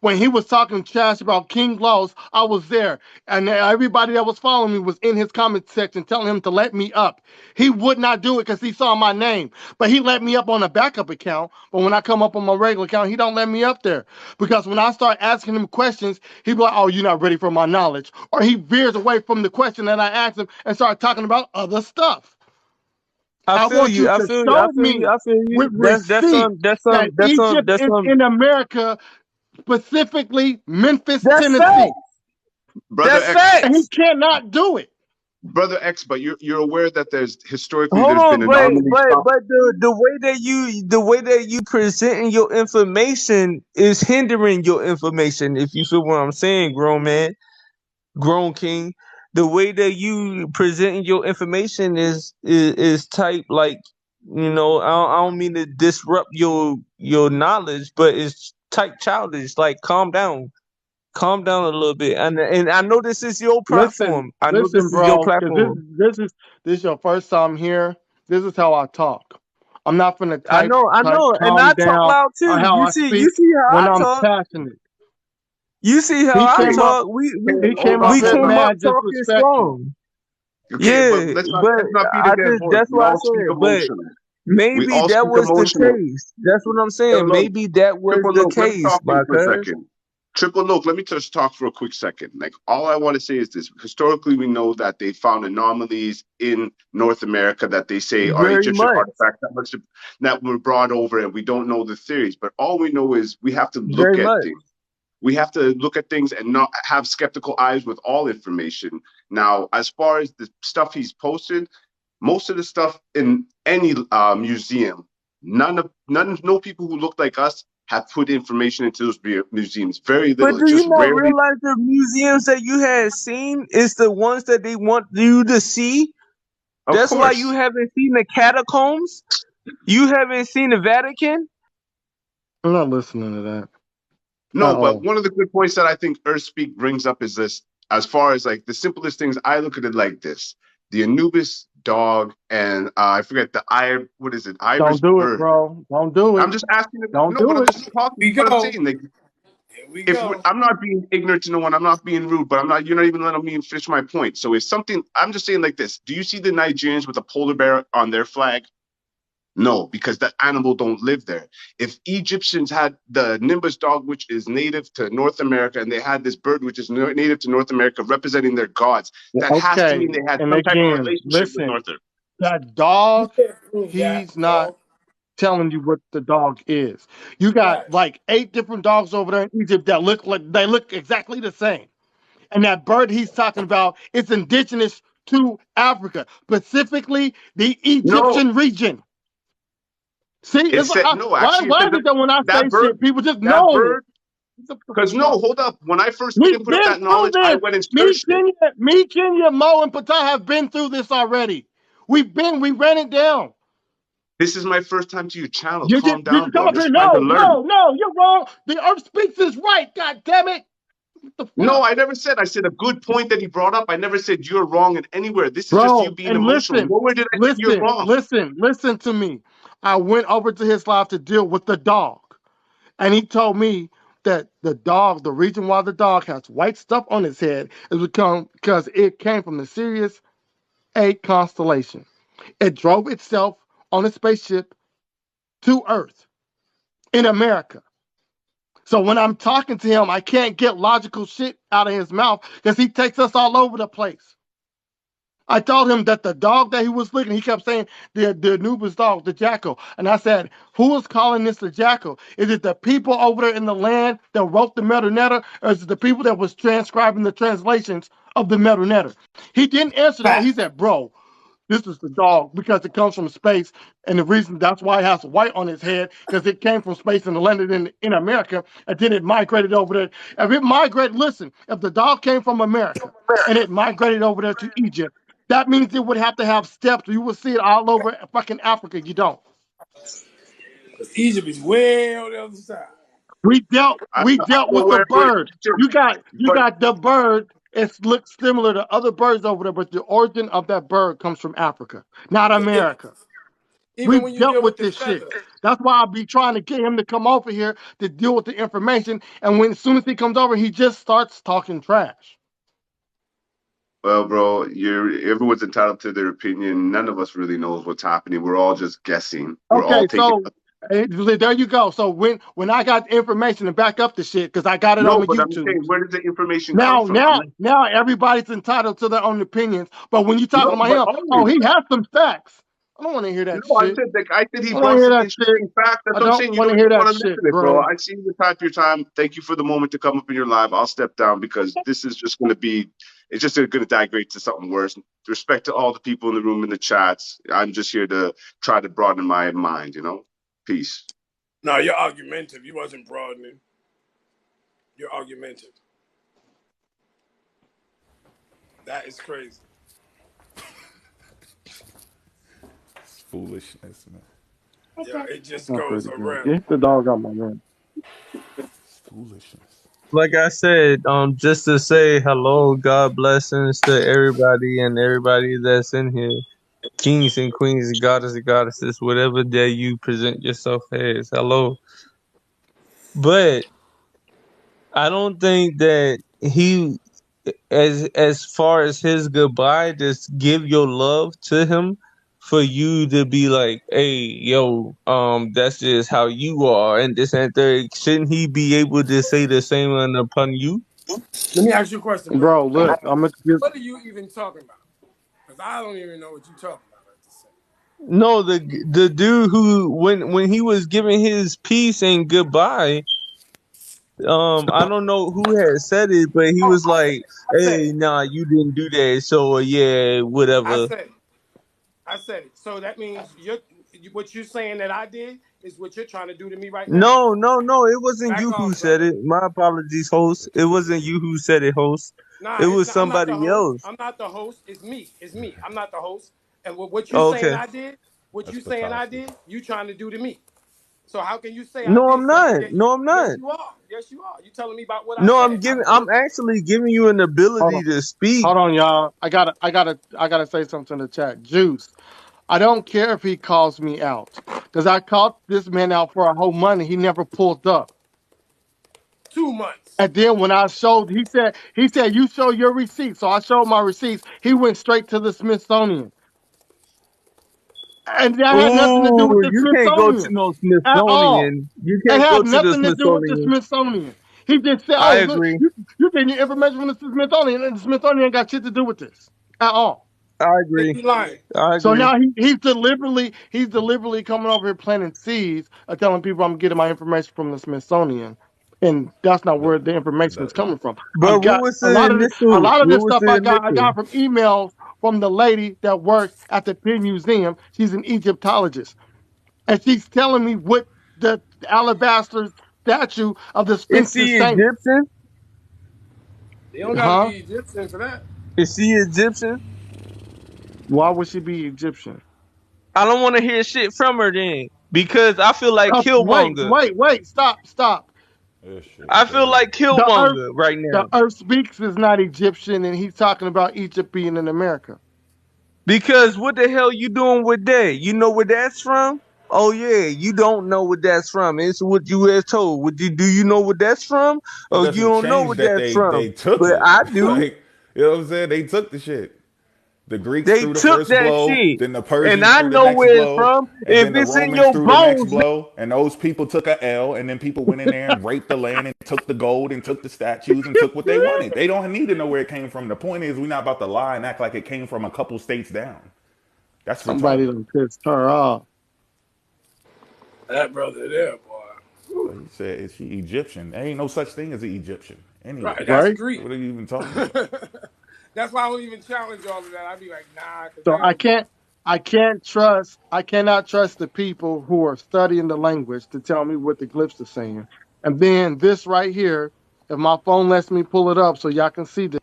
[SPEAKER 8] When he was talking trash about King Laws, I was there. And everybody that was following me was in his comment section telling him to let me up. He would not do it because he saw my name. But he let me up on a backup account. But when I come up on my regular account, he don't let me up there. Because when I start asking him questions, he be like, oh, you're not ready for my knowledge. Or he veers away from the question that I asked him and start talking about other stuff.
[SPEAKER 7] I
[SPEAKER 8] I
[SPEAKER 7] feel
[SPEAKER 8] want
[SPEAKER 7] you.
[SPEAKER 8] you
[SPEAKER 7] I
[SPEAKER 8] to
[SPEAKER 7] feel you. I
[SPEAKER 8] show
[SPEAKER 7] feel you.
[SPEAKER 8] me
[SPEAKER 7] I feel you.
[SPEAKER 8] with
[SPEAKER 7] That's
[SPEAKER 8] receipts that Egypt
[SPEAKER 7] that's
[SPEAKER 8] is
[SPEAKER 7] some.
[SPEAKER 8] in America, specifically Memphis,
[SPEAKER 7] That's
[SPEAKER 8] Tennessee.
[SPEAKER 7] facts.
[SPEAKER 10] brother
[SPEAKER 7] That's
[SPEAKER 10] X,
[SPEAKER 8] And he
[SPEAKER 7] facts.
[SPEAKER 8] cannot do it.
[SPEAKER 10] brother X? But you're aware that
[SPEAKER 7] Hold
[SPEAKER 10] there's been
[SPEAKER 7] on,
[SPEAKER 10] anomalies.
[SPEAKER 7] but the way that you presenting your information is hindering your information. If you feel what I'm saying, grown man, grown king, the way that you presenting your information is type like I don't mean to disrupt your knowledge, but it's type childish. Like calm down a little bit, and I know this is your
[SPEAKER 8] Listen,
[SPEAKER 7] platform. I know
[SPEAKER 8] listen,
[SPEAKER 7] this is your
[SPEAKER 8] bro, because
[SPEAKER 7] platform.
[SPEAKER 8] this is your first time here. This is how I talk. I'm not gonna type
[SPEAKER 7] I know, and
[SPEAKER 8] calm
[SPEAKER 7] I talk
[SPEAKER 8] down
[SPEAKER 7] loud
[SPEAKER 8] or
[SPEAKER 7] too.
[SPEAKER 8] how I
[SPEAKER 7] You
[SPEAKER 8] speak
[SPEAKER 7] see how
[SPEAKER 8] when
[SPEAKER 7] I
[SPEAKER 8] I'm
[SPEAKER 7] talk.
[SPEAKER 8] passionate.
[SPEAKER 7] You see how
[SPEAKER 8] He
[SPEAKER 7] I
[SPEAKER 10] Okay,
[SPEAKER 8] came up.
[SPEAKER 7] talk? We
[SPEAKER 10] okay,
[SPEAKER 7] we
[SPEAKER 8] He
[SPEAKER 10] hold
[SPEAKER 8] came
[SPEAKER 10] up,
[SPEAKER 8] up
[SPEAKER 7] we
[SPEAKER 8] here
[SPEAKER 10] hold
[SPEAKER 7] came
[SPEAKER 10] up.
[SPEAKER 7] up
[SPEAKER 8] mad,
[SPEAKER 7] talking
[SPEAKER 8] disrespectful.
[SPEAKER 7] strong.
[SPEAKER 10] Okay, but
[SPEAKER 7] Yeah, but
[SPEAKER 10] let's not beat a
[SPEAKER 7] I
[SPEAKER 10] dead
[SPEAKER 7] just
[SPEAKER 10] horse.
[SPEAKER 7] that's
[SPEAKER 10] We
[SPEAKER 7] why I
[SPEAKER 10] all speak
[SPEAKER 7] said, but
[SPEAKER 10] emotional. We
[SPEAKER 7] maybe
[SPEAKER 10] all
[SPEAKER 7] that
[SPEAKER 10] speak
[SPEAKER 7] was the
[SPEAKER 10] emotional.
[SPEAKER 7] case. That's what I'm
[SPEAKER 10] Yo,
[SPEAKER 7] saying.
[SPEAKER 10] look,
[SPEAKER 7] Maybe that was
[SPEAKER 10] triple
[SPEAKER 7] the
[SPEAKER 10] look. Let me
[SPEAKER 7] case,
[SPEAKER 10] talk to you
[SPEAKER 7] my
[SPEAKER 10] for a
[SPEAKER 7] cuz.
[SPEAKER 10] second. Triple look. Let me just talk for a quick second. Like all I want to say is this: historically, we know that they found anomalies in North America that they say are
[SPEAKER 7] Very
[SPEAKER 10] Egyptian
[SPEAKER 7] much.
[SPEAKER 10] artifacts that were brought over, and we don't know the theories. But all we know is we have to
[SPEAKER 7] Very
[SPEAKER 10] look at
[SPEAKER 7] much.
[SPEAKER 10] things. We have to look at things and not have skeptical eyes with all information. Now, as far as the stuff he's posted, most of the stuff in any museum, no people who look like us have put information into those museums. Very
[SPEAKER 7] But
[SPEAKER 10] little.
[SPEAKER 7] do
[SPEAKER 10] It's
[SPEAKER 7] you
[SPEAKER 10] just
[SPEAKER 7] not
[SPEAKER 10] rarely.
[SPEAKER 7] realize the museums that you had seen is the ones that they want you to see?
[SPEAKER 10] Of
[SPEAKER 7] That's why you
[SPEAKER 10] course,
[SPEAKER 7] haven't seen the catacombs. You haven't seen the Vatican.
[SPEAKER 8] I'm not listening to that at
[SPEAKER 10] no. But
[SPEAKER 8] all.
[SPEAKER 10] one of the good points that I think Earthspeak brings up is this: as far as like the simplest things, I look at it like this: the Anubis dog and I forget the what is it? Ibis
[SPEAKER 8] Don't do it,
[SPEAKER 10] bird.
[SPEAKER 8] bro. Don't do
[SPEAKER 10] I'm
[SPEAKER 8] it.
[SPEAKER 10] just asking.
[SPEAKER 8] Don't
[SPEAKER 10] No, but
[SPEAKER 8] do
[SPEAKER 10] I'm
[SPEAKER 8] it.
[SPEAKER 10] just talking.
[SPEAKER 4] We
[SPEAKER 10] What I'm
[SPEAKER 4] go.
[SPEAKER 10] saying, like,
[SPEAKER 4] Here we
[SPEAKER 10] if
[SPEAKER 4] go.
[SPEAKER 10] I'm not being ignorant to no one, I'm not being rude, but I'm not. You're not even letting me finish my point. So if something, I'm just saying like this. Do you see the Nigerians with a polar bear on their flag? No, because that animal don't live there. If Egyptians had the Nimbus dog, which is native to North America, and they had this bird, which is native to North America, representing their gods, that has to
[SPEAKER 8] Okay.
[SPEAKER 10] mean they had
[SPEAKER 8] And
[SPEAKER 10] some type of
[SPEAKER 8] again,
[SPEAKER 10] relationship with
[SPEAKER 8] listen,
[SPEAKER 10] North America.
[SPEAKER 8] that
[SPEAKER 4] You
[SPEAKER 8] dog,
[SPEAKER 4] can't prove that,
[SPEAKER 8] he's not
[SPEAKER 4] bro.
[SPEAKER 8] telling you what the dog is. You got
[SPEAKER 4] Right.
[SPEAKER 8] like 8 different dogs over there in Egypt that look like they look exactly the same. And that bird he's talking about is indigenous to Africa, specifically the
[SPEAKER 10] No,
[SPEAKER 8] Egyptian region. See,
[SPEAKER 10] it
[SPEAKER 8] it's
[SPEAKER 10] said no. Actually, it
[SPEAKER 8] why
[SPEAKER 10] said
[SPEAKER 8] is it that when I
[SPEAKER 10] that
[SPEAKER 8] say
[SPEAKER 10] bird,
[SPEAKER 8] shit, people just
[SPEAKER 10] that
[SPEAKER 8] know?
[SPEAKER 10] bird.
[SPEAKER 8] What the
[SPEAKER 10] Because no,
[SPEAKER 8] fuck?
[SPEAKER 10] hold up. When I first
[SPEAKER 8] We've
[SPEAKER 10] didn't put up
[SPEAKER 8] been
[SPEAKER 10] that
[SPEAKER 8] through
[SPEAKER 10] knowledge, I
[SPEAKER 8] this.
[SPEAKER 10] went and searched it.
[SPEAKER 8] Kenya, Mo, and Patah have been through this already. We ran it down.
[SPEAKER 10] This is my first time to your channel.
[SPEAKER 8] You
[SPEAKER 10] Calm
[SPEAKER 8] just you
[SPEAKER 10] down,
[SPEAKER 8] just
[SPEAKER 10] bro.
[SPEAKER 8] come
[SPEAKER 10] I'm
[SPEAKER 8] up here.
[SPEAKER 10] just trying to
[SPEAKER 8] No,
[SPEAKER 10] learn.
[SPEAKER 8] no, no, you're wrong. The earth speaks is right. God damn it. What the
[SPEAKER 10] No,
[SPEAKER 8] fuck?
[SPEAKER 10] I never said. I said a good point that he brought up. I never said you're wrong in anywhere. This is just you
[SPEAKER 8] Bro,
[SPEAKER 10] being
[SPEAKER 8] and
[SPEAKER 10] emotional.
[SPEAKER 8] listen,
[SPEAKER 10] Nowhere did I say you're wrong.
[SPEAKER 8] listen to me. I went over to his live to deal with the dog. And he told me that the dog, the reason why the dog has white stuff on his head is because it came from the Sirius A constellation. It drove itself on a spaceship to Earth in America. So when I'm talking to him, I can't get logical shit out of his mouth because he takes us all over the place. I told him that the dog that he was licking, he kept saying the Anubis dog, the jackal. And I said, who is calling this the jackal? Is it the people over there in the land that wrote the Metal Netter, or is it the people that was transcribing the translations of the Metal Netter? He didn't answer that. He
[SPEAKER 4] Fact.
[SPEAKER 8] said, bro, this is the dog because it comes from space. And the reason that's why it has white on his head, because it came from space and landed in America. And then it migrated over there. If it migrated, listen, if the dog came from America and it migrated over there to Egypt, that means it would have to have steps. You will see it all over fucking Africa. You don't.
[SPEAKER 4] Because Egypt is way on the other side.
[SPEAKER 8] We
[SPEAKER 10] I'm
[SPEAKER 8] dealt with the
[SPEAKER 10] aware where
[SPEAKER 8] bird.
[SPEAKER 10] Egypt,
[SPEAKER 8] You
[SPEAKER 10] but
[SPEAKER 8] got the bird. It looks similar to other birds over there, but the origin of that bird comes from Africa, not
[SPEAKER 4] It,
[SPEAKER 8] America.
[SPEAKER 4] even
[SPEAKER 8] We've
[SPEAKER 4] when you
[SPEAKER 8] dealt
[SPEAKER 4] deal with
[SPEAKER 8] with
[SPEAKER 4] the
[SPEAKER 8] this shit.
[SPEAKER 4] feather,
[SPEAKER 8] That's why I'll be trying to get him to come over here to deal with the information. And when as soon as he comes over, he just starts talking trash.
[SPEAKER 10] well, bro, everyone's entitled to their opinion. None of us really knows what's happening. We're all just guessing. We're all
[SPEAKER 8] Okay,
[SPEAKER 10] taking.
[SPEAKER 8] so there you go. So when I got information to back up the shit, because I got it on
[SPEAKER 10] No,
[SPEAKER 8] the
[SPEAKER 10] but I'm
[SPEAKER 8] YouTube.
[SPEAKER 10] saying, where does the information come
[SPEAKER 8] Now,
[SPEAKER 10] from? I'm
[SPEAKER 8] now,
[SPEAKER 10] not.
[SPEAKER 8] now everybody's entitled to their own opinions. But when you're talking
[SPEAKER 10] No,
[SPEAKER 8] about
[SPEAKER 10] but
[SPEAKER 8] him, oh,
[SPEAKER 10] always.
[SPEAKER 8] he has some facts. I don't want to hear that
[SPEAKER 10] No, I
[SPEAKER 8] shit.
[SPEAKER 10] said like I said he
[SPEAKER 8] I don't want
[SPEAKER 10] brought
[SPEAKER 8] to hear
[SPEAKER 10] some
[SPEAKER 8] that shit.
[SPEAKER 10] interesting facts. That's
[SPEAKER 8] I
[SPEAKER 10] what I'm
[SPEAKER 8] don't
[SPEAKER 10] saying. You
[SPEAKER 8] want to
[SPEAKER 10] don't
[SPEAKER 8] hear
[SPEAKER 10] even
[SPEAKER 8] that
[SPEAKER 10] want to
[SPEAKER 8] shit,
[SPEAKER 10] listen it, bro.
[SPEAKER 8] bro.
[SPEAKER 10] I see the type of your time. Thank you for the moment to come up in your live. I'll step down because this is just going to be. It's just going to digrade to something worse. Respect to all the people in the room in the chats. I'm just here to try to broaden my mind. Peace.
[SPEAKER 4] no, you're argumentative. You wasn't broadening. You're argumentative. That is crazy.
[SPEAKER 11] It's foolishness, man.
[SPEAKER 4] Yeah, it just
[SPEAKER 8] Not
[SPEAKER 4] goes
[SPEAKER 8] pretty good.
[SPEAKER 4] around.
[SPEAKER 8] Get the dog out my room.
[SPEAKER 11] It's foolishness.
[SPEAKER 7] Like I said, just to say hello, God blessings to everybody and everybody that's in here. Kings and queens, goddess and goddesses, whatever that you present yourself as. Hello. But I don't think that he, as far as his goodbye, just give your love to him for you to be like, hey, yo, that's just how you are, and this and third. Shouldn't he be able to say the same one upon you?
[SPEAKER 4] Let me ask you a question, bro.
[SPEAKER 8] Bro, look, I'm gonna give.
[SPEAKER 4] What are you even talking about? Because I don't even know what you're talking about right this second.
[SPEAKER 7] No, the dude who when he was giving his peace and goodbye, I don't know who had said it, but he
[SPEAKER 4] Oh,
[SPEAKER 7] was like,
[SPEAKER 4] I said
[SPEAKER 7] "Hey,
[SPEAKER 4] it.
[SPEAKER 7] nah, you didn't do that, so yeah,
[SPEAKER 4] I
[SPEAKER 7] whatever."
[SPEAKER 4] said it. I said it. So that means what you're saying that I did is what you're trying to do to me right now.
[SPEAKER 7] No, no, no, it wasn't
[SPEAKER 4] Back
[SPEAKER 7] you who
[SPEAKER 4] off,
[SPEAKER 7] said
[SPEAKER 4] brother.
[SPEAKER 7] it. My apologies, host. It wasn't you who said it, host.
[SPEAKER 4] Nah,
[SPEAKER 7] It
[SPEAKER 4] it's
[SPEAKER 7] was
[SPEAKER 4] not. I'm not the
[SPEAKER 7] somebody
[SPEAKER 4] host.
[SPEAKER 7] else.
[SPEAKER 4] I'm not the host. It's me. It's me. I'm not the host. And what you saying
[SPEAKER 7] Okay.
[SPEAKER 4] I did, what
[SPEAKER 11] That's
[SPEAKER 4] you saying I
[SPEAKER 11] Patasi.
[SPEAKER 4] did, you trying to do to me. So how can you say I
[SPEAKER 7] No,
[SPEAKER 4] did
[SPEAKER 7] I'm
[SPEAKER 4] something
[SPEAKER 7] not.
[SPEAKER 4] that
[SPEAKER 7] No, I'm not.
[SPEAKER 4] yes you are. Yes you are. You telling me about what I
[SPEAKER 7] No,
[SPEAKER 4] said.
[SPEAKER 7] I'm actually giving you an
[SPEAKER 8] Hold on,
[SPEAKER 7] ability to speak.
[SPEAKER 8] hold on, y'all. I gotta say something in the chat. Juice. I don't care if he calls me out, because I called this man out for a whole month. He never pulled up.
[SPEAKER 4] 2 months.
[SPEAKER 8] And then when I showed, he said, you show your receipts. So I showed my receipts. He went straight to the Smithsonian. And that had nothing to do with
[SPEAKER 7] Ooh,
[SPEAKER 8] the
[SPEAKER 7] you can't go to
[SPEAKER 8] Smithsonian
[SPEAKER 7] no
[SPEAKER 8] at all.
[SPEAKER 7] Smithsonian. You
[SPEAKER 8] It
[SPEAKER 7] can't go
[SPEAKER 8] had
[SPEAKER 7] to the
[SPEAKER 8] nothing to do with the
[SPEAKER 7] Smithsonian.
[SPEAKER 8] Smithsonian. He just said,
[SPEAKER 7] I
[SPEAKER 8] oh, look,
[SPEAKER 7] agree.
[SPEAKER 8] you getting your information from the Smithsonian, and the Smithsonian ain't got shit to do with this at all.
[SPEAKER 7] I
[SPEAKER 4] Then
[SPEAKER 7] agree.
[SPEAKER 4] you lying.
[SPEAKER 7] I
[SPEAKER 8] So
[SPEAKER 7] agree.
[SPEAKER 8] now he's deliberately coming over here planting seeds of telling people I'm getting my information from the Smithsonian, and that's not
[SPEAKER 11] The
[SPEAKER 8] where the information is
[SPEAKER 11] the
[SPEAKER 8] coming from.
[SPEAKER 7] But
[SPEAKER 8] I've
[SPEAKER 7] what
[SPEAKER 8] got
[SPEAKER 7] was
[SPEAKER 8] a
[SPEAKER 7] the
[SPEAKER 8] lot of
[SPEAKER 7] initial?
[SPEAKER 8] this
[SPEAKER 7] What was
[SPEAKER 8] stuff
[SPEAKER 7] the
[SPEAKER 8] I got
[SPEAKER 7] initial?
[SPEAKER 8] from emails from the lady that works at the Penn Museum. She's an Egyptologist, and she's telling me what the alabaster statue of the
[SPEAKER 7] Is
[SPEAKER 8] Sphinx is
[SPEAKER 7] she
[SPEAKER 8] saying.
[SPEAKER 7] Egyptian?
[SPEAKER 4] You don't gotta
[SPEAKER 8] Huh?
[SPEAKER 4] be Egyptian for that.
[SPEAKER 7] Is she Egyptian?
[SPEAKER 8] Why would she be Egyptian?
[SPEAKER 7] I don't want to hear shit from her then, because I feel like
[SPEAKER 8] Wait,
[SPEAKER 7] Killmonger.
[SPEAKER 8] wait, wait! Stop!
[SPEAKER 11] this shit
[SPEAKER 7] I feel
[SPEAKER 11] crazy.
[SPEAKER 7] like
[SPEAKER 8] The earth
[SPEAKER 7] Killmonger right
[SPEAKER 8] The
[SPEAKER 7] now,
[SPEAKER 8] earth speaks is not Egyptian, and he's talking about Egypt being in America.
[SPEAKER 7] because what the hell you doing with that? You know where that's from? Oh yeah, you don't know what that's from. It's what you were told. Do you know what that's from?
[SPEAKER 11] It
[SPEAKER 7] Oh, you
[SPEAKER 11] doesn't
[SPEAKER 7] don't know
[SPEAKER 11] change
[SPEAKER 7] what
[SPEAKER 11] that
[SPEAKER 7] that's from.
[SPEAKER 11] they took
[SPEAKER 7] But
[SPEAKER 11] it.
[SPEAKER 7] I do.
[SPEAKER 11] Like, you know what I'm saying? They took the shit. The Greeks
[SPEAKER 7] They
[SPEAKER 11] threw the
[SPEAKER 7] took
[SPEAKER 11] first
[SPEAKER 7] that
[SPEAKER 11] blow,
[SPEAKER 7] shit,
[SPEAKER 11] then the
[SPEAKER 7] and
[SPEAKER 11] Persians
[SPEAKER 7] I
[SPEAKER 11] threw the
[SPEAKER 7] know
[SPEAKER 11] next
[SPEAKER 7] where it's
[SPEAKER 11] blow,
[SPEAKER 7] from.
[SPEAKER 11] and
[SPEAKER 7] If
[SPEAKER 11] then the
[SPEAKER 7] it's in
[SPEAKER 11] Romans
[SPEAKER 7] your
[SPEAKER 11] threw the next
[SPEAKER 7] bones,
[SPEAKER 11] blow, and those people took a L, and then people went in there and raped the land and took the gold and took the statues and took what they wanted. They don't need to know where it came from. The point is, we're not about to lie and act like it came from a couple states down. That's
[SPEAKER 8] Somebody
[SPEAKER 11] retarded.
[SPEAKER 8] done pissed her off.
[SPEAKER 4] That brother there, boy.
[SPEAKER 11] But he said, is she Egyptian? There ain't no such thing as an Egyptian. Anyway,
[SPEAKER 4] Right, that's
[SPEAKER 8] Right?
[SPEAKER 4] Greek.
[SPEAKER 11] what are you even talking about?
[SPEAKER 4] That's why I don't even challenge all of that. I'd be like, nah, because
[SPEAKER 8] So
[SPEAKER 4] that ain't.
[SPEAKER 8] I cannot trust the people who are studying the language to tell me what the glyphs are saying. And then this right here, if my phone lets me pull it up so y'all can see this.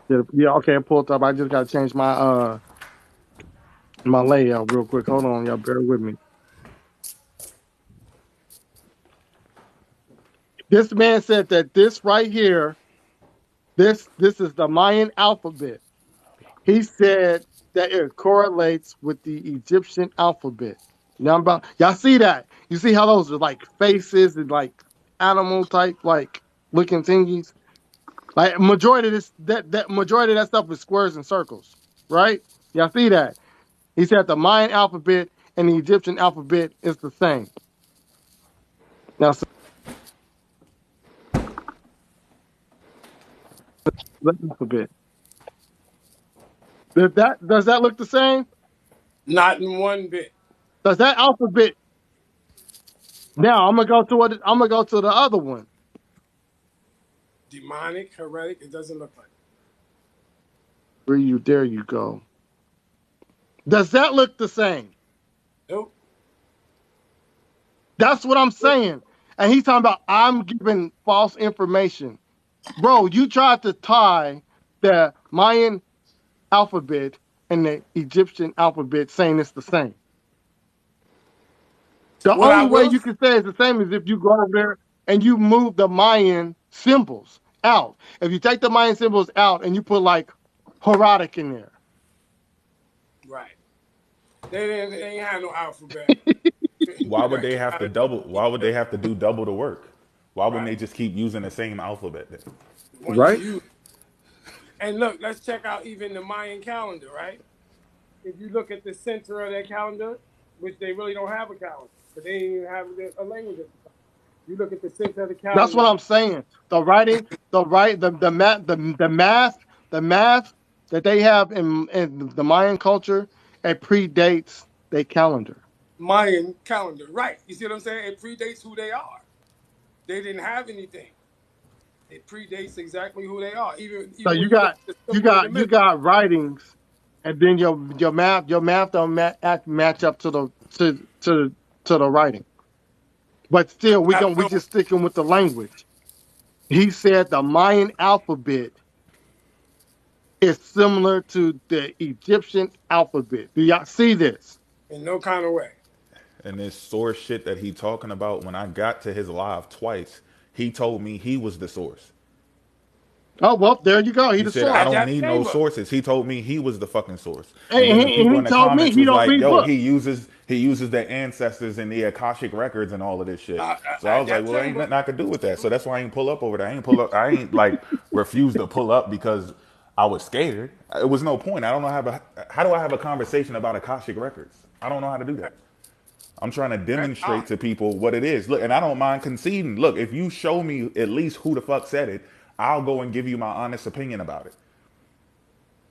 [SPEAKER 8] Yeah, okay, I pulled it up. I just gotta change my layout real quick. Hold on, y'all bear with me. This man said that this right here, this is the Mayan alphabet. He said that it correlates with the Egyptian alphabet. Y'all see that? You see how those are like faces and like animal type like looking thingies? Like majority of this that majority of that stuff is squares and circles, right? Y'all see that? He said the Mayan alphabet and the Egyptian alphabet is the same. Now so the alphabet. Does that look the same?
[SPEAKER 4] Not in one bit.
[SPEAKER 8] Does that alphabet now I'm gonna go to the other one.
[SPEAKER 4] Demonic, heretic, it doesn't look like it.
[SPEAKER 8] There you go. Does that look the same?
[SPEAKER 4] Nope.
[SPEAKER 8] That's what I'm saying. And he's talking about I'm giving false information. Bro, you tried to tie the Mayan alphabet and the Egyptian alphabet saying it's the same. The
[SPEAKER 4] What I
[SPEAKER 8] only way
[SPEAKER 4] will,
[SPEAKER 8] you can say it's the same is if you go over there and you move the Mayan symbols out. If you take the Mayan symbols out and you put like Horadic in there.
[SPEAKER 4] right. They ain't had no alphabet.
[SPEAKER 11] Why would
[SPEAKER 4] That
[SPEAKER 11] they
[SPEAKER 4] came
[SPEAKER 11] have
[SPEAKER 4] out
[SPEAKER 11] to
[SPEAKER 4] of double
[SPEAKER 11] double? Why would they
[SPEAKER 4] Egypt.
[SPEAKER 11] have to do double the work? Why wouldn't
[SPEAKER 4] Right.
[SPEAKER 11] they just keep using the same alphabet then?
[SPEAKER 4] The one you
[SPEAKER 7] Right?
[SPEAKER 4] use. And look, let's check out even the Mayan calendar, right? If you look at the center of their calendar, which they really don't have a calendar, but they didn't even have a language at the time. You look at the center of the
[SPEAKER 8] That's what
[SPEAKER 4] calendar,
[SPEAKER 8] I'm saying. The writing, the math that they have in the Mayan culture, it predates their calendar.
[SPEAKER 4] Mayan calendar, right? You see what I'm saying? It predates who they are. They didn't have anything. It predates exactly who they are.
[SPEAKER 8] So
[SPEAKER 4] Even when
[SPEAKER 8] you
[SPEAKER 4] you look
[SPEAKER 8] got
[SPEAKER 4] at the
[SPEAKER 8] you
[SPEAKER 4] symbol in the
[SPEAKER 8] got you
[SPEAKER 4] middle,
[SPEAKER 8] got writings, and then your math don't match up to the writing. But still, we
[SPEAKER 4] no,
[SPEAKER 8] just sticking with the language. He said the Mayan alphabet is similar to the Egyptian alphabet. Do y'all see this?
[SPEAKER 4] in no kind of way.
[SPEAKER 11] And this source shit that he talking about, when I got to his live twice, he told me he was the source.
[SPEAKER 8] Oh well, there you go. He
[SPEAKER 11] He
[SPEAKER 8] the
[SPEAKER 11] said, I
[SPEAKER 4] At
[SPEAKER 8] source,
[SPEAKER 11] don't
[SPEAKER 4] that
[SPEAKER 11] need no
[SPEAKER 4] chamber,
[SPEAKER 11] sources. He told me he was the fucking source.
[SPEAKER 8] and
[SPEAKER 11] And then the
[SPEAKER 8] he, and
[SPEAKER 11] people
[SPEAKER 8] he
[SPEAKER 11] in the
[SPEAKER 8] told me
[SPEAKER 11] comments
[SPEAKER 8] he
[SPEAKER 11] was
[SPEAKER 8] don't
[SPEAKER 11] like,
[SPEAKER 8] read
[SPEAKER 11] yo,
[SPEAKER 8] books.
[SPEAKER 11] he uses the ancestors and the Akashic records and all of this shit. So I
[SPEAKER 4] at
[SPEAKER 11] was like,
[SPEAKER 4] that
[SPEAKER 11] well, ain't
[SPEAKER 4] chamber,
[SPEAKER 11] nothing I could do with that. So that's why I ain't pull up over there. I ain't like refused to pull up because I was scared. It was no point. I don't know how do I have a conversation about Akashic records? I don't know how to do that. I'm trying to
[SPEAKER 4] that's
[SPEAKER 11] demonstrate
[SPEAKER 4] odd.
[SPEAKER 11] to people what it is. Look, and I don't mind conceding. Look, if you show me at least who the fuck said it, I'll go and give you my honest opinion about it.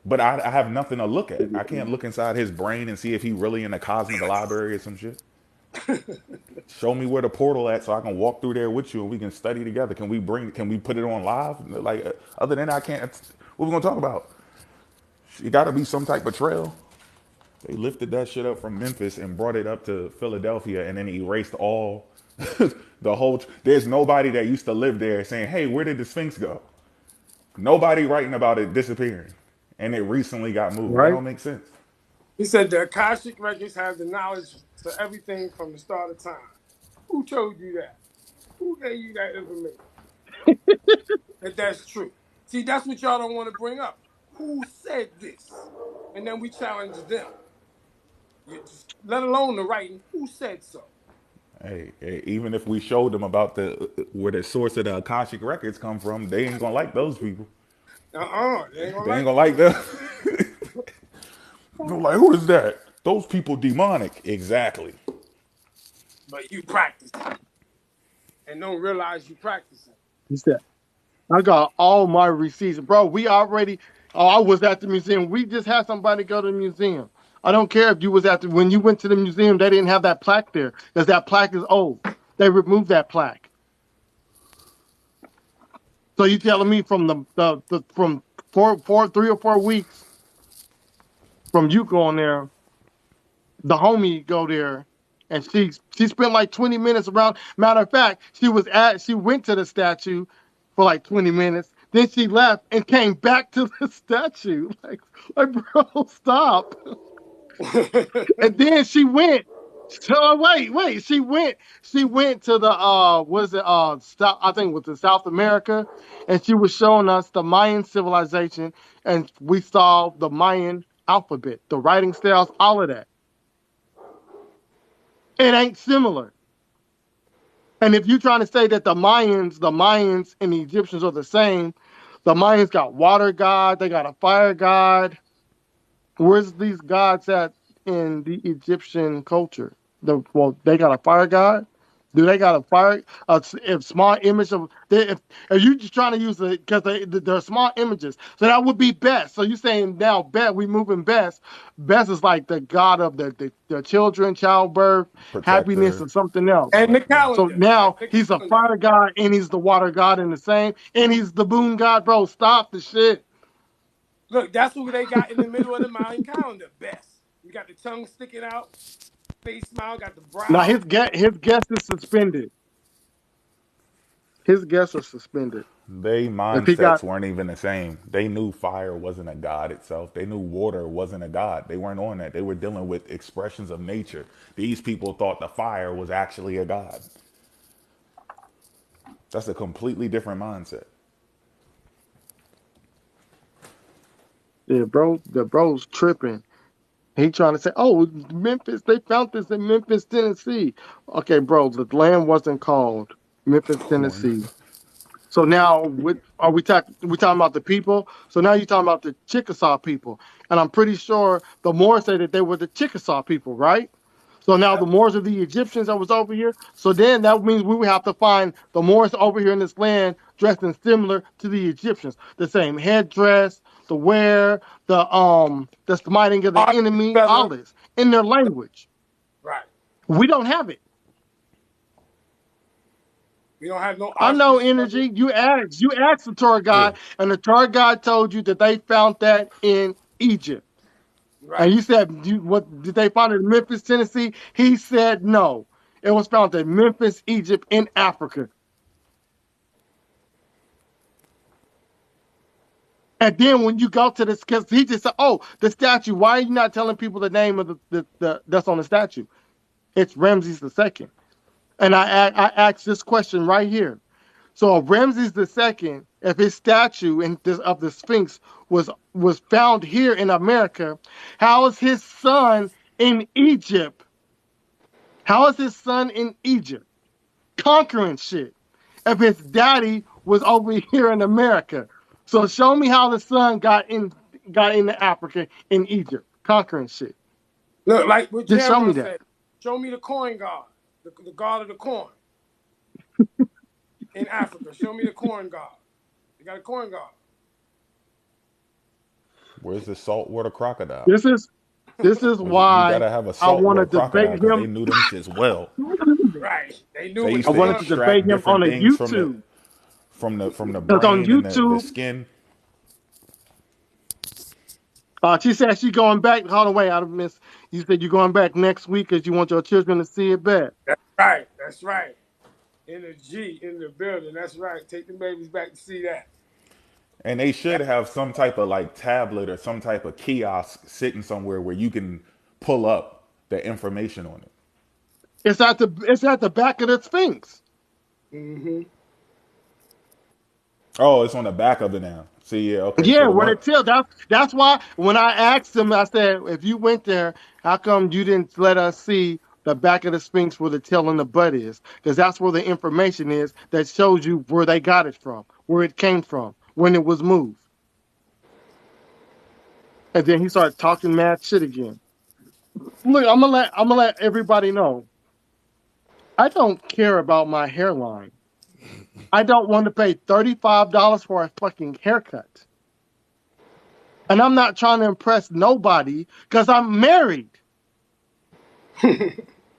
[SPEAKER 11] But I have nothing to look at. I can't look inside his brain and see if he really in the cosmic library or some shit. Show me where the portal at so I can walk through there with you and we can study together. Can we put it on live? Like other than that, I can't. What we gonna talk about? It got to be some type of trail. They lifted that shit up from Memphis and brought it up to Philadelphia and then erased all the whole. There's nobody that used to live there saying, "Hey, where did the Sphinx go?" Nobody writing about it disappearing, and it recently got moved. That
[SPEAKER 8] Right?
[SPEAKER 11] don't make sense.
[SPEAKER 4] He said the Akashic records have the knowledge to everything from the start of time. Who told you that? Who gave you that information? That that's true. See, that's what y'all don't want to bring up. Who said this? And then we challenge them. You just, let alone the writing. Who said so?
[SPEAKER 11] Hey, even if we showed them about the where the source of the Akashic records come from, they ain't gonna like those people.
[SPEAKER 4] They ain't gonna
[SPEAKER 11] They ain't
[SPEAKER 4] like
[SPEAKER 11] gonna like them. They're like, who is that? Those people demonic. Exactly.
[SPEAKER 4] but you practice it and don't realize you practicing.
[SPEAKER 8] He said, I got all my receipts, bro. We already. Oh, I was at the museum. We just had somebody go to the museum. I don't care if you was at the when you went to the museum. They didn't have that plaque there because that plaque is old. They removed that plaque. So you telling me from the from 3 or 4 weeks from you going there, the homie go there, and she spent like 20 minutes around. Matter of fact, she went to the statue for like 20 minutes. Then she left and came back to the statue. Like bro, stop. And then she went. So wait. She went to the what is it? South, I think it was in South America, and she was showing us the Mayan civilization, and we saw the Mayan alphabet, the writing styles, all of that. It ain't similar. And if you're trying to say that the Mayans and the Egyptians are the same, the Mayans got water god, they got a fire god. Where's these gods at in the Egyptian culture? They got a fire god. Do they got a fire? If small image of if you just trying to use it because they're small images, so that would be best. So you saying now bet we moving best. Best is like the god of the children, childbirth, happiness,
[SPEAKER 11] Protector.
[SPEAKER 8] or something else.
[SPEAKER 4] and the
[SPEAKER 11] Yeah.
[SPEAKER 8] So
[SPEAKER 4] calendar. And
[SPEAKER 8] now
[SPEAKER 4] the
[SPEAKER 8] he's a
[SPEAKER 4] calendar.
[SPEAKER 8] fire god and he's the water god in the same, and he's the boon god, bro. Stop the shit.
[SPEAKER 4] Look, that's what they got in the middle of the Mayan calendar. Best. You got the tongue sticking out, face smile, got the
[SPEAKER 8] Now
[SPEAKER 4] brow.
[SPEAKER 8] his guest is suspended. His guests are suspended.
[SPEAKER 11] They
[SPEAKER 8] If he got
[SPEAKER 11] mindsets weren't even the same. They knew fire wasn't a god itself. They knew water wasn't a god. They weren't on that. They were dealing with expressions of nature. These people thought the fire was actually a god. That's a completely different mindset.
[SPEAKER 8] the bro's tripping. He trying to say, "Oh, Memphis, they found this in Memphis, Tennessee." Okay, bro, the land wasn't called Memphis,
[SPEAKER 11] Corn.
[SPEAKER 8] Tennessee. So now, are we talking about the people? So now you're talking about the Chickasaw people, and I'm pretty sure the Moors say that they were the Chickasaw people, right? So now the Moors are the Egyptians that was over here. So then that means we would have to find the Moors over here in this land dressing similar to the Egyptians, the same headdress, the wear, the smiting of the
[SPEAKER 4] Ostrich
[SPEAKER 8] enemy, all
[SPEAKER 4] feather.
[SPEAKER 8] this in their language.
[SPEAKER 4] Right.
[SPEAKER 8] We don't have it.
[SPEAKER 4] We don't have no
[SPEAKER 8] I know
[SPEAKER 4] ostrich feather.
[SPEAKER 8] energy. You asked the tour
[SPEAKER 11] Yeah.
[SPEAKER 8] guide, and the tour guide told you that they found that in Egypt. And
[SPEAKER 4] Right.
[SPEAKER 8] you said, what did they find it in Memphis, Tennessee? He said no. It was found in Memphis, Egypt, in Africa. And then when you go to this, because he just said, "Oh, the statue. Why are you not telling people the name of the that's on the statue? It's Ramses II." And I asked this question right here. So if Ramses II, if his statue of the Sphinx was found here in America, how is his son in Egypt? How is his son in Egypt conquering shit? If his daddy was over here in America, so show me how the son got into Africa in Egypt conquering shit.
[SPEAKER 4] Look, like what
[SPEAKER 8] Just show me
[SPEAKER 4] Jamron
[SPEAKER 8] that.
[SPEAKER 4] said. Show me the corn god, the god of the corn in Africa. Show me the corn god. You got a corn god.
[SPEAKER 11] Where's the saltwater crocodile?
[SPEAKER 8] This is this is
[SPEAKER 11] Because you
[SPEAKER 8] why
[SPEAKER 11] gotta have a
[SPEAKER 8] I want to
[SPEAKER 11] saltwater crocodile
[SPEAKER 8] debate
[SPEAKER 11] because they
[SPEAKER 8] him.
[SPEAKER 11] knew them shits well.
[SPEAKER 4] Right. They knew
[SPEAKER 11] They
[SPEAKER 4] what
[SPEAKER 11] used
[SPEAKER 8] I
[SPEAKER 4] the
[SPEAKER 11] to
[SPEAKER 8] wanted
[SPEAKER 4] sun.
[SPEAKER 8] to debate
[SPEAKER 11] extract
[SPEAKER 8] him on
[SPEAKER 11] different
[SPEAKER 8] a
[SPEAKER 11] things
[SPEAKER 8] YouTube.
[SPEAKER 11] from the
[SPEAKER 8] Because on
[SPEAKER 11] brain and the
[SPEAKER 8] YouTube,
[SPEAKER 11] skin.
[SPEAKER 8] she said she's going back. Hold on, wait, I miss. You said you're going back next week because you want your children to see it back.
[SPEAKER 4] That's right. That's right. In the G in the building. That's right. Take the babies back to see that.
[SPEAKER 11] And they should have some type of like tablet or some type of kiosk sitting somewhere where you can pull up the information on it.
[SPEAKER 8] It's at the back of the Sphinx.
[SPEAKER 4] Mm-hmm.
[SPEAKER 11] Oh, it's on the back of it now. See, yeah, okay. So
[SPEAKER 8] Yeah,
[SPEAKER 11] the
[SPEAKER 8] what
[SPEAKER 11] one,
[SPEAKER 8] it tells. That's why when I asked him, I said, if you went there, how come you didn't let us see the back of the Sphinx where the tail and the butt is? Because that's where the information is that shows you where they got it from, where it came from, when it was moved. And then he started talking mad shit again. Look, I'm gonna let everybody know. I don't care about my hairline. I don't want to pay $35 for a fucking haircut. And I'm not trying to impress nobody because I'm married.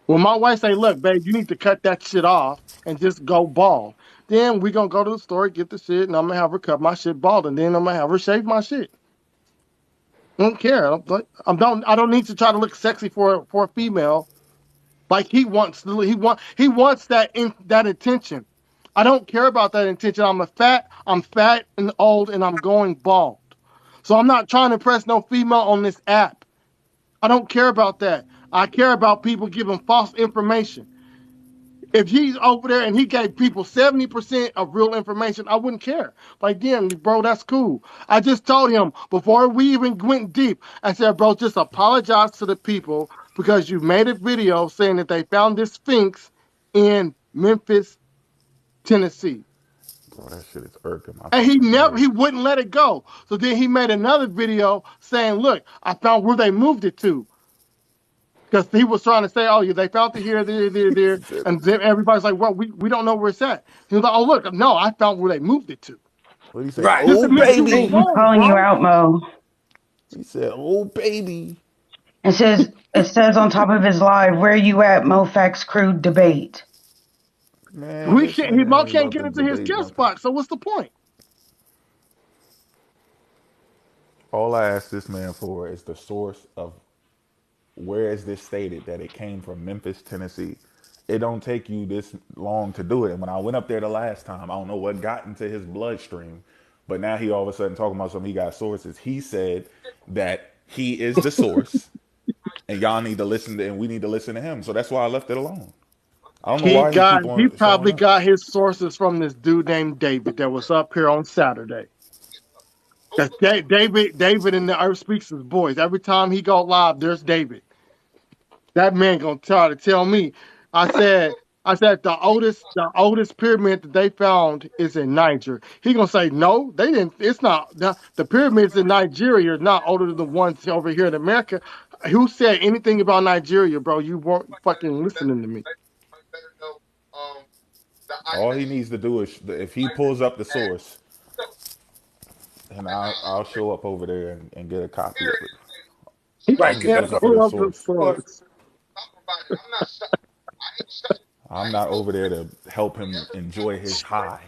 [SPEAKER 8] When my wife say, "Look, babe, you need to cut that shit off and just go bald," then we gonna go to the store, get the shit, and I'm gonna have her cut my shit bald, and then I'm gonna have her shave my shit. I don't care. I don't need to try to look sexy for a female. Like he wants that attention. I don't care about that attention. I'm fat and old and I'm going bald. So I'm not trying to impress no female on this app. I don't care about that. I care about people giving false information. If he's over there and he gave people 70% of real information, I wouldn't care. Like, damn, bro, that's cool. I just told him before we even went deep, I said, bro, just apologize to the people because you made a video saying that they found this Sphinx in Memphis, Tennessee.
[SPEAKER 11] bro, that shit is irking my
[SPEAKER 8] And
[SPEAKER 11] fucking
[SPEAKER 8] he
[SPEAKER 11] nerves.
[SPEAKER 8] wouldn't let it go. So then he made another video saying, look, I found where they moved it to. Because he was trying to say, oh, yeah, they found it here, there.
[SPEAKER 11] He said,
[SPEAKER 8] And then everybody's like, well, we don't know where it's at. He was like, oh, look, no, I found where they moved it to.
[SPEAKER 11] what he say?
[SPEAKER 4] Right.
[SPEAKER 8] Just
[SPEAKER 11] Oh
[SPEAKER 8] admit you was
[SPEAKER 11] baby.
[SPEAKER 12] He's
[SPEAKER 8] wrong,
[SPEAKER 12] calling you
[SPEAKER 8] bro.
[SPEAKER 12] out, Mo.
[SPEAKER 11] He said, oh baby.
[SPEAKER 12] It says on top of his live, where you at, MoFax crew debate.
[SPEAKER 11] Man, this
[SPEAKER 8] Mo
[SPEAKER 11] nigga ain't
[SPEAKER 8] can't
[SPEAKER 11] about
[SPEAKER 8] get
[SPEAKER 11] to
[SPEAKER 8] into his
[SPEAKER 11] debate
[SPEAKER 8] guest
[SPEAKER 11] nothing.
[SPEAKER 8] spot. So what's the point?
[SPEAKER 11] All I asked this man for is the source of where is this stated that it came from Memphis, Tennessee. It don't take you this long to do it. And when I went up there the last time, I don't know what got into his bloodstream, but now he all of a sudden talking about something. He got sources. He said that he is the source, and y'all need to listen to, and we need to listen to him. So that's why I left it alone. I don't know why he keep
[SPEAKER 8] He
[SPEAKER 11] on showing
[SPEAKER 8] probably
[SPEAKER 11] up.
[SPEAKER 8] got his sources from this dude named David that was up here on Saturday. That's David in the Earth Speaks his boys. Every time he go live, there's David. That man gonna try to tell me. I said the oldest pyramid that they found is in Niger. He gonna say no, they didn't. It's not the pyramids in Nigeria are not older than the ones over here in America. Who said anything about Nigeria, bro? You weren't fucking listening to me.
[SPEAKER 11] All he needs to do is if he pulls up the source, and I'll show up over there and get a copy of it.
[SPEAKER 8] He
[SPEAKER 11] I'm
[SPEAKER 4] Right.
[SPEAKER 11] just
[SPEAKER 8] can't
[SPEAKER 11] looking for
[SPEAKER 8] pull
[SPEAKER 11] the
[SPEAKER 8] up the
[SPEAKER 11] source.
[SPEAKER 8] source.
[SPEAKER 11] I'm not over there to help him enjoy his high.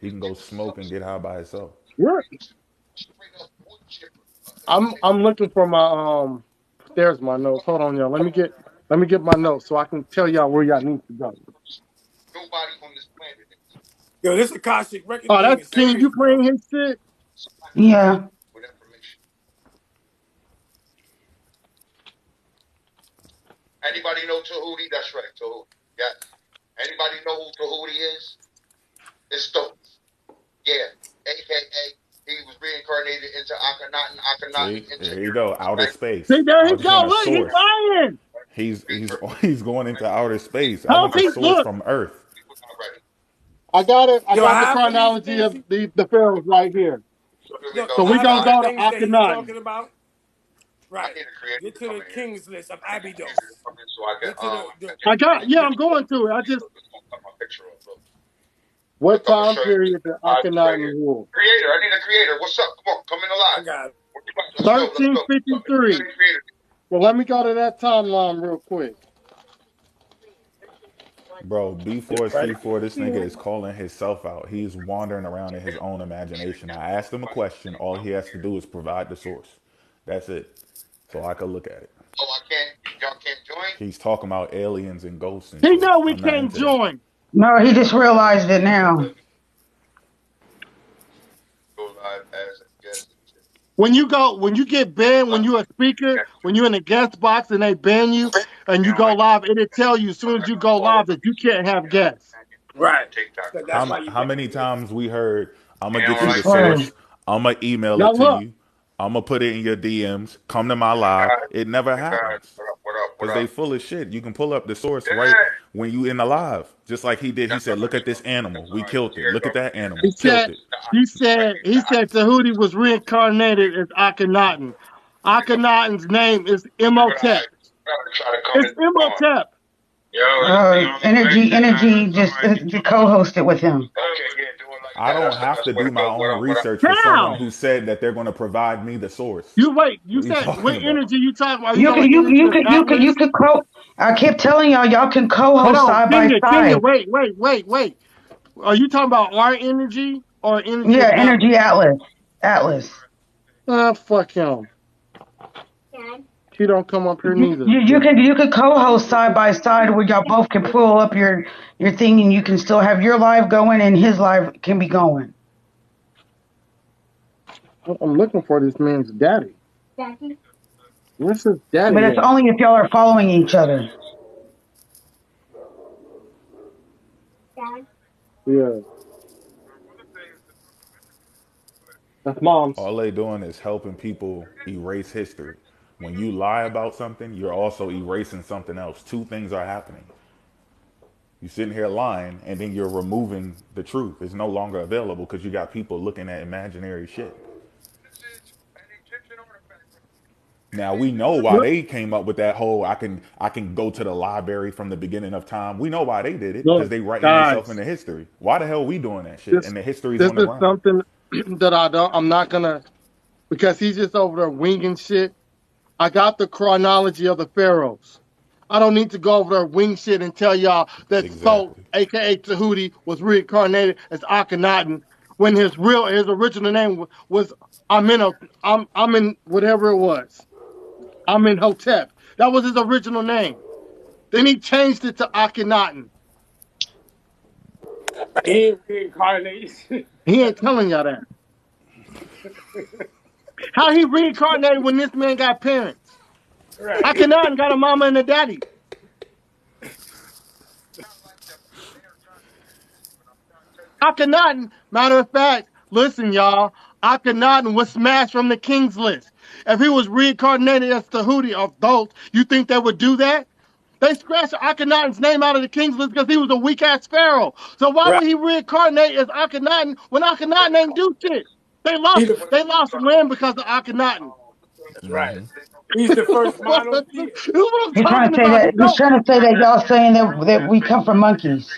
[SPEAKER 11] He can go smoke and get high by himself.
[SPEAKER 8] What? I'm looking for my There's my notes. Hold on, y'all. Let me get my notes so I can tell y'all where y'all need to go.
[SPEAKER 4] Yo, this Akashic record
[SPEAKER 8] Oh,
[SPEAKER 4] thing
[SPEAKER 8] that's
[SPEAKER 4] is
[SPEAKER 8] King.
[SPEAKER 4] serious,
[SPEAKER 8] You
[SPEAKER 4] bro.
[SPEAKER 8] playing his shit?
[SPEAKER 12] Yeah.
[SPEAKER 11] See, here you go, outer
[SPEAKER 8] See,
[SPEAKER 11] space.
[SPEAKER 8] there
[SPEAKER 11] I
[SPEAKER 8] he
[SPEAKER 11] was getting
[SPEAKER 8] go.
[SPEAKER 11] a
[SPEAKER 8] Look, he's
[SPEAKER 11] source.
[SPEAKER 8] lying.
[SPEAKER 11] He's going into outer space. I
[SPEAKER 8] Help
[SPEAKER 11] want the
[SPEAKER 8] he
[SPEAKER 11] source
[SPEAKER 8] look.
[SPEAKER 11] from Earth.
[SPEAKER 8] I got it. I
[SPEAKER 4] Yo,
[SPEAKER 8] got the
[SPEAKER 4] half of these
[SPEAKER 8] chronology
[SPEAKER 4] things,
[SPEAKER 8] of the pharaohs right here.
[SPEAKER 4] look,
[SPEAKER 8] So we
[SPEAKER 4] half of
[SPEAKER 8] gonna
[SPEAKER 4] the
[SPEAKER 8] go to
[SPEAKER 4] things that he's
[SPEAKER 8] Akhenaten.
[SPEAKER 4] talking about, right. Get to the king's list of Abydos. Get to the
[SPEAKER 8] Yeah, I'm going to it. What time period did Akhenaten rule?
[SPEAKER 4] I got it.
[SPEAKER 8] 1353. Well, let me go to that timeline real quick.
[SPEAKER 11] Bro, before
[SPEAKER 4] Ready?
[SPEAKER 11] C4, this nigga is calling himself out. He's wandering around in his own imagination. I asked him a question. All he has to do is provide the source. That's it. So I could look at it. He's talking about aliens and ghosts and
[SPEAKER 8] He
[SPEAKER 11] shit.
[SPEAKER 8] know we
[SPEAKER 11] I'm not
[SPEAKER 8] can't
[SPEAKER 11] into that.
[SPEAKER 8] join.
[SPEAKER 12] No, he just realized it now.
[SPEAKER 8] When you get banned, when you're a speaker, when you're in the guest box and they ban you and you go live, it'll tell you as soon as you go live that you can't have guests.
[SPEAKER 4] Right. So that's why you
[SPEAKER 11] How
[SPEAKER 4] got
[SPEAKER 11] many times we heard, I'm gonna get you the
[SPEAKER 12] That's right.
[SPEAKER 11] source, I'm gonna email it
[SPEAKER 8] Now
[SPEAKER 11] to
[SPEAKER 8] look,
[SPEAKER 11] you, I'm gonna put it in your DMs, come to my live. It never happens. Because they full of shit. You can pull up the source right when you in the live. Just like he did. He said, look at this animal. We killed it. Look at that
[SPEAKER 8] he
[SPEAKER 11] animal. Killed
[SPEAKER 8] said,
[SPEAKER 11] it.
[SPEAKER 8] he said Tahuti was reincarnated as Akhenaten. Akhenaten's name is Imhotep. It's Imhotep.
[SPEAKER 12] Energy just co-hosted with him.
[SPEAKER 11] I don't have to do my own research for someone
[SPEAKER 8] How?
[SPEAKER 11] who said that they're going to provide me the source.
[SPEAKER 8] You wait. You
[SPEAKER 11] What are you
[SPEAKER 8] said
[SPEAKER 11] talking
[SPEAKER 8] what
[SPEAKER 11] about?
[SPEAKER 8] energy you talking about? Are you
[SPEAKER 12] You
[SPEAKER 8] talking
[SPEAKER 12] can
[SPEAKER 8] about
[SPEAKER 12] you
[SPEAKER 8] energy
[SPEAKER 12] you
[SPEAKER 8] of
[SPEAKER 12] could you could you
[SPEAKER 8] Atlas?
[SPEAKER 12] could co. I kept telling y'all can
[SPEAKER 8] Hold
[SPEAKER 12] co-host
[SPEAKER 8] on,
[SPEAKER 12] side by
[SPEAKER 8] Kenya,
[SPEAKER 12] side.
[SPEAKER 8] wait. Are you talking about our energy or energy
[SPEAKER 12] Yeah,
[SPEAKER 8] of Atlas?
[SPEAKER 12] Energy Atlas. Atlas.
[SPEAKER 8] Ah, fuck him. He don't come up here
[SPEAKER 12] You,
[SPEAKER 8] neither.
[SPEAKER 12] you you could you could co-host side by side where y'all both can pull up your thing and you can still have your live going and his live can be going.
[SPEAKER 8] I'm looking for this man's daddy. Where's his
[SPEAKER 12] But
[SPEAKER 8] daddy
[SPEAKER 12] it's
[SPEAKER 8] at?
[SPEAKER 12] only if y'all are following each other.
[SPEAKER 8] Yeah, that's mom's.
[SPEAKER 11] All they doing is helping people erase history. When you lie about something, you're also erasing something else. Two things are happening. You're sitting here lying, and then you're removing the truth. It's no longer available because you got people looking at imaginary shit. Now we know why
[SPEAKER 8] Look,
[SPEAKER 11] they came up with that whole I can go to the library from the beginning of time. We know why they did it because
[SPEAKER 8] look,
[SPEAKER 11] they writing themselves
[SPEAKER 8] guys.
[SPEAKER 11] into history. Why the hell we doing that shit?
[SPEAKER 8] This
[SPEAKER 11] And the history's
[SPEAKER 8] this
[SPEAKER 11] on the
[SPEAKER 8] is
[SPEAKER 11] ground.
[SPEAKER 8] something that I'm not gonna because he's just over there winging shit. I got the chronology of the pharaohs. I don't need to go over there wing shit and tell y'all that so
[SPEAKER 11] Exactly.
[SPEAKER 8] aka Tahuti was reincarnated as Akhenaten when his original name was I'm in whatever it was. I'm in Hotep. That was his original name. Then he changed it to Akhenaten.
[SPEAKER 4] he ain't reincarnated.
[SPEAKER 8] He ain't telling y'all that. How he reincarnated when this man got parents?
[SPEAKER 4] Right.
[SPEAKER 8] Akhenaten got a mama and a daddy. Akhenaten, matter of fact, listen, y'all. Akhenaten was smashed from the king's list. If he was reincarnated as Tahuti of those, you think they would do that? They scratched Akhenaten's name out of the king's list because he was a weak ass pharaoh. So why
[SPEAKER 4] Right.
[SPEAKER 8] would he reincarnate as Akhenaten when Akhenaten ain't do shit? They
[SPEAKER 4] He
[SPEAKER 8] lost.
[SPEAKER 4] the,
[SPEAKER 8] They lost land because of Akhenaten.
[SPEAKER 4] that's right. He's the first monotheist.
[SPEAKER 8] This is what I'm
[SPEAKER 12] He's trying
[SPEAKER 8] talking
[SPEAKER 12] to say
[SPEAKER 8] about.
[SPEAKER 12] that
[SPEAKER 8] He
[SPEAKER 12] he's
[SPEAKER 8] don't.
[SPEAKER 12] trying to say that y'all saying that we come from monkeys.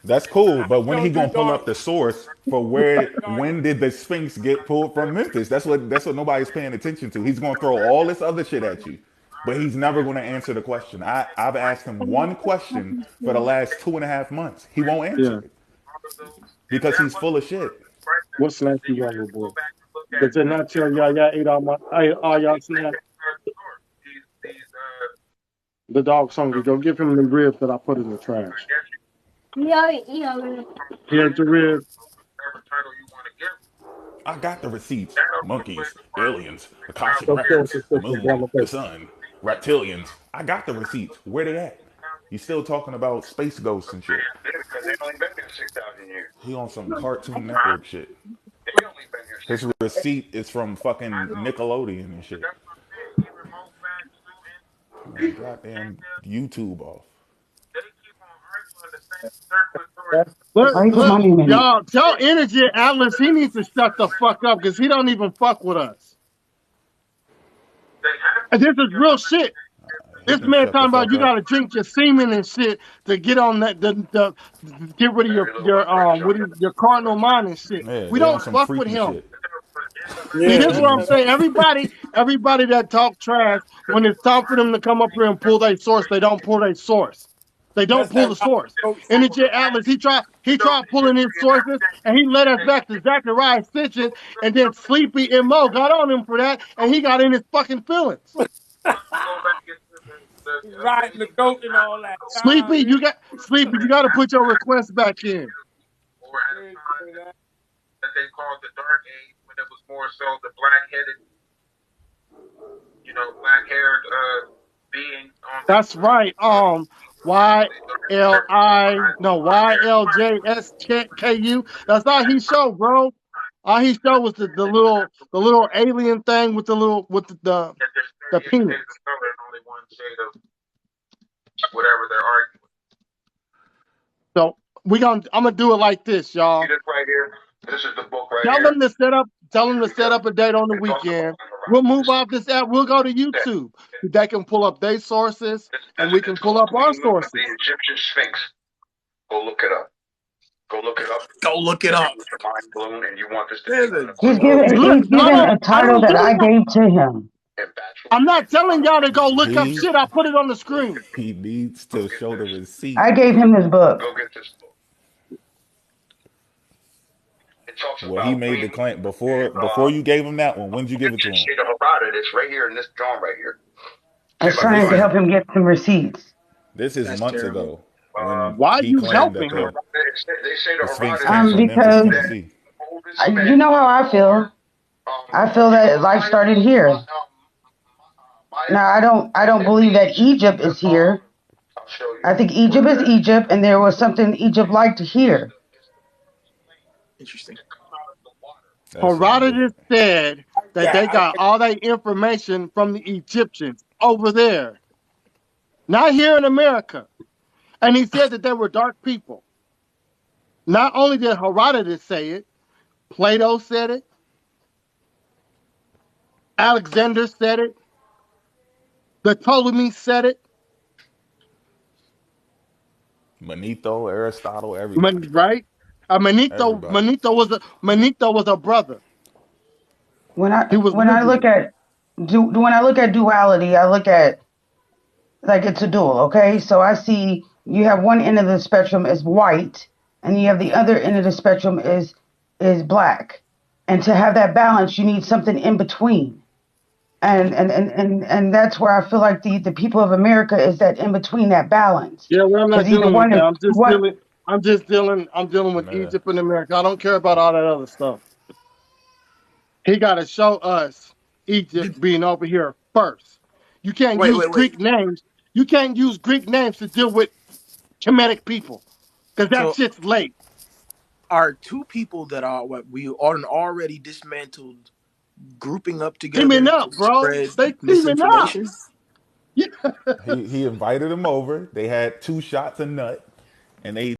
[SPEAKER 11] That's cool, but
[SPEAKER 4] We
[SPEAKER 11] when he
[SPEAKER 4] don't do
[SPEAKER 11] gonna pull
[SPEAKER 4] Darwin.
[SPEAKER 11] up the source for
[SPEAKER 4] We don't
[SPEAKER 11] where
[SPEAKER 4] do Darwin.
[SPEAKER 11] when did the Sphinx get pulled from Memphis? That's what nobody's paying attention to. He's gonna throw all this other shit at you, but he's never gonna answer the question. I've asked him one question for the last 2.5 months. He won't answer
[SPEAKER 8] Yeah.
[SPEAKER 11] it because he's full of shit.
[SPEAKER 8] What snack you want, little boy? Does it not tell y'all ate all y'all snacks? The dog's hungry. Go give him the ribs that I put in the trash. He ate the ribs.
[SPEAKER 11] I got the receipts. Monkeys, aliens, Akashic
[SPEAKER 8] Go kill
[SPEAKER 11] records,
[SPEAKER 8] his
[SPEAKER 11] the
[SPEAKER 8] sister,
[SPEAKER 11] moon,
[SPEAKER 8] grandma.
[SPEAKER 11] the sun, reptilians. I got the receipts. Where they at? You still talking about space ghosts and shit? He on some Cartoon Network shit. His receipt is from fucking Nickelodeon and shit. Man, goddamn YouTube off.
[SPEAKER 8] Look,
[SPEAKER 12] Why you put my
[SPEAKER 8] look,
[SPEAKER 12] name in it?
[SPEAKER 8] y'all, tell Energy Atlas he needs to shut the fuck up because he don't even fuck with us. And this is real shit.
[SPEAKER 11] He
[SPEAKER 8] This
[SPEAKER 11] can
[SPEAKER 8] man
[SPEAKER 11] shut the
[SPEAKER 8] talking about
[SPEAKER 11] fuck
[SPEAKER 8] you
[SPEAKER 11] up.
[SPEAKER 8] gotta drink your semen and shit to get on that the get rid of your cardinal mind and shit.
[SPEAKER 11] Yeah,
[SPEAKER 8] We
[SPEAKER 11] they on
[SPEAKER 8] don't
[SPEAKER 11] some
[SPEAKER 8] fuck with
[SPEAKER 11] freaky
[SPEAKER 8] him.
[SPEAKER 11] shit.
[SPEAKER 8] See,
[SPEAKER 4] Yeah,
[SPEAKER 8] this is what I'm
[SPEAKER 11] He
[SPEAKER 8] saying. Everybody that talk trash, when it's time for them to come up here and pull their source, they don't pull their source. They don't
[SPEAKER 4] that's
[SPEAKER 8] pull
[SPEAKER 4] that
[SPEAKER 8] the
[SPEAKER 4] Robert
[SPEAKER 8] source.
[SPEAKER 4] Coach.
[SPEAKER 8] Energy Atlas, he tried pulling his sources and he led us back to Zachariah Stitches and then Sleepy and Mo got on him for that and he got in his fucking feelings.
[SPEAKER 4] He's riding the goat and all that. Nah,
[SPEAKER 8] Sleepy, you gotta put your request back in.
[SPEAKER 4] we ain't doing that.
[SPEAKER 8] That's right. YLJSKU. That's all he showed, bro. All he showed was the little alien thing with the penis. So I'm gonna do it like this, y'all. Tell them to set up a date on the weekend. We'll move off this app. We'll go to YouTube. They can pull up their sources and we can pull up our sources.
[SPEAKER 4] Go look it up. There's a
[SPEAKER 8] Look,
[SPEAKER 12] He's
[SPEAKER 8] hold
[SPEAKER 12] given
[SPEAKER 8] on.
[SPEAKER 12] a
[SPEAKER 8] I
[SPEAKER 12] title
[SPEAKER 8] don't
[SPEAKER 12] that
[SPEAKER 8] do
[SPEAKER 12] I
[SPEAKER 8] that.
[SPEAKER 12] gave to him.
[SPEAKER 8] I'm not telling y'all to go look up
[SPEAKER 11] he
[SPEAKER 8] shit. I put it on the screen.
[SPEAKER 11] he needs to show the receipt.
[SPEAKER 12] I gave him this book.
[SPEAKER 11] Well, he made the claim before you gave him that one. When did you give it to him?
[SPEAKER 12] I was
[SPEAKER 11] This
[SPEAKER 12] trying to
[SPEAKER 11] is
[SPEAKER 12] help him get some receipts.
[SPEAKER 11] this is
[SPEAKER 4] that's
[SPEAKER 11] months
[SPEAKER 4] terrible.
[SPEAKER 11] ago when
[SPEAKER 8] Why are
[SPEAKER 11] he
[SPEAKER 8] you
[SPEAKER 11] claimed that
[SPEAKER 8] helping
[SPEAKER 11] the
[SPEAKER 8] him?
[SPEAKER 11] the Sphinx came from Memphis,
[SPEAKER 12] Because
[SPEAKER 11] Tennessee.
[SPEAKER 12] you know how I feel. I feel that life started here. Now I don't believe that Egypt is here. I think Egypt is Egypt, and there was something Egypt liked to hear.
[SPEAKER 4] Interesting.
[SPEAKER 11] That sound
[SPEAKER 8] Herodotus
[SPEAKER 11] different.
[SPEAKER 8] said that
[SPEAKER 4] Yeah,
[SPEAKER 8] they got all their information from the Egyptians over there, not here in America. And he said that they were dark people. Not only did Herodotus say it, Plato said it, Alexander said it, the Ptolemies said it,
[SPEAKER 11] Manetho, Aristotle, everybody.
[SPEAKER 8] right?
[SPEAKER 11] Everybody.
[SPEAKER 8] Manetho was a brother.
[SPEAKER 12] When
[SPEAKER 8] He
[SPEAKER 12] I
[SPEAKER 8] was
[SPEAKER 12] when I look
[SPEAKER 8] living.
[SPEAKER 12] at when I look at duality, I look at like it's a dual. Okay, so I see you have one end of the spectrum is white, and you have the other end of the spectrum is black. And to have that balance, you need something in between. And that's where I feel like the people of America is that in between that balance.
[SPEAKER 8] Yeah, well, I'm not
[SPEAKER 12] Because either
[SPEAKER 8] dealing with
[SPEAKER 12] one
[SPEAKER 8] that.
[SPEAKER 12] is what
[SPEAKER 8] I'm dealing with
[SPEAKER 11] Yeah.
[SPEAKER 8] Egypt and America. I don't care about all that other stuff. He got to show us Egypt
[SPEAKER 4] Did,
[SPEAKER 8] being over here first. You can't
[SPEAKER 4] wait,
[SPEAKER 8] use
[SPEAKER 4] wait, wait.
[SPEAKER 8] Greek names. You can't use Greek names to deal with Kemetic people because that
[SPEAKER 4] So
[SPEAKER 8] shit's late.
[SPEAKER 13] are two people that are what we already dismantled, grouping up
[SPEAKER 8] Teaming
[SPEAKER 13] together to
[SPEAKER 8] up, bro.
[SPEAKER 13] spread
[SPEAKER 8] They teaming up.
[SPEAKER 13] misinformation.
[SPEAKER 8] Yeah.
[SPEAKER 11] He invited them over. They had 2 shots of nut, and they